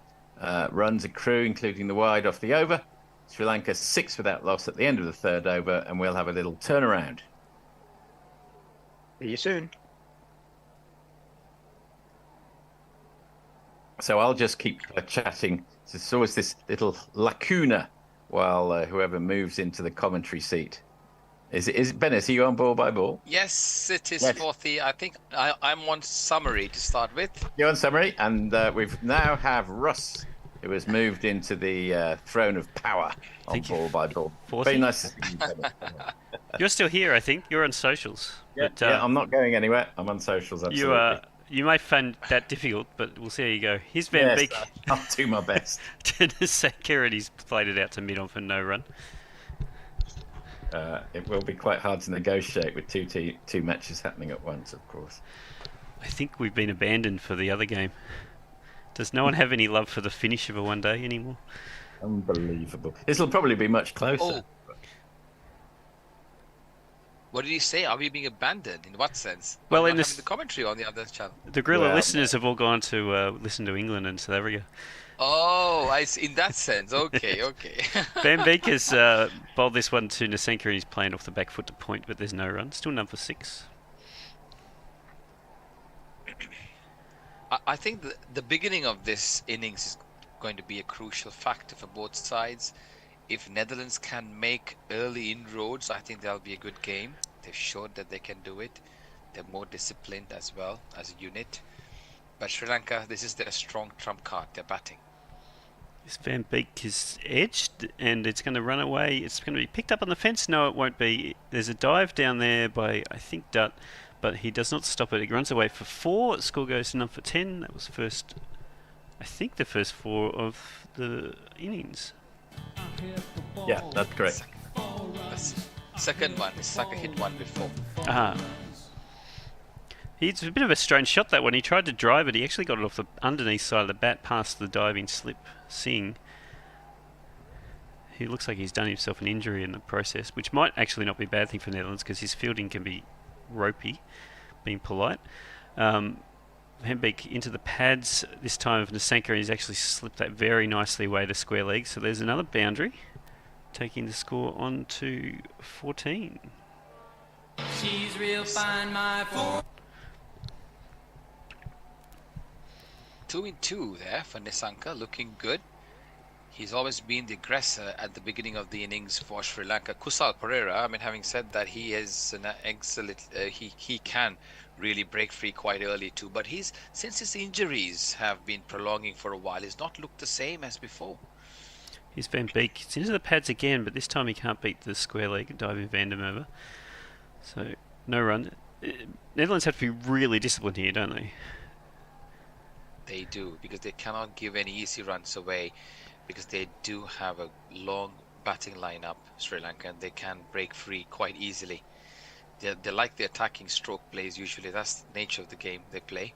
M: runs accrue, including the wide off the over. Sri Lanka 6 without loss at the end of the 3rd over, and we'll have a little turnaround.
F: See you soon.
M: So I'll just keep chatting. There's always this little lacuna while whoever moves into the commentary seat. Is it Bennett? Are you on ball by ball?
C: Yes, it is for the. I think I'm on summary to start with.
M: You're on summary, and we've now have Russ, who has moved into the throne of power on ball by ball.
G: 40?
M: Very nice to see you, Bennett.
G: You're still here, I think. You're on socials.
M: Yeah,
G: but,
M: I'm not going anywhere. I'm on socials. Absolutely.
G: You may find that difficult, but we'll see how you go. Here's Van Beek.
M: I'll do my best.
G: Nisanka, and he's played it out to mid-on for no run.
M: It will be quite hard to negotiate with two matches happening at once, of course.
G: I think we've been abandoned for the other game. Does no one have any love for the finish of a one-day anymore?
M: Unbelievable. This will probably be much closer.
C: Oh. What did you say? Are we being abandoned? In what sense?
G: Well,
C: in the commentary on the other channel.
G: The Gorilla listeners have all gone to listen to England and South Africa.
C: Oh, I see. In that sense. Okay.
G: Van Beek has bowled this one to Nisanka, and he's playing off the back foot to point, but there's no run. Still number 6.
C: I think the beginning of this innings is going to be a crucial factor for both sides. If Netherlands can make early inroads, I think that'll be a good game. They've showed that they can do it. They're more disciplined as well as a unit. But Sri Lanka, this is their strong trump card. They're batting.
G: This Van Beek is edged, and it's going to run away. It's going to be picked up on the fence. No, it won't be. There's a dive down there by, I think, Dutt, but he does not stop it. He runs away for 4. Score goes to number 10. That was first I think, the first 4 of the innings.
M: Yeah, that's correct.
C: Second one, Saka hit one before.
G: It's a bit of a strange shot, that one. He tried to drive it. He actually got it off the underneath side of the bat past the diving slip Singh. He looks like he's done himself an injury in the process, which might actually not be a bad thing for Netherlands because his fielding can be ropey, being polite. Hembeek into the pads this time of Nasenka, and he's actually slipped that very nicely away to square leg. So there's another boundary, taking the score on to 14.
E: She's real fine, my form.
C: 2-2 there for Nisanka, looking good. He's always been the aggressor at the beginning of the innings for Sri Lanka. Kusal Perera, I mean, having said that, he is an excellent, he can really break free quite early too. But since his injuries have been prolonging for a while, he's not looked the same as before.
G: Here's Van Beek. It's into the pads again, but this time he can't beat the square leg diving Van der Merwe. So, no run. Netherlands have to be really disciplined here, don't they?
C: They do, because they cannot give any easy runs away, because they do have a long batting lineup, Sri Lanka, and they can break free quite easily. They like the attacking stroke plays usually. That's the nature of the game they play.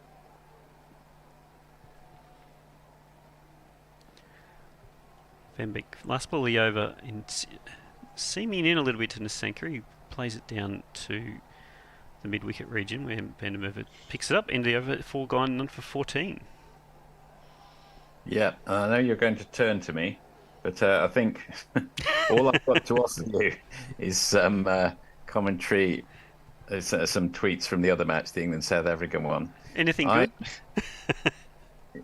G: Van Beek, last ball of the over, seaming in a little bit to Nasenka. He plays it down to the mid-wicket region where Van der Merwe picks it up. End of the over, 4 gone, none for 14.
M: Yeah, I know you're going to turn to me, but I think all I've got to offer you is some commentary, some tweets from the other match, the England-South African one.
G: Anything good?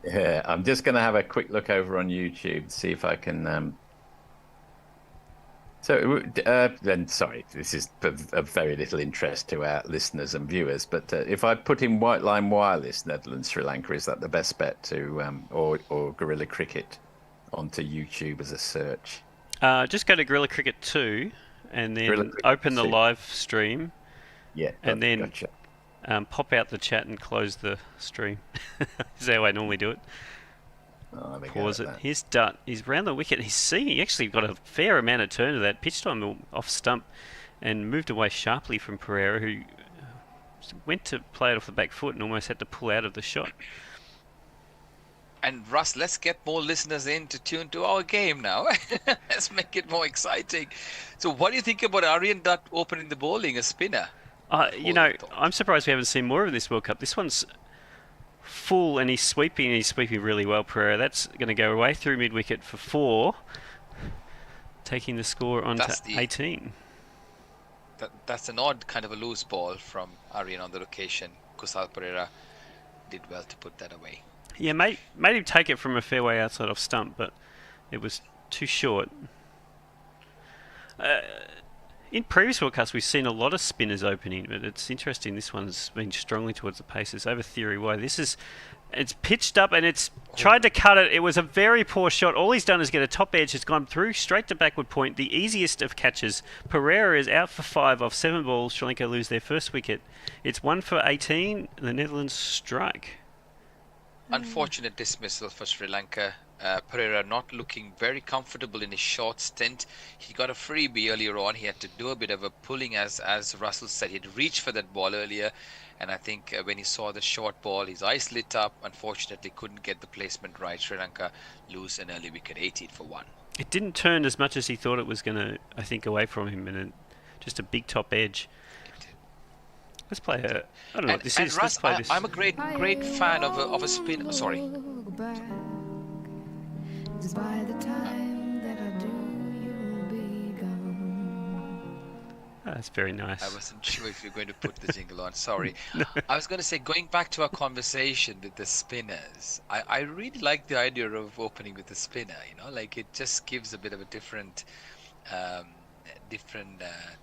M: Yeah, I'm just going to have a quick look over on YouTube, see if I can... then, sorry, this is of very little interest to our listeners and viewers, but if I put in White Line Wireless, Netherlands, Sri Lanka, is that the best bet to, or Guerrilla Cricket onto YouTube as a search?
G: Just go to Guerrilla Cricket 2 and then open the live stream.
M: Yeah,
G: and then
M: gotcha.
G: Pop out the chat and close the stream. Is that how I normally do it? Pause it. Here's Dutt. He's round the wicket. He actually got a fair amount of turn to that pitch time off stump and moved away sharply from Pereira, who went to play it off the back foot and almost had to pull out of the shot.
C: And Russ, let's get more listeners in to tune to our game now. Let's make it more exciting. So what do you think about Aryan Dutt opening the bowling, a spinner?
G: I'm surprised we haven't seen more of this World Cup. This one's full and he's sweeping really well, Pereira. That's going to go away through mid-wicket for 4, taking the score on to 18.
C: That's an odd kind of a loose ball from Aryan on the location. Kusal Pereira did well to put that away.
G: Yeah, made him take it from a fairway outside off stump, but it was too short. In previous World Cups, we've seen a lot of spinners opening, but it's interesting. This one's been strongly towards the paces. Over theory, why it's pitched up and it's tried to cut it. It was a very poor shot. All he's done is get a top edge. It's gone through straight to backward point. The easiest of catches. Pereira is out for 5 off 7 balls. Sri Lanka lose their first wicket. It's 1 for 18. The Netherlands strike.
C: Unfortunate dismissal for Sri Lanka. Pereira not looking very comfortable in his short stint. He got a freebie earlier on. He had to do a bit of a pulling, as Russell said. He had reached for that ball earlier, and I think when he saw the short ball, his eyes lit up. Unfortunately, couldn't get the placement right. Sri Lanka lose an early wicket, 18 for 1.
G: It didn't turn as much as he thought it was going to, I think, away from him, and just a big top edge. Let's play a... I don't know what this is.
C: Russ,
G: Let's play this.
C: I'm a great fan of a spin. Sorry.
N: By the time that I do, you'll be gone.
G: That's very nice.
C: I wasn't sure if you're going to put the jingle on. Sorry. No. I was going to say, going back to our conversation with the spinners, I really like the idea of opening with the spinner. Like it just gives a bit of a different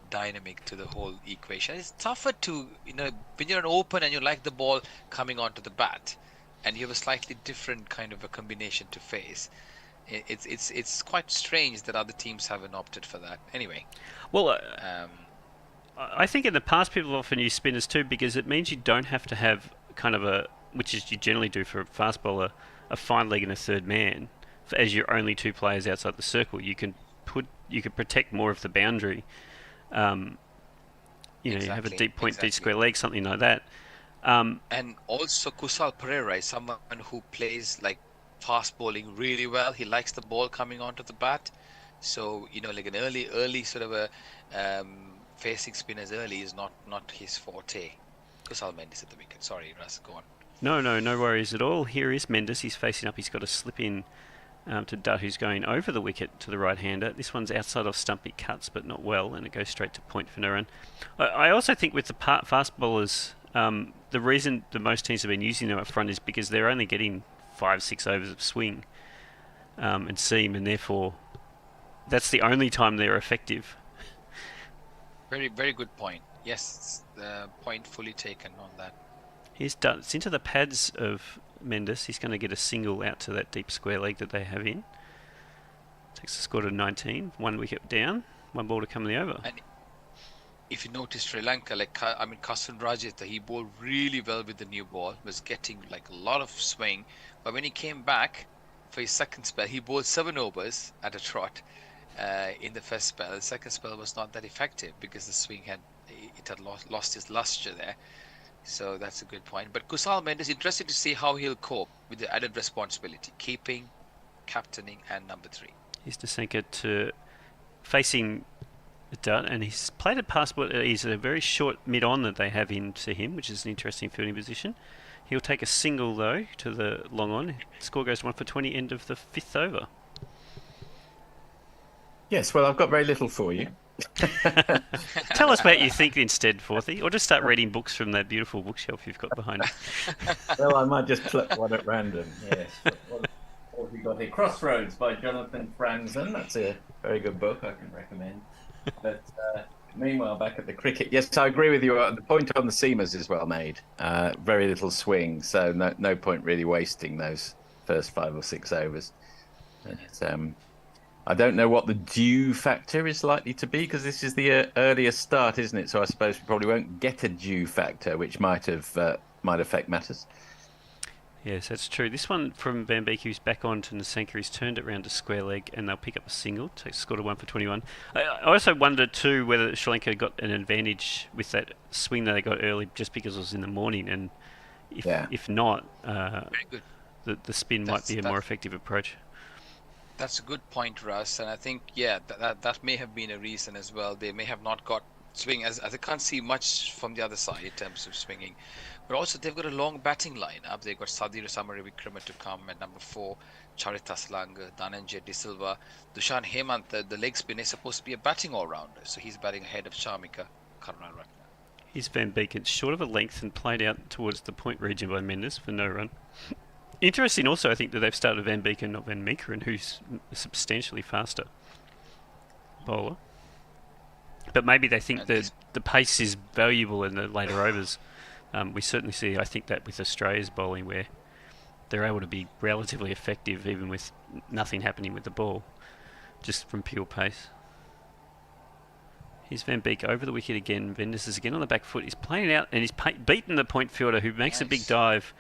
C: dynamic to the whole equation. It's tougher to, when you're an open and you like the ball coming onto the bat, and you have a slightly different kind of a combination to face. It's quite strange that other teams haven't opted for that. Anyway.
G: Well, I think in the past people often use spinners too, because it means you don't have to have kind of which is you generally do for a fast bowler, a fine leg and a third man, as your only two players outside the circle, you can protect more of the boundary. You have a deep point, deep square leg, something like that.
C: And also Kusal Pereira is someone who plays like fast bowling really well. He likes the ball coming onto the bat. So, like an early sort of a facing spinners early is not his forte. Kusal Mendes at the wicket. Sorry, Russ, go on.
G: No worries at all. Here is Mendes. He's facing up. He's got a slip in to Dutt, who's going over the wicket to the right-hander. This one's outside of stump. He cuts, but not well, and it goes straight to point for no run. I also think with the fast bowlers, the reason that most teams have been using them up front is because they're only getting 5-6 overs of swing and seam, and therefore that's the only time they're effective.
C: Very, very good point. Yes, the point fully taken on that.
G: He's done. It's into the pads of Mendes. He's going to get a single out to that deep square leg that they have in. Takes the score to 19. 1 wicket down. 1 ball to come in the over.
C: And if you notice Sri Lanka, Kasan Rajitha, he bowled really well with the new ball. Was getting a lot of swing. But when he came back for his second spell, he bowled 7 overs at a trot in the first spell. The second spell was not that effective because the swing had lost its luster there. So that's a good point. But Kusal Mendes, interested to see how he'll cope with the added responsibility, keeping, captaining, and number 3.
G: He's Desenka to facing Dutt, and he's played it past what is a very short mid-on that they have into him, which is an interesting fielding position. He'll take a single, though, to the long on. Score goes 1 for 20, end of the 5th over.
M: Yes, well, I've got very little for you.
G: Tell us what you think instead, Forthy, or just start reading books from that beautiful bookshelf you've got behind you.
M: Well, I might just pluck one at random. Yes. What have we got here? Crossroads by Jonathan Franzen. That's a very good book I can recommend. But meanwhile, back at the cricket, yes, I agree with you. The point on the seamers is well made. Very little swing, so no point really wasting those first 5 or 6 overs. And, I don't know what the dew factor is likely to be because this is the earliest start, isn't it? So I suppose we probably won't get a dew factor, which might affect matters.
G: Yes, that's true. This one from Van Beek, who's back on to Nasenka, he's turned it round to square leg, and they'll pick up a single. Takes the score to 1 for 21. I also wondered too whether Sri Lanka got an advantage with that swing that they got early, just because it was in the morning, and if not, the spin might be a more effective approach.
C: That's a good point, Russ, and I think that may have been a reason as well. They may have not got swing as they can't see much from the other side in terms of swinging, but also they've got a long batting lineup. They've got Sadir Samaravikrama to come at number 4, Charita Slanga, Dhananjay De Silva, Dushan Hemant. The leg spin is supposed to be a batting all-rounder, so he's batting ahead of Shamika Karunaratne.
G: Here's Van Beek. It's short of a length and played out towards the point region by Mendes for no run. Interesting also, I think, that they've started Van Beek and not Van Meekeren, who's a substantially faster bowler. But maybe they think that the pace is valuable in the later overs. We certainly see, I think, that with Australia's bowling, where they're able to be relatively effective even with nothing happening with the ball, just from pure pace. Here's Van Beek over the wicket again. Vendes is again on the back foot. He's playing it out, and he's beaten the point fielder, who makes a big dive.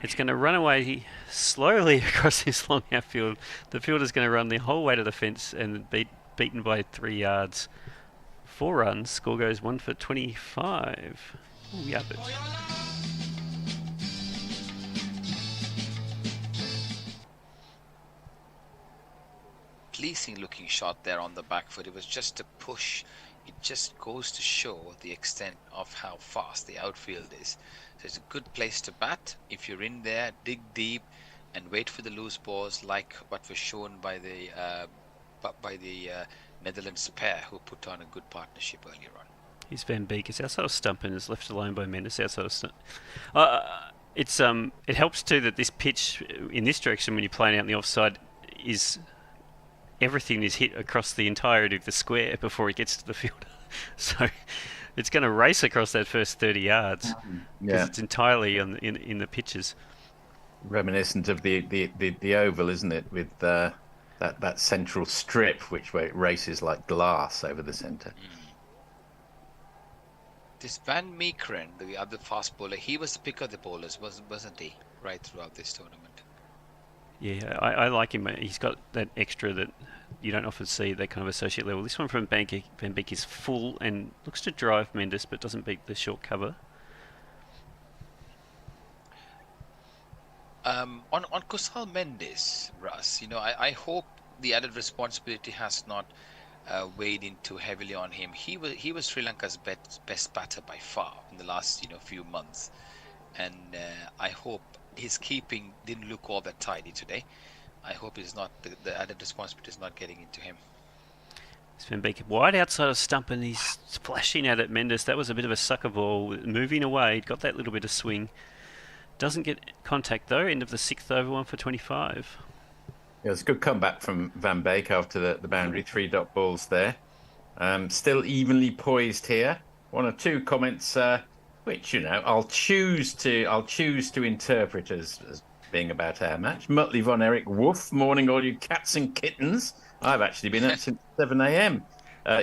G: It's going to run away slowly across this long outfield. The fielder's going to run the whole way to the fence and beaten by 3 yards. 4 runs. Score goes 1 for 25. Ooh, yappers.
C: Pleasing looking shot there on the back foot. It was just a push. It just goes to show the extent of how fast the outfield is. So it's a good place to bat. If you're in there, dig deep and wait for the loose balls, like what was shown by the Netherlands pair, who put on a good partnership earlier on.
G: Here's Van Beek. It's outside of stump and is left alone by Mendes outside of stump. It helps too that this pitch in this direction, when you're playing out in the offside, is everything is hit across the entirety of the square before it gets to the fielder. So it's going to race across that first 30 yards because it's entirely in the pitches.
M: Reminiscent of the oval, isn't it? With that central strip, which races like glass over the centre.
C: This Van Meekeren, the other fast bowler, he was the pick of the bowlers, wasn't he? Right throughout this tournament.
G: Yeah, I like him. He's got that extra that you don't often see at that kind of associate level. This one from Van Beek is full and looks to drive Mendes, but doesn't beat the short cover.
C: On Kusal Mendes, Russ, I hope the added responsibility has not weighed in too heavily on him. He was Sri Lanka's best batter by far in the last few months, and I hope his keeping didn't look all that tidy today. I hope it's not the added responsibility is not getting into him.
G: Van Beek wide outside of stump, and he's splashing out at Mendes. That was a bit of a sucker ball, moving away. Got that little bit of swing. Doesn't get contact though. End of the 6th over, 1 for 25.
M: Yeah, it's a good comeback from Van Beek after the boundary 3-dot balls there. Still evenly poised here. 1 or 2 comments, which I'll choose to interpret as being about our match. Muttley von Eric, woof, morning all you cats and kittens. I've actually been up since 7 a.m.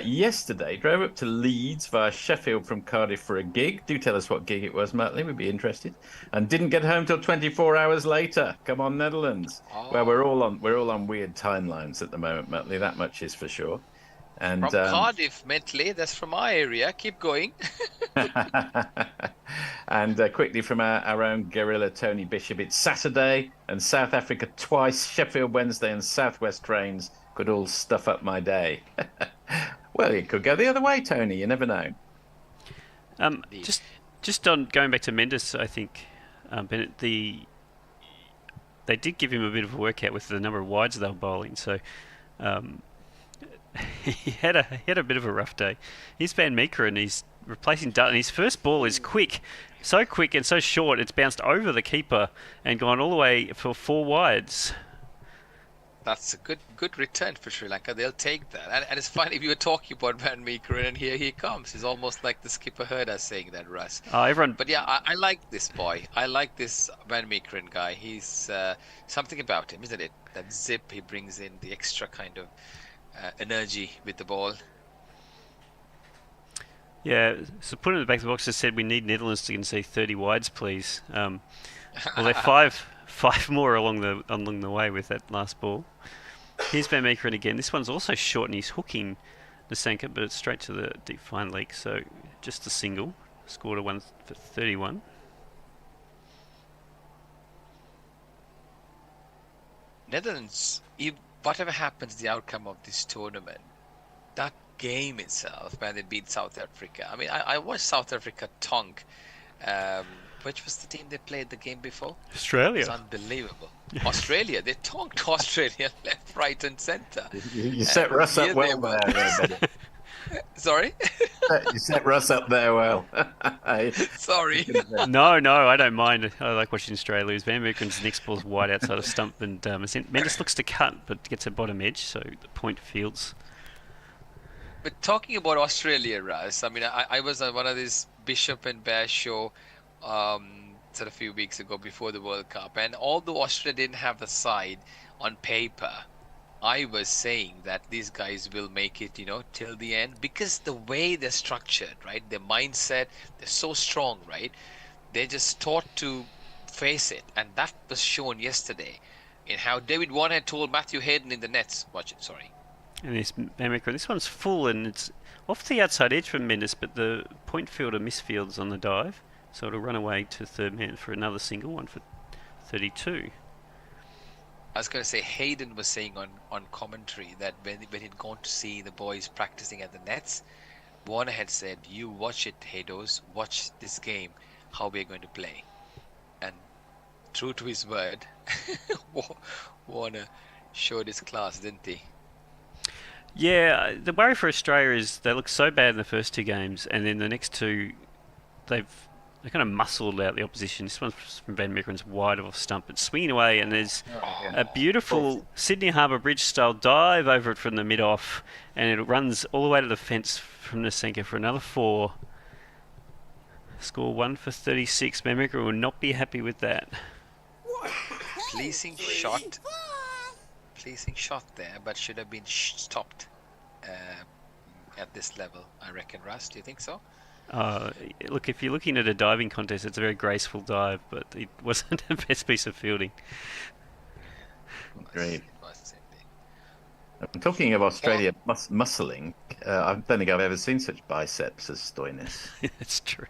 M: Yesterday, drove up to Leeds via Sheffield from Cardiff for a gig. Do tell us what gig it was, Muttley. We'd be interested. And didn't get home till 24 hours later. Come on, Netherlands.
C: Oh.
M: Well, we're all on weird timelines at the moment, Muttley. That much is for sure. And
C: from Cardiff, mentally, that's from our area. Keep going.
M: And quickly from our own guerrilla Tony Bishop, it's Saturday and South Africa twice, Sheffield Wednesday and Southwest trains could all stuff up my day. Well, it could go the other way, Tony. You never know.
G: Just on going back to Mendes, I think Bennett, they did give him a bit of a workout with the number of wides they were bowling. So he had a bit of a rough day. He's Van Meeker and he's replacing Dutton. His first ball is quick and so short. It's bounced over the keeper and gone all the way for 4 wides.
C: That's a good return for Sri Lanka. They'll take that. And it's funny, we were talking about Van Meekeren, and here he comes. He's almost like the skipper heard us saying that, Russ.
G: Everyone.
C: But yeah, I like this boy. I like this Van Meekeren guy. He's something about him, isn't it? That zip he brings in, the extra kind of energy with the ball.
G: Yeah, so put in the back of the box just said we need Netherlands to concede 30 wides, please. Well, they're five more along the way with that last ball. Here's Van Meekeren again. This one's also short and he's hooking Nasanka, but it's straight to the deep fine leg. So just a single. Scored a 1 for 31.
C: Netherlands, whatever happens, the outcome of this tournament, that game itself, when they beat South Africa. I mean, I watched South Africa tonk. Which was the team they played the game before?
G: Australia.
C: It's unbelievable. Australia. They tonked Australia left, right, and centre.
M: You set Russ up well there.
C: Sorry?
M: You set Russ up there well.
C: Sorry.
G: No, I don't mind. I like watching Australia lose. Van Meekeren's next ball's wide outside of stump, and Mendes looks to cut, but gets a bottom edge, so the point fields.
C: But talking about Australia, Russ, I mean, I was on one of these Bishop and Bear show sort of a few weeks ago before the World Cup, and although Australia didn't have the side on paper, I was saying that these guys will make it, till the end, because the way they're structured, right? Their mindset, they're so strong, right? They're just taught to face it, and that was shown yesterday in how David Warner had told Matthew Hayden in the nets. Watch it, sorry.
G: And this one's full and it's off the outside edge from Mendes, but the point fielder misfields on the dive, so it'll run away to third man for another single, 1 for 32.
C: I was going to say, Hayden was saying on commentary that when he'd gone to see the boys practicing at the nets, Warner had said, "You watch it, Haydos, watch this game, how we're going to play." And true to his word, Warner showed his class, didn't he?
G: Yeah, the worry for Australia is they look so bad in the first 2 games, and then the next 2, they kind of muscled out the opposition. This one's from Van Meekeren's wide off stump. It's swinging away, and there's a beautiful Sydney Harbour Bridge style dive over it from the mid off, and it runs all the way to the fence from Nasanka for another 4. Score 1 for 36. Van Meekeren will not be happy with that.
C: Pleasing shot there, but should have been stopped at this level, I reckon. Russ, do you think so?
G: Look, if you're looking at a diving contest, it's a very graceful dive, but it wasn't the best piece of fielding.
M: Great. Talking of Australia muscling, I don't think I've ever seen such biceps as Stoinis.
G: It's true.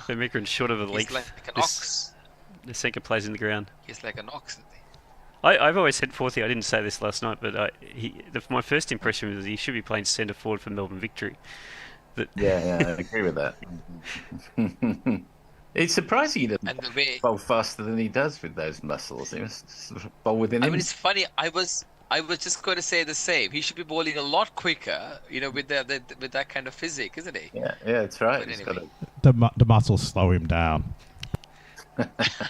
G: Van Meekeren's short of a leaf.
C: He's like an ox.
G: Nisenka plays in the ground.
C: He's like an ox.
G: I've always said Forthy, I didn't say this last night, but my first impression was he should be playing centre forward for Melbourne Victory.
M: Yeah, I agree with that. It's surprising he doesn't bowl faster than he does with those muscles. He must sort of bowl within him.
C: I mean, it's funny. I was just going to say the same. He should be bowling a lot quicker, with that kind of physique, isn't he?
M: Yeah, that's right.
C: Anyway.
L: The muscles slow him down.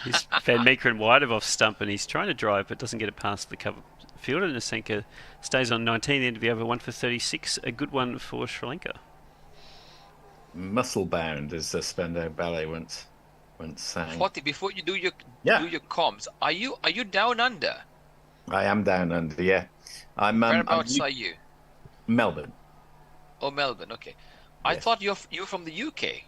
G: He's Van Meekeren wide of off stump, and he's trying to drive, but doesn't get it past the cover fielder. Nisenka stays on 19, end of the over, 1 for 36. A good one for Sri Lanka.
M: Muscle bound, as Spandau Ballet once sang.
C: Forty, before you do your comms, are you down under?
M: I am down under. Yeah,
C: Whereabouts are you?
M: Melbourne.
C: Oh, Melbourne. Okay, I thought you're from the UK.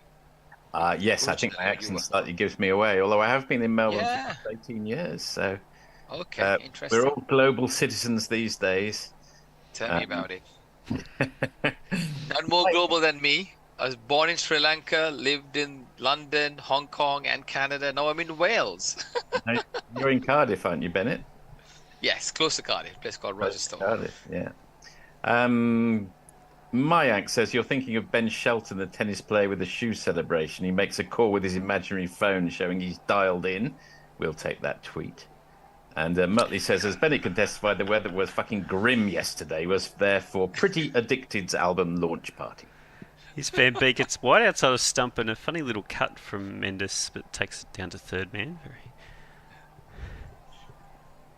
M: Yes, I think my accent slightly gives me away. Although I have been in Melbourne for 18 years, so
C: okay, interesting.
M: We're all global citizens these days.
C: Tell me about it. None more global than me. I was born in Sri Lanka, lived in London, Hong Kong, and Canada. Now I'm in Wales.
M: You're in Cardiff, aren't you, Bennett?
C: Yes, close to Cardiff, a place called Rogerstone.
M: Cardiff, yeah. Mayank says you're thinking of Ben Shelton, the tennis player with the shoe celebration. He makes a call with his imaginary phone showing he's dialed in. We'll take that tweet. And Muttley says, as Bennett can testify, the weather was fucking grim yesterday. Was there for Pretty Addicted's album launch party.
G: He's Van Beek. It's wide outside of stump and a funny little cut from Mendes, but takes it down to third man.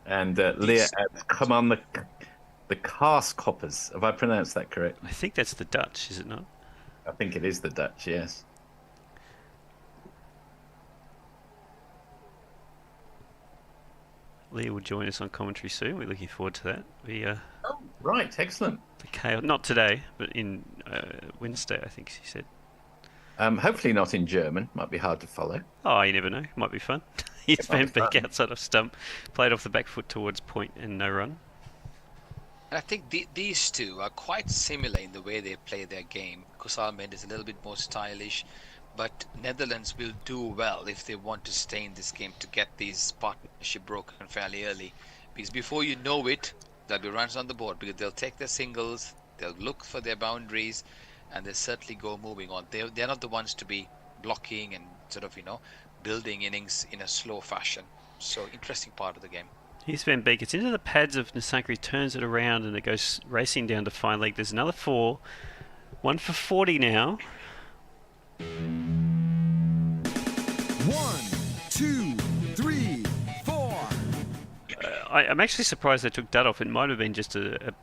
M: And Leah adds, come on, the Cast Coppers. Have I pronounced that correct?
G: I think that's the Dutch, is it not?
M: I think it is the Dutch, yes.
G: Leah will join us on commentary soon. We're looking forward to that.
M: Oh, right, excellent.
G: The chaos, not today, but in Wednesday, I think she said.
M: Hopefully not in German. Might be hard to follow.
G: Oh, you never know. Might be fun. He's Van Beek outside of stump, played off the back foot towards point and no run.
C: And I think these two are quite similar in the way they play their game. Kusal Mendes is a little bit more stylish, but Netherlands will do well if they want to stay in this game to get these partnership broken fairly early. Because before you know it, there'll be runs on the board because they'll take their singles, they'll look for their boundaries, and they'll certainly go moving on. They're not the ones to be blocking and sort of, building innings in a slow fashion. So interesting part of the game.
G: Here's Van Beek. It's into the pads of Nisanka. He turns it around and it goes racing down to fine leg. There's another 4. 1 for 40 now.
A: 1, 2, 3, 4.
G: I'm actually surprised they took that off. It might have been just a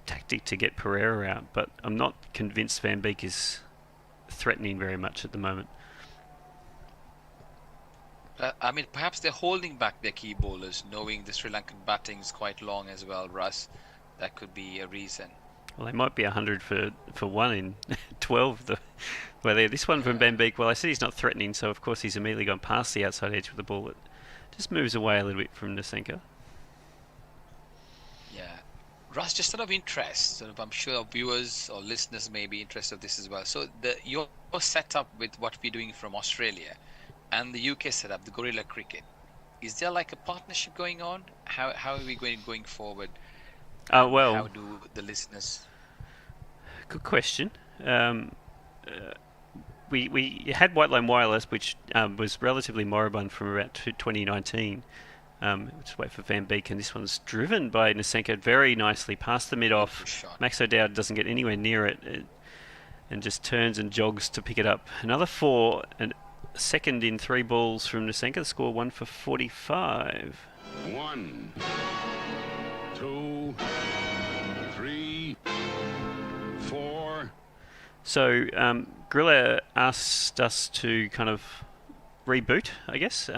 G: tactic to get Pereira out, but I'm not convinced Van Beek is threatening very much at the moment.
C: Perhaps they're holding back their key bowlers, knowing the Sri Lankan batting is quite long as well, Russ. That could be a reason.
G: Well, they might be 100 for 1 in 12. This one from Van Beek, well, I said he's not threatening, so of course he's immediately gone past the outside edge with the ball. It just moves away a little bit from Nisenka.
C: Yeah. Russ, just out of interest, I'm sure our viewers or listeners may be interested in this as well. So your setup with what we're doing from Australia and the UK setup, the Gorilla Cricket, is there like a partnership going on? How are we going forward?
G: Well,
C: how do the listeners?
G: Good question. We had White Line Wireless, which was relatively moribund from about 2019. Just wait for Van Beek, and this one's driven by Nisenka very nicely past the mid-off. Max O'Dowd doesn't get anywhere near it and just turns and jogs to pick it up. Another 4, and second in 3 balls from Nisenka. The score 1 for 45.
O: 1, 2, 3, 4.
G: So Gorilla asked us to kind of reboot, I guess,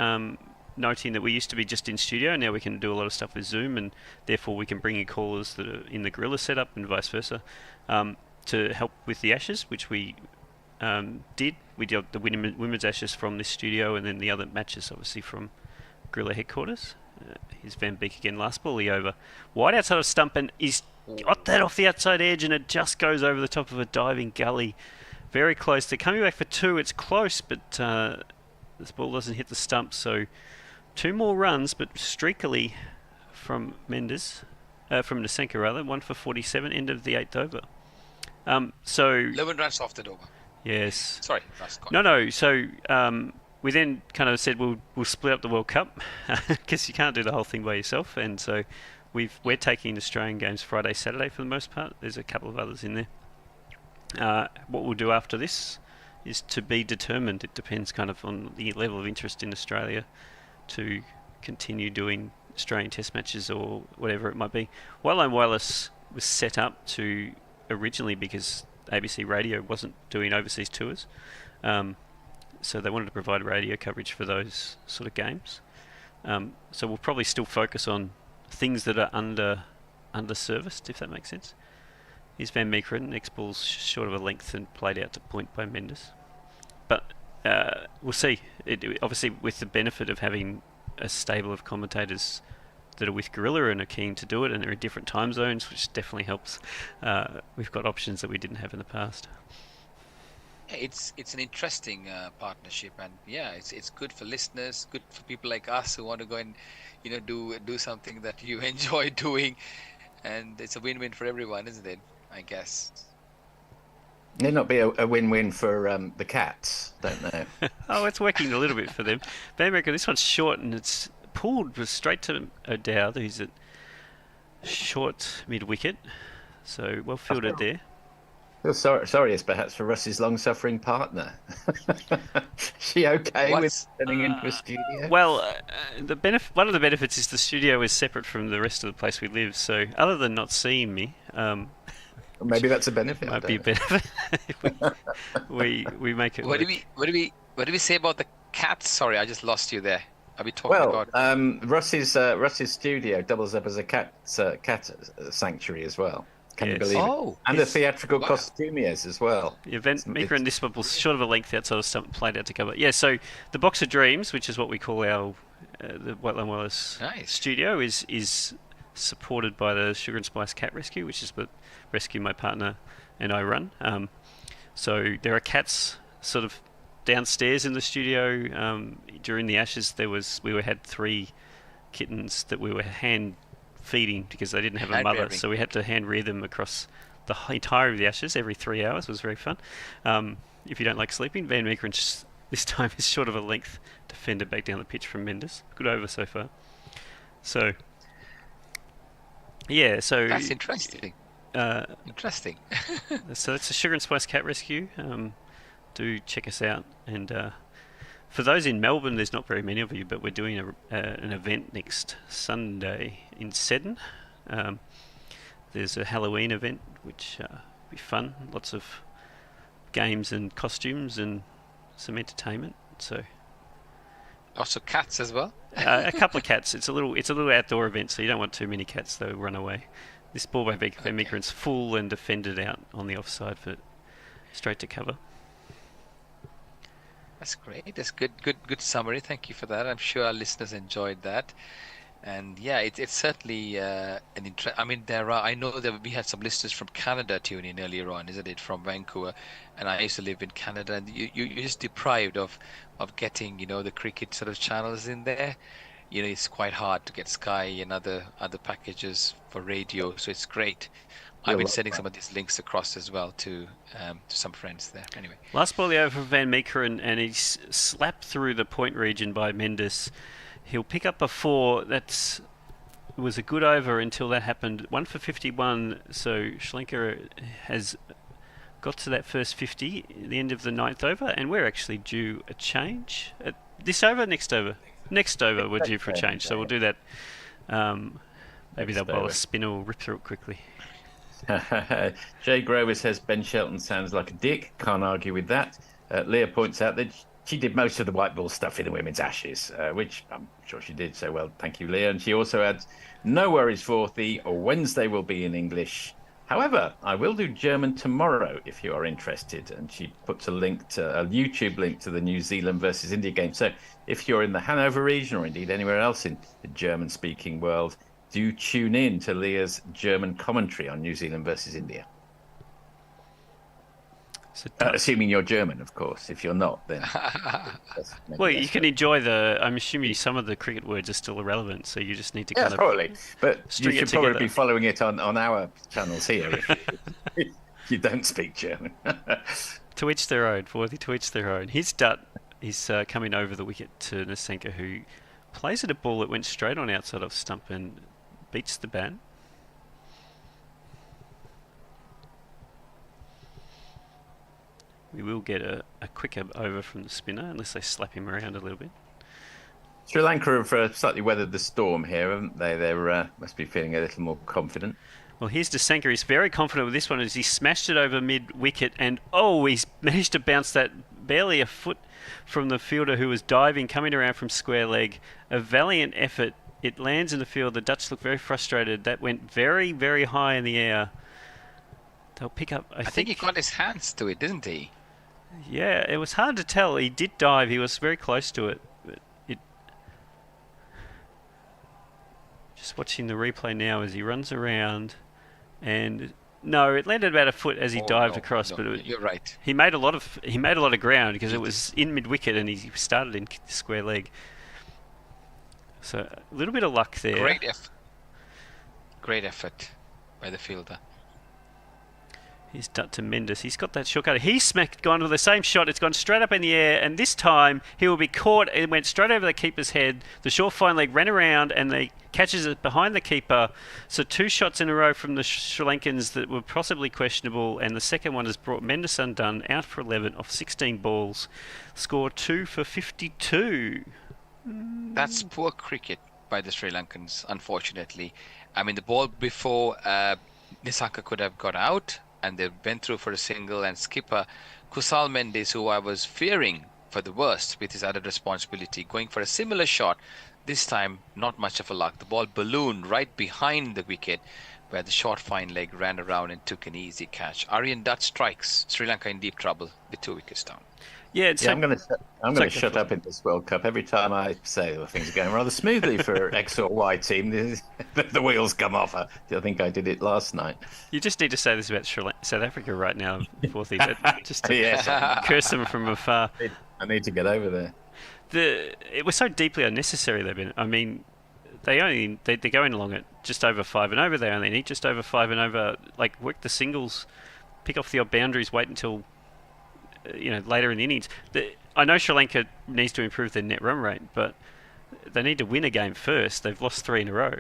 G: noting that we used to be just in studio, now we can do a lot of stuff with Zoom, and therefore we can bring in callers that are in the Gorilla setup and vice versa, to help with the Ashes, which we did. We did the women's Ashes from this studio, and then the other matches obviously from Gorilla headquarters. Here's Van Beek again, last bully over. Wide outside of stump, and he's got that off the outside edge, and it just goes over the top of a diving gully. Very close. They're coming back for 2. It's close, but this ball doesn't hit the stump, so 2 more runs, but streakily from Mendes, from Nasenka rather, 1 for 47, end of the 8th over. So
C: 11 runs off the over.
G: Yes.
C: Sorry, that's gone.
G: No. So we then kind of said we'll split up the World Cup because you can't do the whole thing by yourself, and so we're taking Australian games Friday, Saturday for the most part. There's a couple of others in there. What we'll do after this is to be determined. It depends kind of on the level of interest in Australia to continue doing Australian Test matches or whatever it might be. Wildline Wireless was set up to originally because ABC Radio wasn't doing overseas tours, so they wanted to provide radio coverage for those sort of games. So we'll probably still focus on things that are under-serviced, if that makes sense. Here's Van Meekeren, next ball's short of a length and played out to point by Mendes. But we'll see. Obviously, with the benefit of having a stable of commentators that are with Gorilla and are keen to do it, and they're in different time zones, which definitely helps. We've got options that we didn't have in the past.
C: It's an interesting partnership, and yeah, it's good for listeners, good for people like us who want to go and do something that you enjoy doing, and it's a win-win for everyone, isn't it? I guess.
M: May not be a win-win for the Cats, don't know.
G: Oh, it's working a little bit for them. Van Meekeren, this one's short and it's pulled straight to O'Dowd, who's at short mid-wicket, so well fielded there.
M: Sorry, it's perhaps for Russ's long-suffering partner. She okay with turning into a studio?
G: Well, one of the benefits is the studio is separate from the rest of the place we live, so other than not seeing me,
M: maybe that's a benefit.
G: Might be a benefit. we make it.
C: What do we say about the Cats? Sorry, I just lost you there. Are we talking about?
M: Russ's studio doubles up as a cat sanctuary as well. Can you believe it? And the theatrical costumiers as well.
G: The event maker and this one was short of a length outside of stump played out to cover. Yeah, so the Box of Dreams, which is what we call our the Whiteland Wireless studio, is supported by the Sugar and Spice Cat Rescue, which is what rescue my partner and I run. So there are cats sort of downstairs in the studio. During the Ashes, we had 3 kittens that we were hand feeding because they didn't have a mother, so we had to hand rear them across the entire of the Ashes every 3 hours. It was very fun. If you don't like sleeping, Van Meekeren this time is short of a length defender back down the pitch from Mendes. Good over so far. So yeah, so
C: that's interesting. Interesting.
G: So it's a Sugar and Spice Cat Rescue. Do check us out, and for those in Melbourne, there's not very many of you, but we're doing an event next Sunday in Seddon. There's a Halloween event, which will be fun. Lots of games and costumes and some entertainment. So
C: also cats as well.
G: A couple of cats. It's a little outdoor event, so you don't want too many cats; they'll run away. This ball by Van Meekeren's full and defended out on the offside for straight to cover.
C: That's great. That's good summary. Thank you for that. I'm sure our listeners enjoyed that. And yeah, it's certainly an interest. I mean, I know that we had some listeners from Canada tune in earlier on, isn't it, from Vancouver? And I used to live in Canada, and you're just deprived of getting the cricket sort of channels in there. It's quite hard to get Sky and other packages for radio, so it's great. I've been sending some of these links across as well to some friends there. Anyway,
G: last ball over for Van Meekeren, and he's slapped through the point region by Mendes. He'll pick up a 4. It was a good over until that happened. 1 for 51. So Schlenker has got to that first 50 at the end of the 9th over, and we're actually due a change. This over, next over. Next over, we're due for a change, so we'll do that. Maybe they'll bowl a spinner or rip through it quickly.
M: Jay Grover says Ben Shelton sounds like a dick. Can't argue with that. Leah points out that she did most of the white ball stuff in the women's Ashes, which I'm sure she did so well. Thank you, Leah. And she also adds, no worries, Forthy. Wednesday will be in English. However, I will do German tomorrow if you are interested. And she puts a YouTube link to the New Zealand versus India game. So if you're in the Hanover region or indeed anywhere else in the German-speaking world, do tune in to Leah's German commentary on New Zealand versus India.
G: So
M: assuming you're German, of course. If you're not, then...
G: well, you can enjoy I'm assuming some of the cricket words are still irrelevant, so you just need to kind of...
M: probably. But you should probably
G: together.
M: be following it on our channels here if you don't speak German.
G: To each their own, Forthy, to each their own. His Dutt is coming over the wicket to Nasenka, who plays at a ball that went straight on outside of stump and beats the bat. We will get a quicker over from the spinner, unless they slap him around a little bit.
M: Sri Lanka have slightly weathered the storm here, haven't they? They must be feeling a little more confident.
G: Well, here's Nasenka. He's very confident with this one as he smashed it over mid-wicket, and he's managed to bounce that barely a foot from the fielder who was diving, coming around from square leg. A valiant effort. It lands in the field. The Dutch look very frustrated. That went very, very high in the air. They'll pick up, I think
C: he got his hands to it, didn't he?
G: Yeah, it was hard to tell. He did dive. He was very close to it. But just watching the replay now as he runs around, and no, it landed about a foot as he dived across. But
C: you're right.
G: He made a lot of ground because it was in mid wicket and he started in square leg. So a little bit of luck there.
C: Great effort by the fielder.
G: He's done tremendous. He's got that short cutter. He's gone with the same shot. It's gone straight up in the air, and this time he will be caught. It went straight over the keeper's head. The short fine leg ran around, and they catches it behind the keeper. So 2 shots in a row from the Sri Lankans that were possibly questionable, and the second one has brought Mendes undone, out for 11 off 16 balls. Score 2 for 52.
C: That's poor cricket by the Sri Lankans, unfortunately. I mean, the ball before Nisaka could have got out, and they went through for a single, and skipper Kusal Mendes, who I was fearing for the worst with his added responsibility, going for a similar shot. This time, not much of a luck. The ball ballooned right behind the wicket, where the short fine leg ran around and took an easy catch. Aryan Dutt strikes. Sri Lanka in deep trouble with 2 wickets down.
G: Yeah,
M: I'm going to shut up in this World Cup. Every time I say things are going rather smoothly for X or Y team, the wheels come off. I think I did it last night.
G: You just need to say this about South Africa right now, Forthy, just to curse them from afar.
M: I need to get over there.
G: It was so deeply unnecessary. I mean, they're going along at just over 5 and over. They only need just over 5 and over. Like, work the singles, pick off the odd boundaries, wait until later in the innings. I know Sri Lanka needs to improve their net run rate, but they need to win a game first. They've lost 3 in a row.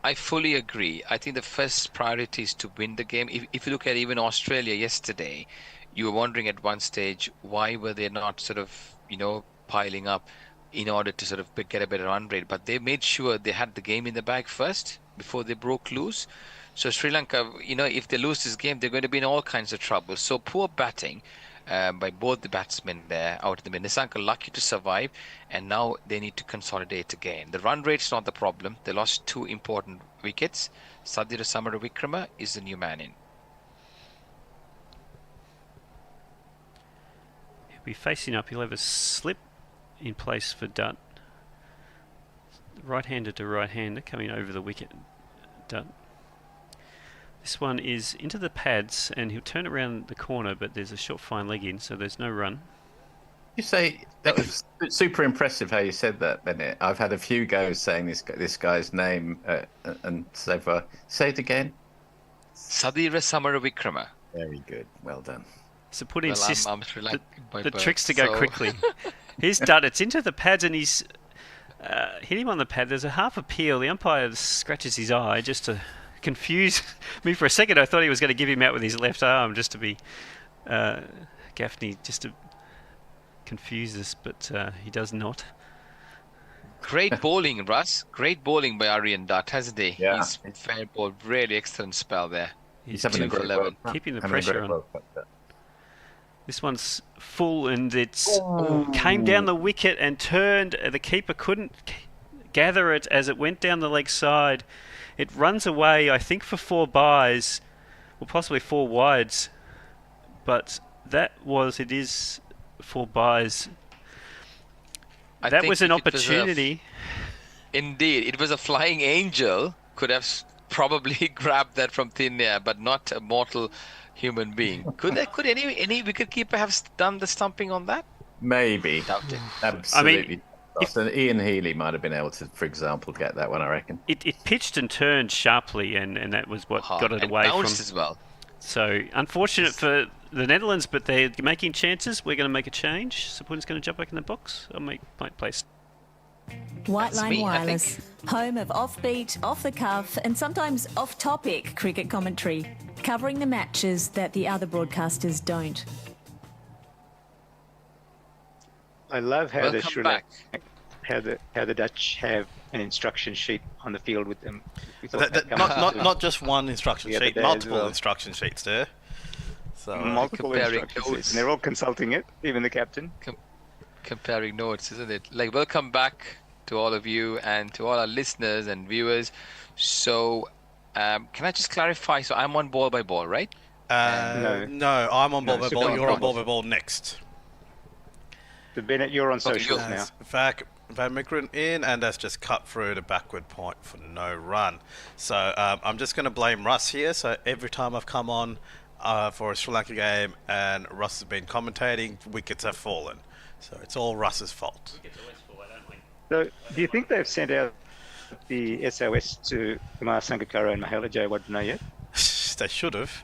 C: I fully agree. I think the first priority is to win the game. If you look at even Australia yesterday, you were wondering at one stage why were they not sort of piling up in order to sort of get a better run rate, but they made sure they had the game in the bag first before they broke loose. So Sri Lanka, if they lose this game, they're going to be in all kinds of trouble. So poor batting by both the batsmen there out of the mid. Nissanka lucky to survive, and now they need to consolidate again. The run rate's not the problem. They lost 2 important wickets. Sadira Samaravikrama is the new man in.
G: He'll be facing up. He'll have a slip in place for Dutt. Right-hander to right-hander coming over the wicket. Dutt. This one is into the pads, and he'll turn around the corner, but there's a short fine leg in, so there's no run.
M: You say that was super impressive how you said that, Bennett. I've had a few goes saying this guy's name and so far. Say it again.
C: Sadira Samaravikrama.
M: Very good. Well done.
G: So put in the
C: birth,
G: tricks to go quickly. Here's Dutt. It's into the pads, and he's hit him on the pad. There's a half appeal. The umpire scratches his eye just to confuse me for a second. I thought he was going to give him out with his left arm just to be Gaffney, just to confuse us, but he does not.
C: Great bowling, Russ. Great bowling by Aryan Dutt, hasn't he?
M: Yeah.
C: He's fair ball. Really excellent spell there.
G: He's
M: having a great
G: 11, keeping the pressure on. This one's full, and it's came down the wicket and turned. The keeper couldn't gather it as it went down the leg side. It runs away, I think, for 4 byes, or possibly 4 wides. But it is 4 byes. That was an opportunity.
C: Indeed, it was a flying angel. Could have probably grabbed that from thin air, but not a mortal human being. Could any wicketkeeper have done the stumping on that?
M: Maybe.
C: Doubt it.
M: Absolutely. Ian Healy might have been able to, for example, get that one, I reckon.
G: It pitched and turned sharply, and that was what got it away from.
C: Bounced as well.
G: So, unfortunate for the Netherlands, but they're making chances. We're going to make a change. Sapun's going to jump back in the box. I'll make place.
P: White
C: That's
P: Line
C: me, I
P: Wireless, home of offbeat, off the cuff, and sometimes off topic cricket commentary, covering the matches that the other broadcasters don't.
F: I love how
C: Welcome back.
F: how the Dutch have an instruction sheet on the field with them.
B: Not just one instruction
F: The other
B: sheet,
F: day as
B: multiple
F: well.
B: instruction sheets there. So
F: Multiple
C: Comparing
F: instruction
C: notes.
F: sheets, and they're all consulting it, even the captain.
C: Comparing notes, isn't it? Like, welcome back to all of you and to all our listeners and viewers. So, can I just clarify? So, I'm on ball by ball, right?
B: No, I'm on ball by ball. You're on ball by ball next.
F: So Bennett, you're on socials now.
B: Van Meekeren in, and that's just cut through the backward point for no run. So I'm just going to blame Russ here. So every time I've come on for a Sri Lanka game and Russ has been commentating, wickets have fallen. So it's all Russ's fault.
F: So do you think they've sent out the SOS to Kumar Sangakkara and Mahela Jayawardene yet?
B: They should have.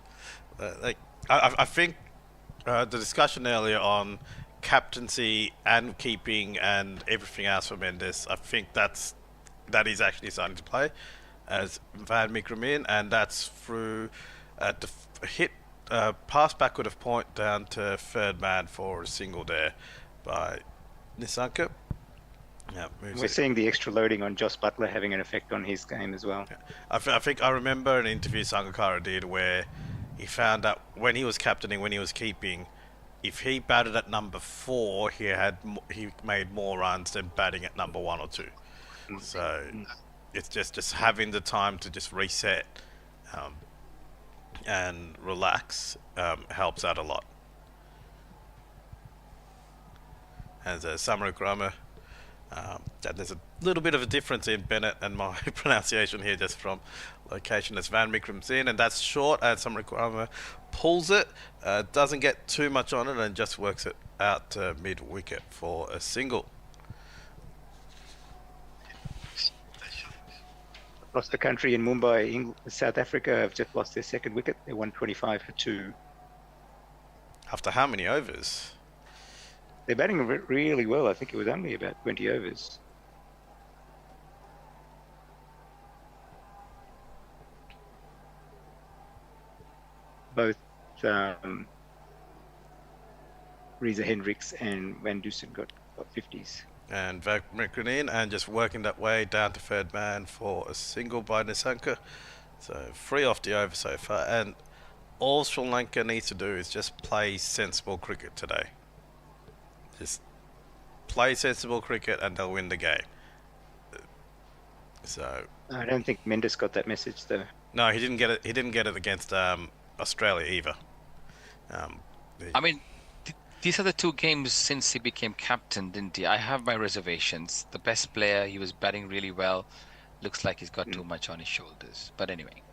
B: I think the discussion earlier on captaincy and keeping and everything else for Mendes, I think that is actually starting to play as Van Meekeren in, and that's through hit pass backward of point down to third man for a single there by Nissanka. Yeah,
F: we're seeing the extra loading on Joss Butler having an effect on his game as well.
B: Yeah. I think I remember an interview Sangakkara did where he found out when he was captaining, when he was keeping, if he batted at number 4, he made more runs than batting at number 1 or 2. So it's just having the time to just reset and relax helps out a lot. As Samaru Krama, there's a little bit of a difference in Bennett and my pronunciation here just from location as Van Meekeren's in, and that's short, and Samaru Krama pulls it, doesn't get too much on it, and just works it out to mid-wicket for a single.
F: Across the country in Mumbai, South Africa have just lost their second wicket. They're 125 for 2.
B: After how many overs?
F: They're batting really well. I think it was only about 20 overs. Both Reza Hendricks and Van Dusen got 50s.
B: And Van Meekeren in, and just working that way down to third man for a single by Nissanka. So 3 off the over so far, and all Sri Lanka needs to do is just play sensible cricket today. Just play sensible cricket and they'll win the game. So
F: I don't think Mendes got that message though.
B: No, he didn't get it. He didn't get it against Australia either.
C: I mean, these are the 2 games since he became captain, didn't he? I have my reservations. The best player, he was batting really well. Looks like he's got too much on his shoulders. But anyway.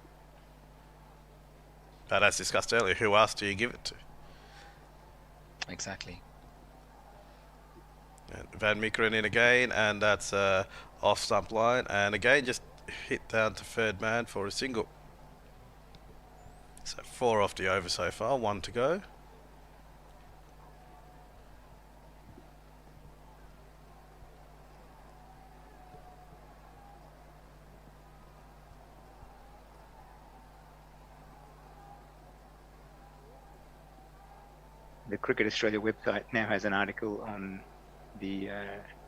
B: But as discussed earlier, who else do you give it to?
C: Exactly.
B: And Van Meekeren in again, and that's off stump line, and again just hit down to third man for a single. So 4 off the over so far, 1 to go.
F: The Cricket Australia website now has an article on the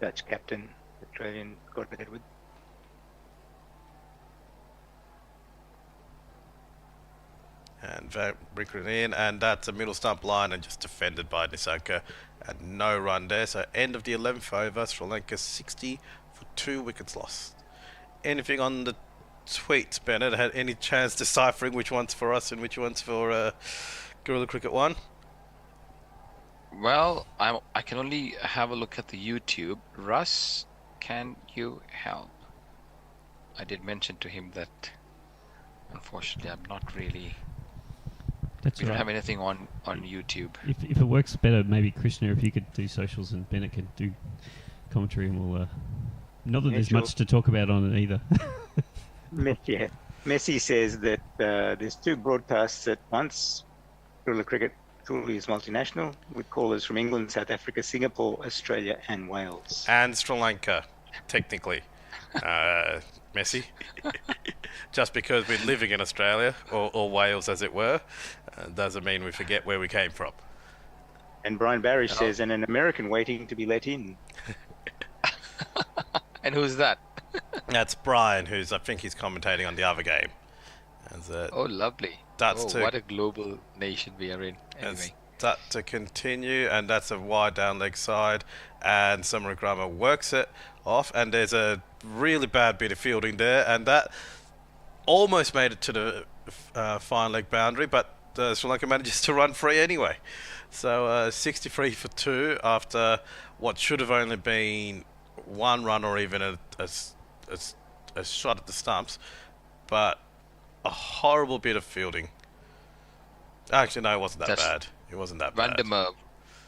F: Dutch captain, Australian Gordon Edwards.
B: And Van Meekeren in, and that's a middle stump line and just defended by Nissanka, and no run there. So end of the 11th over, Sri Lanka 60 for 2 wickets lost. Anything on the tweets, Bennett? Had any chance deciphering which one's for us and which one's for Gorilla Cricket 1?
C: Well, I can only have a look at the YouTube. Russ, can you help? I did mention to him that unfortunately I'm not really...
G: That's
C: we don't
G: right.
C: have anything on YouTube.
G: If it works better, maybe Krishna, if you could do socials and Bennett can do commentary, and we'll. Not that
F: Yeah,
G: there's
F: sure.
G: much to talk about on it either.
F: Yeah. Messi says that there's 2 broadcasts at once. Gorilla Cricket truly is multinational, with callers from England, South Africa, Singapore, Australia, and Wales.
B: And Sri Lanka, technically. Messi. Just because we're living in Australia, or Wales as it were, doesn't mean we forget where we came from.
F: And Brian Barish says, and an American waiting to be let in.
C: And who's that?
B: That's Brian, I think he's commentating on the other game.
C: Oh, lovely. What a global nation we are in. Anyway.
B: That to continue, and that's a wide down leg side, and Samarukrama works it off, and there's a really bad bit of fielding there, and that almost made it to the fine leg boundary, but Sri Lanka manages to run free anyway. So 63 for 2 after what should have only been 1 run or even a shot at the stumps, but a horrible bit of fielding. Actually, no, it wasn't that bad. It wasn't that bad.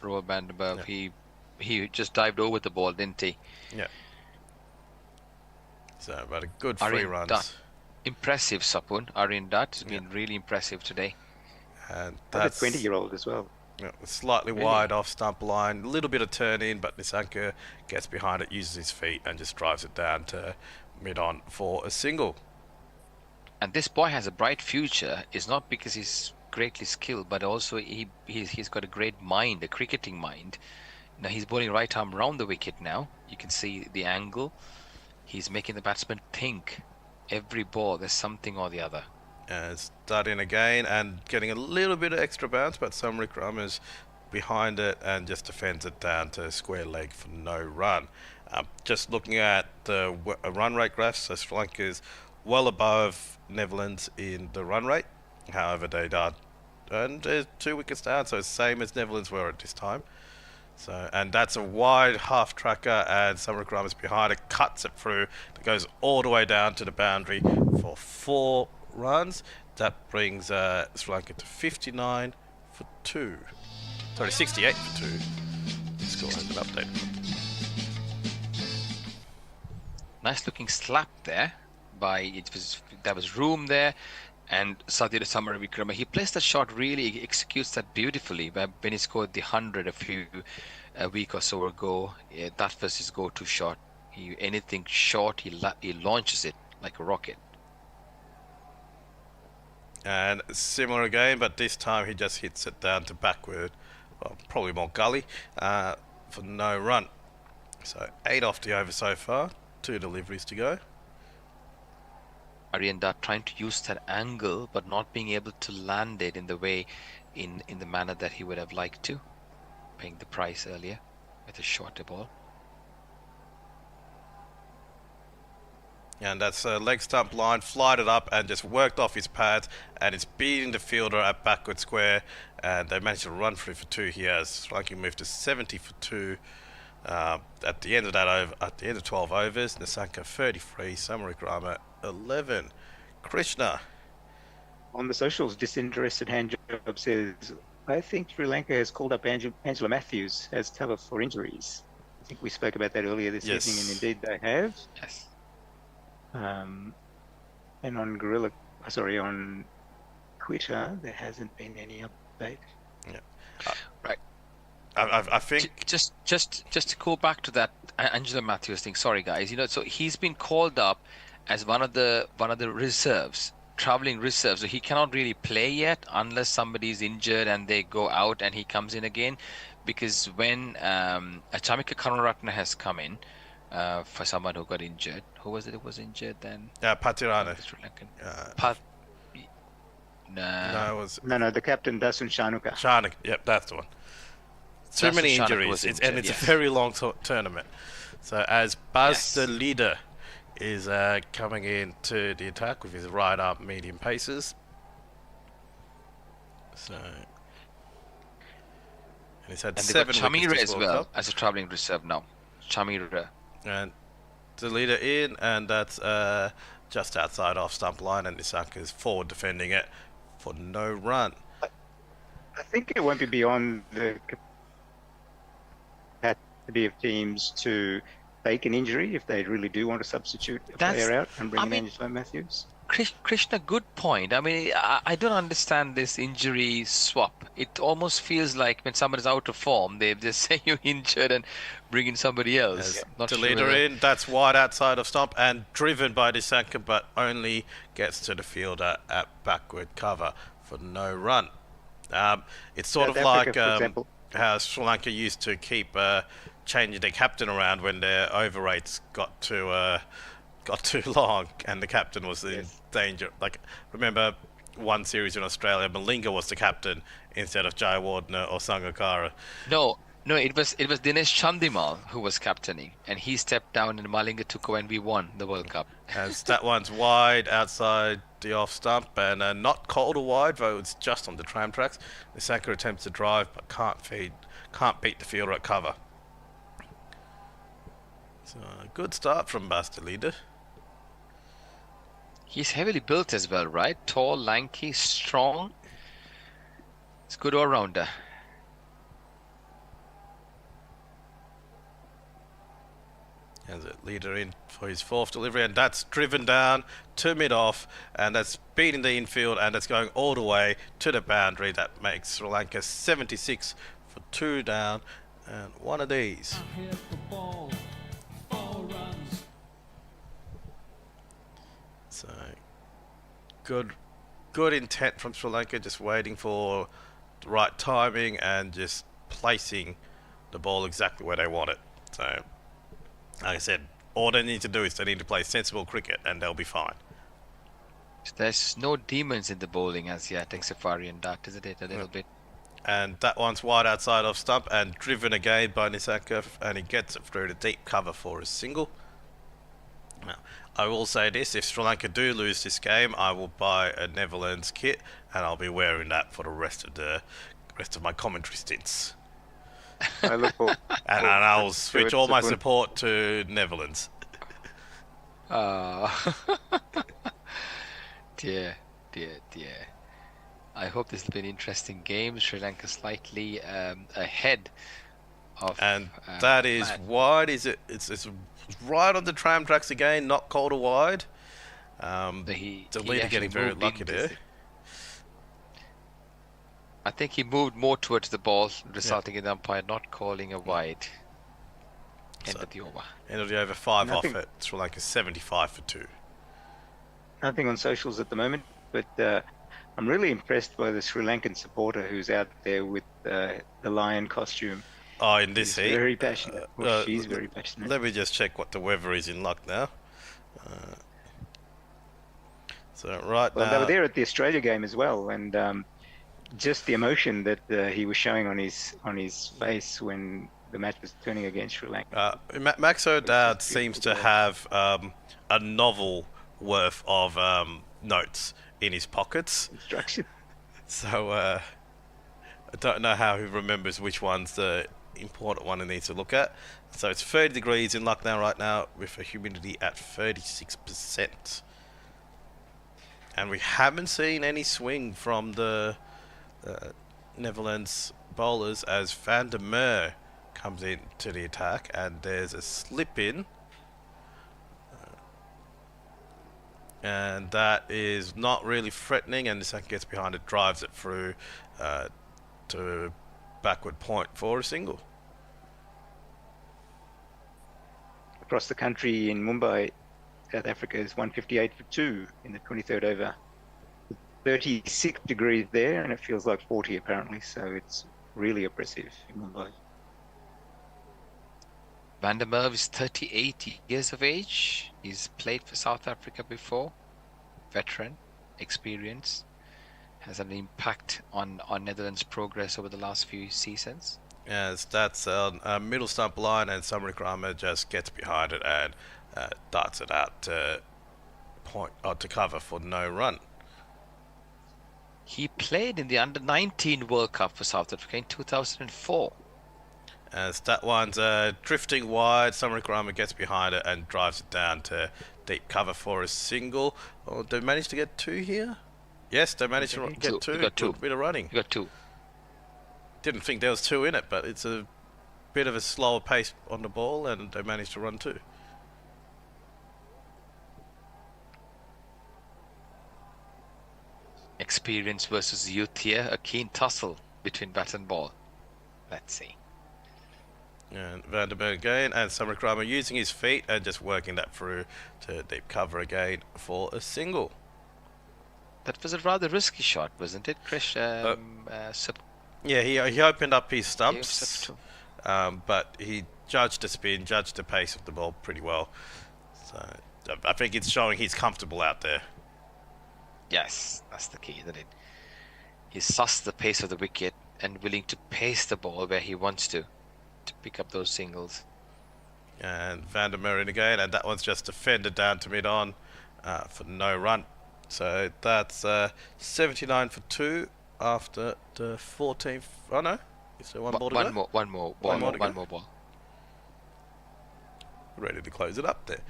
C: Robert Van der Merwe,
B: Yeah.
C: he just dived over the ball, didn't he?
B: Yeah. So, about a good 3 runs.
C: Dutt. Impressive, Sapun. Aryan Dutt has been really impressive today.
B: And
F: That's a 20-year-old as well.
B: Yeah, slightly
C: Really?
B: wide off stump line, a little bit of turn in, but Nissanka gets behind it, uses his feet, and just drives it down to mid-on for a single.
C: And this boy has a bright future. It's not because he's greatly skilled, but also he's got a great mind, a cricketing mind. Now he's bowling right arm round the wicket now. You can see the angle. He's making the batsman think. Every ball, there's something or the other.
B: Starting again and getting a little bit of extra bounce, but Samarukrama's behind it and just defends it down to square leg for no run. Just looking at the run rate graphs, so Sri Lanka's well above Netherlands in the run rate. However, they are, and there's 2 wickets down, so it's same as Netherlands were at this time. So, and that's a wide half tracker, and Samarukrama's behind it, cuts it through, it goes all the way down to the boundary for 4 runs. That brings Sri Lanka to 59 for 2. Sorry, 68 for 2. The score has been updated.
C: Nice looking slap there there was room there, and Sadir Samarukrama, he plays that shot really, he executes that beautifully. When he scored the 100 a week or so ago, that was his go-to shot. Anything short, he launches it like a rocket.
B: And similar again, but this time he just hits it down to backward, well, probably more gully, for no run. So 8 off the over so far, 2 deliveries to go.
C: Aryan Dutt trying to use that angle, but not being able to land it in the manner that he would have liked to, paying the price earlier with a shorter ball.
B: And that's a leg stump line, flied it up and just worked off his pads, and it's beating the fielder at backward square, and they managed to run through for 2 here as Sri Lanka moved to 70 for 2 at the end of that over, at the end of 12 overs. Nissanka 33, Samarukrama 11. Krishna.
F: On the socials, disinterested hand job says, I think Sri Lanka has called up Angela Matthews as cover for injuries. I think we spoke about that earlier this evening, and indeed they have.
C: Yes.
F: And on on Twitter, there hasn't been any update.
B: Yeah.
C: Right.
B: I think
C: just to go back to that Angela Matthews thing. Sorry, guys. So he's been called up as one of the reserves, traveling reserves. So he cannot really play yet unless somebody is injured and they go out and he comes in again. Because when Chamika Karunaratne has come in for someone who got injured, who was it? Who was injured then?
B: Patirana.
C: Sri Lankan.
F: No, the captain Dasun Shanuka.
B: Shanuka, yep, that's the one. Too many injuries, and it's a very long tournament. So as Buzz the leader is coming into the attack with his right arm medium paces. So, and he's had
C: And they've got
B: 7 wickets
C: Chamira
B: this
C: as
B: World
C: well
B: Cup.
C: as a travelling reserve now. Chamira.
B: And the leader in, and that's just outside off stump line, and Nisaka's forward defending it for no run.
F: I think it won't be beyond the capacity of teams to fake an injury if they really do want to substitute a player out and bring in Angelo Matthews.
C: Krishna, good point. I mean, I don't understand this injury swap. It almost feels like when somebody's out of form, they just say you're injured and bring in somebody else. Not
B: The
C: sure
B: leader
C: whether-
B: in, that's wide outside of stump and driven by Nisaka, but only gets to the fielder at backward cover for no run. It's sort
F: South
B: of
F: Africa,
B: like
F: for example.
B: how Sri Lanka used to keep changing their captain around when their overrates got too long and the captain was in danger. Like, remember one series in Australia, Malinga was the captain instead of Jayawardene or Sangakkara.
C: No, it was Dinesh Chandimal who was captaining, and he stepped down and Malinga took over and we won the World Cup.
B: As that one's wide outside the off stump and not called a wide, though it's just on the tram tracks. Nisaka attempts to drive but can't beat the fielder at cover. So a good start from Buster Leader.
C: He's heavily built as well, right? Tall, lanky, strong. It's a good all-rounder.
B: As a leader in for his fourth delivery, and that's driven down to mid-off, and that's beating the infield, and it's going all the way to the boundary. That makes Sri Lanka 76 for 2 down, and one of these. So, good intent from Sri Lanka, just waiting for the right timing and just placing the ball exactly where they want it. So, like I said, all they need to do is they need to play sensible cricket and they'll be fine.
C: There's no demons in the bowling as yet, except Safari and Dutt, isn't it? A little bit.
B: And that one's wide outside off stump and driven again by Nisaka, and he gets it through the deep cover for a single. Now, I will say this, if Sri Lanka do lose this game, I will buy a Netherlands kit and I'll be wearing that for the rest of my commentary stints.
F: I look forward.
B: And I'll switch all my support to Netherlands.
C: Dear. I hope this will be an interesting game. Sri Lanka slightly ahead of.
B: And that is wide. It's right on the tram tracks again, not called a wide. The leader getting very lucky there.
C: I think he moved more towards the ball, resulting in the umpire not calling a wide. End of the over.
B: End of the over, 5 off it. Sri Lanka 75 for 2.
F: Nothing on socials at the moment, but I'm really impressed by the Sri Lankan supporter who's out there with the lion costume.
B: Oh, in this
F: He's
B: heat?
F: very passionate. Well, she's very passionate.
B: Let me just check what the weather is in Luck now. So right
F: Well,
B: now...
F: they were there at the Australia game as well, and just the emotion that he was showing on his face when the match was turning against Sri Lanka.
B: Max O'Dowd seems to have a novel worth of notes in his pockets.
F: Instruction.
B: So I don't know how he remembers which one's the important one he needs to look at. So it's 30 degrees in Lucknow right now with a humidity at 36%. And we haven't seen any swing from the Netherlands bowlers as Van der Merwe comes into the attack, and there's a slip in. And that is not really threatening, and the second gets behind it, drives it through to backward point for a single.
F: Across the country in Mumbai, South Africa is 158 for 2 in the 23rd over. 36 degrees there, and it feels like 40 apparently, so it's really oppressive in Mumbai.
C: Van der Merwe is 38 years of age. He's played for South Africa before. Veteran, experience, has an impact on Netherlands' progress over the last few seasons.
B: As that's on a middle stump line, and Samarikrama just gets behind it and darts it out to to cover for no run.
C: He played in the Under-19 World Cup for South Africa in 2004.
B: As that one's drifting wide, Samarikrama gets behind it and drives it down to deep cover for a single. Oh, they managed to get two here? Yes, they managed to get two.
C: Got two.
B: Good bit of running.
C: You got two.
B: Didn't think there was two in it, but it's a bit of a slower pace on the ball, and they managed to run two.
C: Experience versus youth here, a keen tussle between bat and ball. Let's see.
B: And Vanderberg again, and Samarikrama using his feet and just working that through to deep cover again for a single.
C: That was a rather risky shot, wasn't it, Krish?
B: Yeah, he opened up his stumps, but he judged the spin, judged the pace of the ball pretty well. So I think it's showing he's comfortable out there.
C: Yes, that's the key, isn't it? He's sussed the pace of the wicket and willing to pace the ball where he wants to pick up those singles.
B: And Van der Merwe again, and that one's just defended down to mid-on for no run. So that's 79 for 2 after the 14th. Oh no, is there one ball to go?
C: One more ball.
B: Ready to close it up there.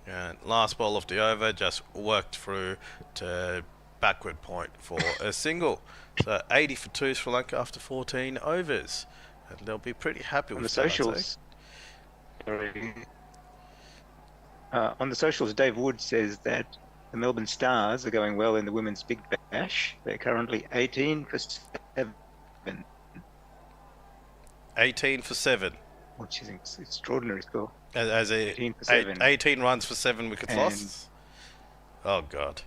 B: And last ball of the over just worked through to backward point for a single. So 80 for 2 Sri Lanka after 14 overs. And they'll be pretty happy with
F: the
B: that, I'd
F: socials.
B: say.
F: On the socials, Dave Wood says that the Melbourne Stars are going well in the Women's Big Bash. They're currently 18 for 7.
B: 18 for 7.
F: Which is an extraordinary score.
B: As
F: 18 for 7.
B: 18 runs for 7 wickets lost. Oh God.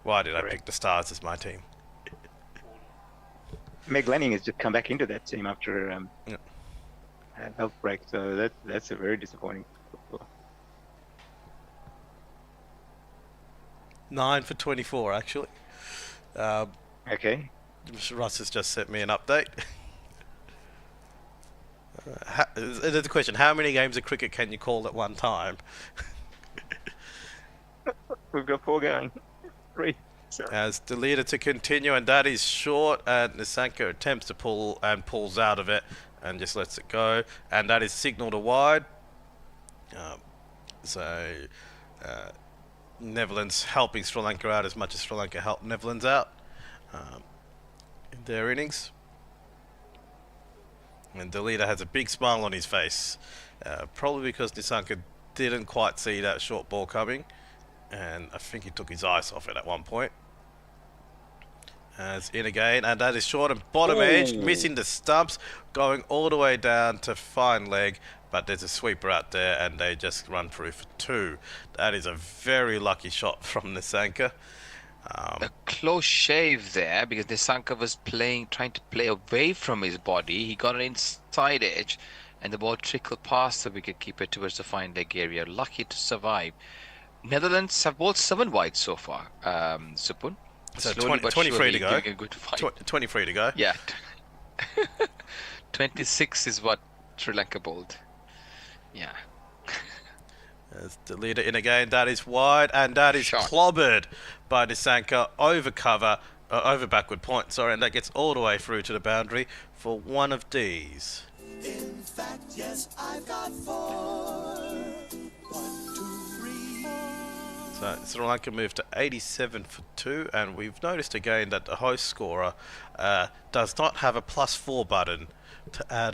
B: Why did I pick the Stars as my team?
F: Meg Lanning has just come back into that team after a health break, so that's a very disappointing score.
B: 9 for 24 actually.
F: Okay.
B: Russ has just sent me an update. There's a question, how many games of cricket can you call at one time?
F: We've got 4 going. 3. Sorry.
B: As the leader to continue, and that is short, and Nissanka attempts to pull and pulls out of it and just lets it go, and that is signalled to wide. Netherlands helping Sri Lanka out as much as Sri Lanka helped Netherlands out in their innings. And the leader has a big smile on his face, probably because Nissanka didn't quite see that short ball coming, and I think he took his eyes off it at one point. As in again, and that is short and bottom edge, missing the stumps, going all the way down to fine leg, but there's a sweeper out there and they just run through for 2. That is a very lucky shot from Nissanka.
C: A close shave there because Nissanka was trying to play away from his body. He got an inside edge and the ball trickled past the wicketkeeper towards the fine leg area. Lucky to survive. Netherlands have bowled 7 wide so far, Supun.
B: So 23 to go. 23 to go.
C: Yeah. 26 is what Sri Lanka bowled. Yeah.
B: As the leader in again, that is wide, and that is clobbered by Nissanka over cover, over backward point, sorry, and that gets all the way through to the boundary for one of D's.
A: In fact, yes, I've got 4. 1, 2, 3.
B: So Sri Lanka moved to 87 for 2, and we've noticed again that the host scorer does not have a +4 button to add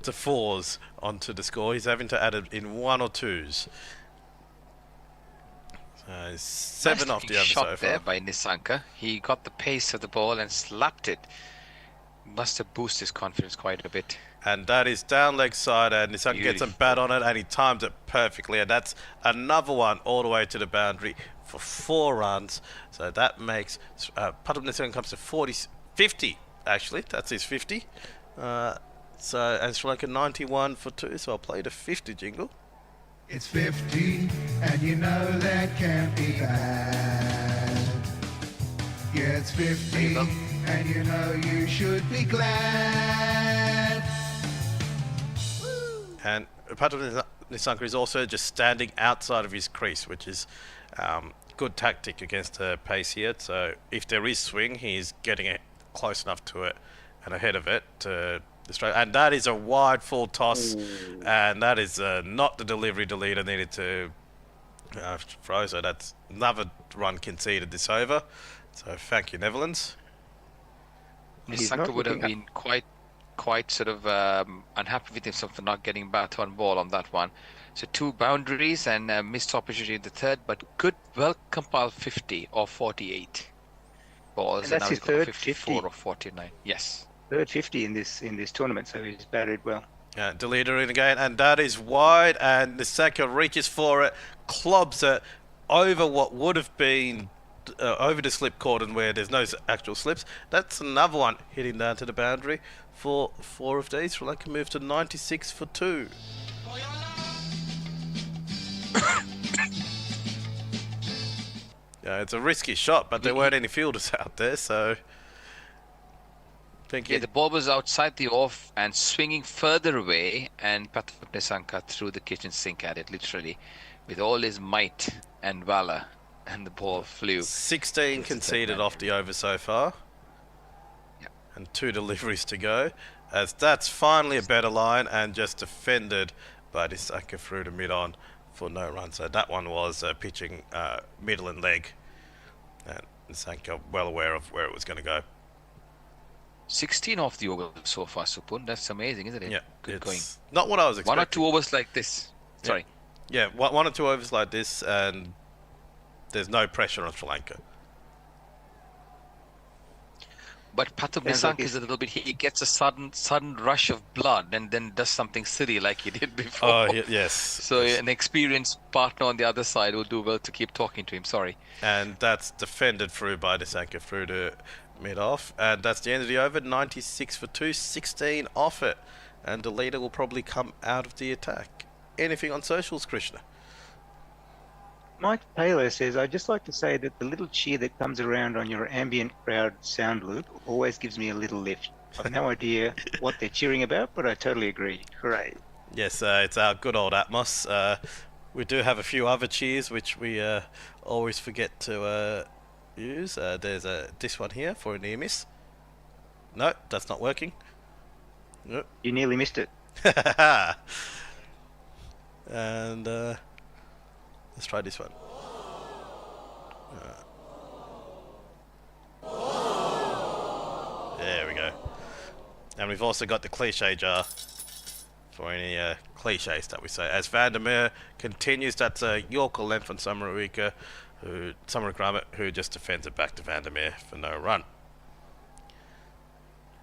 B: to 4s onto the score. He's having to add it in 1 or 2s. So 7 off the other
C: shot
B: so
C: there
B: far.
C: by Nissanka. He got the pace of the ball and slapped it. Must have boosted his confidence quite a bit.
B: And that is down leg side, and Nissanka gets a bat on it, and he times it perfectly, and that's another one all the way to the boundary for 4 runs. So that makes Patum Nissanka comes to 50 actually. That's his 50. And Sri Lanka 91 for 2. So I'll play the 50 jingle.
A: It's 50, and you know that can't be bad. gets 50, and you know you should be glad.
B: And Patrick Nisanka is also just standing outside of his crease, which is good tactic against the pace here. So if there is swing, he's getting it close enough to it and ahead of it to the straight. And that is a wide full toss, and that is not the delivery deleter needed to throw. So that's another run conceded this over. So thank you, Netherlands.
C: Nisanka would have been quite sort of unhappy with himself for not getting bat on ball on that one. So 2 boundaries and a missed opportunity in the third, but good, well compiled 50 or 48 balls.
F: And that's
C: now
F: his
C: he's got
F: third
C: 54
F: 50.
C: or 49. Yes.
F: Third 50 in this tournament, so he's batted well.
B: Yeah, deleter in again, and that is wide, and Nisanka reaches for it, clobs it over what would have been over the slip cordon where there's no actual slips. That's another one hitting down to the boundary for 4 of these. Sri Lanka move to 96 for 2. Yeah, it's a risky shot, but there weren't any fielders out there, so
C: Yeah, the ball was outside the off and swinging further away, and Patrick Nisanka threw the kitchen sink at it, literally, with all his might and valor, and the ball flew.
B: 16 conceded off the over so far.
C: Yep.
B: And 2 deliveries to go, as that's finally a better line and just defended by Nisanka through to mid-on for no run. So that one was pitching middle and leg, and Nisanka well aware of where it was going to go.
C: 16 off the over so far, Supun. That's amazing, isn't it?
B: Yeah,
C: Good going.
B: Not what I was expecting.
C: 1 or 2 overs like this. Sorry.
B: Yeah, 1 or 2 overs like this, and there's no pressure on Sri Lanka.
C: But Patrick Nisanka is a little bit. He gets a sudden rush of blood, and then does something silly like he did before.
B: Oh, yes.
C: So an experienced partner on the other side will do well to keep talking to him. Sorry.
B: And that's defended through by Nisanka through to mid-off, and that's the end of the over. 96 for 2, 16 off it, and the leader will probably come out of the attack. Anything on socials, Krishna?
F: Mike Taylor says, I'd just like to say that the little cheer that comes around on your ambient crowd sound loop always gives me a little lift. I've no idea what they're cheering about, but I totally agree. Hooray.
B: Yes, it's our good old Atmos. We do have a few other cheers which we always forget to use. There's this one here for a near miss. No, that's not working. Nope.
F: You nearly missed it.
B: And let's try this one. There we go. And we've also got the cliche jar for any cliches that we say. As Vandermeer continues, that's a Yorker length on Samarawika, Samarawickrama, who just defends it back to Vandermeer for no run.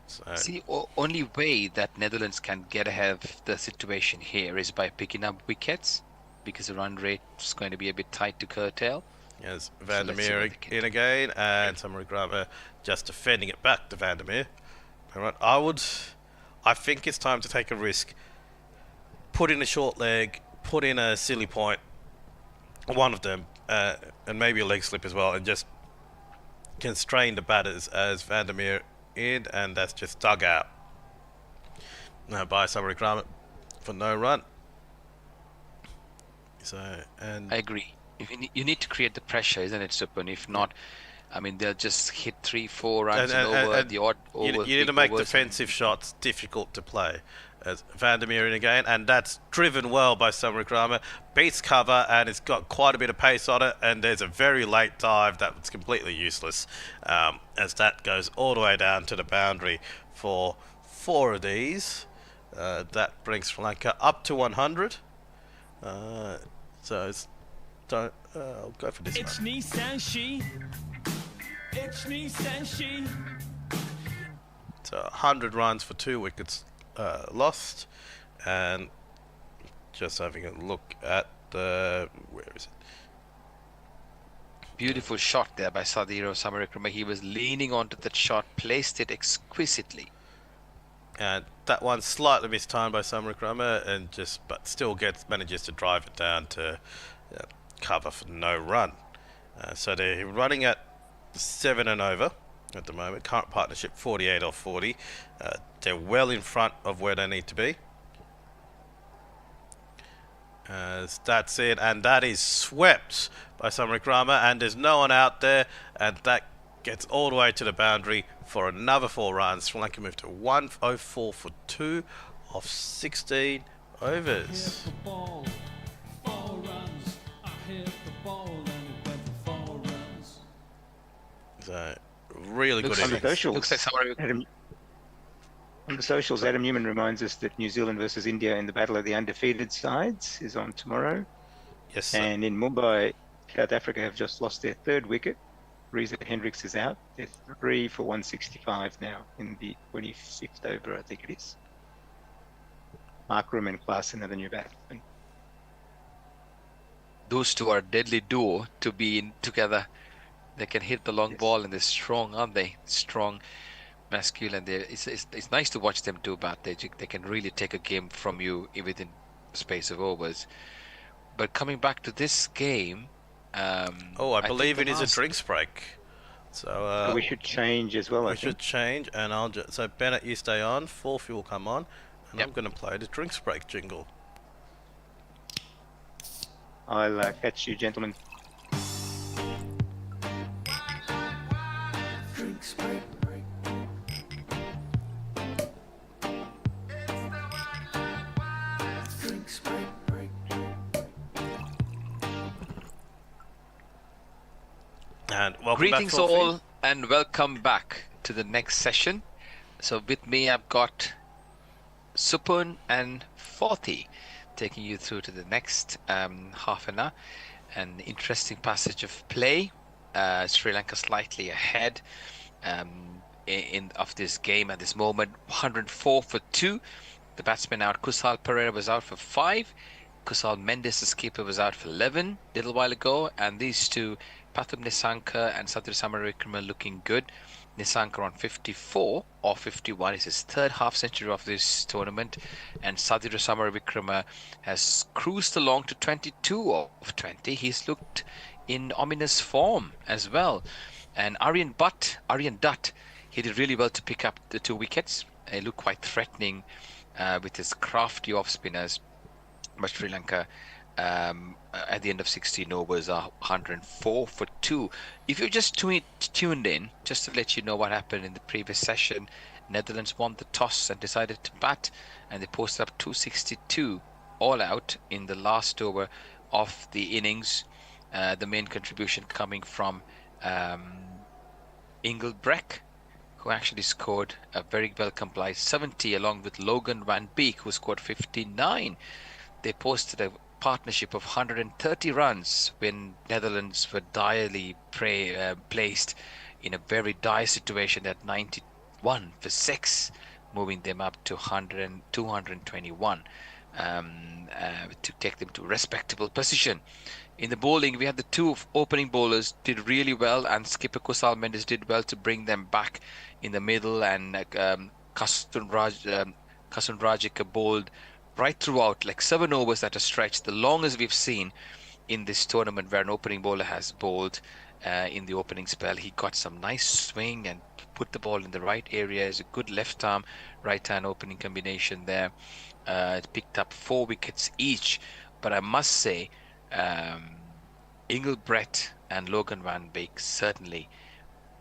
B: So,
C: See, only way that Netherlands can get ahead of the situation here is by picking up wickets, because the run rate is going to be a bit tight to curtail.
B: Yes, Vandermeer in again, and Samarawickrama just defending it back to Vandermeer. Alright, I think it's time to take a risk. Put in a short leg, put in a silly point, one of them, and maybe a leg slip as well, and just constrain the batters as Vandermeer in, and that's just dug out. Now by Samarawickrama for no run. So, and
C: I agree. You need to create the pressure, isn't it, Supun? If not, I mean, they'll just hit 3-4 runs and the odd overs.
B: You need to make defensive shots difficult to play. As Vandermeer in again, and that's driven well by Samarawickrama. Beats cover, and it's got quite a bit of pace on it, and there's a very late dive that's completely useless, as that goes all the way down to the boundary for 4 of these. That brings Sri Lanka up to 100. So I'll go for this one. So 100 runs for 2 wickets lost, and just having a look at the where is it?
C: Beautiful shot there by Sadhiro Samarawickrama. He was leaning onto that shot, placed it exquisitely.
B: And that one slightly mistimed by Samarawickrama, and but still manages to drive it down to cover for no run. So they're running at 7 and over at the moment. Current partnership 48 off 40. They're well in front of where they need to be. As that's it, and that is swept by Samarikrama, and there's no one out there, and that gets all the way to the boundary for another 4 runs. Sri Lanka moved to 104 for 2 of 16 overs. So really good
F: On the
B: innings.
F: socials, on the socials, Adam Newman reminds us that New Zealand versus India in the battle of the undefeated sides is on tomorrow.
B: Yes, sir.
F: And in Mumbai, South Africa have just lost their 3rd wicket. Reza Hendricks is out. They're 3 for 165 now in the 25th over, I think it is. Markram and Klaasen are the new batsmen.
C: Those two are a deadly duo to be in together. They can hit the long ball, and they're strong, aren't they? Strong, masculine. It's nice to watch them do bat. They can really take a game from you within space of overs. But coming back to this game,
B: I believe it is a drinks break. So
F: we should change as well.
B: We should change, and I'll just so Bennett, you stay on. Fourth will come on, and I'm going to play the drinks break jingle.
F: I'll catch you, gentlemen.
A: Drinks break. Drinks break.
B: And welcome
C: greetings
B: back, Fourthie.
C: all, and welcome back to the next session. So with me, I've got Supun and Fourthie taking you through to the next half an hour. An interesting passage of play. Sri Lanka slightly ahead of this game at this moment. 104 for 2. The batsman out. Kusal Pereira was out for 5. Kusal Mendes, the skipper, was out for 11 a little while ago. And these two, Pathum Nissanka and Sadhir Samaravikrama, looking good. Nissanka on 54 or 51 is his 3rd half century of this tournament, and Sadhir Samaravikrama has cruised along to 22 of 20. He's looked in ominous form as well. And Aryan Dutt, he did really well to pick up the 2 wickets. He looked quite threatening with his crafty off spinners, but Sri Lanka at the end of 16 overs are 104 for 2. If you just tuned in, just to let you know what happened in the previous session, Netherlands won the toss and decided to bat, and they posted up 262 all out in the last over of the innings. The main contribution coming from Engelbrecht, who actually scored a very well complied 70, along with Logan Van Beek, who scored 59. They posted a partnership of 130 runs when Netherlands were direly placed in a very dire situation at 91 for 6, moving them up to 221 to take them to a respectable position. In the bowling, we had the 2 opening bowlers did really well, and skipper Kusal Mendes did well to bring them back in the middle, and Kasun Rajika bowled right throughout, like 7 overs at a stretch, the longest we've seen in this tournament where an opening bowler has bowled in the opening spell. He got some nice swing and put the ball in the right area. It's a good left arm, right hand opening combination there. It picked up 4 wickets each, but I must say Engelbrecht and Logan Van Beek certainly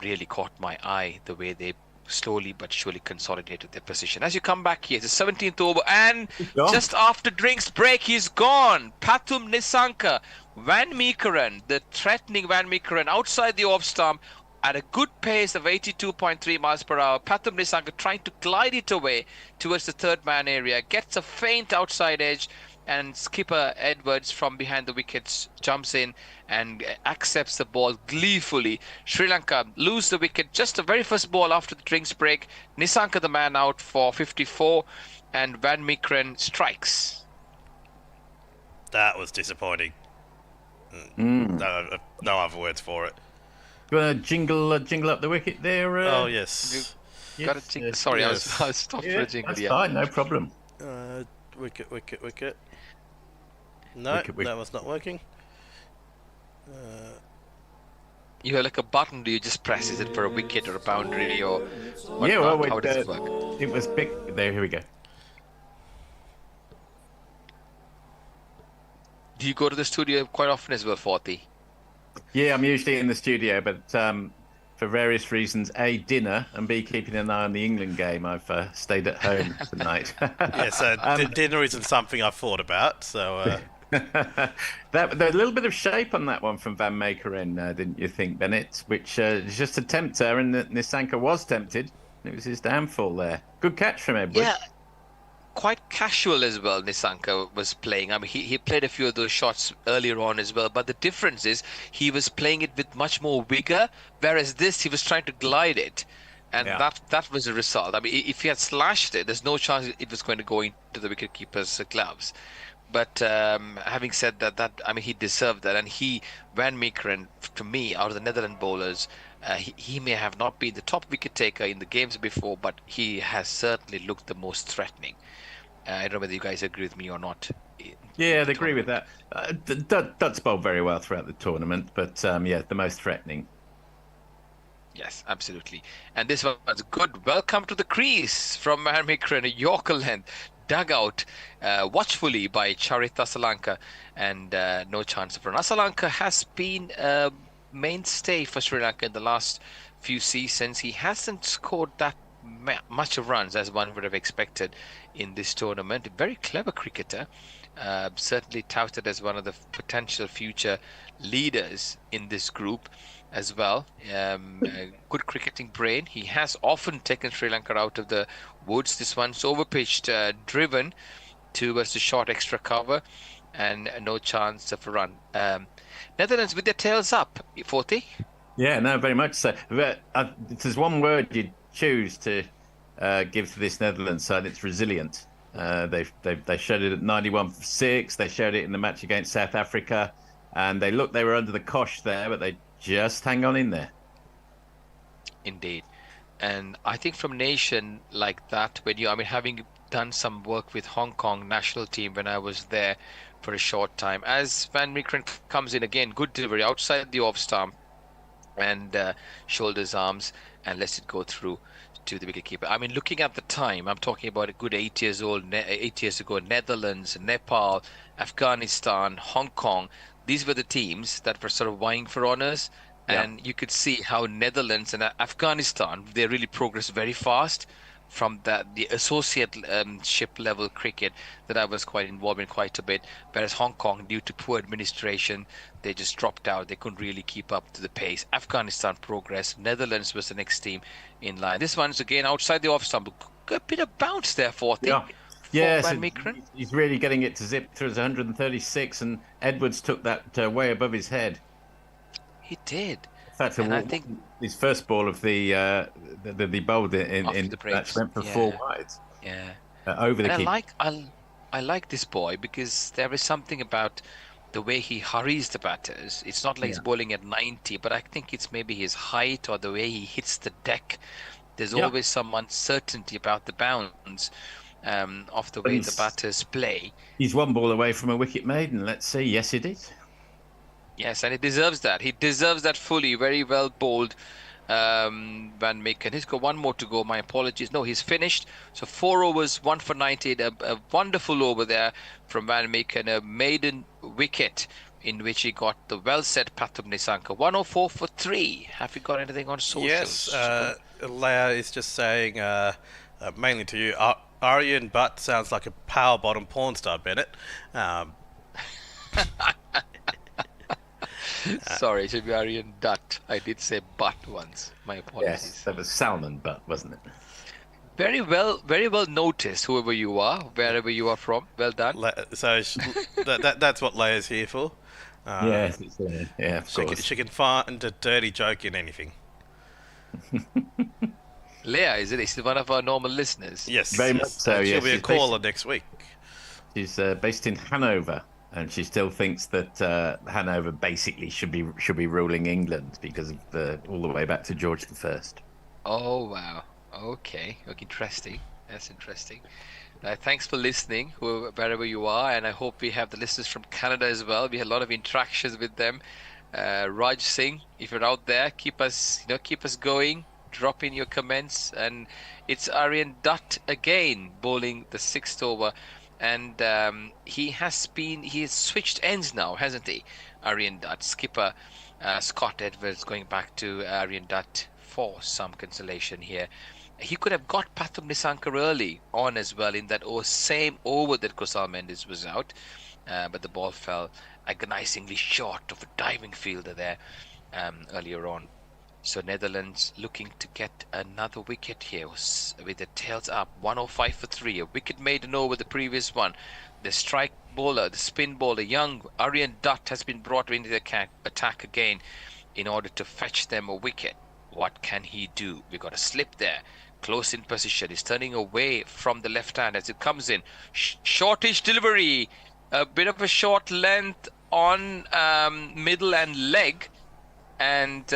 C: really caught my eye, the way they slowly but surely consolidated their position. As you come back here, it's the 17th over, and just after drinks break, he's gone. Pathum Nissanka, Van Meekeren, the threatening Van Meekeren, outside the off stump at a good pace of 82.3 miles per hour. Pathum Nissanka trying to glide it away towards the 3rd man area, gets a faint outside edge, and skipper Edwards from behind the wickets jumps in and accepts the ball gleefully. Sri Lanka lose the wicket, just the very first ball after the drinks break. Nissanka the man out for 54, and Van Meekeren strikes.
B: That was disappointing. No other words for it.
M: You want to jingle up the wicket there?
B: Oh yes.
C: Got a jingle. Sorry,
B: yes.
C: I was stopped for a jingle.
M: That's fine, no problem.
B: Wicket. No, that was not working.
C: You have like a button. Do you just press? Is it for a wicket or a boundary or whatnot?
M: Yeah, well,
C: How does it work?
M: it was big. There, here we go.
C: Do you go to the studio quite often as well, 40?
M: Yeah, I'm usually in the studio, but for various reasons, A, dinner, and B, keeping an eye on the England game, I've stayed at home tonight.
B: Yes, dinner isn't something I've thought about, so...
M: There's a little bit of shape on that one from Van Meekeren, didn't you think, Bennett? Which is just a tempter, and Nisanka was tempted. It was his downfall there. Good catch from Edward.
C: Yeah, quite casual as well. Nisanka was playing. I mean, he played a few of those shots earlier on as well. But the difference is he was playing it with much more vigor, whereas this he was trying to glide it, and that was the result. I mean, if he had slashed it, there's no chance it was going to go into the wicketkeeper's gloves. But having said that, I mean, he deserved that. And Van Meekeren, to me, out of the Netherlands bowlers, he may have not been the top wicket taker in the games before, but he has certainly looked the most threatening. I don't know whether you guys agree with me or not.
M: Yeah, I'd agree with that. Dutt's bowled very well throughout the tournament, but yeah, the most threatening.
C: Yes, absolutely. And this one was good. Welcome to the crease from Van Meekeren, a Yorker length. Dug out watchfully by Charith Asalanka, and no chance of run. Asalanka has been a mainstay for Sri Lanka in the last few seasons. He hasn't scored that much of runs as one would have expected in this tournament. Very clever cricketer, certainly touted as one of the potential future leaders in this group as well. Good cricketing brain. He has often taken Sri Lanka out of the woods. This one's overpitched, driven towards the short extra cover, and no chance of a run. Netherlands with their tails up, 40.
M: Yeah, no, very much so. But, if there's one word you'd choose to give to this Netherlands side, it's resilient. They showed it at 91 for 6. They showed it in the match against South Africa, and they were under the cosh there, but they just hang on in there.
C: Indeed. And I think from a nation like that, having done some work with Hong Kong national team when I was there for a short time, as Van Meekeren comes in again, good delivery outside the off stump and shoulders, arms, and lets it go through to the wicketkeeper. I mean, looking at the time, I'm talking about a good 8 years ago, Netherlands, Nepal, Afghanistan, Hong Kong. These were the teams that were sort of vying for honours. And you could see how Netherlands and Afghanistan, they really progressed very fast from the associate ship level cricket that I was quite involved in quite a bit. Whereas Hong Kong, due to poor administration, they just dropped out. They couldn't really keep up to the pace. Afghanistan progressed. Netherlands was the next team in line. This one's again outside the off stump. A bit of bounce there, 40.
M: Yes, he's really getting it to zip through 136, and Edwards took that way above his head.
C: He did.
M: In fact, I think his first ball of the bowled in the match went for 4 wides.
C: Yeah,
M: over the keeper.
C: I like this boy because there is something about the way he hurries the batters. It's not like he's bowling at 90, but I think it's maybe his height or the way he hits the deck. There's always some uncertainty about the bounce of the way the batters play.
M: He's 1 ball away from a wicket maiden. Let's see. Yes, he did.
C: Yes, and he deserves that. He deserves that fully. Very well bowled, Van Meekeren. He's got 1 more to go. My apologies. No, he's finished. So 4 overs, 1 for 90. A wonderful over there from Van Meekeren. A maiden wicket in which he got the well-set Pathum Nisanka. 104 for 3. Have you got anything on socials?
B: Yes, Leia is just saying, mainly to you, Aryan Butt sounds like a power bottom porn star, Bennett.
C: Sorry, it should be Aryan Dutt. I did say butt once. My apologies.
M: Yes, that was salmon butt, wasn't it?
C: Very well noticed, whoever you are, wherever you are from. Well done.
B: So that's what Leia's here for.
M: Yes, yeah, of course.
B: She can find a dirty joke in anything.
C: Leia, is it? Is she one of our normal listeners?
B: Yes,
M: very much so.
B: She'll be a caller next week.
M: She's based in Hanover, and she still thinks that Hanover basically should be ruling England because of all the way back to George I.
C: Oh wow! Okay, interesting. That's interesting. Thanks for listening, wherever you are, and I hope we have the listeners from Canada as well. We had a lot of interactions with them Raj Singh, if you're out there, keep us going. Drop in your comments. And it's Aryan Dutt again bowling the 6th over, and he has switched ends now, hasn't he? Aryan Dutt, skipper Scott Edwards going back to Aryan Dutt for some consolation here. He could have got Pathum Nisankar early on as well in that same over that Kusal Mendes was out, but the ball fell agonizingly short of a diving fielder there earlier on. So Netherlands looking to get another wicket here with the tails up, 105 for 3. A wicket maiden over the previous one. The strike bowler, the spin bowler, young Aryan Dutt has been brought into the attack again in order to fetch them a wicket. What can he do? We got a slip there. Close in position. He's turning away from the left hand as it comes in. Shortish delivery. A bit of a short length on middle and leg. And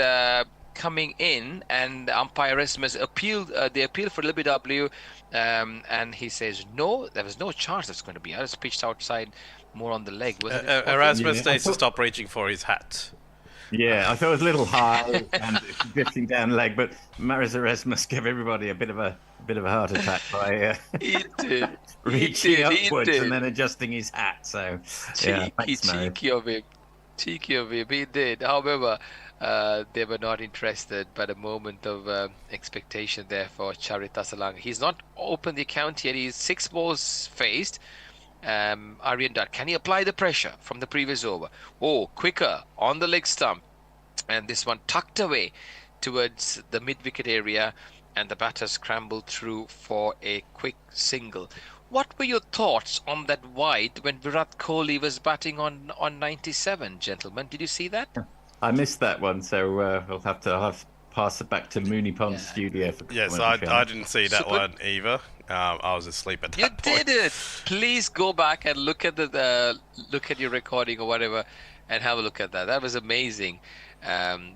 C: coming in, and umpire Erasmus appealed. They appealed for LBW, and he says no. There was no chance that's going to be out. It's pitched outside, more on the leg.
B: Erasmus needs to stop reaching for his hat.
M: Yeah, I thought it was a little high and drifting down the leg, but Maris Erasmus gave everybody a bit of a heart attack by reaching upwards and then adjusting his hat. So
C: cheeky of him. He did. However, they were not interested, but a moment of expectation there for Charita Salang. He's not opened the account yet. He's 6 balls faced. Aryan Dutt, can he apply the pressure from the previous over? Oh, quicker on the leg stump, and this one tucked away towards the mid-wicket area, and the batter scrambled through for a quick single. What were your thoughts on that wide when Virat Kohli was batting on 97, gentlemen? Did you see that?
M: I missed that one, so I'll have to pass it back to Mooney Pond Studio.
B: Yes, I didn't see that one either. I was asleep at that point.
C: You did it. Please go back and look at your recording or whatever, and have a look at that. That was amazing.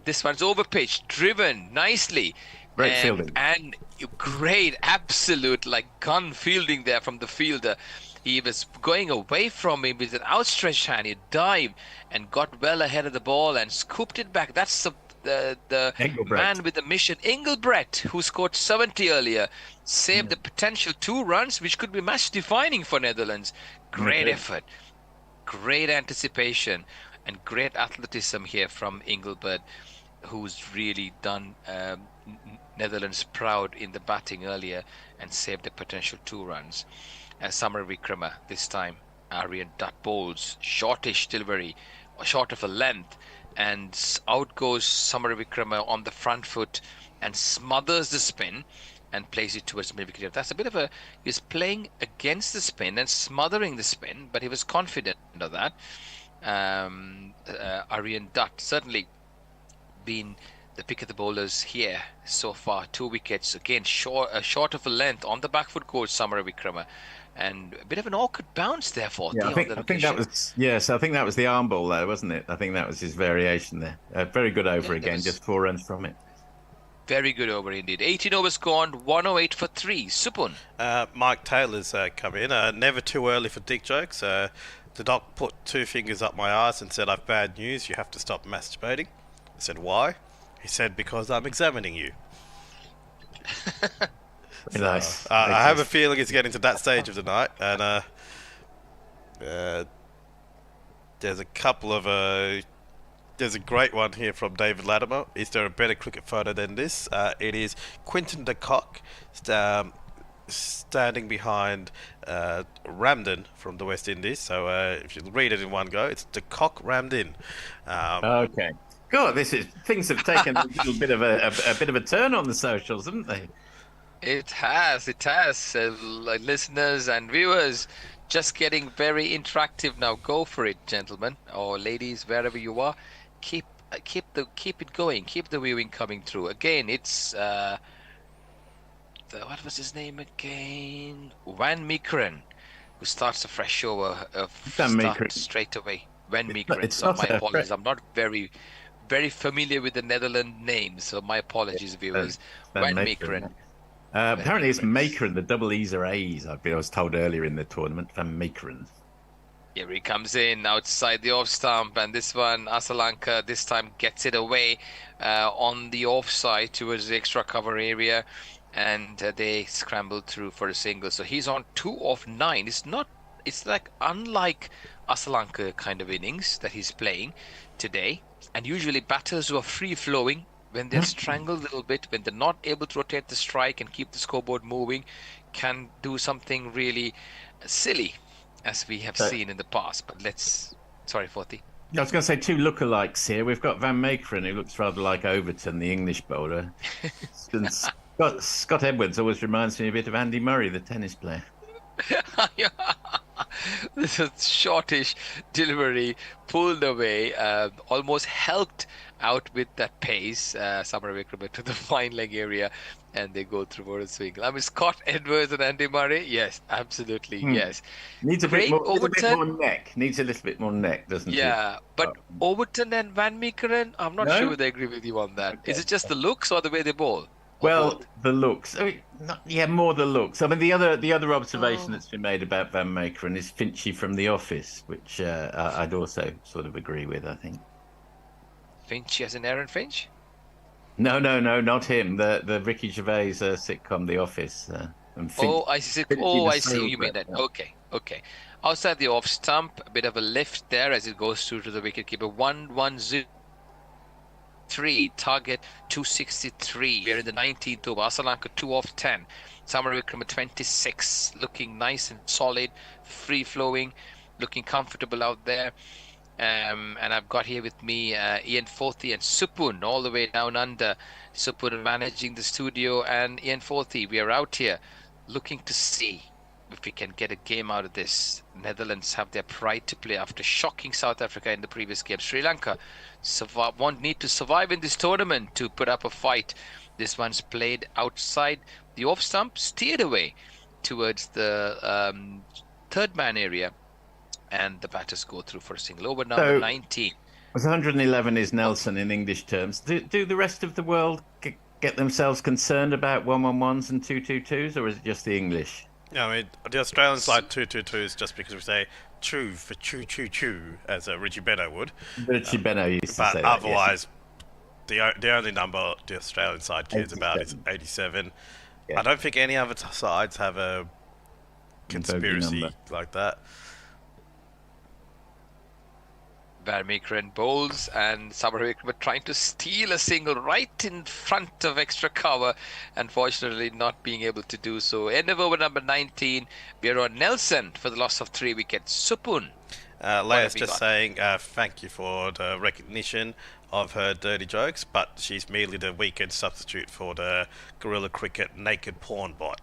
C: This one's over pitch, driven nicely.
M: Great fielding.
C: And great, absolute gun fielding there from the fielder. He was going away from him with an outstretched hand. He dived and got well ahead of the ball and scooped it back. That's the man with the mission, Engelbrecht, who scored 70 earlier, saved the potential 2 runs, which could be match defining for Netherlands. Great effort, great anticipation, and great athleticism here from Engelbrecht, who's really done Netherlands proud in the batting earlier and saved a potential 2 runs. Samar Vikrama this time, Aryan Dutt bowls, shortish delivery, short of a length, and out goes Samar Vikrama on the front foot and smothers the spin and plays it towards mid-wicket. That's a bit of he's playing against the spin and smothering the spin, but he was confident of that. Aryan Dutt certainly been the pick of the bowlers here so far. 2 wickets, again short of a length on the back foot goes Samar Vikrama. And a bit of an awkward bounce there for
M: I think that was I think that was the arm ball there, wasn't it? I think that was his variation there. Very good over again, just 4 runs from it.
C: Very good over indeed. 18 overs gone, 108 for 3. Supun.
B: Mike Taylor's come in. Never too early for dick jokes. The doc put 2 fingers up my arse and said, "I've bad news. You have to stop masturbating." I said, "Why?" He said, "Because I'm examining you."
M: Nice.
B: I have a feeling it's getting to that stage of the night, and there's a couple of there's a great one here from David Latimer. Is there a better cricket photo than this? It is Quinton de Kock standing behind Ramden from the West Indies. So if you read it in one go, it's de Kock Ramden.
M: Okay. God, things have taken a little bit of a turn on the socials, haven't they?
C: It has. Listeners and viewers, just getting very interactive now. Go for it, gentlemen or ladies, wherever you are. Keep it going. Keep the viewing coming through. Again, it's what was his name again? Van Meekeren, who starts a fresh over straight away. Van Meekeren. So my apologies. I'm not very familiar with the Netherlands names, so my apologies, viewers. Van Meekeren.
M: Apparently it's Makeren. The double E's are A's. I was told earlier in the tournament. Van Makeren.
C: Here he comes in outside the off stump, and this one, Asalanka, this time gets it away on the offside towards the extra cover area, and they scramble through for a single. So he's on 2 of 9. It's like unlike Asalanka kind of innings that he's playing today, and usually batters who are free flowing, when they're strangled a little bit, when they're not able to rotate the strike and keep the scoreboard moving, can do something really silly, as we have seen in the past. But sorry, Forty.
M: I was going to say 2 lookalikes here. We've got Van Meekeren, who looks rather like Overton, the English bowler. And Scott Edwards always reminds me a bit of Andy Murray, the tennis player.
C: This is shortish delivery, pulled away, almost helped out with that pace. Samara Wickrama to the fine leg area, and they go through for a swing. I mean, Scott Edwards and Andy Murray, yes, absolutely, yes.
M: Needs a bit more neck. Needs a little bit more neck, doesn't it?
C: Yeah, but Overton and Van Meekeren, I'm not sure they agree with you on that. Okay. Is it just the looks or the way they bowl?
M: Well, the looks. I mean, more the looks. I mean, the other observation that's been made about Van Meekeren is Finchy from The Office, which I'd also sort of agree with, I think.
C: Finch as in Aaron Finch?
M: No, not him. The Ricky Gervais sitcom The Office. And Finch,
C: I see. I see. You mean that? Okay. Outside the off stump, a bit of a lift there as it goes through to the wicketkeeper. 1-1-0. Target 263. We're in the 19th over. Asalanka 2 of 10. Samara Wickrama 26. Looking nice and solid, free flowing, looking comfortable out there. And I've got here with me Ian Forthy and Supun all the way down under. Supun managing the studio, and Ian Forthy. We are out here looking to see if we can get a game out of this. Netherlands have their pride to play after shocking South Africa in the previous game. Sri Lanka won't need to survive in this tournament to put up a fight. This one's played outside the off stump, steered away towards the third man area, and the batters go through for a single over. Number 19.
M: 111 is Nelson in English terms. Do the rest of the world get themselves concerned about 111s and 222s, or is it just the English?
B: Yeah, I mean, the Australian side 222 is just because we say chew for choo choo choo, as Richie Benno would.
M: Richie Benno used to say that.
B: But otherwise, the only number the Australian side cares about is 87. Yeah. I don't think any other sides have a conspiracy like that.
C: Van Meekeren bowls, and Samara Wickrama trying to steal a single right in front of extra cover, unfortunately not being able to do so. End of over number 19. We are on Nelson for the loss of 3 wickets. Supun.
B: Leia's just saying thank you for the recognition of her dirty jokes, but she's merely the weekend substitute for the Gorilla Cricket naked porn bot,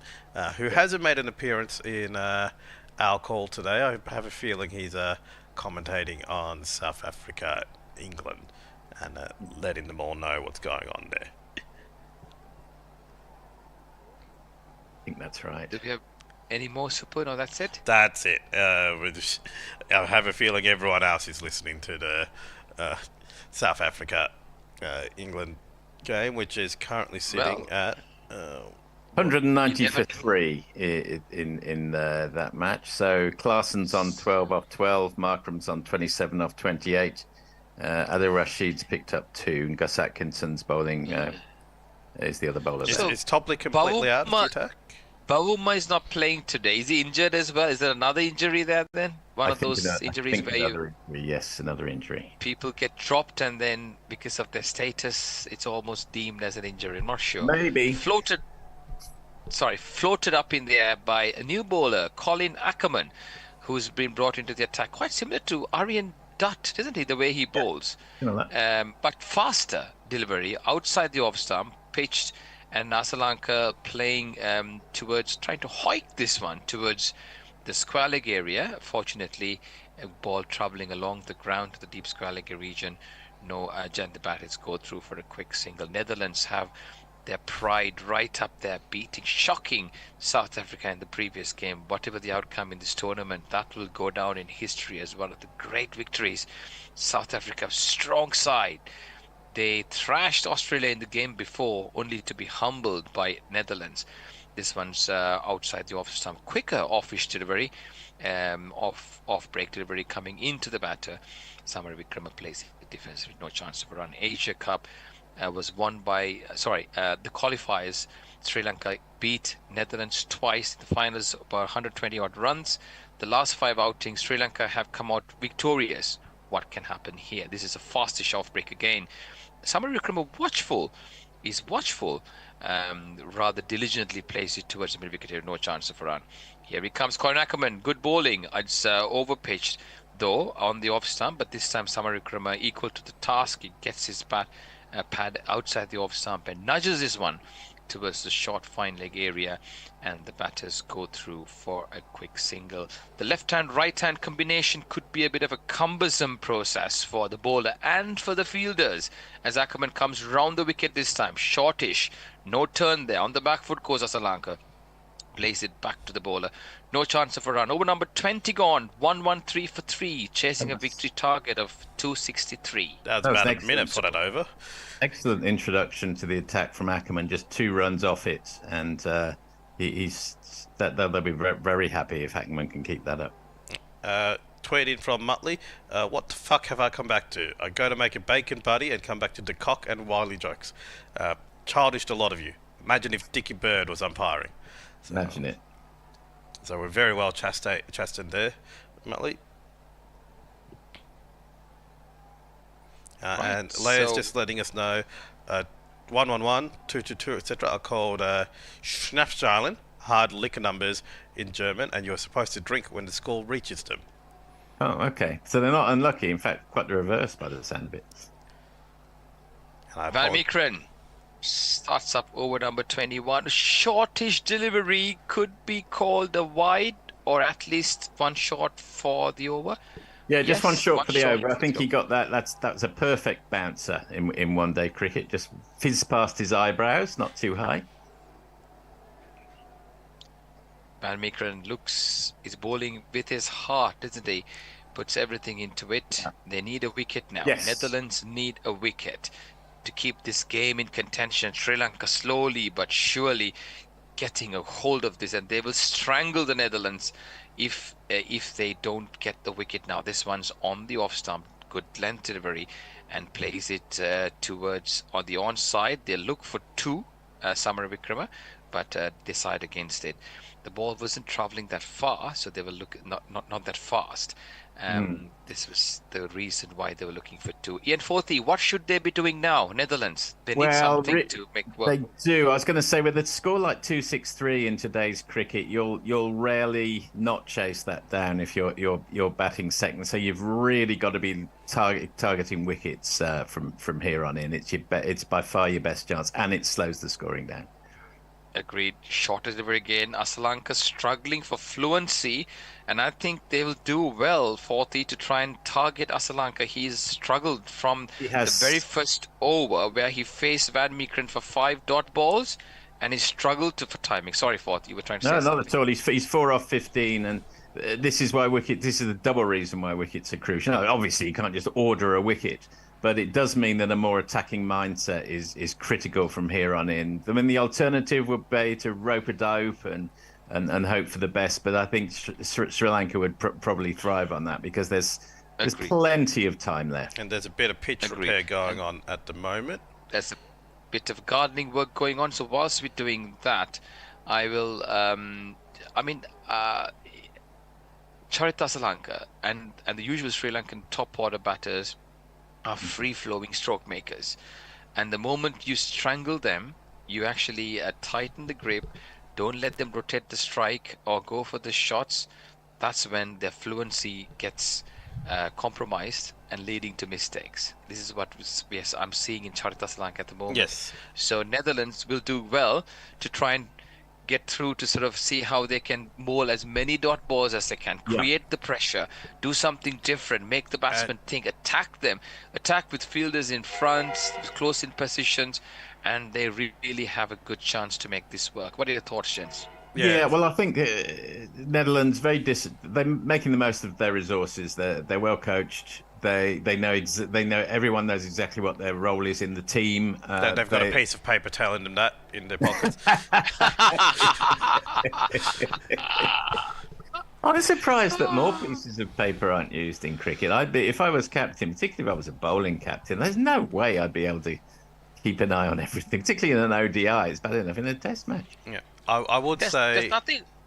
B: who hasn't made an appearance in our call today. I have a feeling he's commentating on South Africa, England, and letting them all know what's going on there.
M: I think that's right.
C: Do we have any more support? No, that's it?
B: That's it. I have a feeling everyone else is listening to the South Africa, England game, which is currently sitting at
M: 190 for 3 in that match. So Claessen's on 12 off 12, Markram's on 27 off 28. Adil Rashid's picked up 2, and Gus Atkinson's bowling is the other bowler.
B: Is Topley completely out of the attack?
C: Bavuma is not playing today. Is he injured as well? Is there another injury there then? One of those injuries where
M: another injury.
C: People get dropped, and then because of their status, it's almost deemed as an injury. I'm not sure.
M: Maybe.
C: Floated up in the air by a new bowler, Colin Ackerman, who's been brought into the attack. Quite similar to Aryan Dutt, isn't he, the way he bowls? But faster delivery, outside the off stump, pitched, and Asalanka playing trying to hike this one towards the square leg area. Fortunately, a ball travelling along the ground to the deep square leg region. No, the batters go through for a quick single. Netherlands have their pride right up there, beating shocking South Africa in the previous game. Whatever the outcome in this tournament, that will go down in history as one of the great victories. South Africa, strong side. They thrashed Australia in the game before, only to be humbled by Netherlands. This one's outside the off stump. Quicker offish delivery, off break delivery coming into the batter. Samar Vikrama plays it defensive, no chance of a run. Asia Cup was won by, the qualifiers. Sri Lanka beat Netherlands twice in the finals, about 120 odd runs. The last 5 outings, Sri Lanka have come out victorious. What can happen here? This is a fastish off break again. Samar Vikrama is watchful, rather diligently plays it towards the mid wicket here, no chance of a run. Here he comes, Colin Ackerman, good bowling. It's overpitched though on the off stump, but this time Samar Vikrama equal to the task. He gets his pad outside the off stump and nudges this one towards the short fine leg area, and the batters go through for a quick single. The left hand right hand combination could be a bit of a cumbersome process for the bowler and for the fielders as Ackerman comes round the wicket this time. Shortish, no turn there. On the back foot goes Asalanka. Plays it back to the bowler. No chance of a run. Over number 20 gone. 1-1-3 for 3. Chasing a victory target of 263.
B: That was about a minute for that over.
M: Excellent introduction to the attack from Ackerman. Just 2 runs off it, and they'll be very happy if Ackerman can keep that up.
B: Tweet in from Muttley. What the fuck have I come back to? I go to make a bacon buddy and come back to DeCock and Wiley jokes. Childish to a lot of you. Imagine if Dickie Bird was umpiring. So,
M: imagine it.
B: So we're very well chastened there, Muttley.
C: Right,
B: and Leia's
C: so-
B: just letting us know 111, 222, etc. are called Schnapsschalen, hard liquor numbers in German, and you're supposed to drink when the score reaches them.
M: Oh, okay. So they're not unlucky. In fact, quite the reverse by the sound of it.
C: Van Meekeren starts up over number 21. Shortish delivery could be called a wide, or at least one short for the over.
M: Yeah, just
C: Yes,
M: one short for the
C: short
M: over. I think he got that. That was a perfect bouncer in one-day cricket. Just fizzed past his eyebrows, not too high.
C: Van Meekeren is bowling with his heart, isn't he? Puts everything into it. They need a wicket now.
M: Yes.
C: Netherlands need a wicket to keep this game in contention. Sri Lanka slowly but surely getting a hold of this, and they will strangle the Netherlands if they don't get the wicket now. This one's on the off stump. Good length delivery and plays it towards on the onside. They look for 2, Samar Vikrama, but decide against it. The ball wasn't travelling that far, so they were not that fast. This was the reason why they were looking for 2. Ian Forthy, what should they be doing now? Netherlands, they need something to make work.
M: They do. I was going to say, with a score like 263 in today's cricket, you'll rarely not chase that down if you're batting second. So you've really got to be targeting wickets from here on in. It's by far your best chance, and it slows the scoring down.
C: Agreed. Short delivery again. Asalanka struggling for fluency, and I think they will do well, Forthy, to try and target Asalanka. He's struggled from the very first over where he faced Van Meekeren for 5 dot balls, and he struggled for timing. Sorry, Forthy, you were trying to say
M: No,
C: something.
M: not at all. He's 4 off 15, and this is the double reason why wickets are crucial. Now, obviously, you can't just order a wicket, but it does mean that a more attacking mindset is critical from here on in. I mean, the alternative would be to rope-a-dope and hope for the best, but I think Sri Lanka would probably thrive on that because there's plenty of time left.
B: And there's a bit of pitch repair going on at the moment.
C: There's a bit of gardening work going on, so whilst we're doing that, I will, Charith Asalanka and the usual Sri Lankan top order batters are free-flowing stroke makers, and the moment you strangle them, you actually tighten the grip, don't let them rotate the strike or go for the shots. That's when their fluency gets compromised and leading to mistakes. This is what I'm seeing in Charith Asalanka at the moment.
B: Yes.
C: So Netherlands will do well to try and get through to sort of see how they can bowl as many dot balls as they can, create the pressure, do something different, make the batsman think, attack with fielders in front, close in positions, and they really have a good chance to make this work. What are your thoughts, gents?
M: Yeah, well, I think Netherlands they're making the most of their resources. They're well coached. They know everyone knows exactly what their role is in the team.
B: They've got a piece of paper telling them that in their pockets.
M: I'm surprised that more pieces of paper aren't used in cricket. I'd be, if I was captain, particularly if I was a bowling captain, there's no way I'd be able to keep an eye on everything, particularly in an ODI. It's bad enough in a test match.
B: Yeah, I would say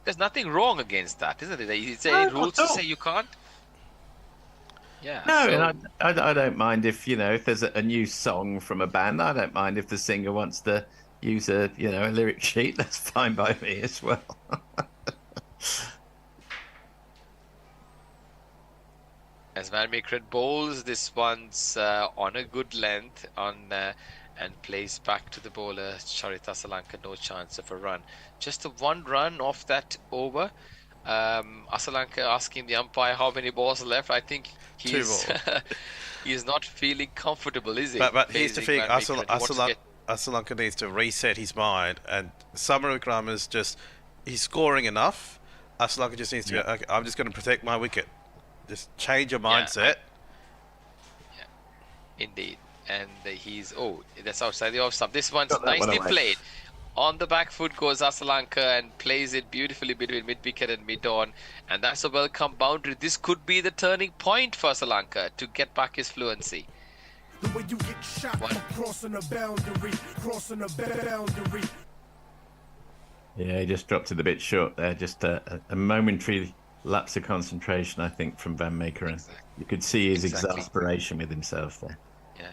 C: there's nothing wrong against that, isn't it? It's a rules to say you can't. Yeah.
M: No,
C: so-
M: and I don't mind if if there's a new song from a band. I don't mind if the singer wants to use a lyric sheet. That's fine by me as well.
C: As Van Meekeren bowls, this one's on a good length and plays back to the bowler. Charith Asalanka, no chance of a run. Just the one run off that over. Asalanka asking the umpire how many balls are left. I think he's not feeling comfortable, is he?
B: But here's the thing:
C: Van Meekeren.
B: Asalanka needs to reset his mind, and Samarawickrama's he's scoring enough. Asalanka just needs to go, okay, I'm just going to protect my wicket. Just change your mindset.
C: Yeah, indeed. And that's outside the off stump. This one's nicely played. On the back foot goes Asalanka and plays it beautifully between mid-wicket and mid-on. And that's a welcome boundary. This could be the turning point for Asalanka to get back his fluency.
A: The way you get shot for crossing a boundary.
M: Yeah, he just dropped it a bit short there. Just a momentary lapse of concentration, I think, from Van Meekeren. Exactly. You could see his exasperation with himself there.
C: Yeah.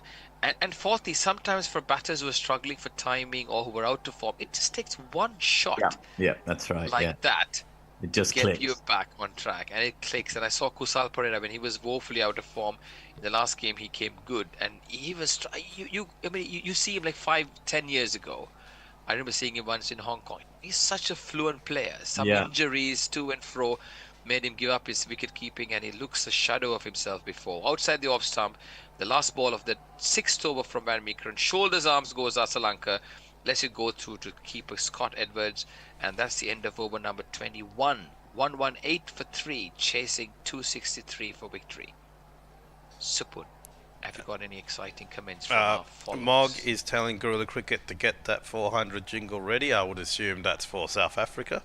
C: And fourthly, sometimes for batters who are struggling for timing or who are out of form, it just takes one shot.
M: Yeah, that's right.
C: That.
M: It just
C: get
M: clicks.
C: you back on track, and it clicks. And I saw Kusal Perera when he was woefully out of form in the last game. He came good, and he was. You see him like 5-10 years ago. I remember seeing him once in Hong Kong. He's such a fluent player. Some injuries to and fro made him give up his wicket keeping, and he looks a shadow of himself before. Outside the off stump, the last ball of the 6th over from Van Meekeren. Shoulders, arms goes Asalanka. Lets it go through to keeper Scott Edwards. And that's the end of over number 21. 118 for 3, chasing 263 for victory. Supun, have you got any exciting comments from our followers?
B: Mog is telling Gorilla Cricket to get that 400 jingle ready. I would assume that's for South Africa.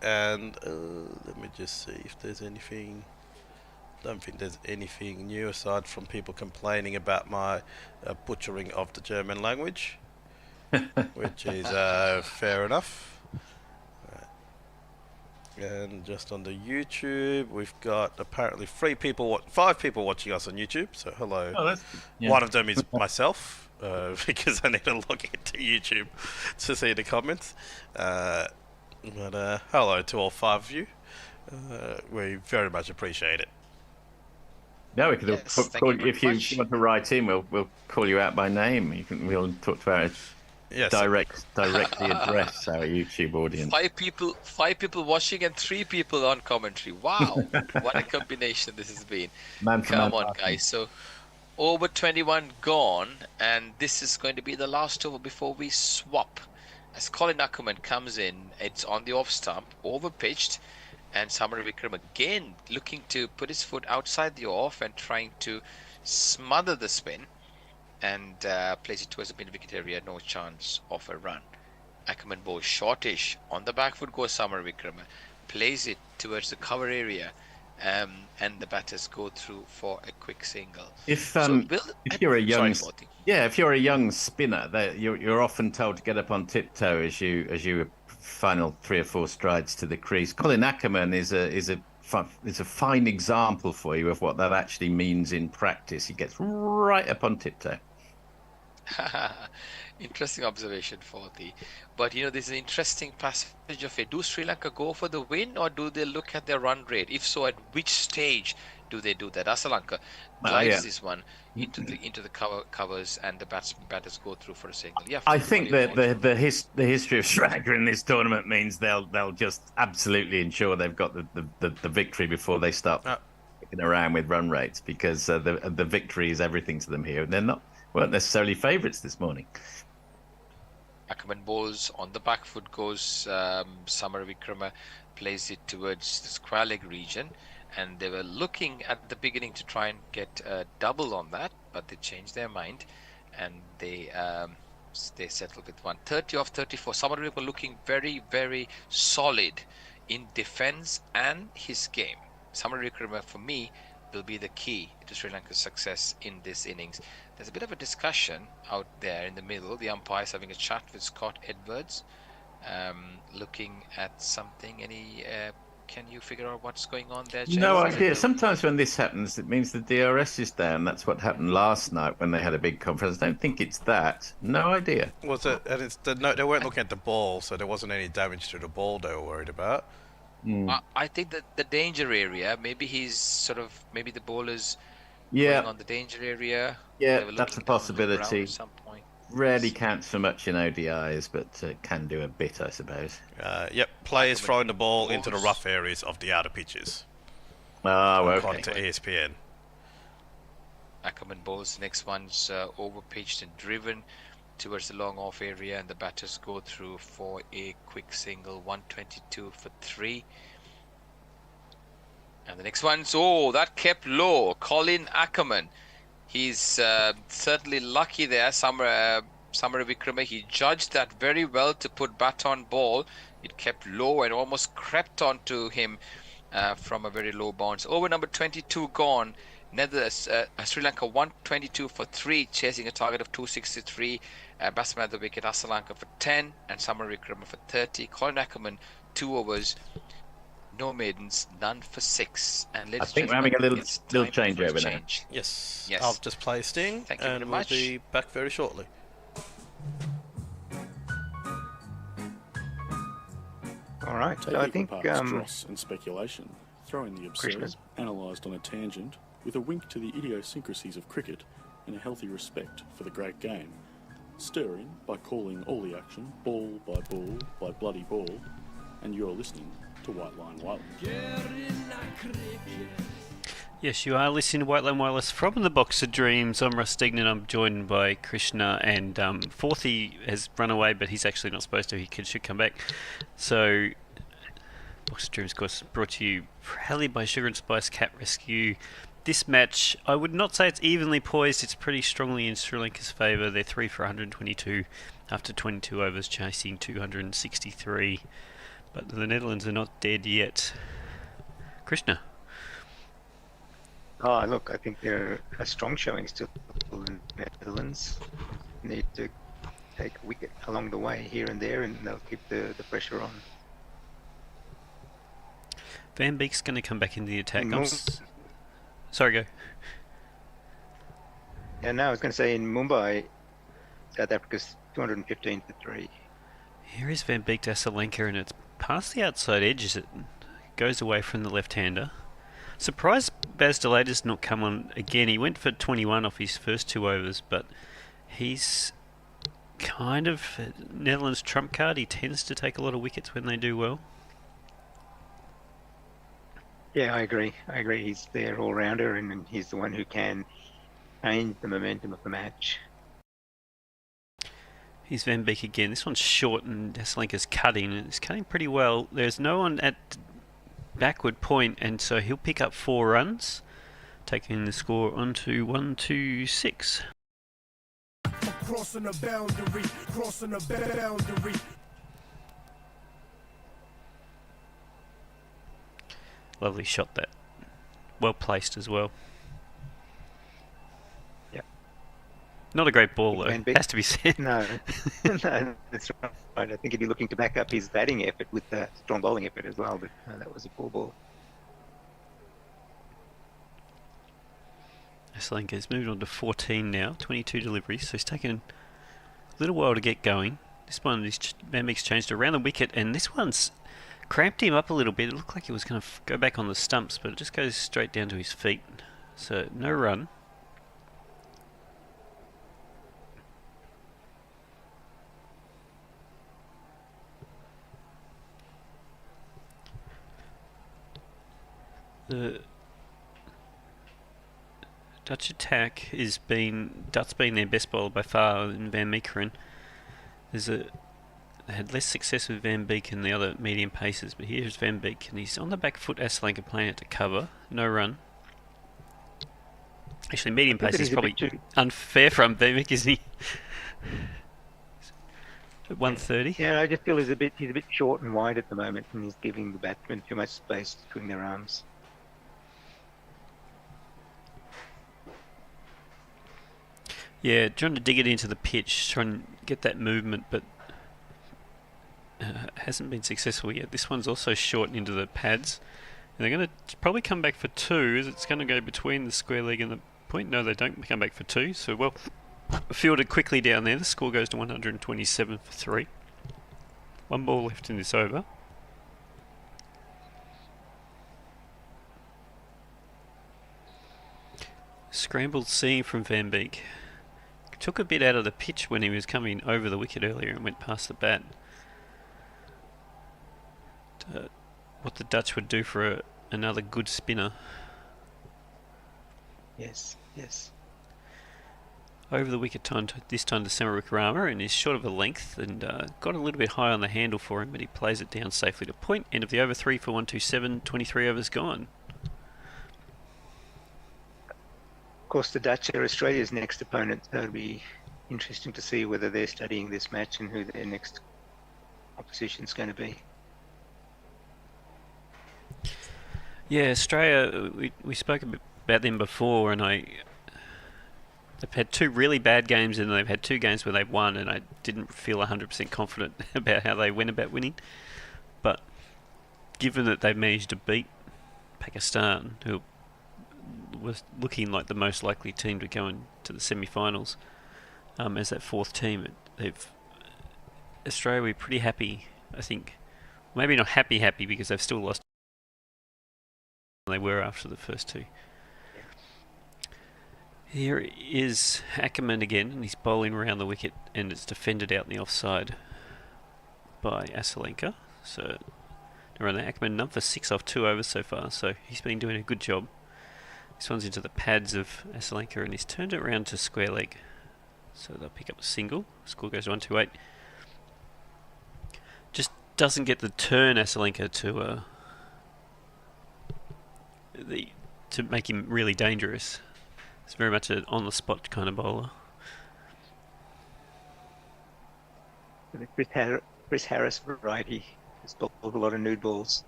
B: And let me just see if there's anything. Don't think there's anything new aside from people complaining about my butchering of the German language, which is fair enough. And just on the YouTube, we've got apparently 5 people watching us on YouTube. So hello.
M: Oh, that's good.
B: One of them is myself, because I need to log into YouTube to see the comments. But hello to all 5 of you. We very much appreciate it.
M: No, we could if you want to write in, we'll call you out by name. We'll talk about it.
B: Yes.
M: Directly address our YouTube audience.
C: 5 people watching and 3 people on commentary. Wow, what a combination this has been. Come on, guys. So over 21 gone, and this is going to be the last over before we swap. As Colin Ackerman comes in, it's on the off stump, over pitched. And Samarawickrama again looking to put his foot outside the off and trying to smother the spin and place it towards the mid-wicket area. No chance of a run. Ackerman bowls shortish. On the back foot goes Samarawickrama. Plays it towards the cover area. And the batters go through for a quick single.
M: If you're a young spinner, you're often told to get up on tiptoe as you final 3 or 4 strides to the crease. Colin Ackerman is a fine example for you of what that actually means in practice. He gets right up on tiptoe.
C: Interesting observation, Forty. But this is an interesting passage of it. Do Sri Lanka go for the win, or do they look at their run rate? If so, at which stage do they do that? Asalanka glides this one into the covers, and the batters go through for a single. Yeah,
M: I think that the history of Sri Lanka in this tournament means they'll just absolutely ensure they've got the victory before they start kicking around with run rates, because the victory is everything to them here, and they're weren't necessarily favourites this morning.
C: Ackerman bowls on the back foot goes Samarawickrama, plays it towards the square leg region, and they were looking at the beginning to try and get a double on that, but they changed their mind, and they settled with 130 off 34. Samaravika were looking very, very solid in defense and his game. Samaravika, for me, will be the key to Sri Lanka's success in this innings. There's a bit of a discussion out there in the middle. The umpire's having a chat with Scott Edwards, looking at something. Can you figure out what's going on there, James?
M: No idea. Sometimes when this happens, it means the DRS is down. That's what happened last night when they had a big conference. I don't think it's that. No idea.
B: Was it? And they weren't looking at the ball, so there wasn't any damage to the ball they were worried about.
C: I think that the danger area, maybe the bowler's
M: Yeah.
C: going on the danger area.
M: Yeah, that's a possibility.
C: At some point.
M: Rarely counts for much in ODIs, but can do a bit, I suppose.
B: Yep, players throwing the ball into the rough areas of the outer pitches.
M: Oh, okay.
B: According to ESPN.
C: Ackerman bowls. Next one's over pitched and driven towards the long off area, and the batters go through for a quick single. 122 for 3. And the next one's that kept low. Colin Ackerman. He's certainly lucky there. Samaravikrama, he judged that very well to put bat on ball. It kept low and almost crept onto him from a very low bounce. Over number 22 gone. Sri Lanka 122 for 3, chasing a target of 263. Batsman at the wicket, Asalanka for 10, and Samaravikrama for 30. Colin Ackerman, 2 overs. No maidens, none for 6. And
M: I think we're having a little changeover now.
B: Yes.
C: Yes.
B: I'll just play a sting,
C: Thank you
B: and
C: very
B: we'll
C: much.
B: be back very shortly.
F: All right.
Q: Taking
F: I think
Q: apart dross and speculation, throwing the absurd,
F: Krishna's-
Q: analysed on a tangent, with a wink to the idiosyncrasies of cricket and a healthy respect for the great game. Stirring by calling all the action, ball by bloody ball, and you're listening to White Line Wireless.
G: Yes, you are listening to White Line Wireless from the Box of Dreams. I'm Russ Stegnan. I'm joined by Krishna, and Forthy has run away, but he's actually not supposed to. He should come back. So, Box of Dreams, of course, brought to you proudly by Sugar and Spice Cat Rescue. This match, I would not say it's evenly poised. It's pretty strongly in Sri Lanka's favour. They're 3 for 122 after 22 overs, chasing 263. But the Netherlands are not dead yet. Krishna.
F: Oh, look, I think they're a strong showing still in the Netherlands. Need to take a wicket along the way here and there, and they'll keep the pressure on.
G: Van Beek's going to come back into the attack.
F: In
G: Sorry, go.
F: Yeah, no, I was going to say in Mumbai, South Africa's 215 for 3.
G: Here is Van Beek to Asalanka, and it's past the outside edge as it goes away from the left-hander. Surprised Baz Delata's not come on again. He went for 21 off his first 2 overs, but he's kind of Netherlands' trump card. He tends to take a lot of wickets when they do well.
F: Yeah, I agree. He's their all-rounder, and he's the one who can change the momentum of the match.
G: Here's Van Beek again. This one's short, and Asalanka's cutting, and it's cutting pretty well. There's no one at backward point, and so he'll pick up 4 runs, taking the score onto 126.
A: Crossing the boundary, crossing the boundary.
G: Lovely shot, that. Well placed as well.
F: Yep.
G: Not a great ball, though.
F: Van Beek-
G: Has to be said.
F: No, no, that's right. I think he'd be looking to back up his batting effort with the strong bowling effort as well, but that was a poor ball.
G: Asalanka's moved on to 14 now, 22 deliveries, so he's taken a little while to get going. This one, Van Beek's changed around the wicket, and this one's cramped him up a little bit. It looked like he was going to go back on the stumps, but it just goes straight down to his feet. So, no run. The Dutch attack Dutt's been their best bowler by far in Van Meekeren. They They had less success with Van Beek and the other medium paces, but here's Van Beek, and he's on the back foot. Asalanka playing it to cover, no run. Actually, medium pace is probably unfair from Van Beek, isn't he? At 130.
F: Yeah, I just feel he's a bit short and wide at the moment, and he's giving the batsmen too much space between their arms.
G: Yeah, trying to dig it into the pitch, trying to get that movement, but hasn't been successful yet. This one's also short into the pads. And they're going to probably come back for two, as it's going to go between the square leg and the point. No, they don't come back for two. So, well, fielded quickly down there. The score goes to 127 for 3. 1 ball left in this over. Scrambled seam from Van Beek. Took a bit out of the pitch when he was coming over the wicket earlier and went past the bat. What the Dutch would do for another good spinner.
F: Yes, yes.
G: Over the wicket this time to Samarukarama, and he's short of a length and got a little bit high on the handle for him, but he plays it down safely to point. End of the over, 3 for 127, 23 overs gone.
F: Of course, the Dutch are Australia's next opponent, so it'll be interesting to see whether they're studying this match and who their next opposition's going to be.
G: Yeah, Australia, we spoke a bit about them before, and they've had 2 really bad games, and they've had 2 games where they've won, and I didn't feel 100% confident about how they went about winning. But given that they've managed to beat Pakistan, who was looking like the most likely team to go into the semi-finals, as that 4th team, Australia will be pretty happy, I think. Maybe not happy because they've still lost. They were after the first 2. Here is Ackerman again, and he's bowling around the wicket, and it's defended out in the offside by Asalanka. So they're on the Ackerman number 6 off 2 overs so far, so he's been doing a good job. This one's into the pads of Asalanka, and he's turned it around to square leg. So they'll pick up a single. Score goes to 128. Just doesn't get the turn, Asalanka, to make him really dangerous. It's very much an on-the-spot kind of bowler.
F: The Chris Harris variety has bowled a lot of nude balls.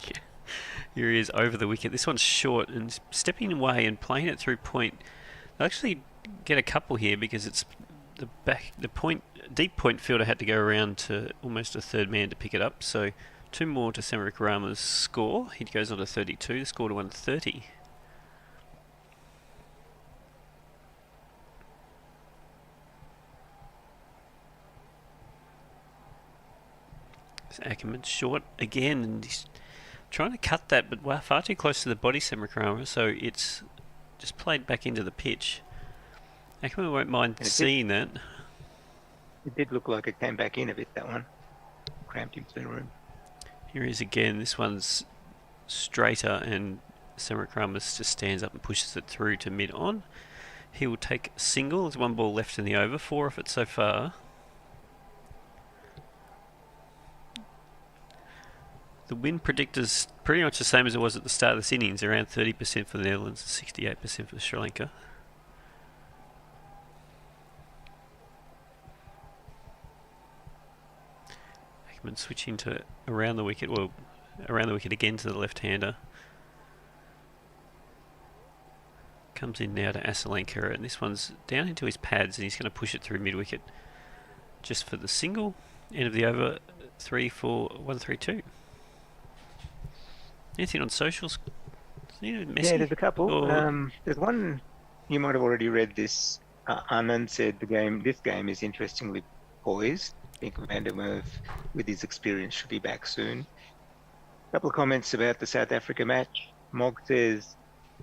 G: Yeah. Here he is over the wicket. This one's short and stepping away and playing it through point. They'll actually get a couple here because it's deep point fielder had to go around to almost a third man to pick it up. So 2 more to Samarukarama's score. He goes on to 32, the score to 130. Ackerman short again, and he's trying to cut that, but far too close to the body, Samarukarama, so it's just played back into the pitch. Ackerman won't mind seeing that.
F: It did look like it came back in a bit, that one. Cramped into the room.
G: Here he is again. This one's straighter, and Samarukarama just stands up and pushes it through to mid-on. He will take a single. There's 1 ball left in the over, 4 of it so far. The win predictor's pretty much the same as it was at the start of this innings, around 30% for the Netherlands and 68% for Sri Lanka. Ackerman switching to around the wicket, again to the left-hander. Comes in now to Asalanka, and this one's down into his pads, and he's going to push it through mid-wicket just for the single. End of the over, 3 for 132. Anything on socials?
F: Yeah, there's a couple. There's one, you might have already read this. Anand said this game is interestingly poised. I think Van der Merwe, with his experience, should be back soon. A couple of comments about the South Africa match. Mog says,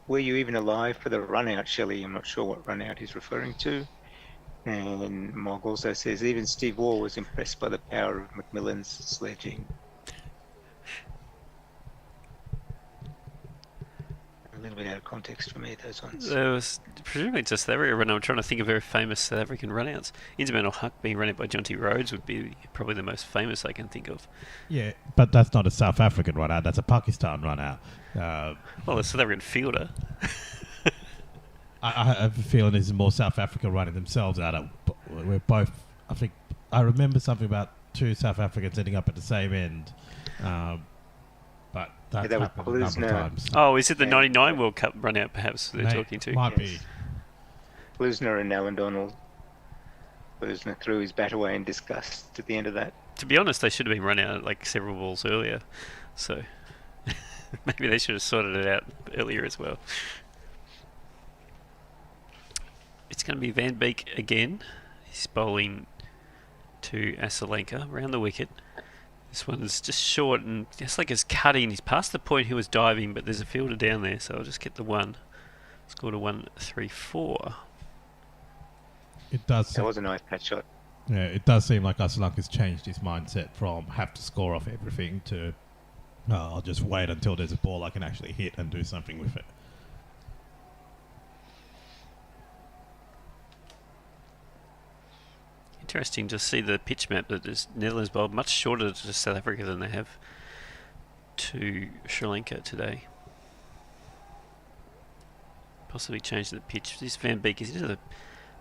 F: were you even alive for the run-out, Shelley? I'm not sure what run-out he's referring to. And Mog also says, even Steve Waugh was impressed by the power of Macmillan's sledging. A little bit out of context for me, those ones.
G: There was presumably just South Africa run. I'm trying to think of very famous South African runouts. Intermental Huck being run out by Jonty Rhodes would be probably the most famous I can think of.
L: Yeah, but that's not a South African run out. That's a Pakistan run out.
G: Well, a South African fielder.
L: I have a feeling this is more South Africa running themselves out. We're both. I think I remember something about two South Africans ending up at the same end. But that's
F: that was
L: happened a number of times.
G: Oh, is it the '99 World Cup run out? Perhaps they're talking to.
L: Might be.
F: Klusner and Alan Donald. Klusner threw his bat away in disgust at the end of that.
G: To be honest, they should have been run out like several balls earlier. So maybe they should have sorted it out earlier as well. It's going to be Van Beek again. He's bowling to Asalenka around the wicket. This one's just short and just like it's cutting. He's past the point he was diving, but there's a fielder down there, so I'll just get the one. Scored a 1-3-4.
L: It does.
F: That was a nice catch shot.
L: Yeah, it does seem like Asalanka's changed his mindset from have to score off everything to I'll just wait until there's a ball I can actually hit and do something with it.
G: Interesting to see the pitch map that is Netherlands bowled much shorter to South Africa than they have to Sri Lanka today. Possibly change the pitch. This Van Beek is into the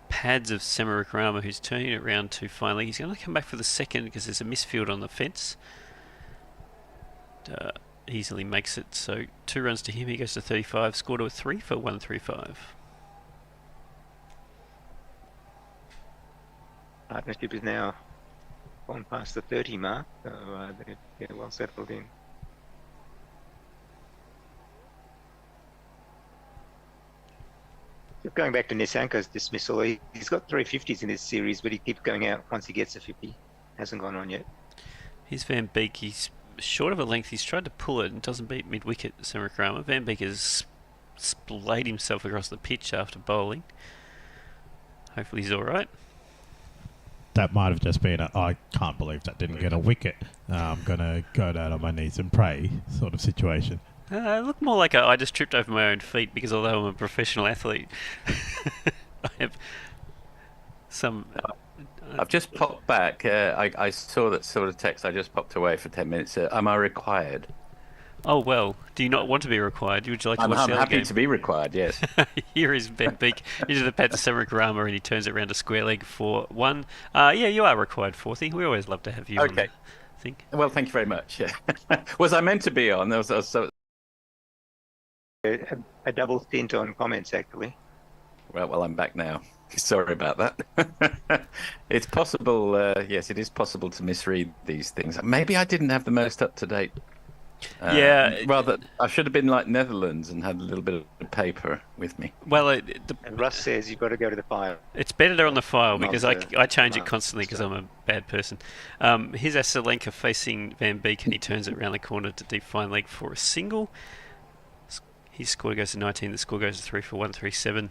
G: pads of Samarukrama, who's turning it around to finally. He's going to come back for the second because there's a misfield on the fence. Easily makes it. So 2 runs to him. He goes to 35. Scored a 3 for 135.
F: Partnership is now gone past the 30 mark, so they're well settled in. Just going back to Nissanko's dismissal, he's got 350s in this series, but he keeps going out once he gets a 50. Hasn't gone on yet.
G: Here's Van Beek. He's short of a length. He's tried to pull it and doesn't beat mid-wicket Samarukrama. Van Beek has splayed himself across the pitch after bowling. Hopefully he's alright.
L: That might have just been I can't believe that didn't get a wicket. I'm going to go down on my knees and pray sort of situation.
G: It looked more like I just tripped over my own feet because although I'm a professional athlete, I have some...
M: I've just popped back. I saw that sort of text. I just popped away for 10 minutes. Am I required?
G: Oh, well, do you not want to be required? Would you like to
M: I'm
G: watch the other
M: happy
G: game?
M: to be required, yes.
G: Here is Van Beek into the pads of Samarukrama and he turns it around to square leg for 1. Yeah, you are required, Forthy. We always love to have you on the thing.
M: Well, thank you very much. Was I meant to be on? There was
F: a double stint on comments, actually.
M: Well, I'm back now. Sorry about that. It's possible, yes, it is possible to misread these things. Maybe I didn't have the most up-to-date. Rather, I should have been like Netherlands and had a little bit of paper with me.
G: Well,
F: and Russ says you've got to go to the file.
G: It's better they're on the file because I change it constantly because I'm a bad person. Here's Asalenka facing Van Beek and he turns it around the corner to deep fine leg for a single. His score goes to 19, the score goes to 3 for 137.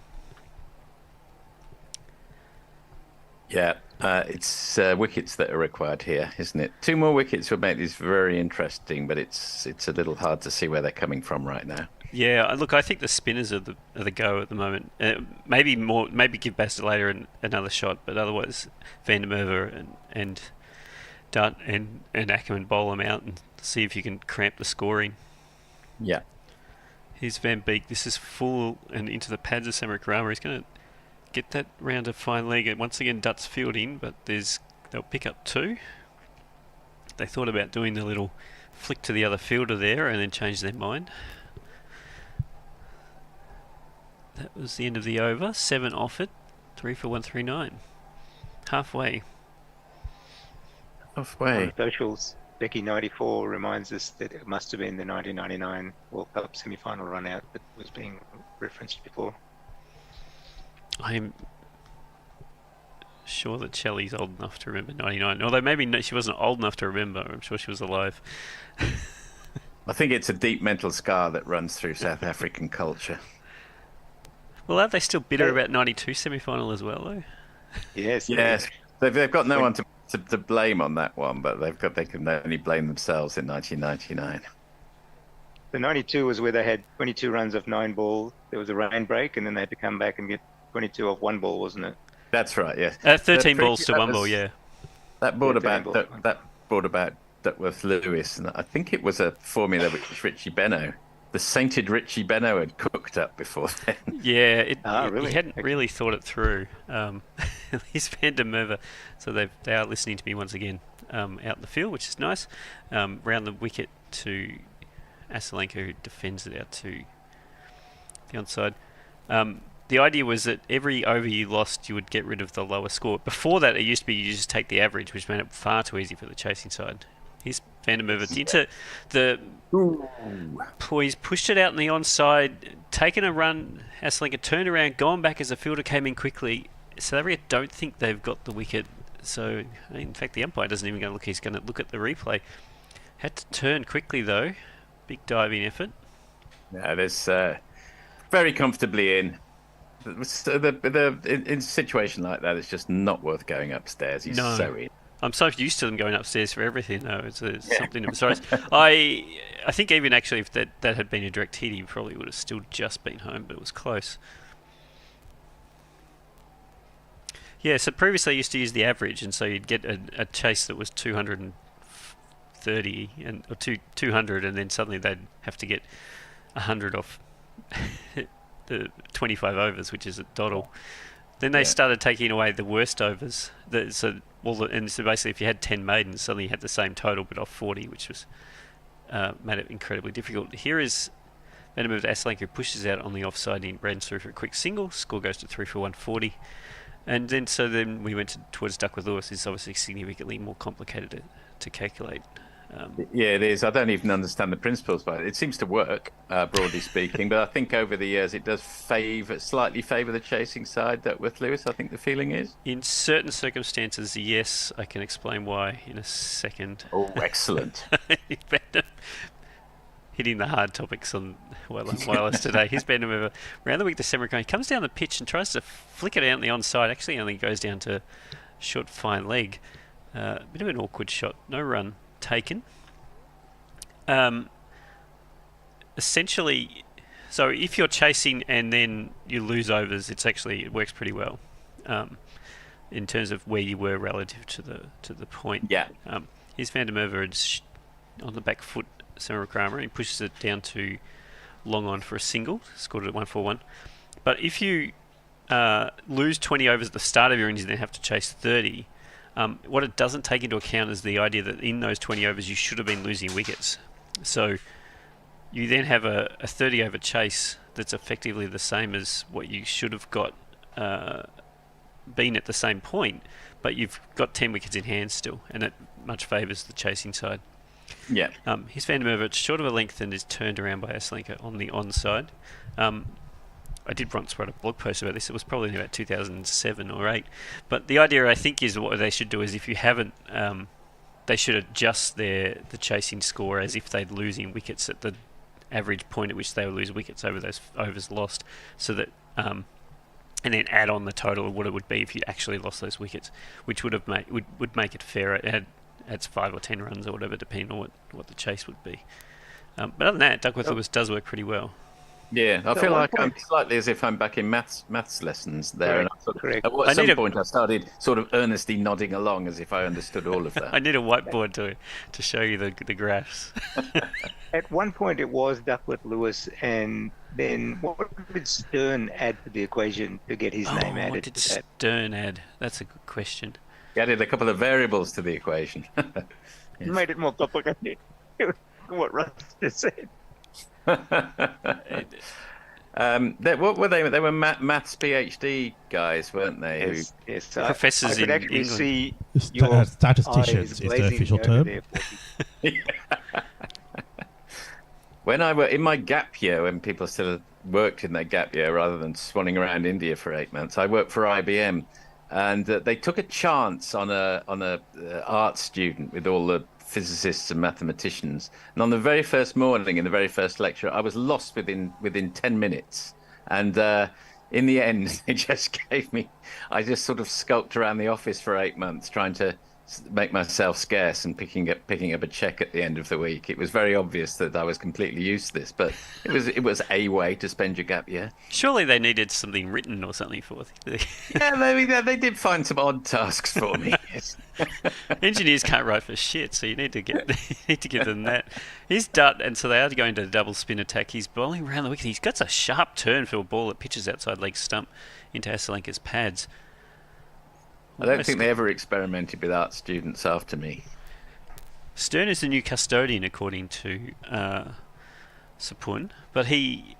M: Yeah, it's wickets that are required here, isn't it? 2 more wickets would make this very interesting, but it's a little hard to see where they're coming from right now.
G: Yeah, look, I think the spinners are the go at the moment. Maybe give Bastelator another shot, but otherwise Van der Merwe and Dutt and Ackerman bowl them out and see if you can cramp the scoring.
M: Yeah.
G: Here's Van Beek. This is full and into the pads of Samarukrama. He's going to get that round of fine leg. And once again, Dutt's fielding, but they'll pick up 2. They thought about doing the little flick to the other fielder there and then changed their mind. That was the end of the over. 7 off it. 3 for 139. Halfway.
F: On socials, Becky94 reminds us that it must have been the 1999 World Cup semi-final run-out that was being referenced before.
G: I'm sure that Shelley's old enough to remember 99. Although maybe she wasn't old enough to remember. I'm sure she was alive.
M: I think it's a deep mental scar that runs through South African culture.
G: Well, aren't they still bitter about 92 semi-final as well, though?
F: Yes.
M: Yes. They've got no one to blame on that one, but they can only blame themselves in 1999.
F: The 92 was where they had 22 runs of 9 ball. There was a rain break, and then they had to come back and get 22 off 1 ball, wasn't it?
M: That's right. Yes.
G: 13 balls to 1 ball. Yeah.
M: That brought
F: 13
M: about
F: balls.
M: that brought about Duckworth Lewis, and I think it was a formula which Richie Benno, the sainted Richie Benno, had cooked up before then.
G: Yeah,
F: really?
G: he hadn't really thought it through. He's Van der Merwe, so they are listening to me once again out in the field, which is nice. Round the wicket to Asalenka, who defends it out to the onside. The idea was that every over you lost, you would get rid of the lower score. Before that, it used to be you just take the average, which made it far too easy for the chasing side. Here's Van der Merwe into the... He's pushed it out on the onside, taken a run. Asalenka turned around, gone back as the fielder came in quickly. South Africa don't think they've got the wicket. So, in fact, the umpire doesn't even go to look. He's going to look at the replay. Had to turn quickly, though. Big diving effort.
M: Yeah, there's very comfortably in. In a situation like that, it's just not worth going upstairs. He's so in.
G: I'm so used to them going upstairs for everything, though. It's something of sorry. I think even actually if that had been a direct hit, he probably would have still just been home, but it was close. Yeah, so previously I used to use the average, and so you'd get a chase that was 230 or 200, and then suddenly they'd have to get 100 off the 25 overs, which is a doddle. Then they started taking away the worst overs. So basically, if you had 10 maidens, suddenly you had the same total, but off 40, which was made it incredibly difficult. Here is Van der Merwe to Asalenka, who pushes out on the offside and runs through for a quick single. Score goes to 3 for 140. And then we went towards Duckworth Lewis. It's obviously significantly more complicated to calculate.
M: Yeah, it is. I don't even understand the principles, but it seems to work, broadly speaking. But I think over the years it does slightly favour the chasing side, Duckworth Lewis, I think the feeling is.
G: In certain circumstances, yes. I can explain why in a second.
M: Oh, excellent.
G: Hitting the hard topics on wireless today. He's been around the week December. He comes down the pitch and tries to flick it out on the onside. Actually, only goes down to short, fine leg. Bit of an awkward shot. No run taken. Essentially, so if you're chasing and then you lose overs, it works pretty well in terms of where you were relative to the point.
M: Yeah.
G: Here's Van der Merwe on the back foot. Samara Kramer, he pushes it down to long on for a single, scored it at 141. But if you lose 20 overs at the start of your innings and then have to chase 30, what it doesn't take into account is the idea that in those 20 overs you should have been losing wickets. So you then have a 30 over chase that's effectively the same as what you should have got been at the same point, but you've got 10 wickets in hand still, and it much favours the chasing side.
M: Yeah.
G: Here's Van der Merwe. It's short of a length and is turned around by Asalenka on the onside. I did once write a blog post about this. It was probably in about 2007 or 8. But the idea, I think, is what they should do is if you haven't, they should adjust the chasing score as if they'd losing wickets at the average point at which they would lose wickets over those overs lost, so that and then add on the total of what it would be if you actually lost those wickets, which would make it fairer. It adds 5 or 10 runs or whatever, depending on what the chase would be. But other than that, Duckworth Lewis does work pretty well.
M: Yeah, I feel like I'm slightly as if I'm back in maths lessons there.
F: Correct.
M: And at some point I started sort of earnestly nodding along as if I understood all of that.
G: I need a whiteboard to show you the graphs.
F: At one point it was Duckworth Lewis, and then what did Stern add to the equation to get his name added?
G: What did Stern add? That's a good question.
M: He added a couple of variables to the equation.
F: Yes. Made it more complicated. What Russ just said.
M: What were they? They were maths PhD guys, weren't they?
F: Yes.
G: Professors
F: I could
G: in
F: actually
G: England.
F: see your
L: statisticians is the official term.
M: When I were in my gap year, when people still worked in their gap year rather than swanning around India for 8 months, I worked for IBM, and they took a chance on a art student with all the physicists and mathematicians. And on the very first morning, in the very first lecture, I was lost within 10 minutes. And in the end, they just gave me. I just sort of skulked around the office for 8 months, trying to make myself scarce and picking up a check at the end of the week. It was very obvious that I was completely useless, but it was a way to spend your gap year.
G: Surely they needed something written or something for it.
M: Yeah, they did find some odd tasks for me. Yes.
G: Engineers can't write for shit, so you need to give them that. He's Dutt, and so they are going to the double spin attack. He's bowling around the wicket. He's got a sharp turn for a ball that pitches outside leg stump into Asalanka's pads.
M: I don't think they ever experimented with art students after me.
G: Stern is the new custodian, according to Sapun, but he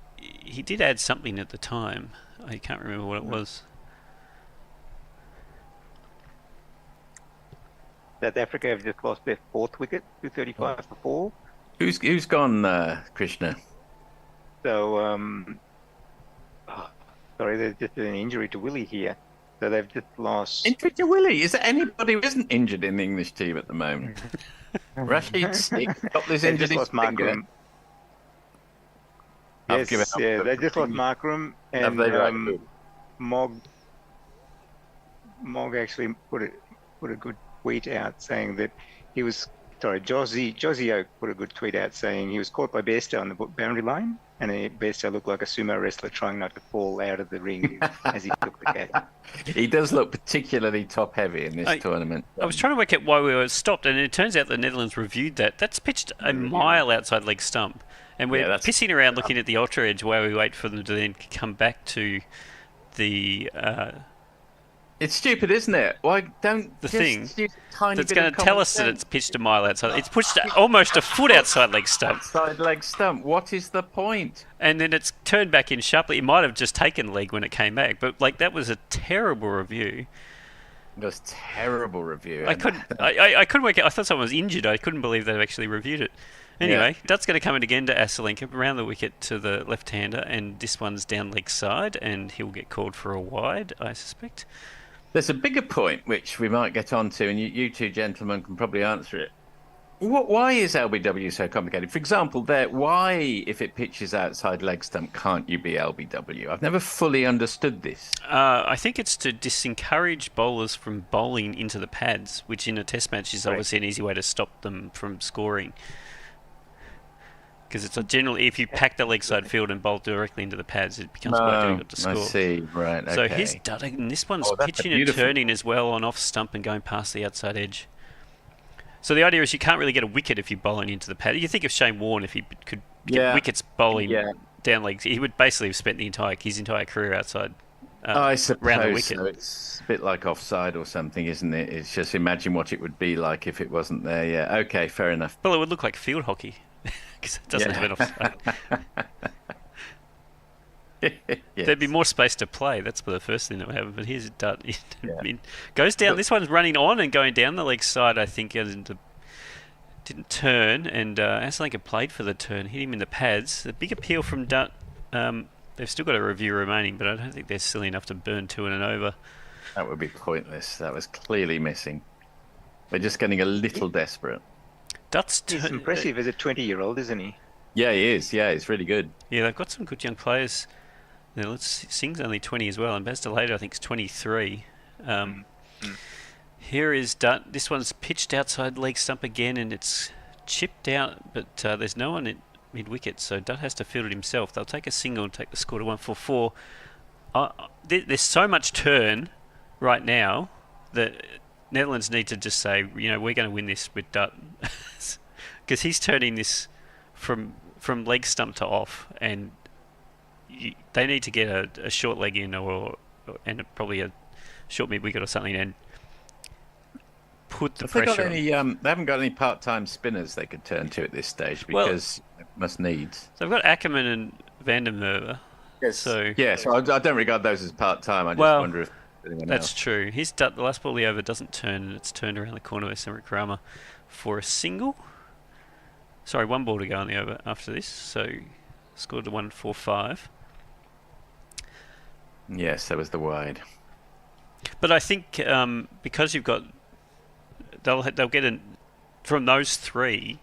G: did add something at the time. I can't remember what it was.
F: South Africa have just lost their 4th wicket, 235 for 4.
M: Who's gone, Krishna?
F: So, sorry, there's just an injury to Willie here. So they've just lost.
M: Injury to Willie? Is there anybody who isn't injured in the English team at the moment? Rashid Singh got this injured his finger.
F: Yes, yeah, they just lost Markram, and Mog actually put a good tweet out saying that he was Josie Oak put a good tweet out saying he was caught by Bairstow on the boundary line, and Bairstow looked like a sumo wrestler trying not to fall out of the ring as he took the catch.
M: He does look particularly top heavy in this tournament.
G: I was trying to work out why we were stopped, and it turns out the Netherlands reviewed that. That's pitched a mile outside leg stump, and we're pissing around looking at the ultra edge while we wait for them to then come back to the.
M: It's stupid, isn't it? Why don't
G: the thing that's going to tell us that it's pitched a mile outside? It's pushed almost a foot outside leg stump.
M: Outside leg stump. What is the point?
G: And then it's turned back in sharply. It might have just taken leg when it came back, but that was a terrible review.
M: It was terrible review.
G: I couldn't work out. I thought someone was injured. I couldn't believe they've actually reviewed it. Anyway, Dutt's going to come in again to Asalanka around the wicket to the left-hander, and this one's down leg side, and he'll get called for a wide, I suspect.
M: There's a bigger point which we might get onto, and you two gentlemen can probably answer it. Why is LBW so complicated? For example, why, if it pitches outside leg stump, can't you be LBW? I've never fully understood this.
G: I think it's to disencourage bowlers from bowling into the pads, which in a test match is obviously an easy way to stop them from scoring. Because it's generally, if you pack the leg side field and bowl directly into the pads, it becomes quite difficult to score.
M: I see, right, okay.
G: So he's done it, and this one's pitching and turning as well on off stump and going past the outside edge. So the idea is you can't really get a wicket if you're bowling into the pad. You think of Shane Warne, if he could get wickets bowling down legs, he would basically have spent his entire career outside
M: I suppose
G: around the wicket.
M: So. It's a bit like offside or something, isn't it? It's just imagine what it would be like if it wasn't there. Yeah, okay, fair enough.
G: Well, it would look like field hockey. Because it doesn't have an offside.
M: Yes.
G: There'd be more space to play. That's the first thing that would happen. But here's Dutt. Goes down. This one's running on and going down the leg side, I think. Didn't turn. And Asalanka played for the turn. Hit him in the pads. The big appeal from Dutt. They've still got a review remaining, but I don't think they're silly enough to burn 2 and an over.
M: That would be pointless. That was clearly missing. We're just getting a little desperate.
F: He's impressive as a 20-year-old, isn't he?
M: Yeah, he is. Yeah, he's really good.
G: Yeah, they've got some good young players. Now, Singh's only 20 as well, and Bazdelader, I think, is 23. Here is Dutt. This one's pitched outside leg stump again, and it's chipped out, but there's no one at mid-wicket, so Dutt has to field it himself. They'll take a single and take the score to 144. There's so much turn right now that Netherlands need to just say, we're going to win this with Dutt. Because he's turning this from leg stump to off, and they need to get a short leg in and probably a short mid wicket or something, and put the pressure on.
M: They haven't got any part-time spinners they could turn to at this stage because it must need.
G: So they've got Ackerman and Van der Merwe.
M: Yes. So I don't regard those as part-time. I just wonder if anyone
G: that's
M: else.
G: True. He's the last ball the over doesn't turn, and it's turned around the corner with Samrik Rama for a single. Sorry, 1 ball to go on the over after this, so scored to 145.
M: Yes, that was the wide.
G: But I think because you've got, they'll get from those 3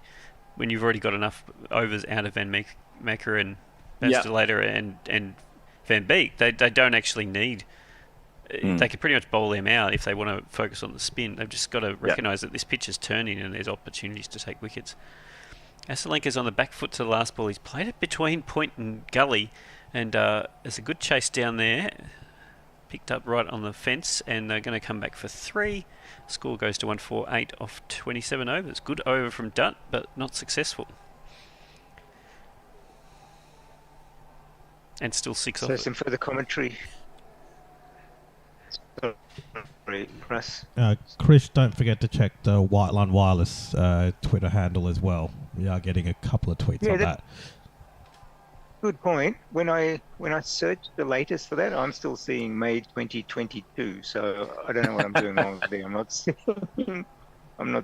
G: when you've already got enough overs out of Van Meeker and Bazdelader and Van Beek. They don't actually need they could pretty much bowl them out if they want to focus on the spin. They've just got to recognise that this pitch is turning and there's opportunities to take wickets. Asalenka's on the back foot to the last ball. He's played it between point and gully, and there's a good chase down there. Picked up right on the fence, and they're going to come back for 3. Score goes to 148 off 27 overs. Good over from Dutt, but not successful. And still 6 off
F: So
G: it.
F: some further commentary. Sorry, Russ.
L: Chris, don't forget to check the White Line Wireless Twitter handle as well. We are getting a couple of tweets on that.
F: Good point. When I searched the latest for that, I'm still seeing May 2022. So I don't know what I'm doing wrong there. I'm not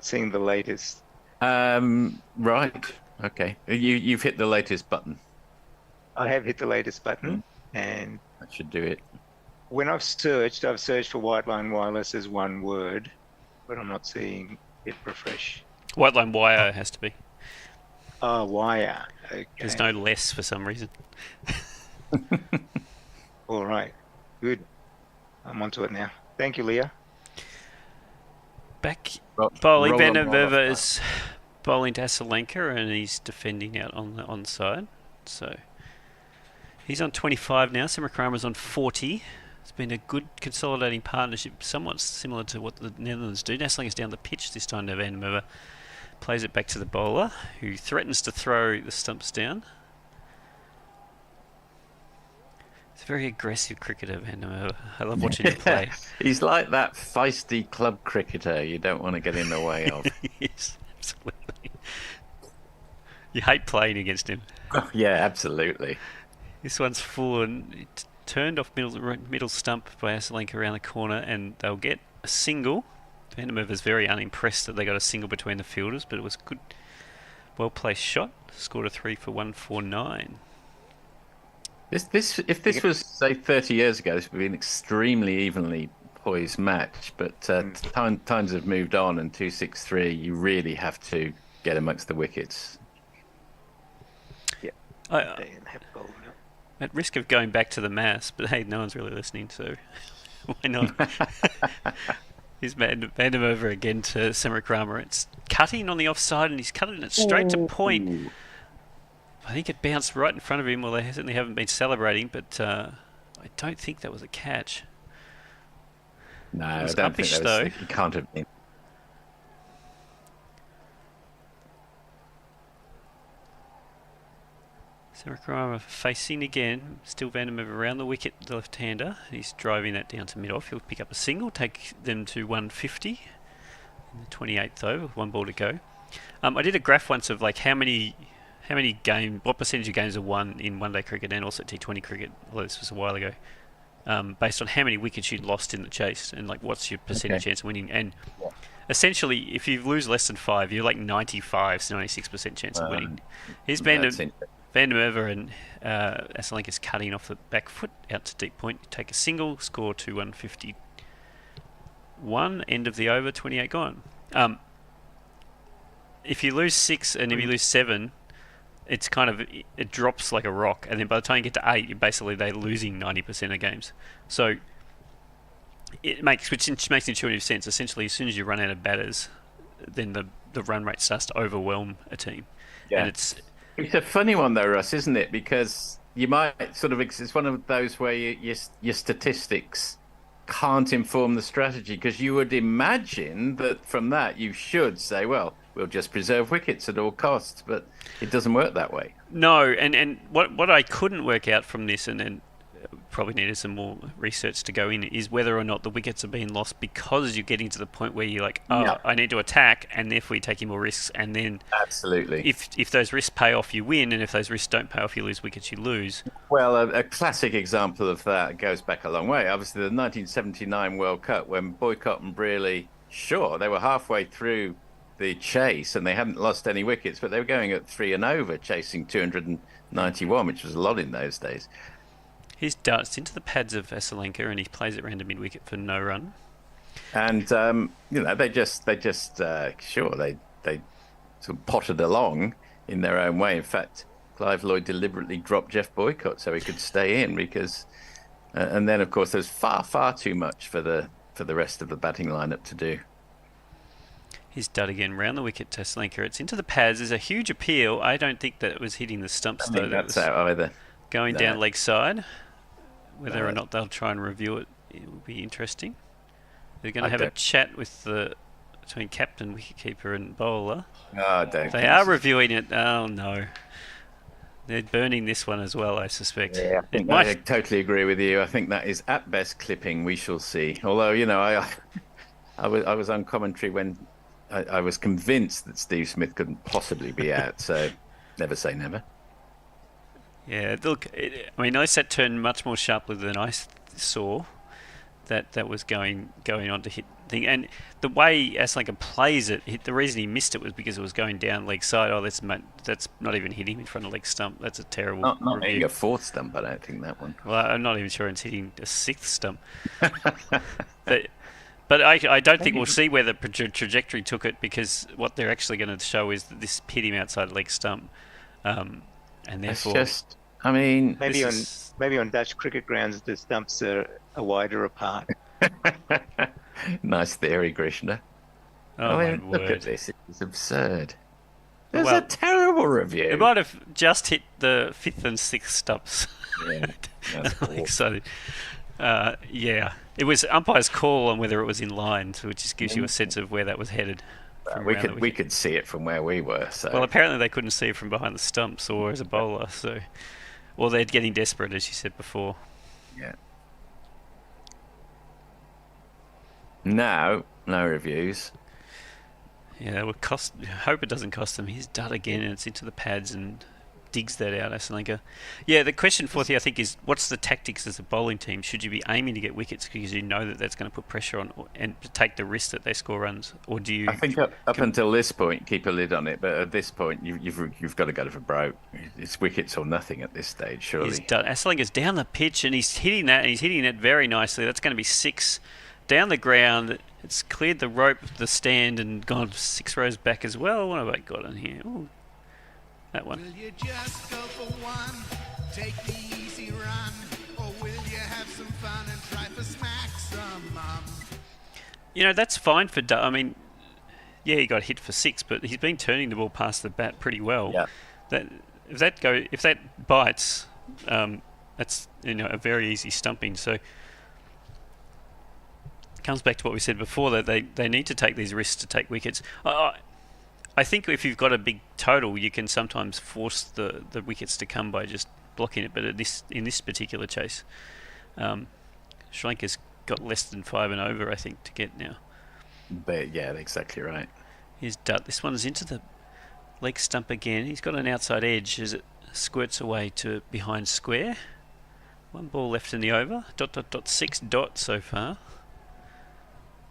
F: seeing the latest.
M: Right. Okay. You've hit the latest button.
F: I have hit the latest button, and
M: that should do it.
F: When I've searched for White Line Wireless as one word, but I'm not seeing it refresh.
G: White Line Wire has to be.
F: Oh, wire. Okay.
G: There's no less for some reason.
F: All right. Good. I'm onto it now. Thank you, Leah.
G: Back bowling. Van der Merwe is bowling to Asalenka, and he's defending out on the onside. So he's on 25 now. Semakrama's on 40. It's been a good consolidating partnership, somewhat similar to what the Netherlands do. Asalenka's down the pitch this time to Van der Merwe. Plays it back to the bowler, who threatens to throw the stumps down. It's a very aggressive cricketer, Van der Merwe. I love watching him play.
M: He's like that feisty club cricketer you don't want to get in the way of.
G: Yes, absolutely. You hate playing against him.
M: Oh, yeah, absolutely.
G: This one's full and it turned off middle stump by Asalenka around the corner, and they'll get a single. Van der Merwe was very unimpressed that they got a single between the fielders, but it was good, well-placed shot. Scored a 3 for 149.
M: If this was, say, 30 years ago, this would be an extremely evenly poised match. But times have moved on, and 2-6-3, you really have to get amongst the wickets.
F: Yeah.
G: At risk of going back to the mass, but hey, no one's really listening, so why not? He's Van der Merwe again to Semakrama. It's cutting on the offside, and he's cutting it straight to point. I think it bounced right in front of him. Well, they certainly haven't been celebrating, but I don't think that was a catch.
M: No,
G: it was
M: I don't
G: uppish,
M: think
G: though.
M: It can't have been.
G: Semakrama facing again. Still Van der Merwe around the wicket, the left-hander. He's driving that down to mid-off. He'll pick up a single, take them to 150 in the 28th over, with 1 ball to go. I did a graph once of like what percentage of games are won in one-day cricket and also T20 cricket. Well, this was a while ago. Based on how many wickets you'd lost in the chase and like what's your percentage chance of winning. And essentially, if you lose less than 5, you're like 95, 96% chance of winning. Here's Van der Merwe and Asalenka's cutting off the back foot out to deep point. You take a single, score to 151. End of the over, 28 gone. If you lose 6 and if you lose 7, it's kind of, it drops like a rock, and then by the time you get to 8, they're losing 90% of games. So which makes intuitive sense. Essentially, as soon as you run out of batters, then the run rate starts to overwhelm a team.
M: Yeah.
G: And it's
M: a funny one though, Russ, isn't it? Because you might sort of, it's one of those where your statistics can't inform the strategy, because you would imagine that from that you should say, well, we'll just preserve wickets at all costs, but it doesn't work that way.
G: No, and what I couldn't work out from this, and probably needed some more research to go in, is whether or not the wickets are being lost because you're getting to the point where you're like, I need to attack, and therefore you're taking more risks, and then
M: absolutely,
G: if those risks pay off, you win, and if those risks don't pay off, you lose wickets, you lose.
M: Well, a classic example of that goes back a long way. Obviously, the 1979 World Cup, when Boycott and Brearley, sure, they were halfway through the chase and they hadn't lost any wickets, but they were going at 3 and over, chasing 291, which was a lot in those days.
C: He's darts into the pads of Asalenka and he plays it round a mid-wicket for no run.
M: And they just sure they sort of potted along in their own way. In fact, Clive Lloyd deliberately dropped Jeff Boycott so he could stay in, because And then, of course, there's far too much for the rest of the batting lineup to do.
G: He's dud again round the wicket to Slinker. It's into the pads. There's a huge appeal. I don't think that it was hitting the stumps, though.
M: That's out either.
G: Going
M: No.
G: down leg side. Whether or
M: No.
G: not they'll try and review it, it will be interesting. They're going to
M: I
G: have a
M: don't-
G: chat with between captain, wicketkeeper, and bowler.
M: Oh, I don't
G: They
M: think
G: are
M: so.
G: reviewing it. Oh no, they're burning this one as well, I suspect.
M: Yeah, I think I totally agree with you. I think that is at best clipping. We shall see. Although, you know, I was on commentary when I was convinced that Steve Smith couldn't possibly be out. So never say never.
G: Yeah, look, I mean, Isat turned much more sharply than I saw. That was going on to hit thing, and the way Aslanka plays it, the reason he missed it was because it was going down leg side. Oh, that's not even hitting him in front of leg stump. That's a terrible.
M: Not
G: review.
M: hitting a fourth stump. I don't think that one.
G: Well, I'm not even sure it's hitting a sixth stump. But I don't think we'll see where the trajectory took it, because what they're actually going to show is that this hit him outside leg stump, and therefore.
M: It's just, I mean,
F: maybe on Dutch cricket grounds the stumps are wider apart.
M: Nice theory, Krishna.
G: Oh,
M: I mean,
G: my
M: look
G: word.
M: at this. It's absurd. It's
G: Well,
M: a terrible review.
G: It might have just hit the fifth and sixth stumps.
M: Yeah, that's awful.
G: So, yeah, it was umpire's call on whether it was in line, so it just gives you a sense of where that was headed. From
M: We
G: around the
M: could
G: wicket.
M: see it from where we were. So
G: Well, apparently they couldn't see it from behind the stumps or as a bowler, so, or they're getting desperate, as you said before.
M: yeah. Now, no reviews.
G: Yeah, it would cost. Hope it doesn't cost them. He's done again, and it's into the pads and digs that out. Aslanka. Yeah, the question for you, I think, is what's the tactics as a bowling team? Should you be aiming to get wickets because you know that that's going to put pressure on and to take the risk that they score runs, or do you?
M: I think up until this point, keep a lid on it. But at this point, you've got to go for broke. It's wickets or nothing at this stage, surely.
G: He's done. Aslanka's down the pitch and he's hitting that, and he's hitting it very nicely. That's going to be 6 down the ground. It's cleared the rope, the stand, and gone 6 rows back as well. What have I got in here? Ooh, that one.
A: Will you just go for one? Take the easy run. Or will you have some fun and try for smack some mum?
G: You know, that's fine for. I mean, yeah, he got hit for 6, but he's been turning the ball past the bat pretty well.
M: Yeah.
G: If that bites, that's a very easy stumping. So. Comes back to what we said before, that they need to take these risks to take wickets. I think if you've got a big total, you can sometimes force the wickets to come by just blocking it. But in this particular chase, Sri Lanka's got less than 5 and over, I think, to get now.
M: But yeah, exactly right.
G: Here's Dutt. This one is into the leg stump again. He's got an outside edge as it squirts away to behind square. 1 ball left in the over. ... 6 dots so far.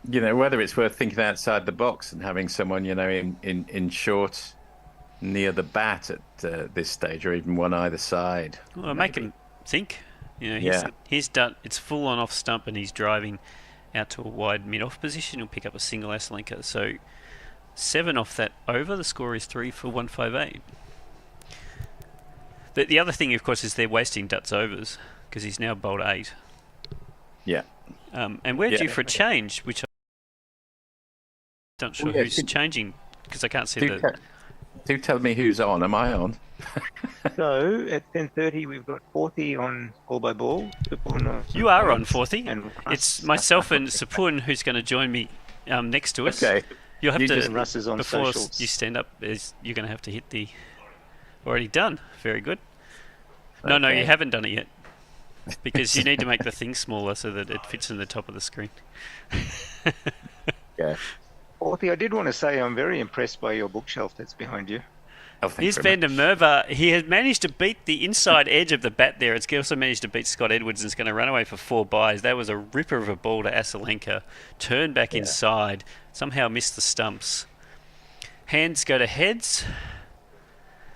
M: You know, whether it's worth thinking outside the box and having someone, in short near the bat at this stage, or even one either side.
G: Well, make him think. He's done. It's full on off stump, and he's driving out to a wide mid-off position. He'll pick up a single Aslanka. So 7 off that over. The score is 3 for 158. The other thing, of course, is they're wasting Dutt's overs because he's now bowled 8.
M: Yeah.
G: And we're due for a change, which I'm not sure who's changing because I can't see the.
M: Do tell me who's on. Am I on?
F: So at 10:30 we've got 40 on ball by ball.
G: You are on 40. It's myself and Sapun who's going to join me next to us.
M: Okay.
G: You'll have to
F: Russ is on
G: before
F: socials.
G: you stand up. You're going to have to hit the. Already done. Very good. No, you haven't done it yet. Because you need to make the thing smaller so that it fits in the top of the screen.
M: Yeah.
F: 40, I did want to say I'm very impressed by your bookshelf that's behind you.
G: Here's Van der Merwe. He has managed to beat the inside edge of the bat there. It's also managed to beat Scott Edwards and is going to run away for 4 byes. That was a ripper of a ball to Aslanka. Turn back inside. Somehow missed the stumps. Hands go to heads.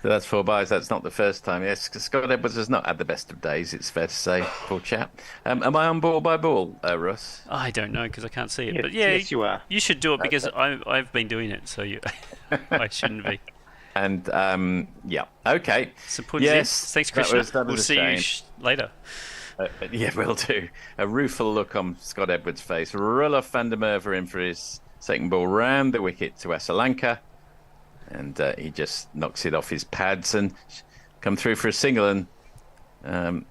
M: So that's 4 byes. That's not the first time. Yes, Scott Edwards has not had the best of days, it's fair to say, poor chap. Am I on ball by ball, Russ?
G: I don't know because I can't see it.
F: Yes,
G: but yeah,
F: yes, you are.
G: You should do it because I've been doing it, so I shouldn't be.
M: And, yeah, okay.
G: So put
M: yes,
G: Thanks, Krishna.
M: that was
G: We'll
M: a
G: see
M: shame.
G: you later.
M: Yeah, will do. A rueful look on Scott Edwards' face. Roelof van der Merwe in for his second ball round the wicket to Sri Lanka. And he just knocks it off his pads and come through for a single. And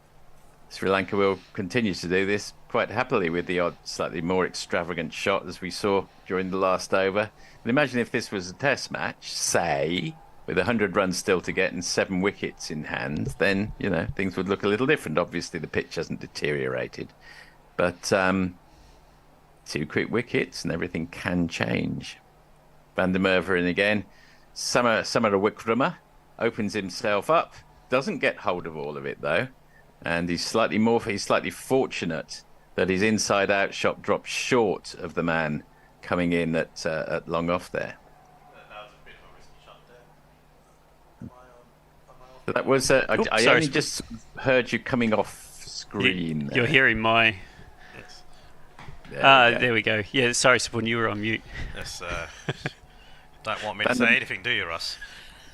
M: Sri Lanka will continue to do this quite happily with the odd slightly more extravagant shot as we saw during the last over. And imagine if this was a test match, say, with 100 runs still to get and 7 wickets in hand, then, things would look a little different. Obviously, the pitch hasn't deteriorated. But 2 quick wickets and everything can change. Van der Merwe in again. Samarawickrama opens himself up. Doesn't get hold of all of it, though. And he's slightly fortunate that his inside-out shot dropped short of the man coming in at long off there. That was I only just heard you coming off screen.
G: You're hearing my. There we go. Yeah, sorry, Sapun, you were on mute.
B: Yes. Don't want me to say anything, do you, Russ?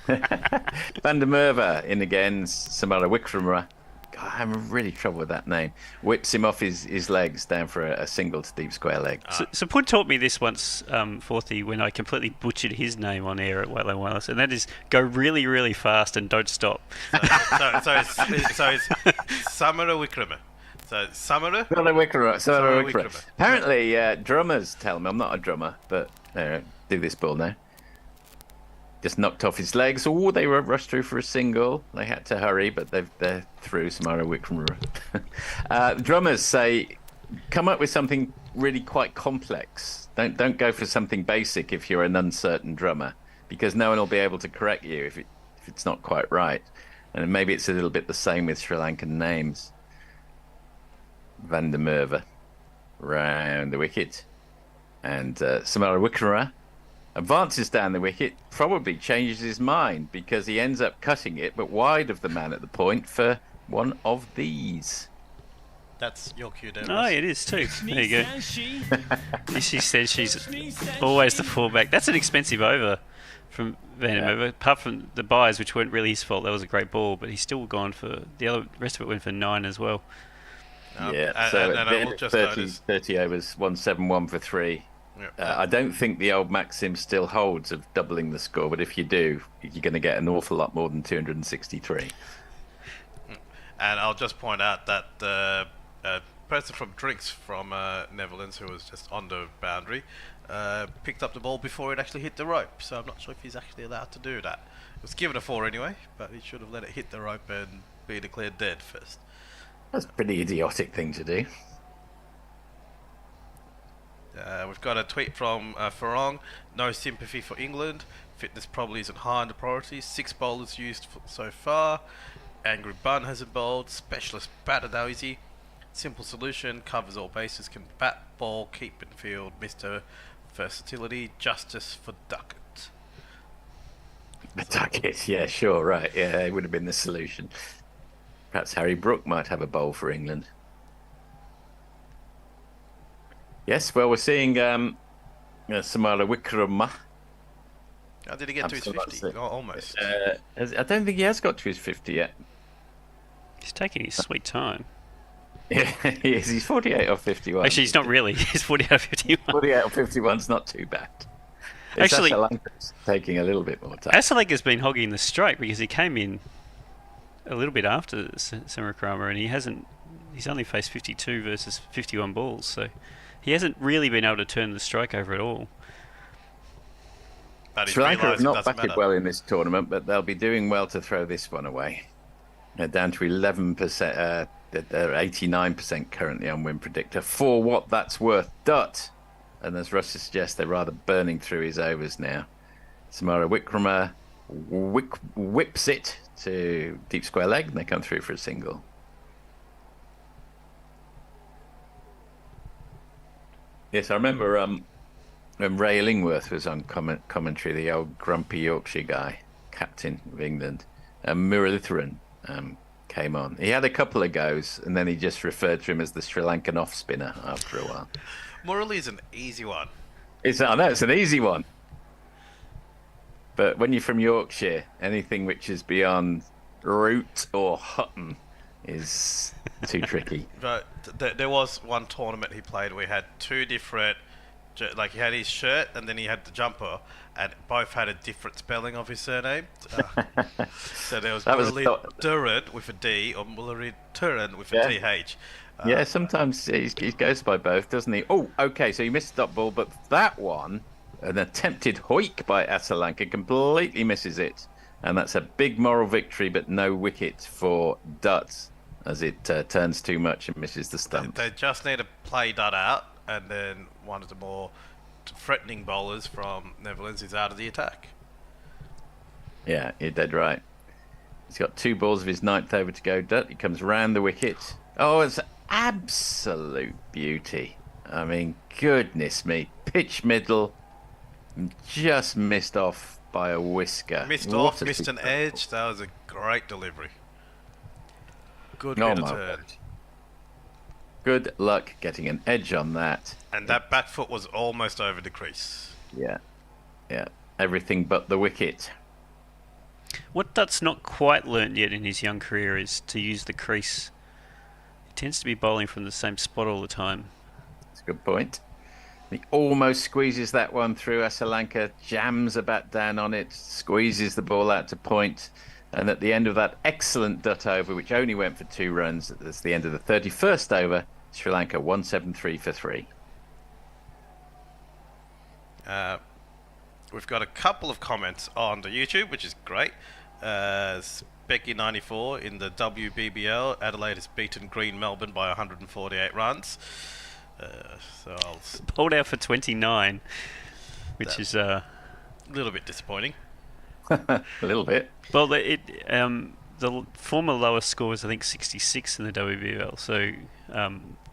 M: Van der Merwe in again. Samarawickrama. God, I'm in really trouble with that name. Whips him off his legs down for a single to deep square leg.
G: Sapun taught me this once, Forthy, when I completely butchered his name on air at Whiteland Wireless, and that is go really, really fast and don't stop.
B: So it's Samarawickrama. So
M: Samarawickrama. Apparently, drummers tell me, I'm not a drummer, but do this ball now. Just knocked off his legs. Oh, they were rushed through for a single. They had to hurry, but they're through. Samarawickrama. Drummers say, come up with something really quite complex. Don't go for something basic if you're an uncertain drummer, because no one will be able to correct you if it's not quite right. And maybe it's a little bit the same with Sri Lankan names. Van der Merwe round the wicket, and Samarawickrama advances down the wicket, probably changes his mind because he ends up cutting it, but wide of the man at the point for one of these.
B: That's your cue, Dennis.
G: Oh, it is too. There you go. She says she's always the fullback. That's an expensive over from Van der Merwe. Apart from the buys, which weren't really his fault, that was a great ball, but he's still gone for the rest of it went for 9 as well.
M: So 30 overs, 171 for 3. Yep. I don't think the old maxim still holds of doubling the score, but if you do, you're going to get an awful lot more than 263.
B: And I'll just point out that the person from Drinks from Netherlands, who was just on the boundary, picked up the ball before it actually hit the rope. So I'm not sure if he's actually allowed to do that. It was given a 4 anyway, but he should have let it hit the rope and be declared dead first.
M: That's a pretty idiotic thing to do.
B: We've got a tweet from Farong. No sympathy for England. Fitness probably isn't high on the priorities. 6 bowlers used so far. Angry Bun hasn't bowled. Specialist batter though, is he? Simple solution. Covers all bases. Can bat, ball, keep in field. Mr. Versatility. Justice for Duckett.
M: Duckett, yeah, sure, right. Yeah, it would have been the solution. Perhaps Harry Brook might have a bowl for England. Yes, well, we're seeing Samarawickrama.
B: How did he get to his 50? Oh, almost.
M: I don't think he has got to his 50 yet.
G: He's taking his sweet time.
M: Yeah, he is. He's 48 or 51.
G: Actually, he's not really. He's 48 or 51.
M: 48 or 51's not too bad.
G: Actually,
M: Sri Lanka's taking a little bit more time.
G: Sri Lanka's been hogging the strike because he came in a little bit after Samarawickrama, and he's only faced 52 versus 51 balls, so he hasn't really been able to turn the strike over at all.
M: Sri Lanka have not batted well in this tournament, but they'll be doing well to throw this one away. They're down to 11%. They're 89% currently on win predictor. For what that's worth, Dutt. And as Russ suggests, they're rather burning through his overs now. Samarawickrama whips it to deep square leg, and they come through for a single. Yes, I remember when Ray Illingworth was on commentary, the old grumpy Yorkshire guy, captain of England, Muralitharan came on. He had a couple of goes, and then he just referred to him as the Sri Lankan off-spinner after a while.
B: Murali's an easy one.
M: I know, it's an easy one. But when you're from Yorkshire, anything which is beyond Root or Hutton is too tricky.
B: But there was one tournament he played where he had two different, like he had his shirt and then he had the jumper, and both had a different spelling of his surname. So there was Mullery Duran with a D or Mullery Turan with a TH.
M: Yeah, sometimes he goes by both, doesn't he? Oh, okay, so he missed the dot ball, but that one, an attempted hoik by Asalanka, completely misses it. And that's a big moral victory, but no wicket for Dutt, as it turns too much and misses the stump.
B: They just need to play Dutt out, and then one of the more threatening bowlers from Netherlands is out of the attack.
M: Yeah, you're dead right. He's got 2 balls of his 9th over to go, Dutt. He comes round the wicket. Oh, it's absolute beauty. I mean, goodness me. Pitch middle, just missed off by a whisker.
B: Missed an edge. That was a great delivery. Good bit of turn.
M: Good luck getting an edge on that.
B: And that back foot was almost over the crease.
M: Yeah. Everything but the wicket.
G: What Dutt's not quite learnt yet in his young career is to use the crease. He tends to be bowling from the same spot all the time.
M: That's a good point. He almost squeezes that one through. Asalanka jams a bat down on it, squeezes the ball out to point, and at the end of that excellent Dutt over, which only went for 2 runs, that's the end of the 31st over, Sri Lanka 173 for 3.
B: We've got a couple of comments on the YouTube, which is great. Becky94 in the WBBL, Adelaide has beaten Green Melbourne by 148 runs. So I'll
G: pulled out for 29, which is a
B: little bit disappointing.
M: A little bit.
G: Well, the former lowest score was I think 66 in the WBL, so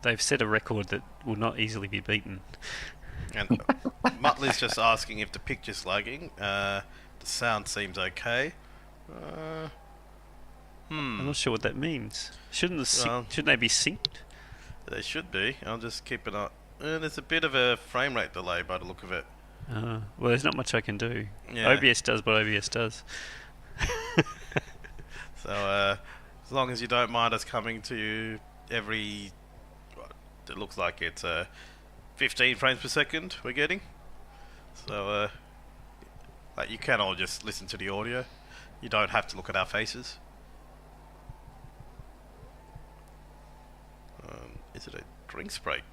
G: they've set a record that will not easily be beaten.
B: And Muttley's just asking if the picture's lagging. The sound seems okay.
G: I'm not sure what that means. Shouldn't they be synced?
B: They should be. I'll just keep it up. There's a bit of a frame rate delay by the look of it.
G: Well, there's not much I can do.
B: Yeah.
G: OBS does what OBS does.
B: So, as long as you don't mind us coming to you every... It looks like it's 15 frames per second we're getting. So, like you can all just listen to the audio. You don't have to look at our faces. Is it a drinks break?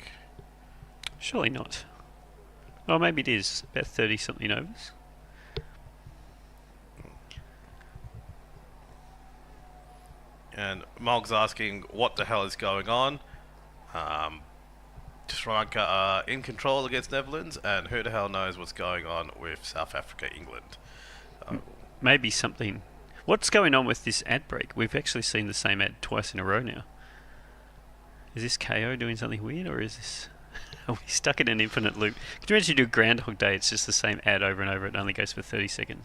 G: Surely not. Oh, maybe it is. About 30-something overs.
B: And Mog's asking what the hell is going on. Sri Lanka are in control against Netherlands, and who the hell knows what's going on with South Africa, England.
G: Maybe something. What's going on with this ad break? We've actually seen the same ad twice in a row now. Is this KO doing something weird, or is this... Are we stuck in an infinite loop? Could you imagine you do Groundhog Day, it's just the same ad over and over, it only goes for 30 seconds.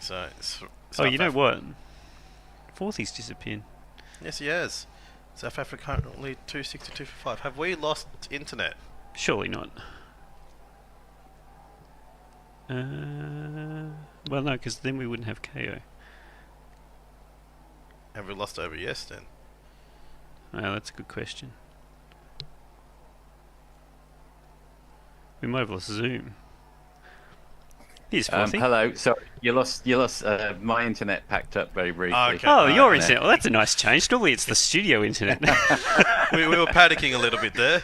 B: So,
G: oh, you know what? Forthy's disappeared.
B: Yes, he has. South Africa currently 262 for 5. Have we lost internet?
G: Surely not. Well, no, because then we wouldn't have KO.
B: Have we lost OBS then?
G: Well, that's a good question. We might have lost Zoom. Here's Forthy.
M: Hello. Sorry, you lost. My internet packed up very briefly.
B: Okay.
G: Oh, your internet. Well, that's a nice change. Normally, it's the studio internet.
B: we were panicking a little bit there.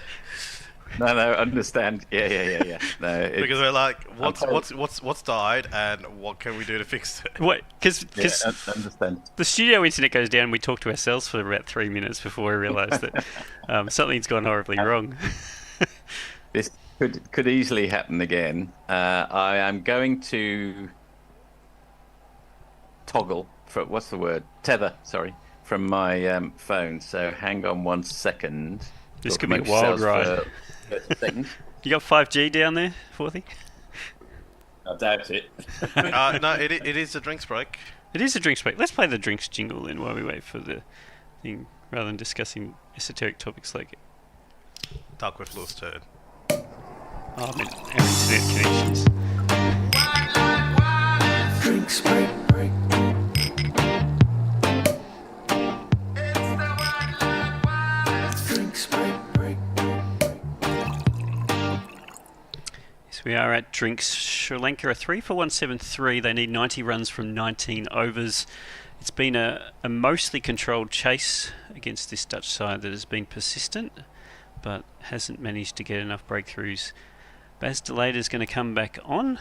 M: No, understand. Yeah. No,
B: because we're like, what's died, and what can we do to fix it?
G: What? Because
M: understand.
G: The studio internet goes down, and we talk to ourselves for about 3 minutes before we realise that something's gone horribly wrong.
M: This could easily happen again. I am going to toggle for what's the word? Tether. Sorry, from my phone. So hang on 1 second.
G: This could be a wild ride. You got 5G down there, Forthy?
M: I doubt it.
B: No, it is a drinks break.
G: It is a drinks break. Let's play the drinks jingle then while we wait for the thing, rather than discussing esoteric topics like
B: Duckworth Lewis turn.
G: Oh, our internet connections.
A: Drinks break.
G: So we are at drinks. Sri Lanka are 3 for 173. They need 90 runs from 19 overs. It's been a mostly controlled chase against this Dutch side that has been persistent, but hasn't managed to get enough breakthroughs. Baz de Leede is going to come back on.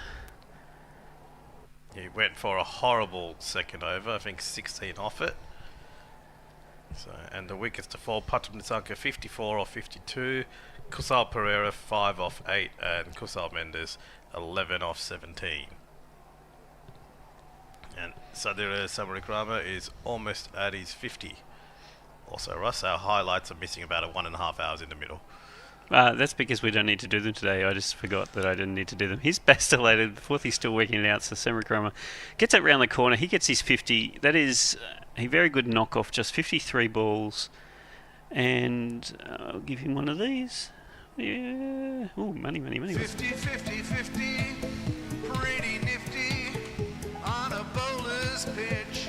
B: He went for a horrible second over, I think 16 off it. So, and the wickets to fall, Patam Nissanka 54 off 52, Kusal Pereira 5 off 8, and Kusal Mendes 11 off 17. And Sadira Samarikrama is almost at his 50. Also, Russ, our highlights are missing about 1.5 hours in the middle.
G: That's because we don't need to do them today. I just forgot that I didn't need to do them. He's best elated. The fourth, he's still working it out. So Samarikrama gets it round the corner. He gets his 50. That is a very good knockoff. Just 53 balls. And I'll give him one of these. Yeah. Oh, money.
A: 50, 50, 50, pretty nifty on a bowler's pitch.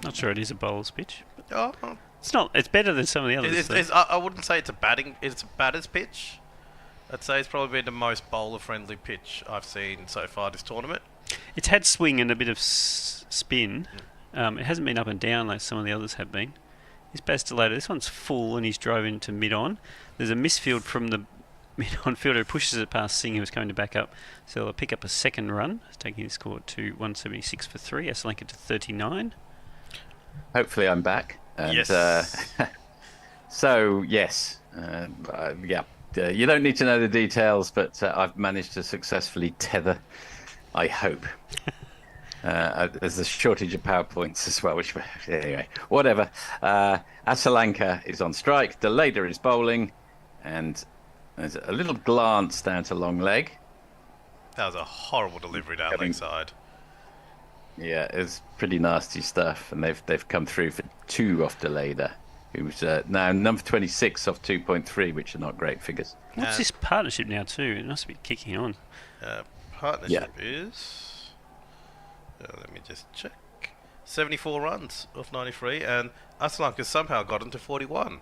G: Not sure it is a bowler's pitch.
B: Oh,
G: it's not. It's better than some of the others.
B: I wouldn't say it's a batter's pitch. I'd say it's probably been the most bowler-friendly pitch I've seen so far this tournament.
G: It's had swing and a bit of spin. It hasn't been up and down like some of the others have been. He's best to later. This one's full and he's drove into mid-on. There's a misfield from the mid-on fielder who pushes it past Singh, who was going to back up. So they'll pick up a second run, taking the score to 176 for 3. Sri Lanka to 39.
M: Hopefully I'm back. And,
B: yes.
M: So, yes. You don't need to know the details, but I've managed to successfully tether, I hope. There's a shortage of PowerPoints as well, which, anyway, whatever. Sri Lanka is on strike. De Leede is bowling. And there's a little glance down to long leg.
B: That was a horrible delivery down leg side.
M: Yeah, it's pretty nasty stuff, and they've come through for 2 off De Leede, who's now number 26 off 2.3, which are not great figures.
G: What's this partnership now too? It must be kicking on.
B: Partnership is... let me just check. 74 runs off 93, and Sri Lanka somehow got into 41.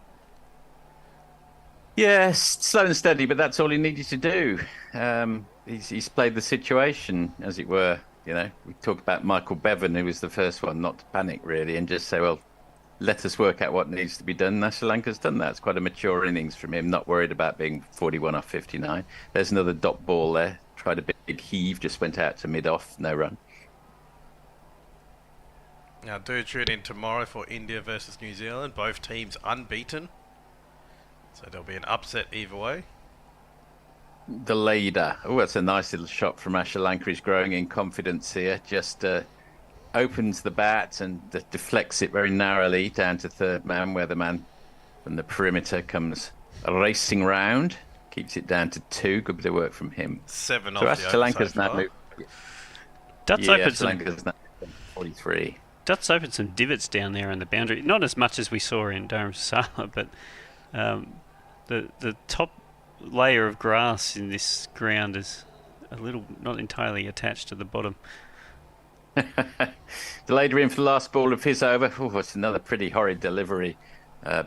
M: Yes, slow and steady, but that's all he needed to do. He's played the situation, as it were. You know, we talked about Michael Bevan, who was the first one not to panic, really, and just say, well, let us work out what needs to be done. Sri Lanka's done that. It's quite a mature innings from him, not worried about being 41 off 59. There's another dot ball there. Tried a big heave, just went out to mid-off, no run.
B: Now, do tune in tomorrow for India versus New Zealand. Both teams unbeaten. So there'll be an upset either way.
M: De Leede. Oh, that's a nice little shot from Sri Lanka. He's growing in confidence here. Just opens the bat and deflects it very narrowly down to third man, where the man from the perimeter comes racing round. Keeps it down to 2. Good bit of work from him.
B: 7
M: so
B: off the
M: Sri Lanka's now moved.
G: Dutt's
M: opened Sri Lanka's now 43.
G: Dutt's opened some divots down there on the boundary. Not as much as we saw in Dharamsala, but the top layer of grass in this ground is a little not entirely attached to the bottom.
M: De Leede in for the last ball of his over. Oh, it's another pretty horrid delivery. A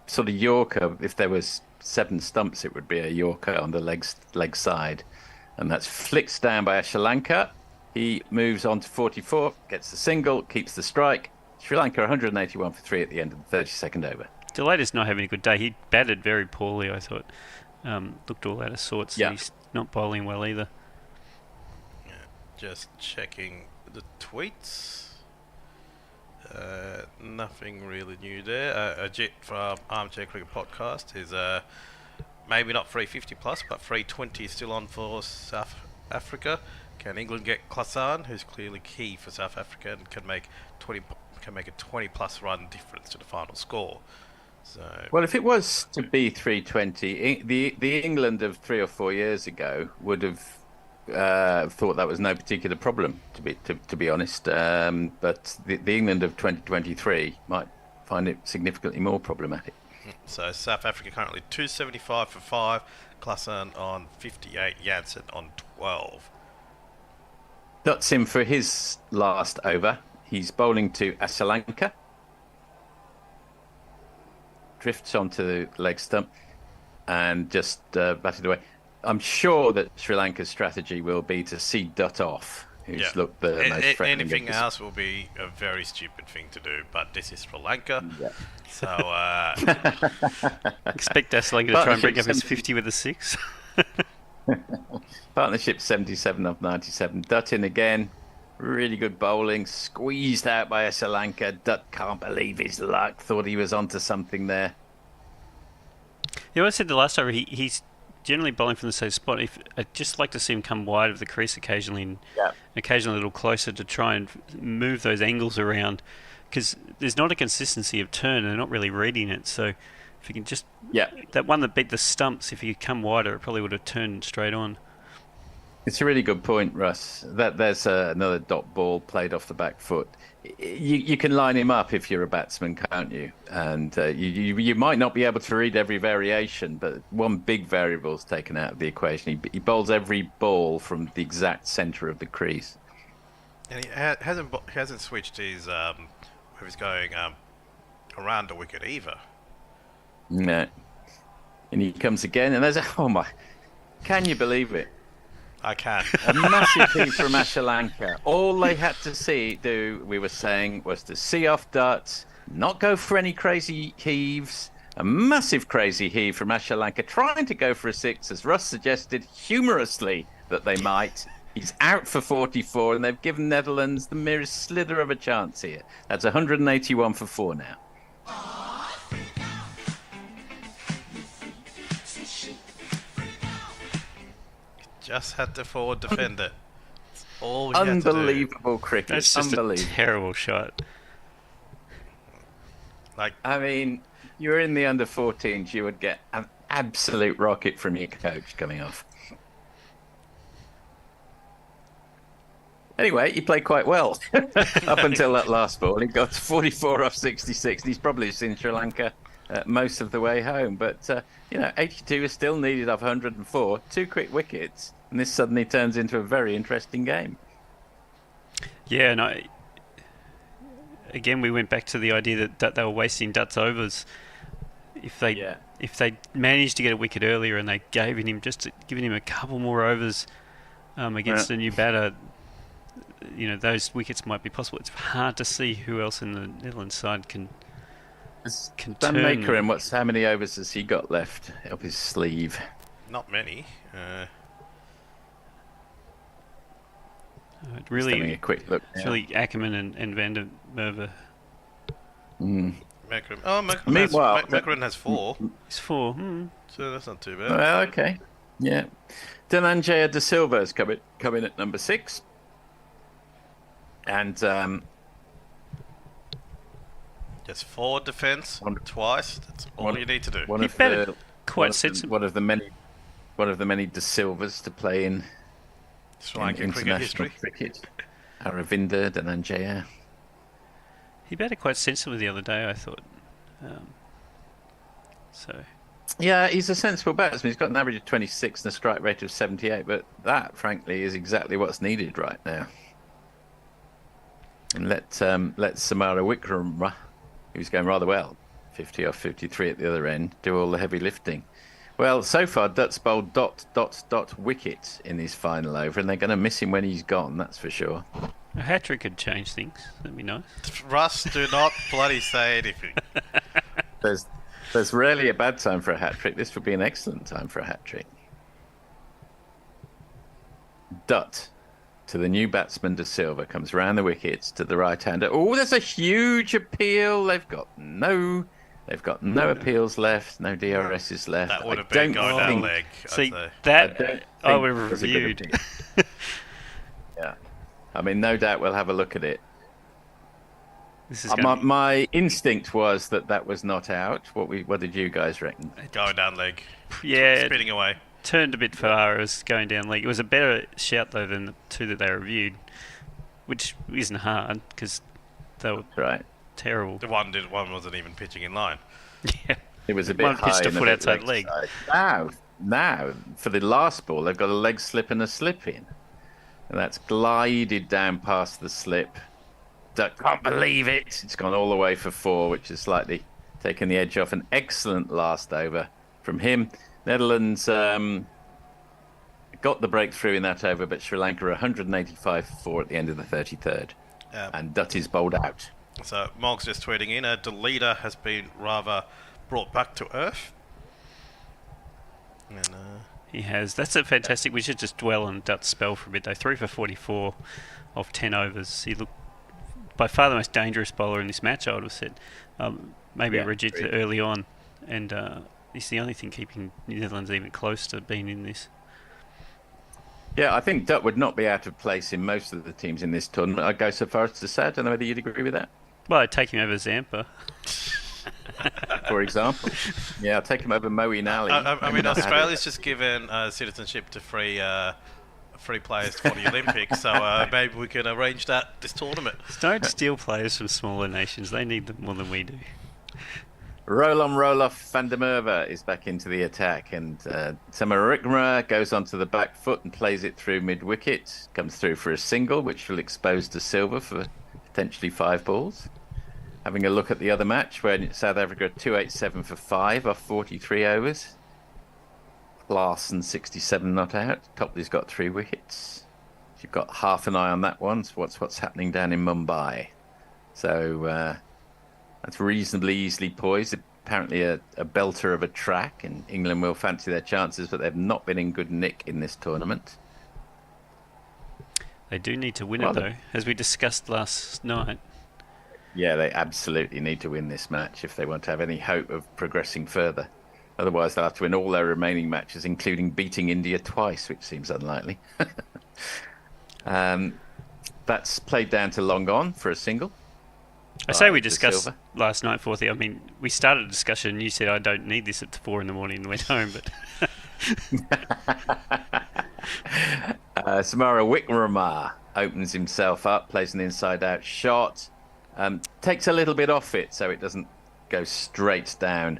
M: sort of Yorker. If there was 7 stumps, it would be a Yorker on the leg side. And that's flicked down by Sri Lanka. He moves on to 44, gets the single, keeps the strike. Sri Lanka 181 for 3 at the end of the 32nd over.
G: De Leede's not having a good day. He batted very poorly, I thought. Looked all out of sorts. Yeah. He's not bowling well either.
B: Yeah, just checking the tweets. Nothing really new there. Ajit from Armchair Cricket Podcast is maybe not 350 plus, but 320 is still on for South Africa. Can England get Klasan, who's clearly key for South Africa and can make a 20 plus run difference to the final score? So,
M: well, if it was to be 320, the England of 3 or 4 years ago would have thought that was no particular problem, to be honest. But the England of 2023 might find it significantly more problematic.
B: So South Africa currently 275 for 5, Klasan on 58, Jansen on 12.
M: Dutt's in for his last over. He's bowling to Sri Lanka. Drifts onto the leg stump and just batted away. I'm sure that Sri Lanka's strategy will be to see Dutt off, who's looked the most threatening.
B: Anything else will be a very stupid thing to do, but this is Sri Lanka.
M: Yeah.
B: So,
G: expect Sri to try and break up his 50 with a 6.
M: Partnership 77 of 97. Dutt in again. Really good bowling. Squeezed out by Sri Lanka. Dutt can't believe his luck. Thought he was onto something there.
G: Yeah, I said the last over, he's generally bowling from the same spot. I'd just like to see him come wide of the crease occasionally and occasionally a little closer to try and move those angles around, because there's not a consistency of turn and they're not really reading it. So if you can just... that one that beat the stumps, if he could come wider, it probably would have turned straight on.
M: It's a really good point, Russ. There's another dot ball played off the back foot. You can line him up if you're a batsman, can't you? And you might not be able to read every variation, but one big variable is taken out of the equation. He bowls every ball from the exact centre of the crease.
B: And he hasn't switched his where he's going around the wicket either.
M: No. And he comes again, and there's oh my! Can you believe it?
B: I can.
M: A massive heave from Sri Lanka. All they had to do, we were saying, was to see off Dutt, not go for any crazy heaves. A massive crazy heave from Sri Lanka, trying to go for a 6, as Russ suggested humorously that they might. He's out for 44, and they've given Netherlands the merest slither of a chance here. That's 181 for 4 now.
B: Just had to forward defend it. All we had to do.
M: Unbelievable cricket.
G: That's just a terrible shot.
M: I mean, you're in the under-14s, you would get an absolute rocket from your coach coming off. Anyway, he played quite well up until that last ball. He got 44 off 66. He's probably seen Sri Lanka most of the way home. But, 82 is still needed off 104. 2 quick wickets. And this suddenly turns into a very interesting game.
G: Yeah, and again, we went back to the idea that they were wasting Dutt's overs. If they managed to get a wicket earlier and they giving him a couple more overs against a new batter, those wickets might be possible. It's hard to see who else in the Netherlands side can
M: Dan
G: turn.
M: Maker, and how many overs has he got left up his sleeve?
B: Not many.
G: Really,
M: having a quick look.
G: It's really Ackerman and Van der Merwe.
B: Macron has 4.
G: He's 4.
B: So that's not too bad.
M: Well, okay. Yeah. Dhananjaya De Silva is coming at number 6. And
B: just forward defence twice. That's all you need to do.
M: One of the many De Silvas to play in
B: Sri Lanka
M: international cricket. Aravinda Dhananjaya.
G: He batted quite sensibly the other day, I thought.
M: Yeah, he's a sensible batsman. He's got an average of 26 and a strike rate of 78, but that, frankly, is exactly what's needed right now. And let Samara Wickrama, who's going rather well, 50 off 53 at the other end, do all the heavy lifting. Well, so far, Dutt's bowled ... wicket in his final over, and they're going to miss him when he's gone, that's for sure.
G: A hat-trick could change things. That'd be nice.
B: Russ, do not bloody say anything.
M: There's rarely a bad time for a hat-trick. This would be an excellent time for a hat-trick. Dutt to the new batsman De Silva comes round the wickets to the right-hander. Oh, there's a huge appeal. They've got no appeals left, no DRSs left.
B: That would have been going down leg.
G: See, that I would have reviewed.
M: Yeah. I mean, no doubt we'll have a look at it.
G: My
M: instinct was that was not out. What did you guys reckon?
B: Going down leg.
G: Yeah.
B: Spinning away.
G: Turned a bit far. It was going down leg. It was a better shout, though, than the 2 that they reviewed, which isn't hard, because they were terrible.
B: The one wasn't even pitching in line.
G: Yeah.
M: It was a bit
G: one
M: high.
G: pitched a foot outside leg.
M: Now, for the last ball, they've got a leg slip and a slip in. And that's glided down past the slip. Can't believe it. It's gone all the way for 4, which is slightly taken the edge off. An excellent last over from him. Netherlands got the breakthrough in that over, but Sri Lanka 185 for 4 at the end of the 33rd. And Dutt is bowled out.
B: So Mog's just tweeting in, the leader has been rather brought back to earth. And,
G: he has. That's a fantastic. We should just dwell on Dutt's spell for a bit though. 3 for 44 off 10 overs. He looked by far the most dangerous bowler in this match, I would have said. Maybe Rajitha early on, and he's the only thing keeping New Zealand's even close to being in this.
M: Yeah, I think Dutt would not be out of place in most of the teams in this tournament. I'd go so far as to say, I don't know whether you'd agree with that.
G: Well, I'd take him over Zampa.
M: For example. Yeah, I'll take him over Moeen Ali.
B: I mean, Australia's just given citizenship to free players for the Olympics, so maybe we can arrange that this tournament.
G: Don't steal players from smaller nations. They need them more than we do.
M: Roll on, roll off. Van der Merwe is back into the attack, and Samarawickrama goes onto the back foot and plays it through mid-wicket. Comes through for a single, which will expose De Silva for potentially 5 balls. Having a look at the other match, where South Africa 287 for 5 off 43 overs. Larson 67 not out. Topley's got 3 wickets. You've got half an eye on that one. So what's happening down in Mumbai? So that's reasonably easily poised. Apparently a belter of a track, and England will fancy their chances, but they've not been in good nick in this tournament.
G: They do need to win it though, as we discussed last night.
M: Yeah, they absolutely need to win this match if they want to have any hope of progressing further. Otherwise, they'll have to win all their remaining matches, including beating India twice, which seems unlikely. That's played down to long on for a single.
G: I say we discussed last night, Forthy. I mean, we started a discussion and you said, I don't need this at 4 in the morning and went home, but...
M: Samarawickrama opens himself up, plays an inside-out shot. Takes a little bit off it so it doesn't go straight down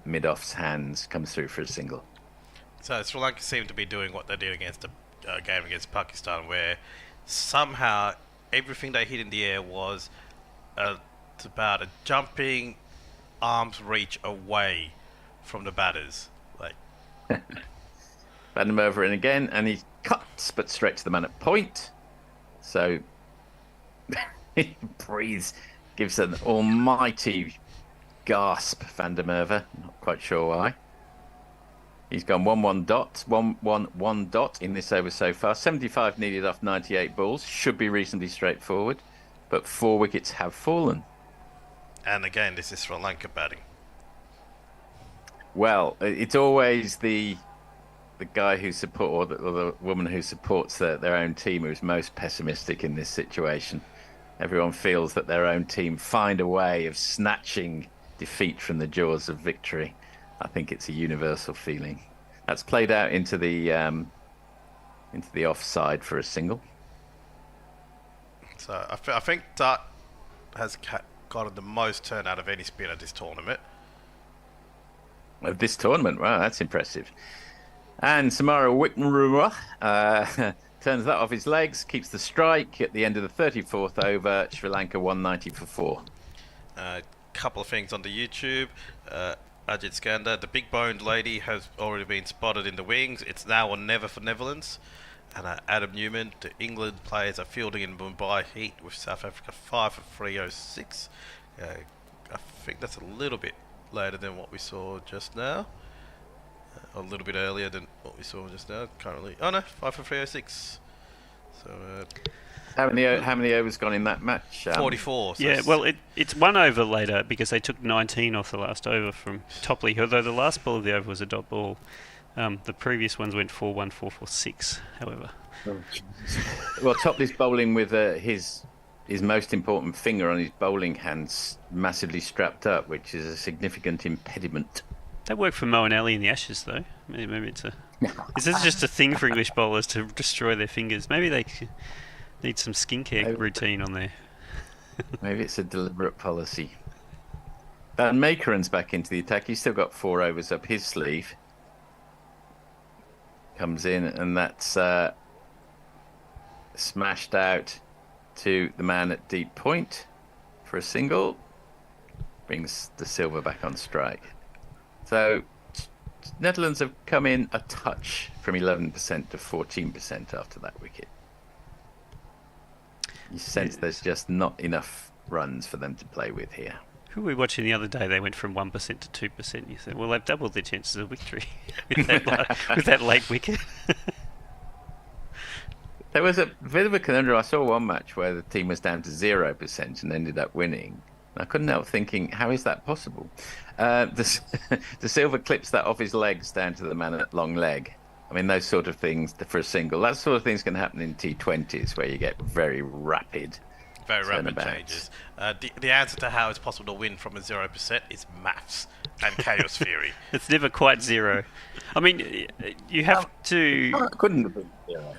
M: mid-off's hands, comes through for a single.
B: So Sri Lanka seem to be doing what they did against a game against Pakistan, where somehow everything they hit in the air was about a jumping arm's reach away from the batters. Like
M: Van der Merwe in again, and he cuts, but straight to the man at point. So he breathes, gives an almighty gasp, Van der Merwe. Not quite sure why. He's gone 1-1 dot, 1-1-1 dot in this over so far. 75 needed off 98 balls. Should be reasonably straightforward, but 4 wickets have fallen.
B: And again, this is Sri Lanka batting.
M: Well, it's always the guy who or the woman who supports their own team who's most pessimistic in this situation. Everyone feels that their own team find a way of snatching defeat from the jaws of victory. I think it's a universal feeling. That's played out into the offside for a single.
B: So I think Dutt has gotten the most turn out of any spinner this tournament.
M: Of this tournament, wow, that's impressive. And Samarawickrama turns that off his legs, keeps the strike at the end of the 34th over. Sri Lanka 190 for 4.
B: Couple of things on the YouTube. Ajit Skanda, the big boned lady, has already been spotted in the wings. It's now or never for Netherlands. And Adam Newman, the England players are fielding in Mumbai Heat with South Africa 5 for 306. I think that's a little bit later than what we saw just now. A little bit earlier than what we saw just now. Currently, 5 for 306. So
M: how many overs gone in that match?
B: 44. So
G: yeah, well, it's 1 over later because they took 19 off the last over from Topley, although the last ball of the over was a dot ball. The previous ones went 4-1, 4-4-6, however.
M: Well, Topley's bowling with his most important finger on his bowling hands massively strapped up, which is a significant impediment.
G: That worked for Moeen Ali in the Ashes, though. Maybe it's a... Is this just a thing for English bowlers to destroy their fingers? Maybe they need some skincare routine on there.
M: Maybe it's a deliberate policy. Van Meekeren's back into the attack. He's still got 4 overs up his sleeve. Comes in, and that's smashed out to the man at deep point for a single. Brings De Silva back on strike. So Netherlands have come in a touch from 11% to 14% after that wicket. You sense there's just not enough runs for them to play with here.
G: Who were we watching the other day? They went from 1% to 2%. You said, well, they've doubled their chances of victory with that late wicket.
M: There was a bit of a conundrum. I saw one match where the team was down to 0% and ended up winning. I couldn't help thinking, how is that possible? The Silva clips that off his legs down to the man at long leg. I mean, those sort of things for a single. That sort of things can happen in T20s where you get very rapid
B: changes. The answer to how it's possible to win from a 0% is maths and chaos theory.
G: It's never quite zero. I mean, you have to...
M: It couldn't have been zero.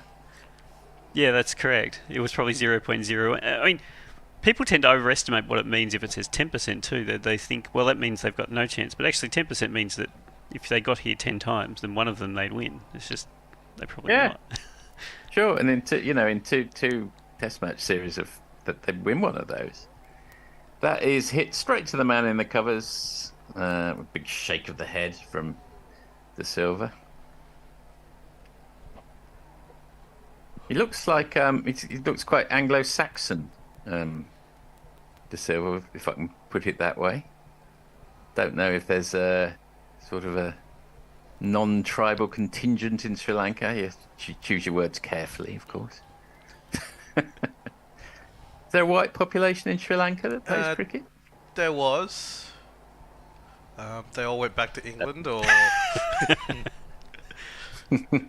G: Yeah, that's correct. It was probably 0.0. I mean, people tend to overestimate what it means if it says 10% too. They think, well, that means they've got no chance. But actually 10% means that if they got here 10 times, then one of them they'd win. It's just, they probably not.
M: Sure, and in two test match series of that they'd win one of those. That is hit straight to the man in the covers. A big shake of the head from the Silva. He looks like he looks quite Anglo-Saxon, De Silva, if I can put it that way. Don't know if there's a sort of a non-tribal contingent in Sri Lanka. You choose your words carefully, of course. Is there a white population in Sri Lanka that plays cricket?
B: There was. They all went back to England, or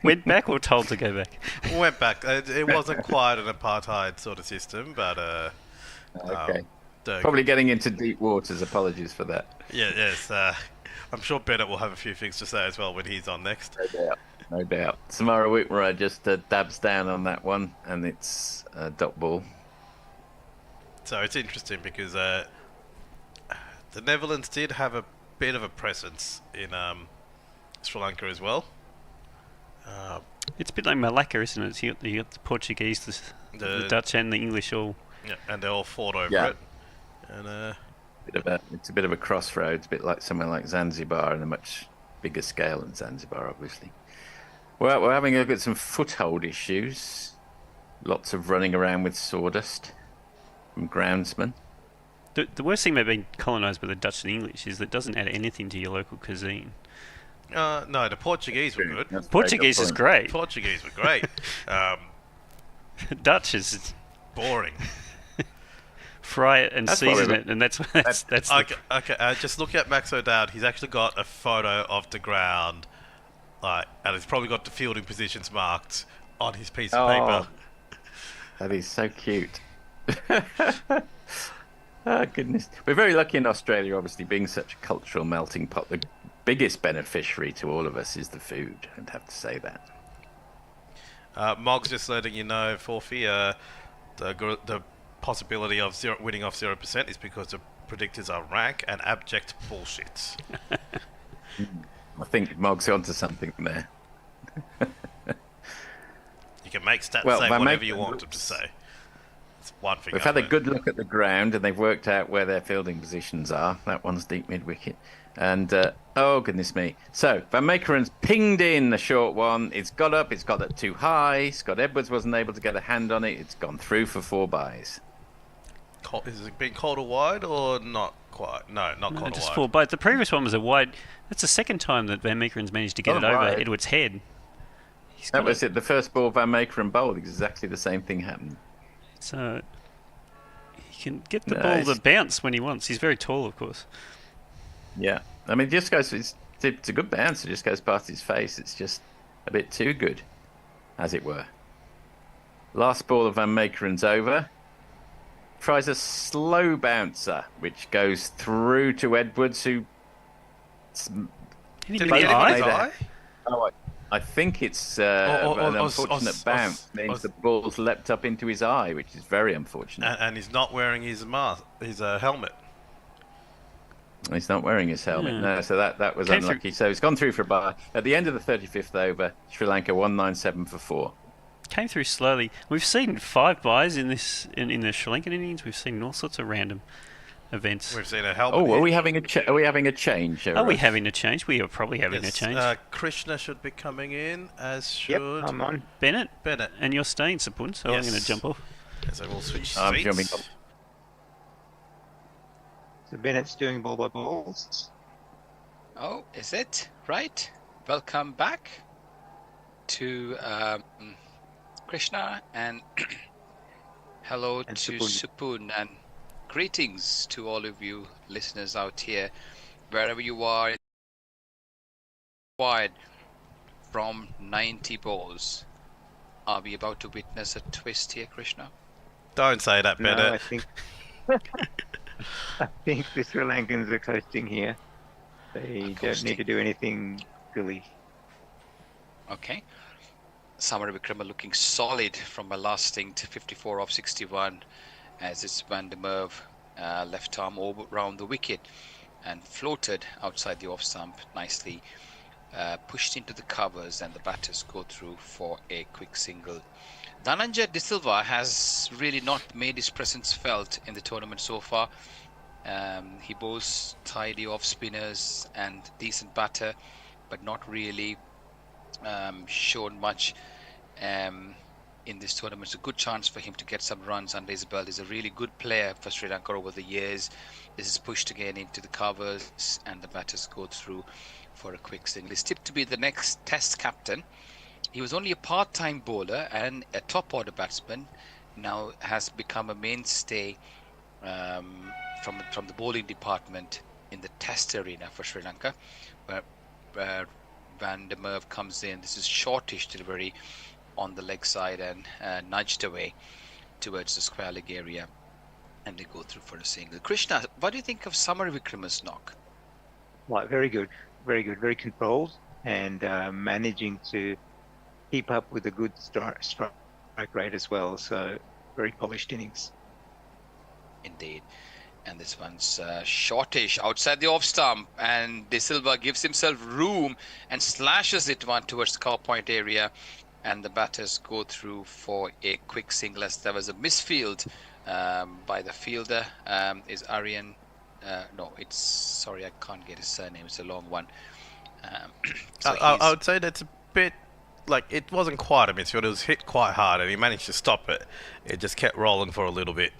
G: went back, or told to go back.
B: Went back. It wasn't quite an apartheid sort of system, but
M: okay. Probably getting into deep waters. Apologies for that.
B: Yes. I'm sure Bennett will have a few things to say as well when he's on next.
M: No doubt. Samara Whitmore just dabs down on that one, and it's a dot ball.
B: So it's interesting because the Netherlands did have a bit of a presence in Sri Lanka as well.
G: It's a bit like Malacca, isn't it? You got the Portuguese, the Dutch, and the English all.
B: Yeah, and they all fought over it. And
M: it's a bit of a crossroads, a bit like somewhere like Zanzibar, on a much bigger scale than Zanzibar, obviously. Well, we're having a look at some foothold issues. Lots of running around with sawdust from groundsmen.
G: The worst thing about being colonised by the Dutch and English is that it doesn't add anything to your local cuisine.
B: No, the Portuguese were good.
G: Portuguese is great.
B: Portuguese were great.
G: Dutch is
B: boring.
G: Fry it and season it, and that's
B: okay. Just look at Max O'Dowd. He's actually got a photo of the ground, and he's probably got the fielding positions marked on his piece of paper.
M: That is so cute. Oh goodness, we're very lucky in Australia, obviously being such a cultural melting pot. The biggest beneficiary to all of us is the food. I'd have to say that.
B: Mog's just letting you know, Forfey, the possibility of winning off 0% is because the predictors are rank and abject bullshit.
M: I think Mog's onto something there.
B: You can make stats say whatever you want them to say. It's one thing.
M: We've had a good look at the ground and they've worked out where their fielding positions are. That one's deep mid-wicket. And, oh goodness me. So, Van Meekeren's pinged in a short one. It's got up, it's got it too high. Scott Edwards wasn't able to get a hand on it. It's gone through for 4 byes.
B: Is it being called a wide or not quite? No, not called
G: just
B: a wide.
G: 4 byes. The previous one was a wide. That's the second time that Van Meekeren's managed to get it over Edwards' head.
M: That was it. The first ball Van Meekeren bowled, exactly the same thing happened.
G: So he can get the ball to bounce when he wants. He's very tall, of course.
M: Yeah, I mean, it just goes. It's a good bounce. It just goes past his face. It's just a bit too good, as it were. Last ball of Van Meekeren's over. Tries a slow bouncer, which goes through to Edwards, who.
G: Did he get his eye?
M: Oh, I think it's an unfortunate bounce. Means the ball's leapt up into his eye, which is very unfortunate.
B: And he's not wearing his mask, his helmet.
M: He's not wearing his helmet. No, so that was unlucky. So he's gone through for a bye. At the end of the 35th over, Sri Lanka 197 for 4.
G: Came through slowly. We've seen 5 byes in the Sri Lankan innings. We've seen all sorts of random events.
B: We've seen a helmet.
M: Oh, are we having a change?
G: Are we having a change? We are probably having a change.
B: Krishna should be coming in, as should...
F: Yep, I'm on.
G: Bennett?
B: Bennett.
G: And you're staying, Sapun, so I'm going to jump off.
B: So we'll switch
M: I'm
B: seats.
M: jumping off.
F: So Bennett's doing ball by balls.
C: Oh, is it? Right. Welcome back to Krishna, and hello to Supun, and greetings to all of you listeners out here, wherever you are. Wide from 90 balls. Are we about to witness a twist here, Krishna?
B: Don't say that, Bennett.
F: No, I think I think the Sri Lankans are coasting here. They don't need to do anything silly.
C: Okay. Samar Vikrama looking solid from a last stint, 54 off 61, as it's Van der Merwe left arm over round the wicket and floated outside the off stump nicely, pushed into the covers, and the batters go through for a quick single. Dhananjay De Silva has really not made his presence felt in the tournament so far. He bowls tidy off spinners and decent batter, but not really shown much in this tournament. It's a good chance for him to get some runs under his belt. He's a really good player for Sri Lanka over the years. This is pushed again into the covers, and the batters go through for a quick single. He's tipped to be the next Test captain. He was only a part-time bowler and a top-order batsman. Now has become a mainstay from the bowling department in the Test arena for Sri Lanka, where Van der Merwe comes in. This is shortish delivery on the leg side and nudged away towards the square leg area, and they go through for a single. Krishna, what do you think of Samar Vikrama's knock?
F: Right, very good, very controlled, and managing to keep up with a good strike rate as well. So very polished innings.
C: Indeed. And this one's shortish outside the off stump, and De Silva gives himself room and slashes it one towards the cow point area, and the batters go through for a quick single, as there was a misfield by the fielder. Is Aryan? No, it's, sorry, I can't get his surname. It's a long one. So
B: I would say that's a bit, like, it wasn't quite a misfield. It was hit quite hard, and he managed to stop it. It just kept rolling for a little bit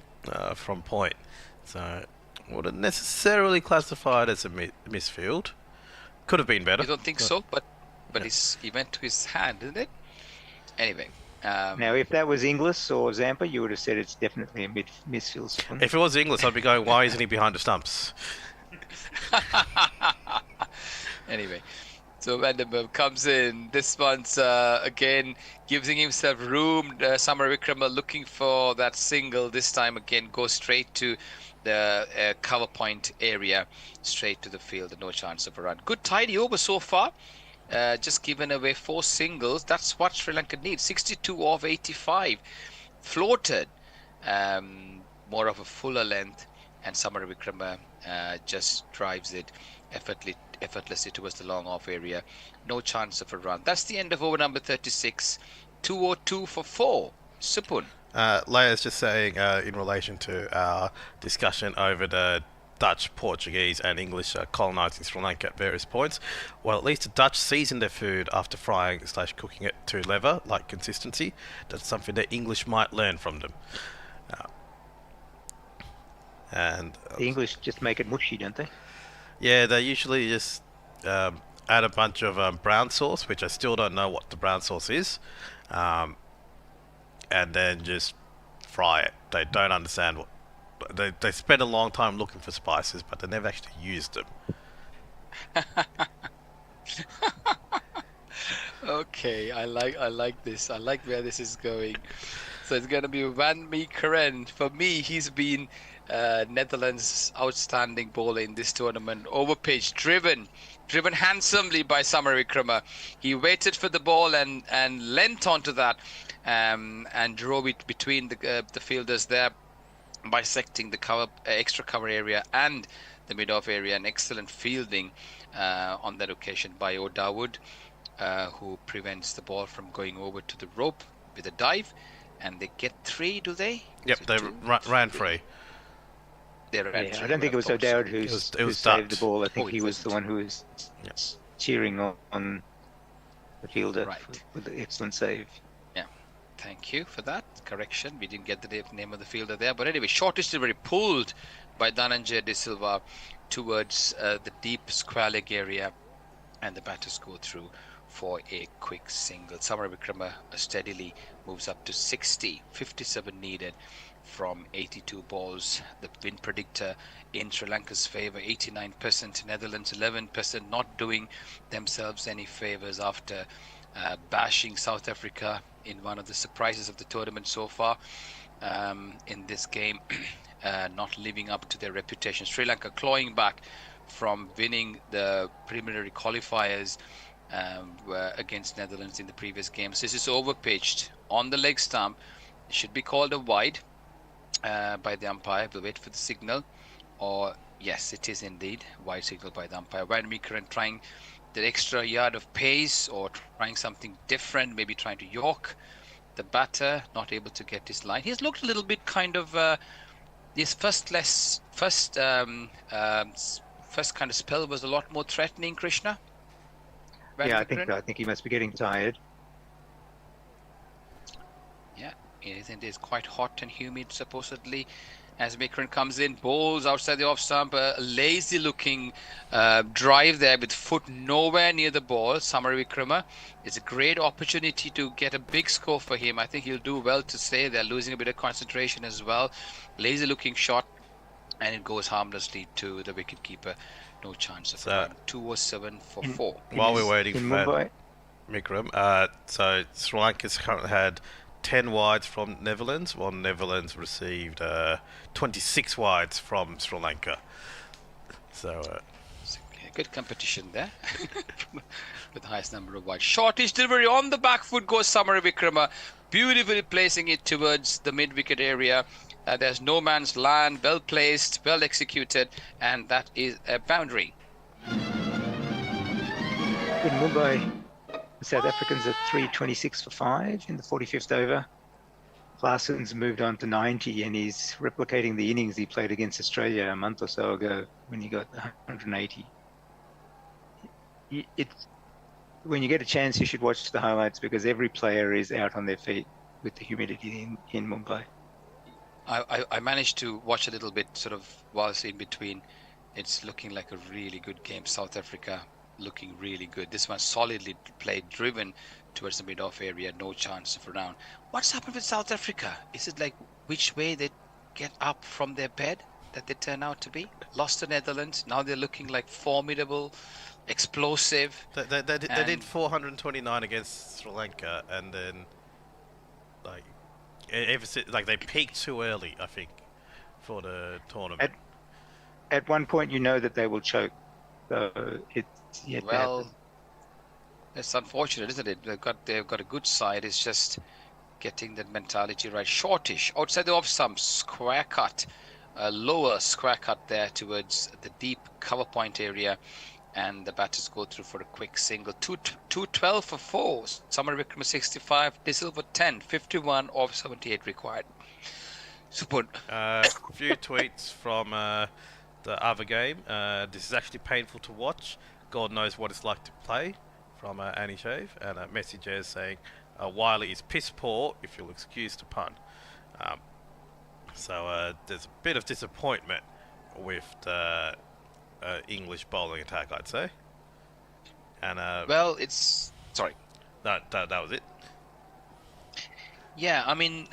B: from point. So, wouldn't necessarily classify it as a misfield. Could have been better.
C: You don't think so? But yeah. He went to his hand, didn't it? Anyway.
F: Now, if that was Inglis or Zampa, you would have said it's definitely a misfield.
B: If it was Inglis, I'd be going, why isn't he behind the stumps?
C: Anyway. So Van der Merwe comes in. This one's again giving himself room. Samar Vikrama looking for that single. This time again goes straight to the cover point area, straight to the field. No chance of a run. Good tidy over so far. Just given away 4 singles. That's what Sri Lanka needs. 62 off 85. Floated. More of a fuller length. And Samar Vikrama just drives it effortlessly towards the long off area. No chance of a run. That's the end of over number 36. 202 for 4. Supun.
B: Leia's just saying in relation to our discussion over the Dutch, Portuguese and English colonising Sri Lanka at various points. Well, at least the Dutch season their food after frying/cooking it to leather, like consistency. That's something that English might learn from them. And
F: the English just make it mushy, don't they?
B: Yeah, they usually just add a bunch of brown sauce, which I still don't know what the brown sauce is, and then just fry it. They don't understand what... They spend a long time looking for spices, but they never actually used them.
C: Okay, I like this. I like where this is going. So it's gonna be Van Meekeren. For me, he's been Netherlands' outstanding bowler in this tournament. Overpitch, driven handsomely by Samar Vikrama. He waited for the ball and leant onto that and drove it between the fielders there, bisecting the extra cover area and the mid-off area. An excellent fielding on that occasion by O'Dawood, who prevents the ball from going over to the rope with a dive. And they get 3, do they?
B: Yep, they ran free.
C: their
F: Yeah,
C: entry.
F: I don't think it was O'Dowd who
B: It was
F: saved the
B: Dutch.
F: ball. I think
C: Oh,
F: he
C: it
F: was the one who was cheering on the fielder
C: Right.
F: with the excellent save.
C: Yeah, thank you for that correction. We didn't get the name of the fielder there, but anyway, short delivery pulled by Dhananjay De Silva towards the deep square leg area, and the batters go through for a quick single. Samara Vikrama steadily moves up to 60, 57 needed from 82 balls. The win predictor in Sri Lanka's favour, 89%. Netherlands 11%, not doing themselves any favours after bashing South Africa in one of the surprises of the tournament so far. In this game, not living up to their reputation. Sri Lanka clawing back from winning the preliminary qualifiers against Netherlands in the previous games. This is overpitched on the leg stump. It should be called a wide by the umpire. We'll wait for the signal. Or yes, it is indeed wide signal by the umpire. Van Meekeren trying the extra yard of pace or trying something different, maybe trying to york the batter, not able to get his line. He's looked a little bit kind of his first kind of spell was a lot more threatening, Krishna.
F: Yeah, I think he must be getting tired.
C: Yeah, it is quite hot and humid supposedly. As Meekeren comes in, bowls outside the off stump, a lazy looking drive there with foot nowhere near the ball. Samara Vikrama, it's a great opportunity to get a big score for him. I think he'll do well to stay there, losing a bit of concentration as well. Lazy looking shot, and it goes harmlessly to the wicketkeeper. No chance of run. 207 for 4.
B: While we're waiting for
F: Mumbai.
B: Mikram, so Sri Lanka's currently had 10 wides from Netherlands, while Netherlands received 26 wides from Sri Lanka. So
C: good competition there with the highest number of wides. Shortish delivery on the back foot goes Samara Vikrama, beautifully placing it towards the mid-wicket area. There's no man's land, well placed, well executed, and that is a boundary.
F: In Mumbai, the South Africans are 326 for 5 in the 45th over. Klaassen's moved on to 90, and he's replicating the innings he played against Australia a month or so ago when he got 180. When you get a chance, you should watch the highlights because every player is out on their feet with the humidity in Mumbai.
C: I managed to watch a little bit sort of whilst in between. It's looking like a really good game. South Africa looking really good. This one solidly played, driven towards the mid-off area, no chance of a round. What's happened with South Africa? Is it like which way they get up from their bed that they turn out to be? Lost to Netherlands, now they're looking like formidable, explosive.
B: They did 429 against Sri Lanka, and then they peaked too early, I think, for the tournament.
F: At one point, you know that they will choke. So it's yet to happen.
C: It's unfortunate, isn't it? They've got a good side. It's just getting that mentality right. Shortish outside the off stump, square cut, a lower square cut there towards the deep cover point area, and the batters go through for a quick single. 212 for 4. Samara Vikrama 65, De Silva 10, 51 of 78 required. Super.
B: A few tweets from the other game. This is actually painful to watch. God knows what it's like to play. From Annie Shave, and a message there saying Wiley is piss poor, if you'll excuse the pun. So there's a bit of disappointment with the English bowling attack, I'd say. And
C: well, it's sorry.
B: That was it.
C: Yeah, I mean,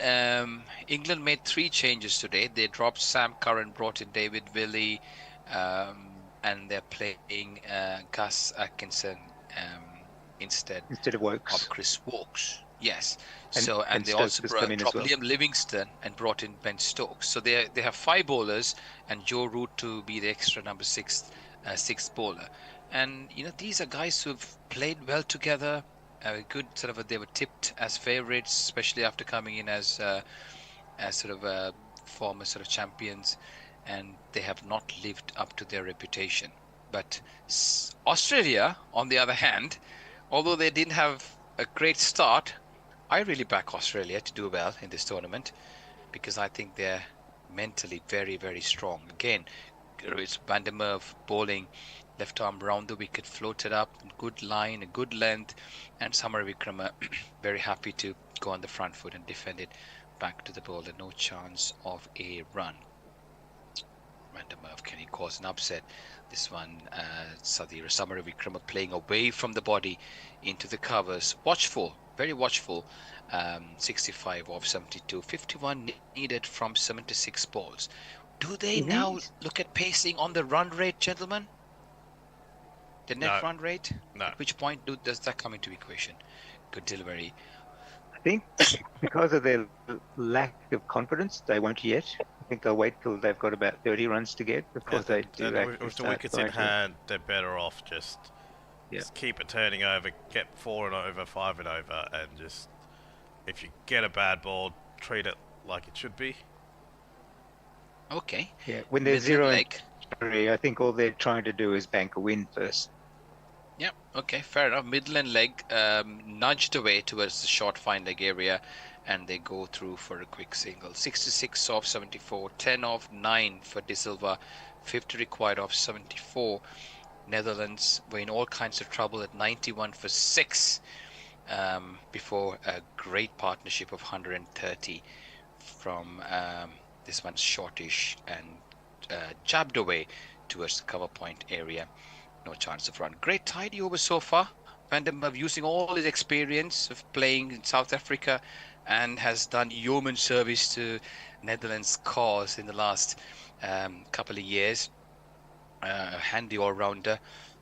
C: England made 3 changes today. They dropped Sam Curran, brought in David Willey, and they're playing Gus Atkinson instead of Chris Wokes. Yes. And they also dropped Liam Livingstone and brought in Ben Stokes. So they have 5 bowlers and Joe Root to be the extra number 6th bowler. And these are guys who've played well together. Good they were tipped as favourites, especially after coming in as former champions, and they have not lived up to their reputation. But Australia, on the other hand, although they didn't have a great start, I really back Australia to do well in this tournament because I think they're mentally very, very strong. Again, it's Van der Merwe bowling, left arm round the wicket, floated up, good line, a good length, and Samara Wickrama very happy to go on the front foot and defend it back to the bowler. No chance of a run. Van der Merwe, can he cause an upset? This one, Samara Wickrama playing away from the body into the covers. Watchful, very watchful. 65 off 72, 51 needed from 76 balls. Do they now look at pacing on the run rate, gentlemen? The net run rate?
B: No.
C: At which point does that come into equation? Good delivery.
F: I think because of their lack of confidence, they won't yet. I think they'll wait till they've got about 30 runs to get before they do
B: And
F: actually
B: with the
F: start
B: wickets in
F: trying to-
B: hand, they're better off just keep it turning over, get 4 and over, 5 and over, and just, if you get a bad ball, treat it like it should be.
C: Okay.
F: Yeah, when they're
C: Midland
F: zero and
C: leg.
F: 3, I think all they're trying to do is bank a win first.
C: Yep, okay, fair enough. Midland leg nudged away towards the short fine leg area, and they go through for a quick single. 66 off 74, 10 off 9 for De Silva, 50 required off 74. Netherlands were in all kinds of trouble at 91 for 6 before a great partnership of 130 from this one's shortish and jabbed away towards the cover point area. No chance of run. Great tidy over so far. Van der Merwe using all his experience of playing in South Africa and has done yeoman service to Netherlands' cause in the last couple of years. Handy all-rounder.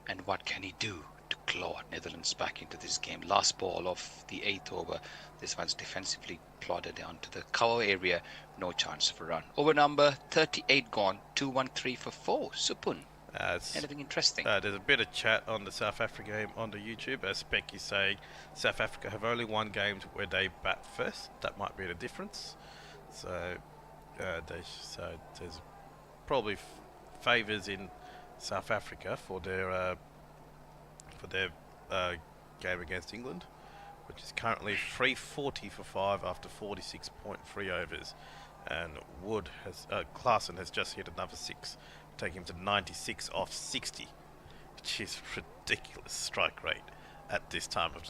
C: And what can he do to claw Netherlands back into this game? Last ball of the 8th over. This one's defensively plodded down to the cover area. No chance of a run. Over number 38 gone. 2-1-3 for 4. Supun. Anything interesting?
B: There's a bit of chat on the South Africa game on the YouTube, as Speck is saying South Africa have only won games where they bat first. That might be the difference. So, there's probably favours in South Africa for their game against England, which is currently 340 for 5 after 46.3 overs, and Klaasen has just hit another 6. Take him to 96 off 60, which is ridiculous strike rate at this time of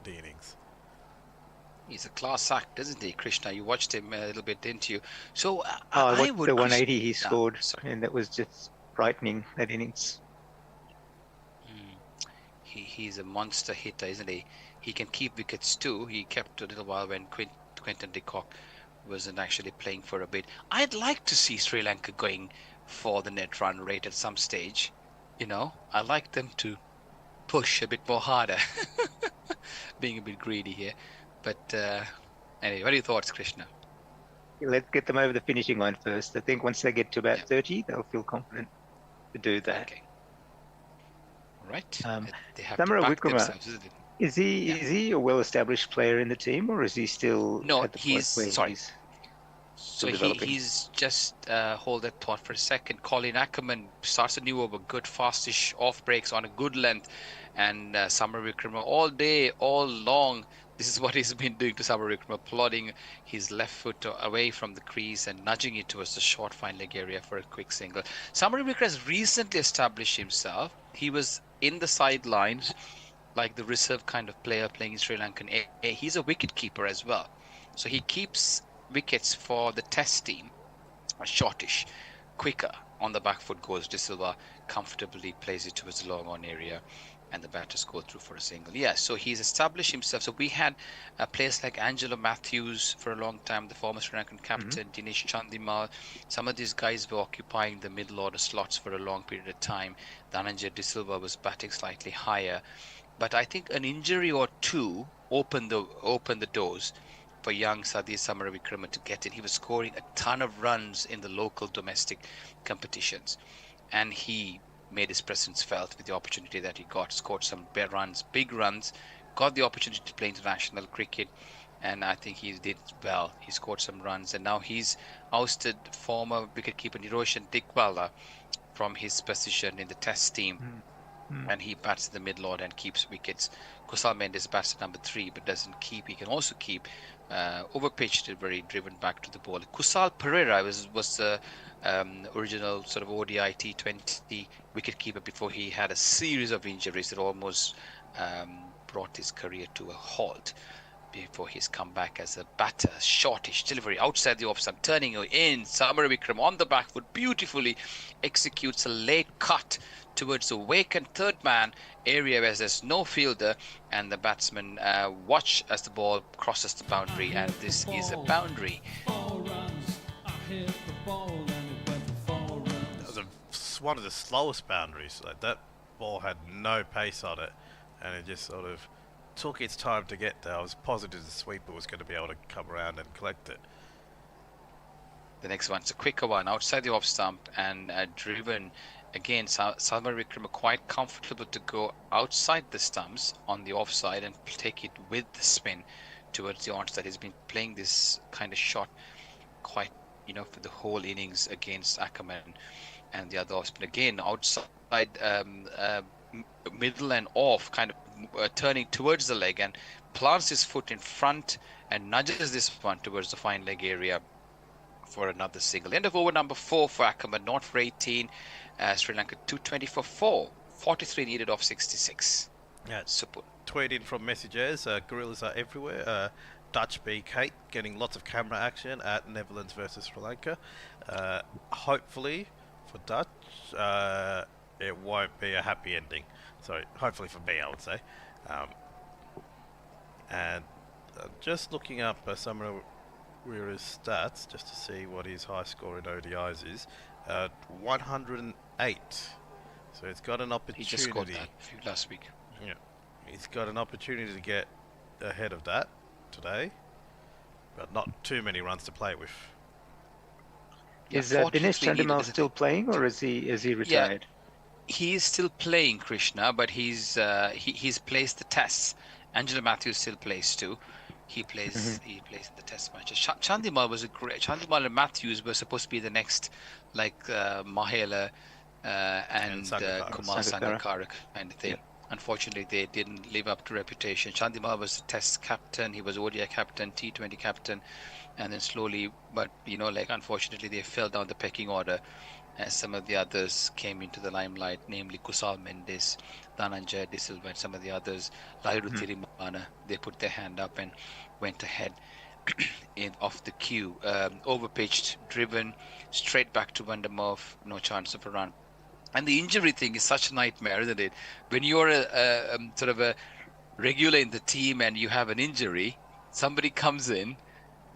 B: the innings.
C: He's a class act, isn't he, Krishna? You watched him a little bit, didn't you? So
F: I
C: would
F: the 180 he scored, and that was just frightening, that innings.
C: He's a monster hitter, isn't he? He can keep wickets too. He kept a little while when Quinton de Kock wasn't actually playing for a bit. I'd like to see Sri Lanka going for the net run rate at some stage. You know, I like them to push a bit more harder. Being a bit greedy here. But anyway, what are your thoughts, Krishna?
F: Let's get them over the finishing line first. I think once they get to about 30, they'll feel confident to do that.
C: Okay. Right. They have
F: Samara
C: to back
F: Wickrama,
C: themselves, isn't it?
F: is he a well-established player in the team, or is he still at the point where he's
C: So
F: developing?
C: he's just hold that thought for a second. Colin Ackerman starts a new over, good fastish off breaks on a good length, and Samara Wickrama all day, all long. This is what he's been doing to Samara Wickrama, plodding his left foot away from the crease and nudging it towards the short fine leg area for a quick single. Samara Wickrama has recently established himself. He was in the sidelines, like the reserve kind of player playing in Sri Lankan A. He's a wicket keeper as well, so he keeps wickets for the test team, shortish, quicker. On the back foot goes De Silva, comfortably plays it towards the long on area, and the batters go through for a single. Yeah, so he's established himself. So we had players like Angelo Matthews for a long time, the former Sri Lankan captain, Dinesh Chandimal. Some of these guys were occupying the middle order slots for a long period of time. Dhananjay De Silva was batting slightly higher. But I think an injury or two opened the doors for young Sadiq Samara Wickrama to get in. He was scoring a ton of runs in the local domestic competitions, and he made his presence felt with the opportunity that he got. Scored some big runs, got the opportunity to play international cricket, and I think he did well. He scored some runs, and now he's ousted former wicketkeeper Niroshan Dikwala from his position in the test team. and he bats the mid order and keeps wickets. Kusal Mendes bats at number 3 but doesn't keep. He can also keep. Overpitched, very driven back to the ball. Kusal Pereira was the original sort of ODI T20 wicketkeeper before he had a series of injuries that almost brought his career to a halt before his comeback as a batter. Shortish delivery outside the off stump, turning in. Samara Vikram on the back foot beautifully executes a late cut towards the vacant third man area where there's no fielder, and the batsman watch as the ball crosses the boundary, and this is a boundary.
B: That was one of the slowest boundaries. Like, that ball had no pace on it, and it just sort of took its time to get there. I was positive the sweeper was going to be able to come around and collect it.
C: The next one's a quicker one outside the off stump and driven. Again, Salman Vikram are quite comfortable to go outside the stumps on the offside and take it with the spin towards the onside. He's been playing this kind of shot quite, for the whole innings against Ackerman and the other off spin. Again, outside, middle and off, kind of turning towards the leg and plants his foot in front and nudges this one towards the fine leg area for another single. End of over number 4 for Ackerman, not for 18. Sri Lanka 220 for 4. 43 needed off 66.
B: Yeah,
C: super.
B: Tweeting from messages. Gorillas are everywhere. Dutch B. Kate getting lots of camera action at Netherlands versus Sri Lanka. Hopefully for Dutch, it won't be a happy ending. So hopefully for me, I would say. And just looking up some of Weir's stats just to see what his high score in ODIs is. 108. So it's got an opportunity.
C: He just scored that last week.
B: Yeah, he's got an opportunity to get ahead of that today, but not too many runs to play with.
F: Is Dinesh Chandimal still playing, or is he retired?
C: Yeah, he is still playing, Krishna, but he's placed the tests. Angela Matthews still plays too. He plays the test matches. Chandimal was a great. Chandimal and Matthews were supposed to be the next, like Mahela and Kumar Sangakkara kind of thing. Yeah. Unfortunately, they didn't live up to reputation. Chandimal was the test captain. He was ODI captain, T20 captain, and then slowly, but unfortunately, they fell down the pecking order as some of the others came into the limelight, namely Kusal Mendes, Dhananjay De Silva, and some of the others, Lairu Thirimana. They put their hand up and went ahead off the queue. Overpitched, driven, straight back to Vandermeer, no chance of a run. And the injury thing is such a nightmare, isn't it? When you're a sort of a regular in the team and you have an injury, somebody comes in,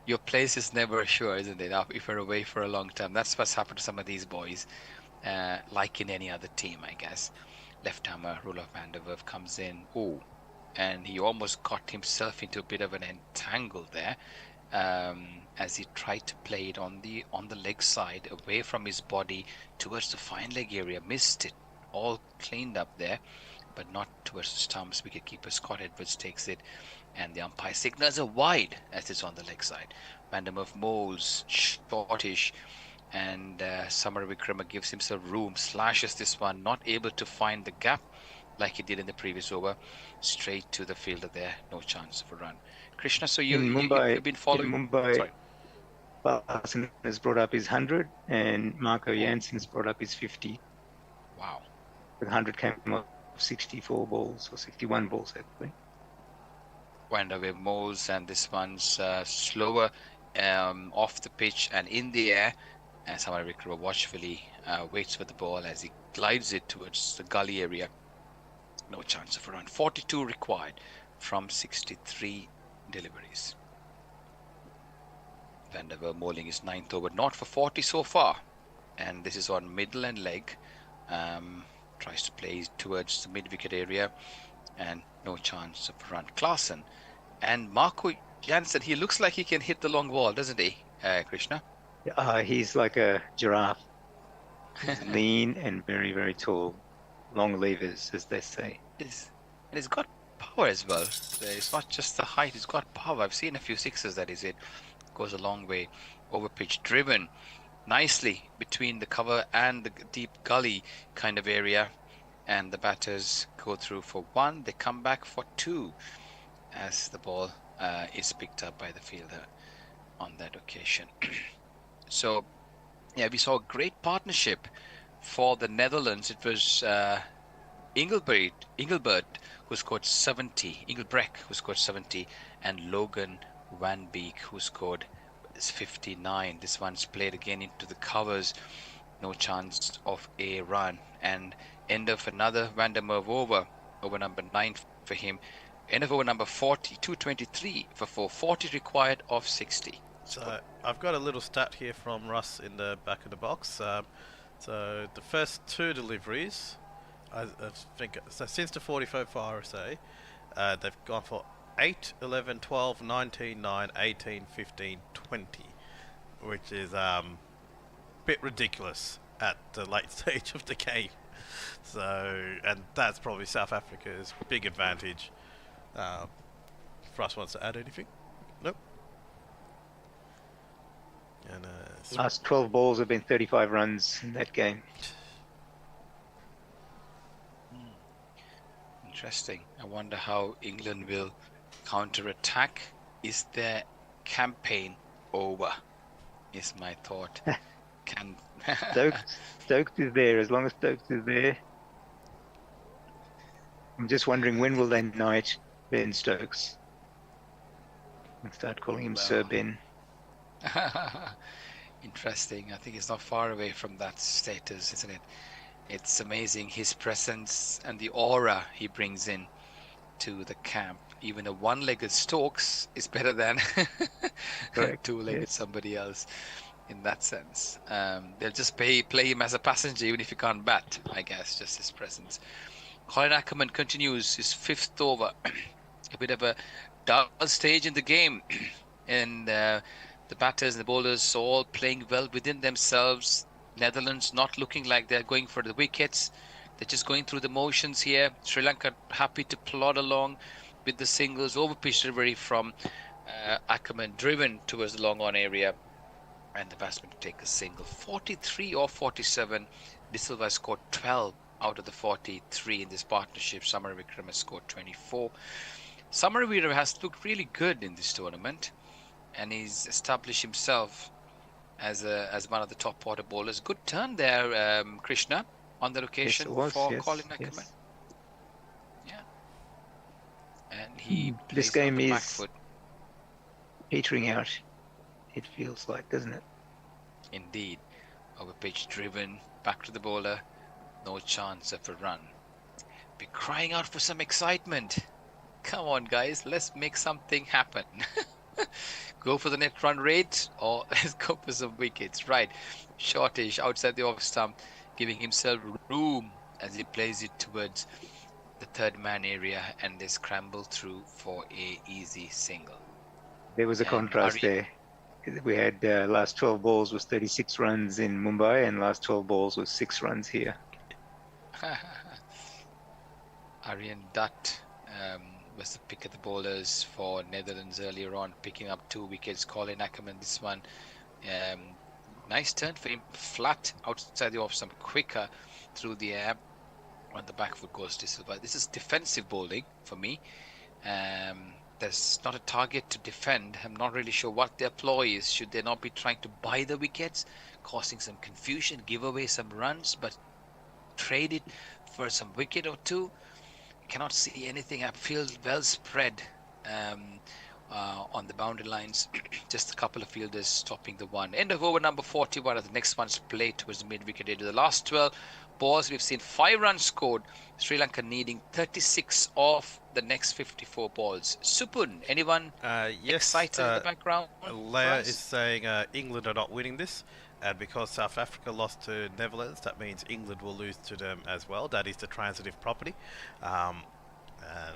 C: your place is never sure, isn't it? If you're away for a long time. That's what's happened to some of these boys, like in any other team, I guess. Left-hammer, Roelof van der Werf comes in. Oh, and he almost got himself into a bit of an entangle there as he tried to play it on the leg side, away from his body towards the fine leg area. Missed it. All cleaned up there, but not towards the stumps. Wicketkeeper Scott Edwards takes it, and the umpire signals a wide as it's on the leg side. Vandermeer moles, shortish, and Samara Vikrama gives himself room, slashes this one, not able to find the gap like he did in the previous over. Straight to the fielder there, no chance of a run. Krishna, so you've been following.
F: In Mumbai, Parson has brought up his 100, and Marco Jansen's brought up his 50.
C: Wow.
F: The 100 came off 64 balls, or 61 balls, actually.
C: Vandermeer moles, and this one's slower off the pitch and in the air. And Samara Vikrama watchfully waits for the ball as he glides it towards the gully area. No chance of a run. 42 required from 63 deliveries. Vandermeer moling his 9th over, not for 40 so far. And this is on middle and leg. Tries to play towards the mid-wicket area, and no chance of a run. Klaasen and Marco Jansen, he looks like he can hit the long ball, doesn't he, Krishna?
F: He's like a giraffe. He's lean and very, very tall. Long levers, as they say.
C: And he's got power as well. It's not just the height, he's got power. I've seen a few sixes that is it. Goes a long way. Over pitch, driven nicely between the cover and the deep gully kind of area. and the batters go through for 1. They come back for 2 as the ball is picked up by the fielder on that occasion. So, yeah, we saw a great partnership for the Netherlands. It was Engelbert who scored 70, Engelbrecht who scored 70, and Logan Van Beek who scored 59. This one's played again into the covers, no chance of a run, and end of another Van der Merwe over number 9 for him. End of over number 40, 223 for 440 required of 60.
B: So I've got a little stat here from Russ in the back of the box. So the first 2 deliveries, I think, so since the 45 for RSA, they've gone for 8, 11, 12, 19, 9, 18, 15, 20, which is a bit ridiculous at the late stage of the game. So, and that's probably South Africa's big advantage. Russ wants to add anything? Nope. And
F: last 12 balls have been 35 runs in that game.
C: Interesting. I wonder how England will counter-attack. Is their campaign over? Is my thought. Can
F: Stokes is there. As long as Stokes is there, I'm just wondering when will they knight Ben Stokes and start calling him Sir Ben.
C: Interesting. I think it's not far away from that status, isn't it? It's amazing his presence and the aura he brings in to the camp. Even a one-legged Stokes is better than a two-legged somebody else in that sense. They'll just play him as a passenger even if he can't bat, I guess, just his presence. Colin Ackerman continues his 5th over. A bit of a dull stage in the game. And the batters and the bowlers all playing well within themselves. Netherlands not looking like they're going for the wickets. They're just going through the motions here. Sri Lanka happy to plod along with the singles. Over-pitch delivery from Ackerman, driven towards the long on area. And the batsman to take a single. 43 or 47. De Silva scored 12 out of the 43 in this partnership. Samarawickrama has scored 24. Samarawickrama has looked really good in this tournament. And he's established himself as one of the top order bowlers. Good turn there, Krishna, on the location for Colin Ackerman. Yeah. And he
F: this
C: plays on
F: game
C: the back
F: is
C: foot.
F: petering out, it feels like, doesn't it?
C: Indeed. Over pitch driven, back to the bowler, no chance of a run. Be crying out for some excitement. Come on, guys, let's make something happen. Go for the net run rate, or let's go for some wickets. Right, shortish outside the off stump, giving himself room as he plays it towards the third man area, and they scramble through for a easy single.
F: There was a contrast there. We had last 12 balls was 36 runs in Mumbai, and last 12 balls was 6 runs here.
C: Aryan Dutt was the pick of the bowlers for Netherlands earlier on, picking up 2 wickets. Colin Ackerman, this one, nice turn for him, flat outside the off stump, quicker through the air. On the back foot goes De Silva. This is defensive bowling for me. There's not a target to defend. I'm not really sure what their ploy is. Should they not be trying to buy the wickets, causing some confusion, give away some runs, but trade it for some wicket or 2? Cannot see anything. I feel well spread on the boundary lines. Just a couple of fielders stopping the one. End of over number 41 as the next one's played towards the mid-wicket area. The last 12 balls, we've seen 5 runs scored. Sri Lanka needing 36 of the next 54 balls. Supun, anyone excited in the background?
B: Leia is saying England are not winning this. And because South Africa lost to Netherlands, that means England will lose to them as well. That is the transitive property. And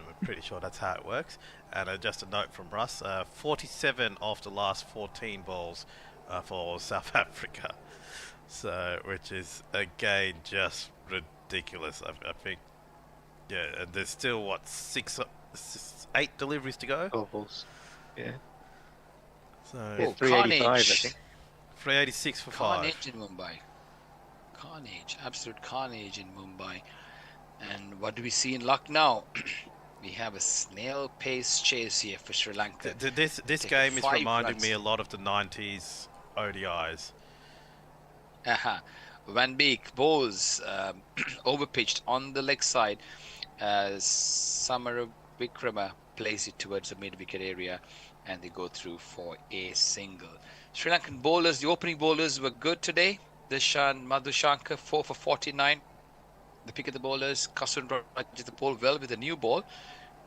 B: we're pretty sure that's how it works. And just a note from Russ, 47 of the last 14 balls for South Africa. So, which is, again, just ridiculous. I think, yeah, and there's still, what, 8 deliveries to go?
F: 12 balls, yeah.
B: So,
F: 385, I think.
B: 386 for 5.
C: Carnage in Mumbai. Carnage, absolute carnage in Mumbai. And what do we see in luck now? We have a snail pace chase here for Sri Lanka.
B: This
C: Taking
B: game is
C: 5
B: reminding
C: runs.
B: me a lot of the 90s ODIs.
C: Van Beek bowls overpitched on the leg side. Samara Vikrama plays it towards the mid-wicket area, and they go through for a single. Sri Lankan bowlers, the opening bowlers were good today. Dishan Madhushankar 4 for 49. The pick of the bowlers, Kasun Rajat bowled well with a new ball.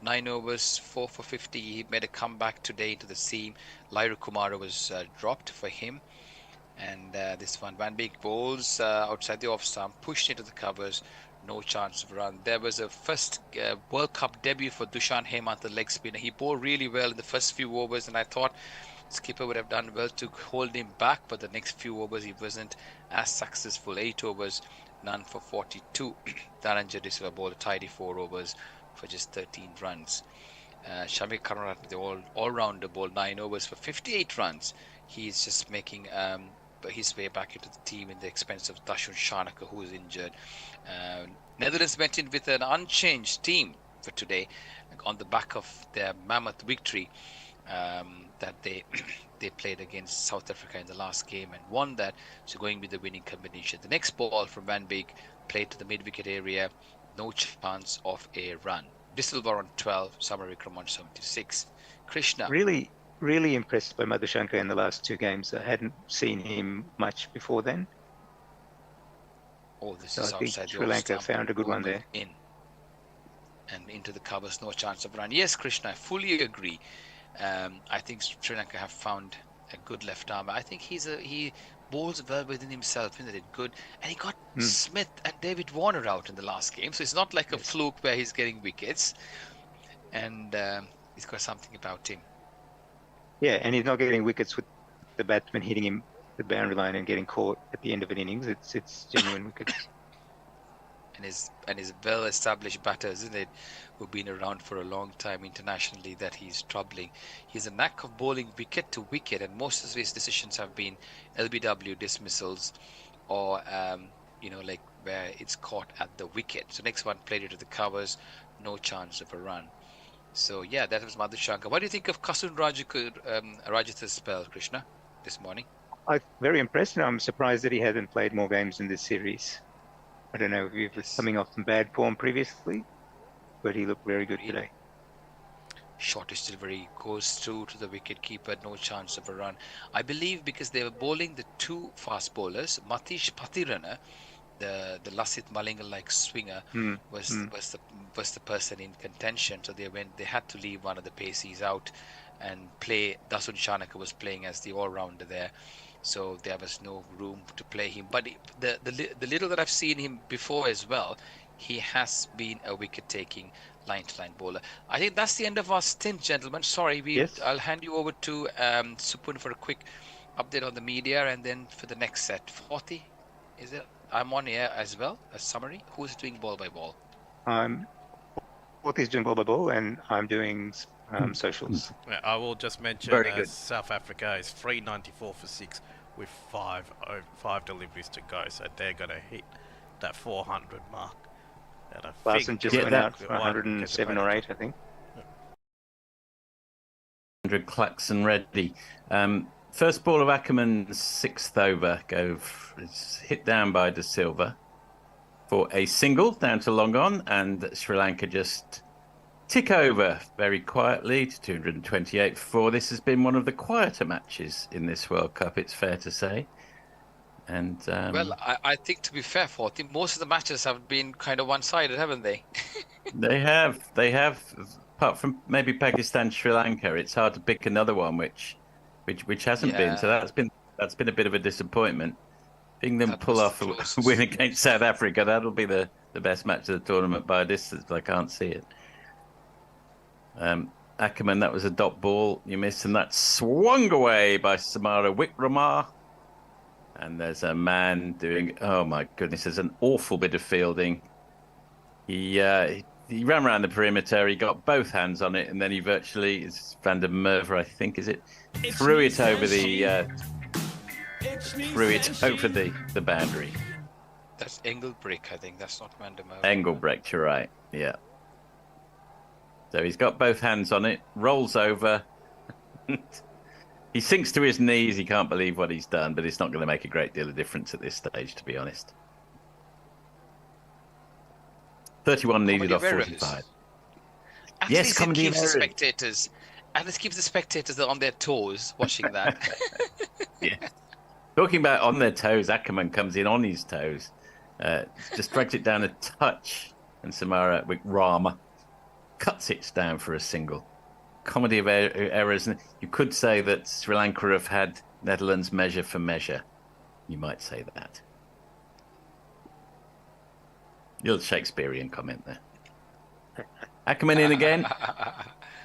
C: 9 overs, 4 for 50. He made a comeback today into the seam. Lyra Kumara was dropped for him. And this one, Van Beek bowls outside the off stump, pushed into the covers. No chance of run. There was a first World Cup debut for Dushan Hemant, the leg spinner. He bowled really well in the first few overs, and I thought skipper would have done well to hold him back, but the next few overs he wasn't as successful. 8 overs, none for 42. Dhananjay De Silva bowled a tidy 4 overs for just 13 runs. Shamik Karunaratne, the all-rounder, bowled 9 overs for 58 runs. He's just making his way back into the team in the expense of Dashun Shanaka, who is injured. Netherlands went in with an unchanged team for today on the back of their mammoth victory that they played against South Africa in the last game and won that. So going with the winning combination. The next ball from Van Beek played to the mid-wicket area. No chance of a run. De Silva on 12, Samara Vikram on 76. Krishna.
F: Really impressed by Madhushankar in the last 2 games. I hadn't seen him much before then.
C: Oh, this
F: So
C: is
F: I think
C: outside
F: Sri
C: the
F: Lanka
C: off stump.
F: found a good one there.
C: In and into the covers, no chance of run. Yes, Krishna, I fully agree. I think Sri Lanka have found a good left arm. I think he bowls well within himself, isn't it? Good, and he got Smith and David Warner out in the last game, so it's not like a fluke where he's getting wickets, and he's got something about him.
F: Yeah, and he's not getting wickets with the batsman hitting him the boundary line and getting caught at the end of an innings. It's genuine wickets.
C: And his well-established batters, isn't it, who've been around for a long time internationally, that he's troubling. He has a knack of bowling wicket to wicket, and most of his decisions have been LBW dismissals, or like where it's caught at the wicket. So next one played it to the covers, no chance of a run. So yeah, that was Madhushankar. What do you think of Kasun Rajat's spell, Krishna, this morning?
F: I'm very impressed, and I'm surprised that he hasn't played more games in this series. I don't know if he was coming off some bad form previously, but he looked very good today.
C: Shortish delivery goes through to the wicket keeper, no chance of a run. I believe because they were bowling the 2 fast bowlers, Matish Pathirana, the Lasith Malinga-like swinger, was the person in contention. So they had to leave one of the paceys out and play. Dasun Shanaka was playing as the all-rounder there. So there was no room to play him. But the little that I've seen him before as well, he has been a wicket-taking line-to-line bowler. I think that's the end of our stint, gentlemen. Sorry, I'll hand you over to Supun for a quick update on the media, and then for the next set. 40, is it? I'm on air as well, a summary. Who's doing ball by ball?
F: Forty's doing ball by ball, and I'm doing socials.
B: Yeah, I will just mention
F: Very good.
B: South Africa is 394 for 6 with 5 deliveries to go, so they're going to hit that 400 mark.
F: Larson just went out for 107 or 8, I think.
M: 100 Claxon ready. First ball of Ackerman's 6th over is hit down by De Silva for a single down to long on, and Sri Lanka just tick over very quietly to 228 for 4. This has been one of the quieter matches in this World Cup, it's fair to say. And
C: well, I think, to be fair, Forty, most of the matches have been kind of one-sided, haven't they?
M: They have. Apart from maybe Pakistan, Sri Lanka, it's hard to pick another one which hasn't been. So that's been a bit of a disappointment. Seeing them pull off a win against South Africa, that'll be the best match of the tournament by a distance. I can't see it. Ackerman, that was a dot ball you missed, and that's swung away by Samara Wickrama. And there's a man doing, oh my goodness, there's an awful bit of fielding. He ran around the perimeter, he got both hands on it, and then he virtually, it's Van der Merwe, I think, is it? Threw it over the boundary.
C: That's Engelbrecht, I think. That's not Van der Merwe.
M: Engelbrecht, you're right. Yeah. So he's got both hands on it, rolls over. He sinks to his knees. He can't believe what he's done, but it's not going to make a great deal of difference at this stage, to be honest. 31 needed off 45.
C: At
M: Yes,
C: least it
M: comedy of
C: keeps the
M: errors.
C: spectators. At least keeps the spectators on their toes watching that.
M: Yeah. Talking about on their toes, Ackerman comes in on his toes, just drags it down a touch, and Samara Rama cuts it down for a single. Comedy of errors. And you could say that Sri Lanka have had Netherlands measure for measure. You might say that. Your Shakespearean comment there. Ackerman in again.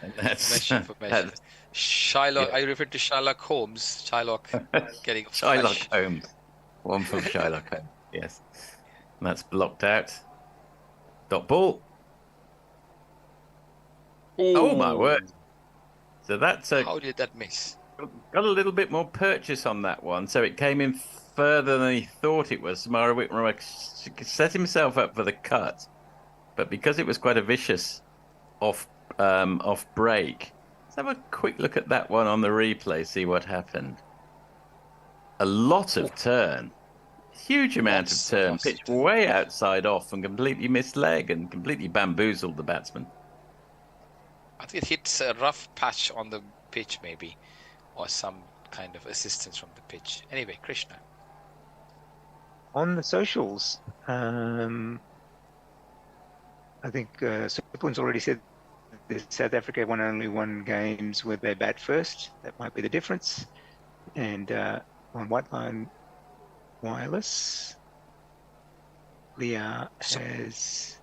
M: And that's
C: Measure for measure. Shylock. I refer to Sherlock Holmes. Shylock getting
M: Shylock
C: flash.
M: Holmes. One from Shylock Holmes. Yes. And that's blocked out. Dot ball. Oh my word. So that's
C: How did that miss?
M: got a little bit more purchase on that one. So it came in further than he thought it was. Samara Whitmer set himself up for the cut. But because it was quite a vicious off break, let's have a quick look at that one on the replay, see what happened. A lot of turn. Huge amount of turn. Pitched way outside off and completely missed leg and completely bamboozled the batsman.
C: I think it hits a rough patch on the pitch, maybe, or some kind of assistance from the pitch. Anyway, Krishna.
F: On the socials, I think Supun's already said that South Africa won only one games where they bat first. That might be the difference. And on White Line Wireless, Leah has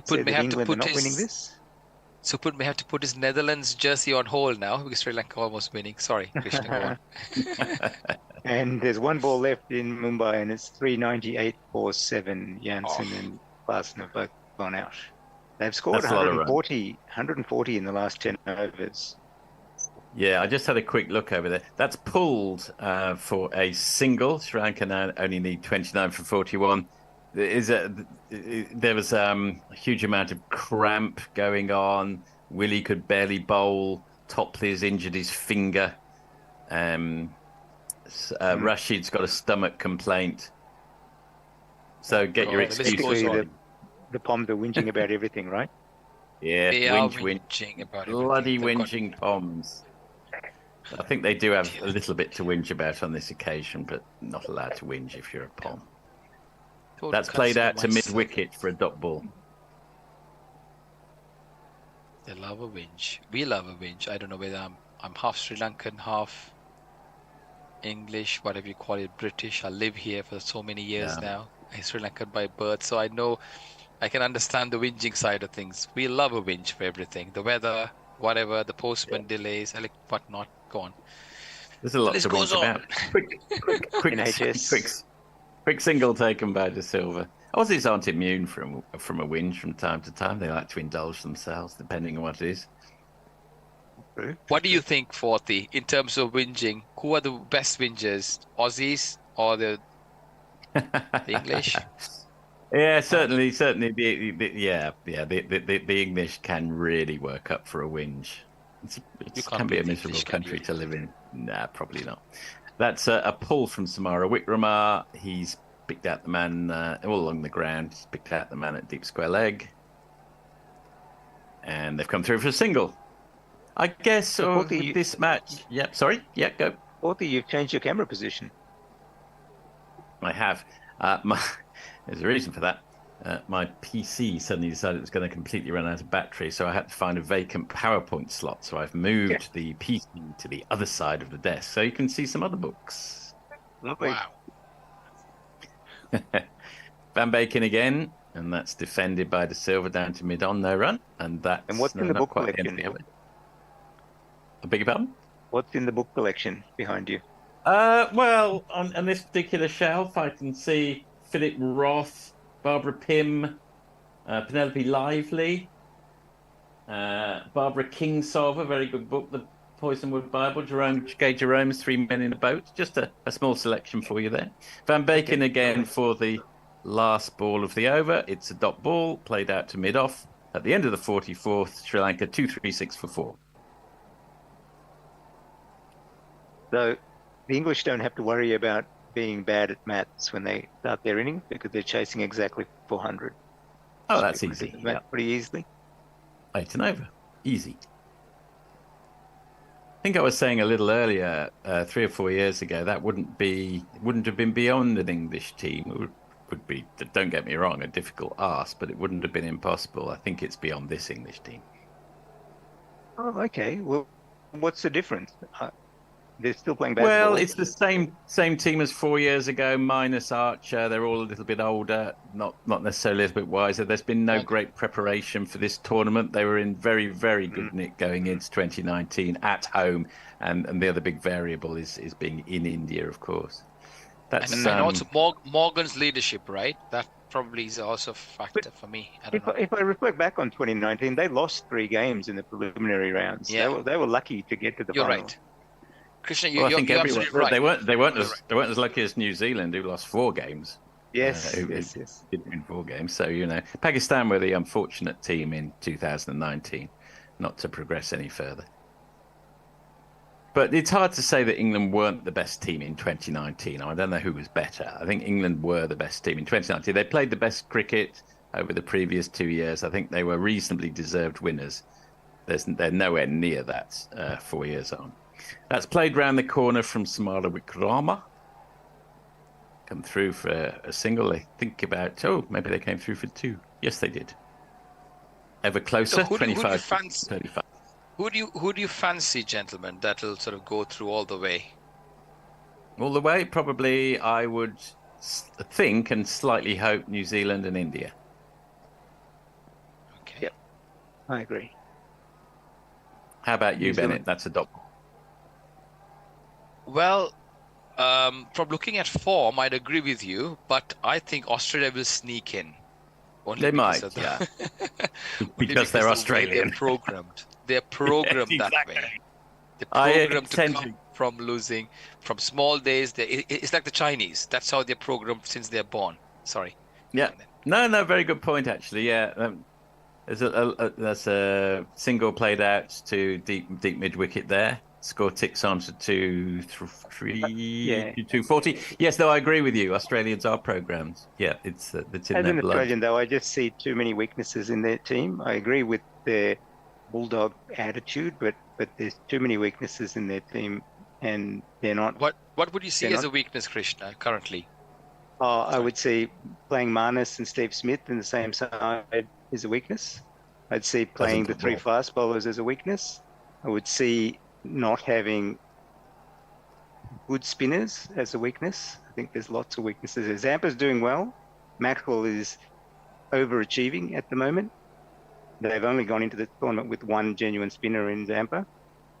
F: said that England are not winning this.
C: Supun may have to put his Netherlands jersey on hold now because Sri Lanka almost winning. Sorry, Krishna, go on.
F: And there's one ball left in Mumbai, and it's 398 for 7. Janssen and Glasner both gone out. They've scored
M: That's a lot of
F: 140 in the last 10 overs.
M: Yeah, I just had a quick look over there. That's pulled for a single. Sri Lanka now only need 29 for 41. There was a huge amount of cramp going on. Willie could barely bowl. Topley's injured his finger. Rashid's got a stomach complaint. So get your excuses on.
F: The Poms are whinging about everything, right?
M: Yeah,
C: They are whinging about everything.
M: bloody
C: They've got-
M: whinging Poms. I think they do have a little bit to whinge about on this occasion, but not allowed to whinge if you're a Pom.
C: Total
M: That's played out to
C: customer
M: mid-wicket for a dot ball.
C: They love a whinge. We love a whinge. I don't know whether I'm half Sri Lankan, half English, whatever you call it, British. I live here for so many years now. I'm Sri Lankan by birth, so I know I can understand the whinging side of things. We love a whinge for everything. The weather, whatever, the postman delays, whatnot. Go on.
M: There's a lot
C: This
M: to
C: goes
M: whinge
C: on.
M: about. Quick single taken by De Silva. Aussies aren't immune from a whinge from time to time. They like to indulge themselves, depending on what it is.
C: What do you think, Forty, in terms of whinging? Who are the best whingers? Aussies or the English?
M: Yeah, certainly. The English can really work up for a whinge. It can be a miserable country to live in. Nah, probably not. That's a pull from Samara Wickraman. He's picked out the man all along the ground. He's picked out the man at deep square leg. And they've come through for a single. I guess with this match... Yep, sorry? Yeah, go.
F: Forty, you've changed your camera position.
M: I have. There's a reason for that. My PC suddenly decided it was going to completely run out of battery, so I had to find a vacant PowerPoint slot. So I've moved the PC to the other side of the desk, so you can see some other books.
F: Lovely.
C: Wow.
M: Van Bacon again, and that's defended by De Silva down to mid-on, no run. And
F: what's in the
M: not
F: book
M: quite the
F: collection?
M: end of it. I beg your pardon?
F: What's in the book collection behind you?
M: Well, on this particular shelf, I can see Philip Roth, Barbara Pym, Penelope Lively, Barbara Kingsolver, very good book, The Poisonwood Bible, Jerome's Three Men in a Boat. Just a small selection for you there. Van Bacon again for the last ball of the over. It's a dot ball played out to mid-off. At the end of the 44th, Sri Lanka 2-3-6 for 4.
F: So the English don't have to worry about being bad at maths when they start their innings because they're chasing exactly 400.
M: Oh, that's easy. Yeah.
F: Pretty easily.
M: 8 and over. Easy. I think I was saying a little earlier, 3 or 4 years ago, that wouldn't have been beyond an English team. It would be, don't get me wrong, a difficult ask, but it wouldn't have been impossible. I think it's beyond this English team.
F: Oh, okay. Well, what's the difference? They're still playing basketball.
M: Well, it's the same team as 4 years ago, minus Archer. They're all a little bit older, not necessarily a little bit wiser. There's been no great preparation for this tournament. They were in very, very good nick going into 2019 at home, and the other big variable is being in India, of course. That's
C: and also Morgan's leadership, right? That probably is also a factor for me.
F: If I reflect back on 2019, they lost 3 games in the preliminary rounds.
C: Yeah.
F: They were lucky to get to the
C: You're
F: final.
C: right. Krishna,
M: Well, I think
C: you're
M: everyone,
C: absolutely right.
M: they weren't as lucky as New Zealand, who lost 4 games.
F: Yes,
M: yes. Didn't win 4 games. So Pakistan were the unfortunate team in 2019, not to progress any further. But it's hard to say that England weren't the best team in 2019. I don't know who was better. I think England were the best team in 2019. They played the best cricket over the previous 2 years. I think they were reasonably deserved winners. They're nowhere near that 4 years on. That's played round the corner from Samara Wickrama. Come through for a single. I think about, maybe they came through for 2. Yes, they did. Ever closer, 25-35.
C: Who do you fancy, gentlemen, that'll sort of go through all the way?
M: All the way? Probably, I would think and slightly hope New Zealand and India.
C: Okay.
F: Yep, I agree.
M: How about you,
F: New Zealand.
M: Bennett? That's a dot.
C: Well, from looking at form, I'd agree with you, but I think Australia will sneak in.
M: They might, yeah. because they're Australian.
C: They're programmed. They're programmed
M: Yes,
C: that
M: exactly.
C: way. They're programmed to come from losing, from small days. It's like the Chinese. That's how they're programmed since they're born. Sorry.
M: Yeah. No, very good point, actually. Yeah. There's a single played out to deep mid wicket there. Score ticks on to 240. Yes, no, I agree with you. Australians are programmed. Yeah, it's in
F: As
M: their
F: an
M: blood.
F: Australian, though, I just see too many weaknesses in their team. I agree with their bulldog attitude, but there's too many weaknesses in their team, and they're not.
C: What would you see as a weakness, Krishna, currently?
F: I would see playing Marnus and Steve Smith in the same side is a weakness. I'd see playing the 3 fast bowlers as a weakness. I would see not having good spinners as a weakness. I think there's lots of weaknesses. Zampa's doing well. Maxwell is overachieving at the moment. They've only gone into the tournament with 1 genuine spinner in Zampa,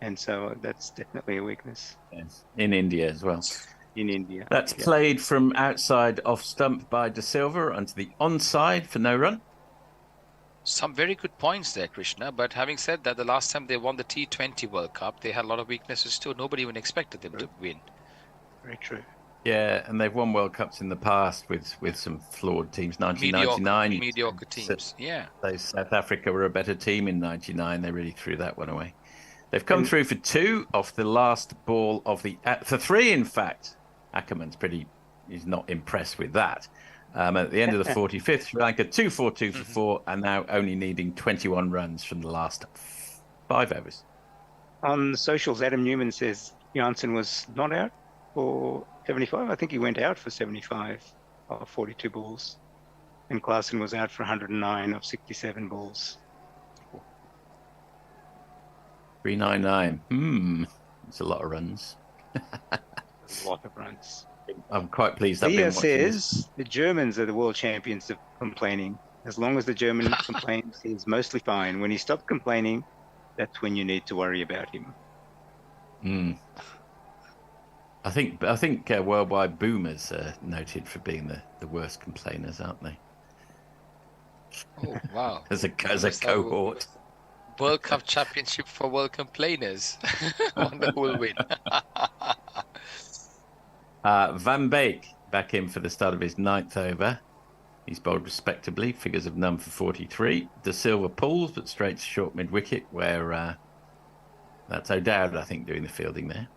F: and so that's definitely a weakness.
M: Yes. In India as well.
F: In India.
M: That's played from outside off stump by De Silva onto the onside for no run.
C: Some very good points there, Krishna. But having said that, the last time they won the T20 World Cup, they had a lot of weaknesses too. Nobody even expected them to win.
F: Very true.
M: Yeah, and they've won World Cups in the past with some flawed teams. 1999.
C: Mediocre teams, yeah.
M: South Africa were a better team in 99. They really threw that one away. They've come through for 2 off the last ball of the... for 3, in fact. Ackerman's he's not impressed with that. At the end of the 45th, Sri Lanka 2-4-2 for 4, and now only needing 21 runs from the last 5 overs.
F: On the socials, Adam Newman says Janssen was not out for 75. I think he went out for 75 of 42 balls. And Klaasen was out for 109 of 67 balls.
M: 399. It's a lot of runs.
F: A lot of runs.
M: I'm quite pleased.
F: Dia says the Germans are the world champions of complaining. As long as the German complains, he's mostly fine. When he stops complaining, that's when you need to worry about him.
M: I think worldwide boomers are noted for being the worst complainers, aren't they?
C: Oh wow!
M: as a cohort.
C: World Cup Championship for world complainers. Wonder who will win.
M: Van Beek back in for the start of his 9th over. He's bowled respectably, figures of none for 43. De Silva pulls, but straight to short mid-wicket, where that's O'Dowd, I think, doing the fielding there.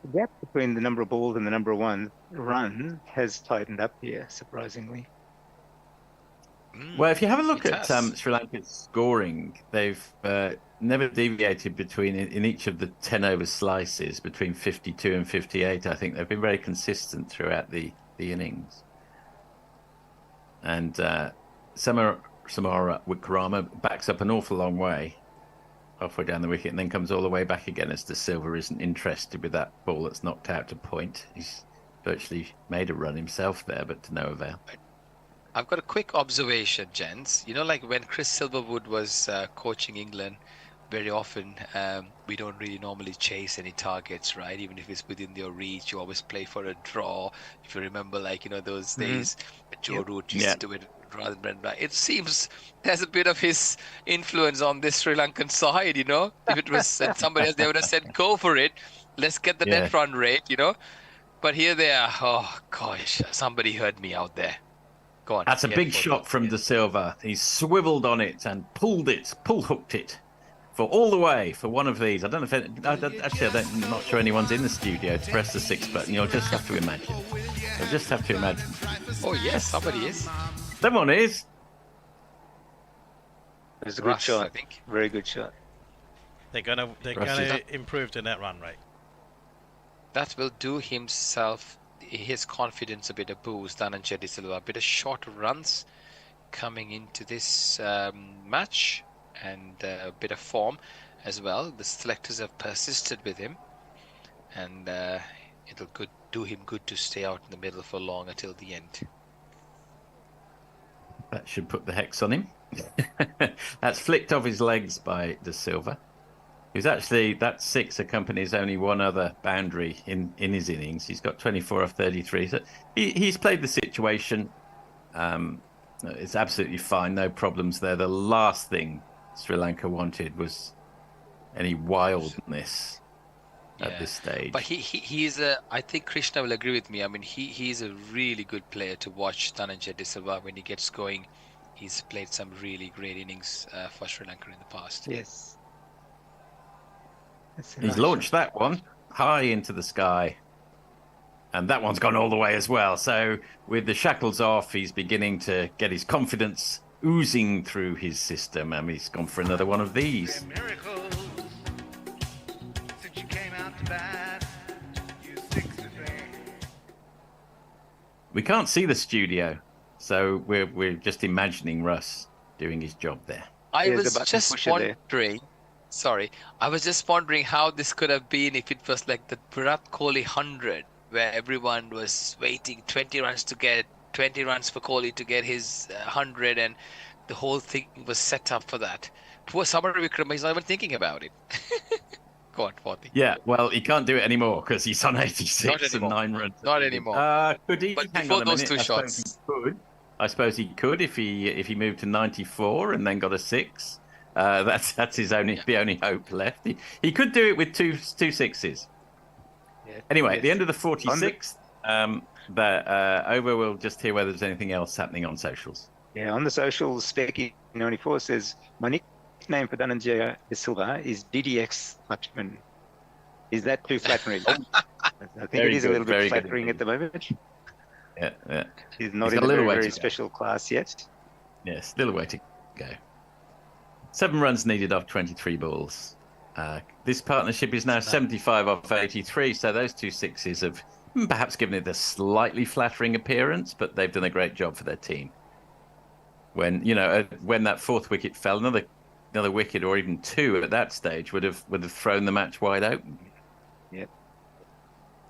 F: The gap between the number of balls and the number of runs has tightened up here, surprisingly.
M: Well, if you have a look
C: it
M: at
C: has.
M: Sri Lanka's scoring, they've never deviated between, in each of the 10 over slices, between 52 and 58. I think they've been very consistent throughout the innings. And Samara Wickrama backs up an awful long way, halfway down the wicket, and then comes all the way back again as De Silva isn't interested with that ball that's knocked out to point. He's virtually made a run himself there, but to no avail.
C: I've got a quick observation, gents. You know, like when Chris Silverwood was coaching England, very often we don't really normally chase any targets, right? Even if it's within your reach, you always play for a draw. If you remember, like, you know, those days Joe Root used to do it rather than Brendan. It seems there's a bit of his influence on this Sri Lankan side, you know. If it was somebody else, they would have said, go for it. Let's get the net run rate, you know. But here they are. Oh, gosh, somebody heard me out there. Go on.
M: That's a big shot from De Silva. He swiveled on it and pull hooked it for all the way for one of these. I don't know if I'm not sure anyone's in the studio to press the 6 button. You'll just have to imagine. You'll just have to imagine.
C: Oh yes, somebody is.
M: Someone is.
F: It was a good shot.
C: I think.
F: Very good shot.
B: They're gonna improve the net run rate.
C: That will do his confidence a bit of boost. Dhananjay De Silva, a bit of short runs coming into this match, and a bit of form as well. The selectors have persisted with him, and it'll do him good to stay out in the middle for long until the end.
M: That should put the hex on him. That's flicked off his legs by De Silva. He's actually, that 6 accompanies only one other boundary in his innings. He's got 24 off 33. So he's played the situation. It's absolutely fine. No problems there. The last thing Sri Lanka wanted was any wildness at this stage.
C: But he's I think Krishna will agree with me. I mean, he's a really good player to watch, Dhananjay De Silva. When he gets going, he's played some really great innings for Sri Lanka in the past.
F: Yes.
M: He's launched that one high into the sky. And that one's gone all the way as well. So with the shackles off, he's beginning to get his confidence oozing through his system. And he's gone for another one of these. We can't see the studio, so we're just imagining Russ doing his job there.
C: I was just wondering. Sorry, I was just wondering how this could have been if it was like the Virat Kohli 100, where everyone was waiting 20 runs to get 20 runs for Kohli to get his 100, and the whole thing was set up for that. Poor Samara Wickrama is not even thinking about it. Go on, 40.
M: Yeah, well, he can't do it anymore because he's on 86 and 9 runs.
C: Not anymore.
M: Could he?
C: But
M: Hang
C: before
M: on a
C: those
M: minute.
C: two shots.
M: I suppose he could if he moved to 94 and then got a 6. That's his the only hope left. He could do it with two 6s. Yeah. Anyway, at the end of the 46th, over, we'll just hear whether there's anything else happening on socials.
F: Yeah, on the socials, Specky94 says, my nickname for Dhananjay De Silva is DDX Lakshman. Is that too flattering? I think it is a little bit flattering at the moment.
M: Yeah.
F: He's not in a very special class yet.
M: Yeah, still a way to go. 7 runs needed off 23 balls. This partnership is now 75 off 83, so those 2 6s have perhaps given it a slightly flattering appearance, but they've done a great job for their team. When that 4th wicket fell, another wicket or even 2 at that stage would have thrown the match wide open.
F: Yep.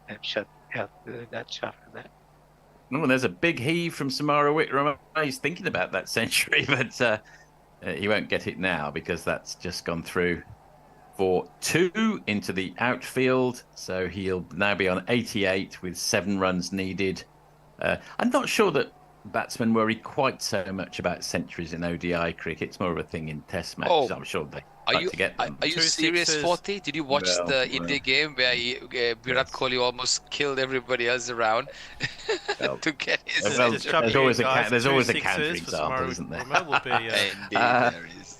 F: That shut out that shot for that.
M: Oh, and there's a big heave from Samara Wickrama. He's thinking about that century, but he won't get it now because that's just gone through for 2 into the outfield. So he'll now be on 88 with 7 runs needed. I'm not sure that batsmen worry quite so much about centuries in ODI cricket. It's more of a thing in Test matches. I'm sure they like to get them.
C: Are you serious, Forty? Did you watch the India game where Virat Kohli almost killed everybody else around to get his century?
M: There's always a counter example, isn't there?
C: Indeed, there is.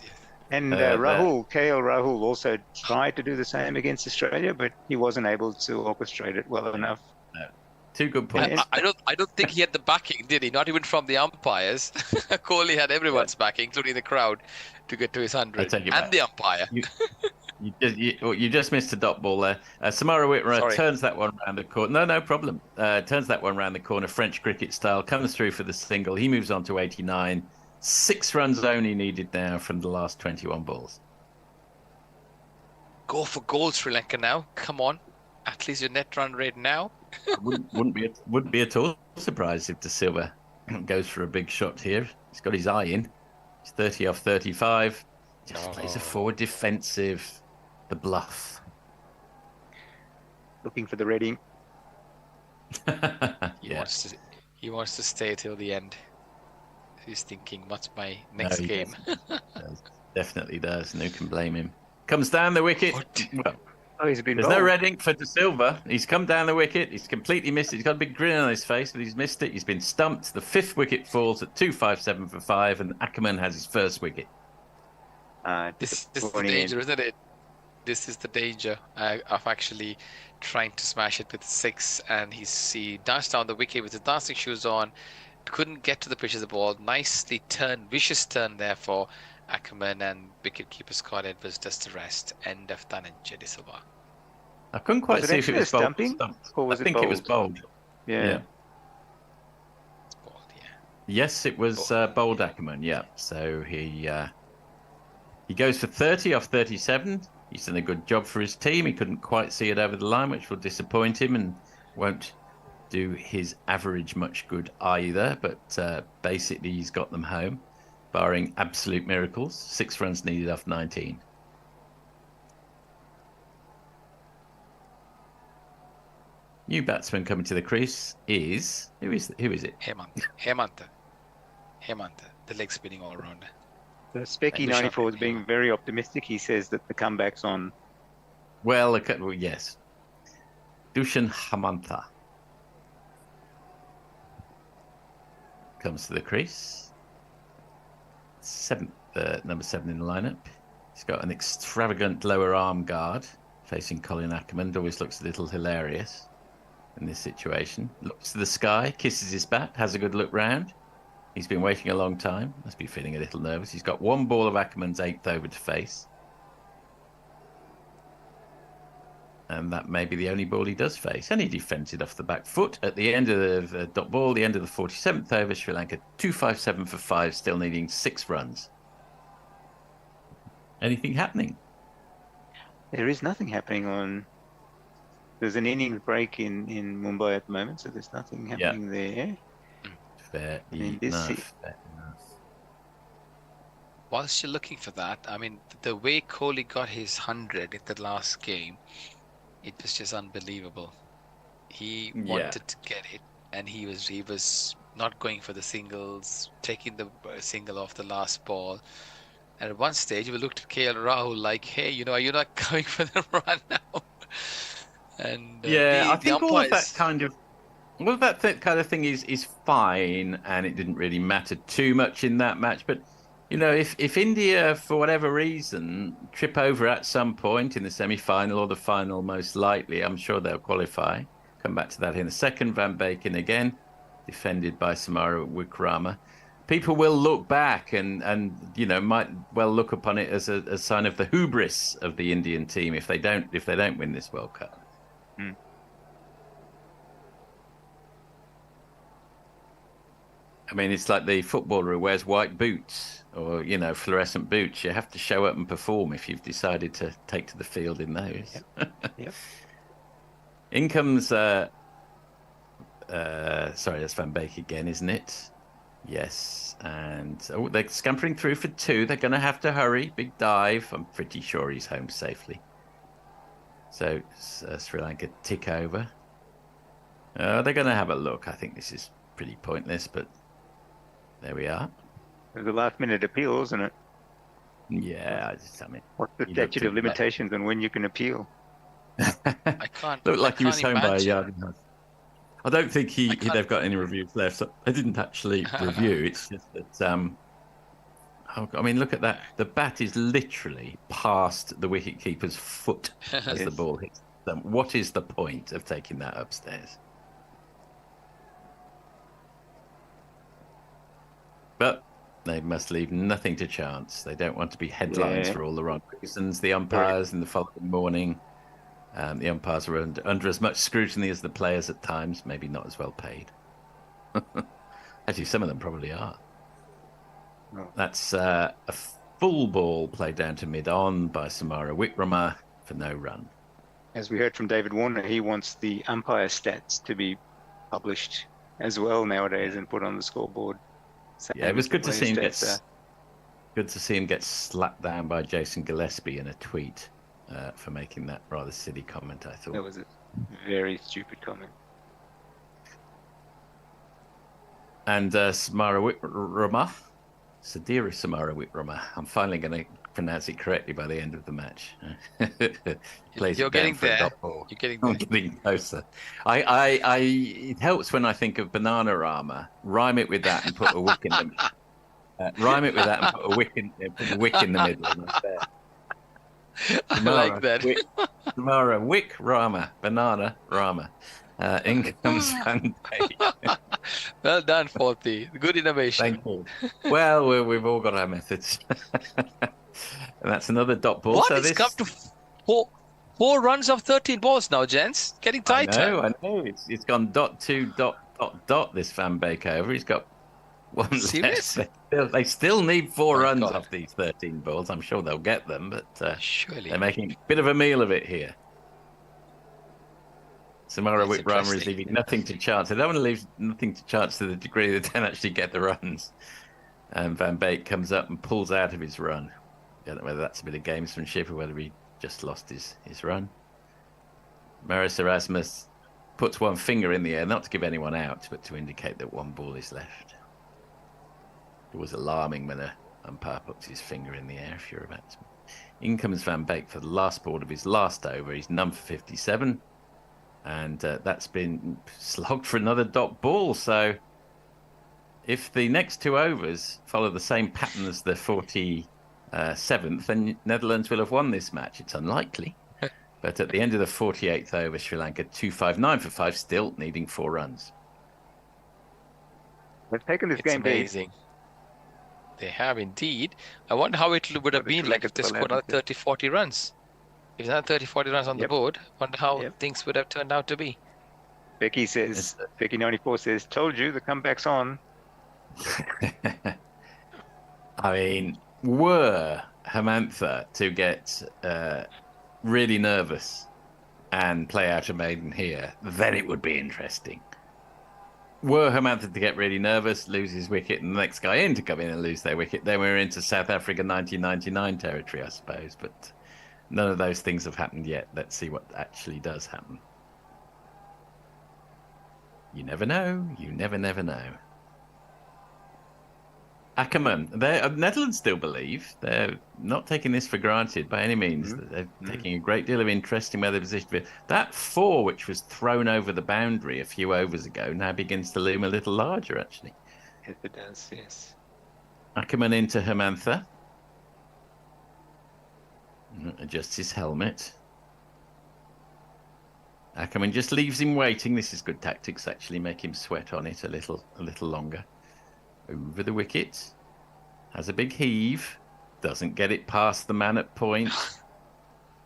F: And Rahul, KL Rahul also tried to do the same against Australia, but he wasn't able to orchestrate it well enough.
M: No. Two good points.
C: I don't think he had the backing, did he? Not even from the umpires. Kohli had everyone's backing, including the crowd, to get to his 100, and the umpire.
M: You just missed a dot ball there. Samara Whitmer turns that one round the corner. No problem. Turns that one round the corner, French cricket style, comes through for the single. He moves on to 89. 6 runs only needed now from the last 21 balls.
C: Go for goal, Sri Lanka now. Come on. At least your net run rate now.
M: wouldn't be at all surprised if De Silva goes for a big shot here. He's got his eye in. He's 30 off 35. Just plays a forward defensive. The bluff.
F: Looking for the reading.
C: He wants to stay till the end. He's thinking, what's my next game?
M: Definitely does. And who can blame him? Comes down the wicket. Well,
F: he's been
M: there's no reading for De Silva. He's come down the wicket. He's completely missed it. He's got a big grin on his face, but he's missed it. He's been stumped. The 5th wicket falls at 257 for 5, and Ackerman has his first wicket.
C: This is the danger, isn't it? This is the danger of actually trying to smash it with 6, and he danced down the wicket with his dancing shoes on. Couldn't get to the pitch of the ball. Nicely turned, vicious turn there for Ackerman, and wicketkeeper Scott Edwards does the rest. End of Dhananjay De Silva.
M: I couldn't quite see if it was bowled.
F: Or was
M: I think it was bowled.
F: Yeah.
C: It's bowled, yeah.
M: Yes, it was bowled Ackerman. Yeah. So he goes for 30 off 37. He's done a good job for his team. He couldn't quite see it over the line, which will disappoint him and won't do his average much good either, but basically he's got them home, barring absolute miracles. 6 runs needed off 19. New batsman coming to the crease is who is it?
C: Hemanta, the leg spinning all rounder.
F: The Specky 94 is being very optimistic. He says that the comeback's on.
M: Well, yes. Dushan Hemanta comes to the crease. Number 7 in the lineup. He's got an extravagant lower arm guard facing Colin Ackerman. Always looks a little hilarious in this situation. Looks to the sky, kisses his bat, has a good look round. He's been waiting a long time. Must be feeling a little nervous. He's got 1 ball of Ackerman's 8th over to face. And that may be the only ball he does face. And he defends it off the back foot. At the end of the dot ball, the end of the 47th over, Sri Lanka 257 for 5, still needing 6 runs. Anything happening?
F: There is nothing happening There's an innings break in Mumbai at the moment, so there's nothing happening there.
M: Fair enough.
C: Whilst you're looking for that, I mean, the way Kohli got his 100 in the last game, it was just unbelievable. He wanted to get it, and he was not going for the singles, taking the single off the last ball. And at one stage, we looked at KL Rahul like, "Hey, are you not going for the run now?" And
M: I think all of that kind of thing is fine, and it didn't really matter too much in that match. But if India, for whatever reason, trip over at some point in the semi-final or the final, most likely, I'm sure they'll qualify. Come back to that in a second. Van Bacon again, defended by Samara Wickrama. People will look back and might well look upon it as a sign of the hubris of the Indian team if they don't win this World Cup. I mean, it's like the footballer who wears white boots or, fluorescent boots. You have to show up and perform if you've decided to take to the field in those.
F: Yep.
M: In comes, sorry, that's Van Beek again, isn't it? Yes. And they're scampering through for 2. They're going to have to hurry. Big dive. I'm pretty sure he's home safely. So Sri Lanka tick over. They're going to have a look. I think this is pretty pointless, but There we are.
F: It was a last-minute appeal, isn't it?
M: Yeah, I mean,
F: what's the
M: you looked
F: statute of
M: at that.
F: limitations on when you can appeal?
C: I can't.
M: Looked like
C: I
M: he was
C: can't
M: home by a
C: imagine.
M: yard and a half. I don't think
C: can't-
M: they've got any reviews left. So I didn't actually review. It's just that. I mean, look at that. The bat is literally past the wicket-keeper's foot as the ball hits them. What is the point of taking that upstairs? But they must leave nothing to chance. They don't want to be headlines for all the wrong reasons. The umpires in the following morning, the umpires are under as much scrutiny as the players at times, maybe not as well paid. Actually, some of them probably are.
F: No.
M: That's a full ball played down to mid-on by Samara Wickramer for no run.
F: As we heard from David Warner, he wants the umpire stats to be published as well nowadays and put on the scoreboard. Same
M: Yeah, it was
F: as the
M: good to see him
F: player
M: get
F: stats
M: good to see him get slapped down by Jason Gillespie in a tweet for making that rather silly comment. I thought
F: That was a very stupid comment.
M: And Samara Wickramer, Sadira Samara Wickramer. I'm finally going to pronounce it correctly by the end of the match. Plays
C: You're
M: it down
C: getting
M: for a
C: there.
M: dot ball.
C: You're getting
M: I'm
C: there.
M: getting closer. It helps when I think of banana rama. Rhyme it with that and put a wick in the rhyme it with that and put a wick in the middle. And that's there.
C: I like that.
M: Samara Wick Rama, banana Rama. In comes Van Dijk.
C: Well done, Forty. Good innovation.
M: Thank you. Well, we've all got our methods. And that's another dot ball.
C: What?
M: So
C: It's
M: this...
C: come to four runs of 13 balls now, gents. Getting tighter.
M: I know. It's gone dot two, dot, this Van Beek over. He's got one
C: Serious?
M: left. They still need 4 runs off these 13 balls. I'm sure they'll get them, but
C: surely
M: they're making a bit of a meal of it here. Samara
C: That's
M: Wickramer is
C: interesting.
M: leaving nothing to chance. They don't want to leave nothing to chance to the degree that they don't actually get the runs. And Van Beek comes up and pulls out of his run. I don't know whether that's a bit of gamesmanship or whether he just lost his run. Maris Erasmus puts one finger in the air, not to give anyone out, but to indicate that one ball is left. It was alarming when an umpire puts his finger in the air if you're a batsman. In comes Van Beek for the last ball of his last over. He's none for 57. And that's been slogged for another dot ball. So if the next 2 overs follow the same pattern as the 47th, then Netherlands will have won this match. It's unlikely. But at the end of the 48th over, Sri Lanka 259 for 5, still needing 4 runs.
F: They've taken this
C: It's
F: game to
C: amazing. They have indeed. I wonder how it would have been like if they scored another 30, 40 runs. If there's another 30, 40 runs on the board, wonder how things would have turned out to be.
F: Becky Becky 94 says, told you the comeback's on.
M: I mean, were Hamantha to get really nervous and play out a maiden here, then it would be interesting. Were Hamantha to get really nervous, lose his wicket, and the next guy in to come in and lose their wicket, then we're into South Africa 1999 territory, I suppose. But none of those things have happened yet. Let's see what actually does happen. You never know. You never know. Ackerman, Netherlands still believe. They're not taking this for granted by any means. They're taking a great deal of interest in where they're positioned. That 4, which was thrown over the boundary a few overs ago, now begins to loom a little larger, actually.
F: Yes, it does, yes.
M: Ackerman into Hamantha. Adjusts his helmet. Ackerman just leaves him waiting. This is good tactics, actually. Make him sweat on it a little longer. Over the wicket. Has a big heave. Doesn't get it past the man at point.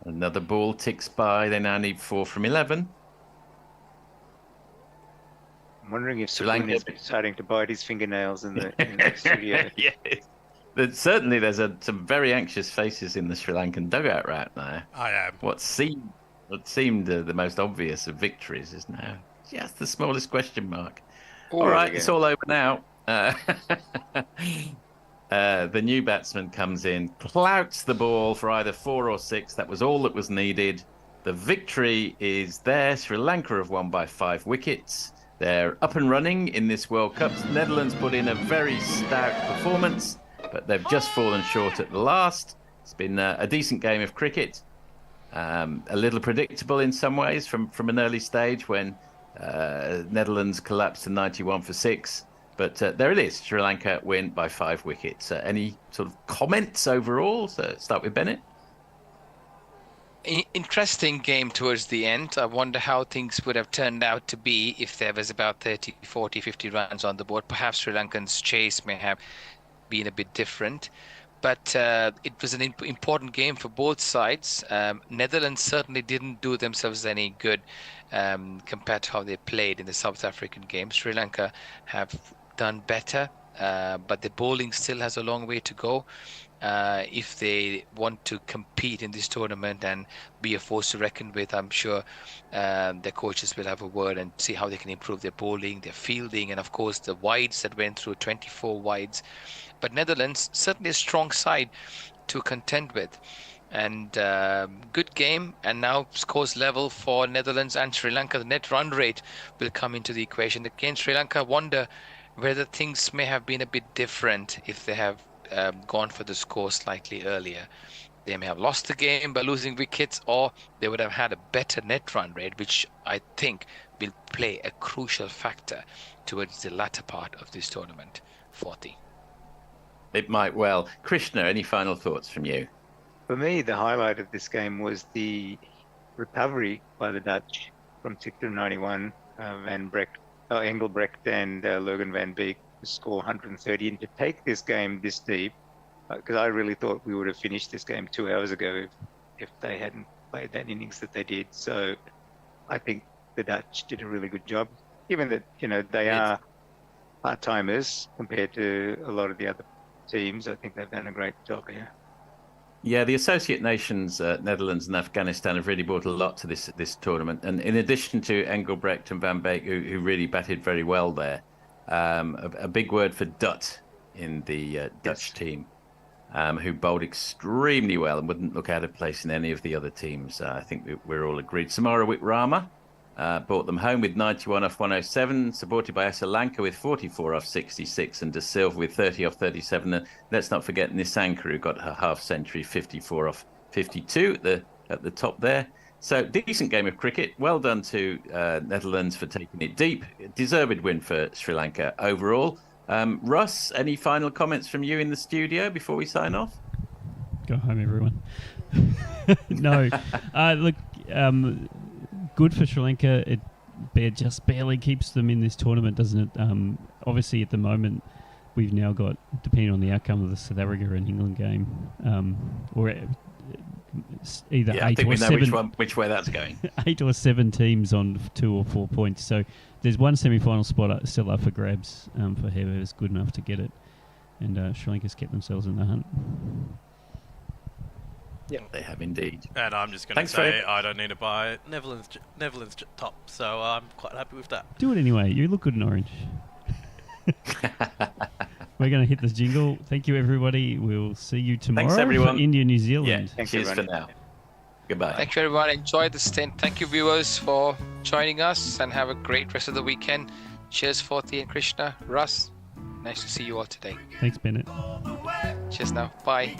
M: Another ball ticks by. They now need 4 from 11.
F: I'm wondering if
M: Sri
F: Sukuan
M: Lanka
F: is starting to bite his fingernails in the studio.
M: Yes. Certainly there's some very anxious faces in the Sri Lankan dugout right now.
B: I am.
M: What seemed the most obvious of victories is now just the smallest question mark. All right, it's all over now. The new batsman comes in, clouts the ball for either 4 or 6. That was all that was needed. The victory is there. Sri Lanka have won by 5 wickets. They're up and running in this World Cup. Netherlands put in a very stout performance, but they've just fallen short at the last. It's been a decent game of cricket. A little predictable in some ways from an early stage when Netherlands collapsed to 91 for 6. But there it is. Sri Lanka win by 5 wickets. Any sort of comments overall? So start with Bennett.
C: Interesting game towards the end. I wonder how things would have turned out to be if there was about 30, 40, 50 runs on the board. Perhaps Sri Lankan's chase may have been a bit different. But it was an important game for both sides. Netherlands certainly didn't do themselves any good compared to how they played in the South African game. Sri Lanka have done better, but the bowling still has a long way to go. If they want to compete in this tournament and be a force to reckon with, I'm sure their coaches will have a word and see how they can improve their bowling, their fielding, and of course the wides that went through, 24 wides. But Netherlands, certainly a strong side to contend with. And good game, and now scores level for Netherlands and Sri Lanka. The net run rate will come into the equation. Again, Sri Lanka wonder whether things may have been a bit different if they have gone for the score slightly earlier. They may have lost the game by losing wickets, or they would have had a better net run rate, which I think will play a crucial factor towards the latter part of this tournament. 40.
M: It might well. Krishna, any final thoughts from you?
F: For me, the highlight of this game was the recovery by the Dutch from 691. Engelbrecht and Logan van Beek to score 130, and to take this game this deep, because I really thought we would have finished this game 2 hours ago if they hadn't played that innings that they did. So I think the Dutch did a really good job, given that they are part-timers compared to a lot of the other teams. I think they've done a great job here.
M: Yeah, the associate nations, Netherlands and Afghanistan, have really brought a lot to this tournament. And in addition to Engelbrecht and Van Beek, who really batted very well there, a big word for Dutt in the Dutch team, who bowled extremely well and wouldn't look out of place in any of the other teams. I think we're all agreed. Samara Wickrama brought them home with 91 off 107, supported by Sri Lanka with 44 off 66 and De Silva with 30 off 37. And let's not forget Nisanka, who got her half century, 54 off 52 at the top there. So decent game of cricket. Well done to Netherlands for taking it deep. Deserved win for Sri Lanka overall. Russ, any final comments from you in the studio before we sign off?
G: Go home, everyone. No, look, good for Sri Lanka. It just barely keeps them in this tournament, doesn't it? Obviously, at the moment, we've now got, depending on the outcome of the South Africa and England game, or either 8
M: I think
G: or
M: we know
G: 7,
M: which way that's going.
G: 8 or 7 teams on 2 or 4 points. So there's one semi-final spot still up for grabs for whoever's good enough to get it, and Sri Lanka's kept themselves in the hunt.
M: Yeah, they have indeed.
B: And I'm just going to say I don't need to buy Netherlands top, so I'm quite happy with that.
G: Do it anyway. You look good in orange. We're going to hit this jingle. Thank you, everybody. We'll see you tomorrow.
M: Thanks, everyone.
G: For India, New Zealand.
M: Yeah, cheers for now. Goodbye.
C: Thank you, everyone. Enjoy the stint. Thank you, viewers, for joining us, and have a great rest of the weekend. Cheers, Forty and Krishna. Russ, nice to see you all today.
G: Thanks, Bennett.
C: Cheers now. Bye.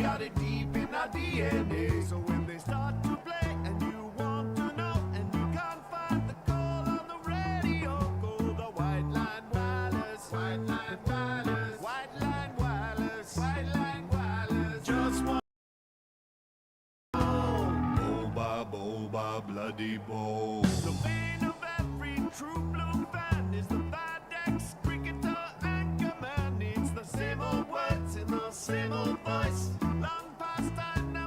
A: Our DNA, so when they start to play and you want to know and you can't find the call on the radio, go the White Line Wireless, White Line Wireless, White Line Wireless, White Line Wireless. Just one boba, bloody bow. The vein of every true blue fan is the bad ex cricketer anchorman. It's the same old words in the same old voice. Long past I know.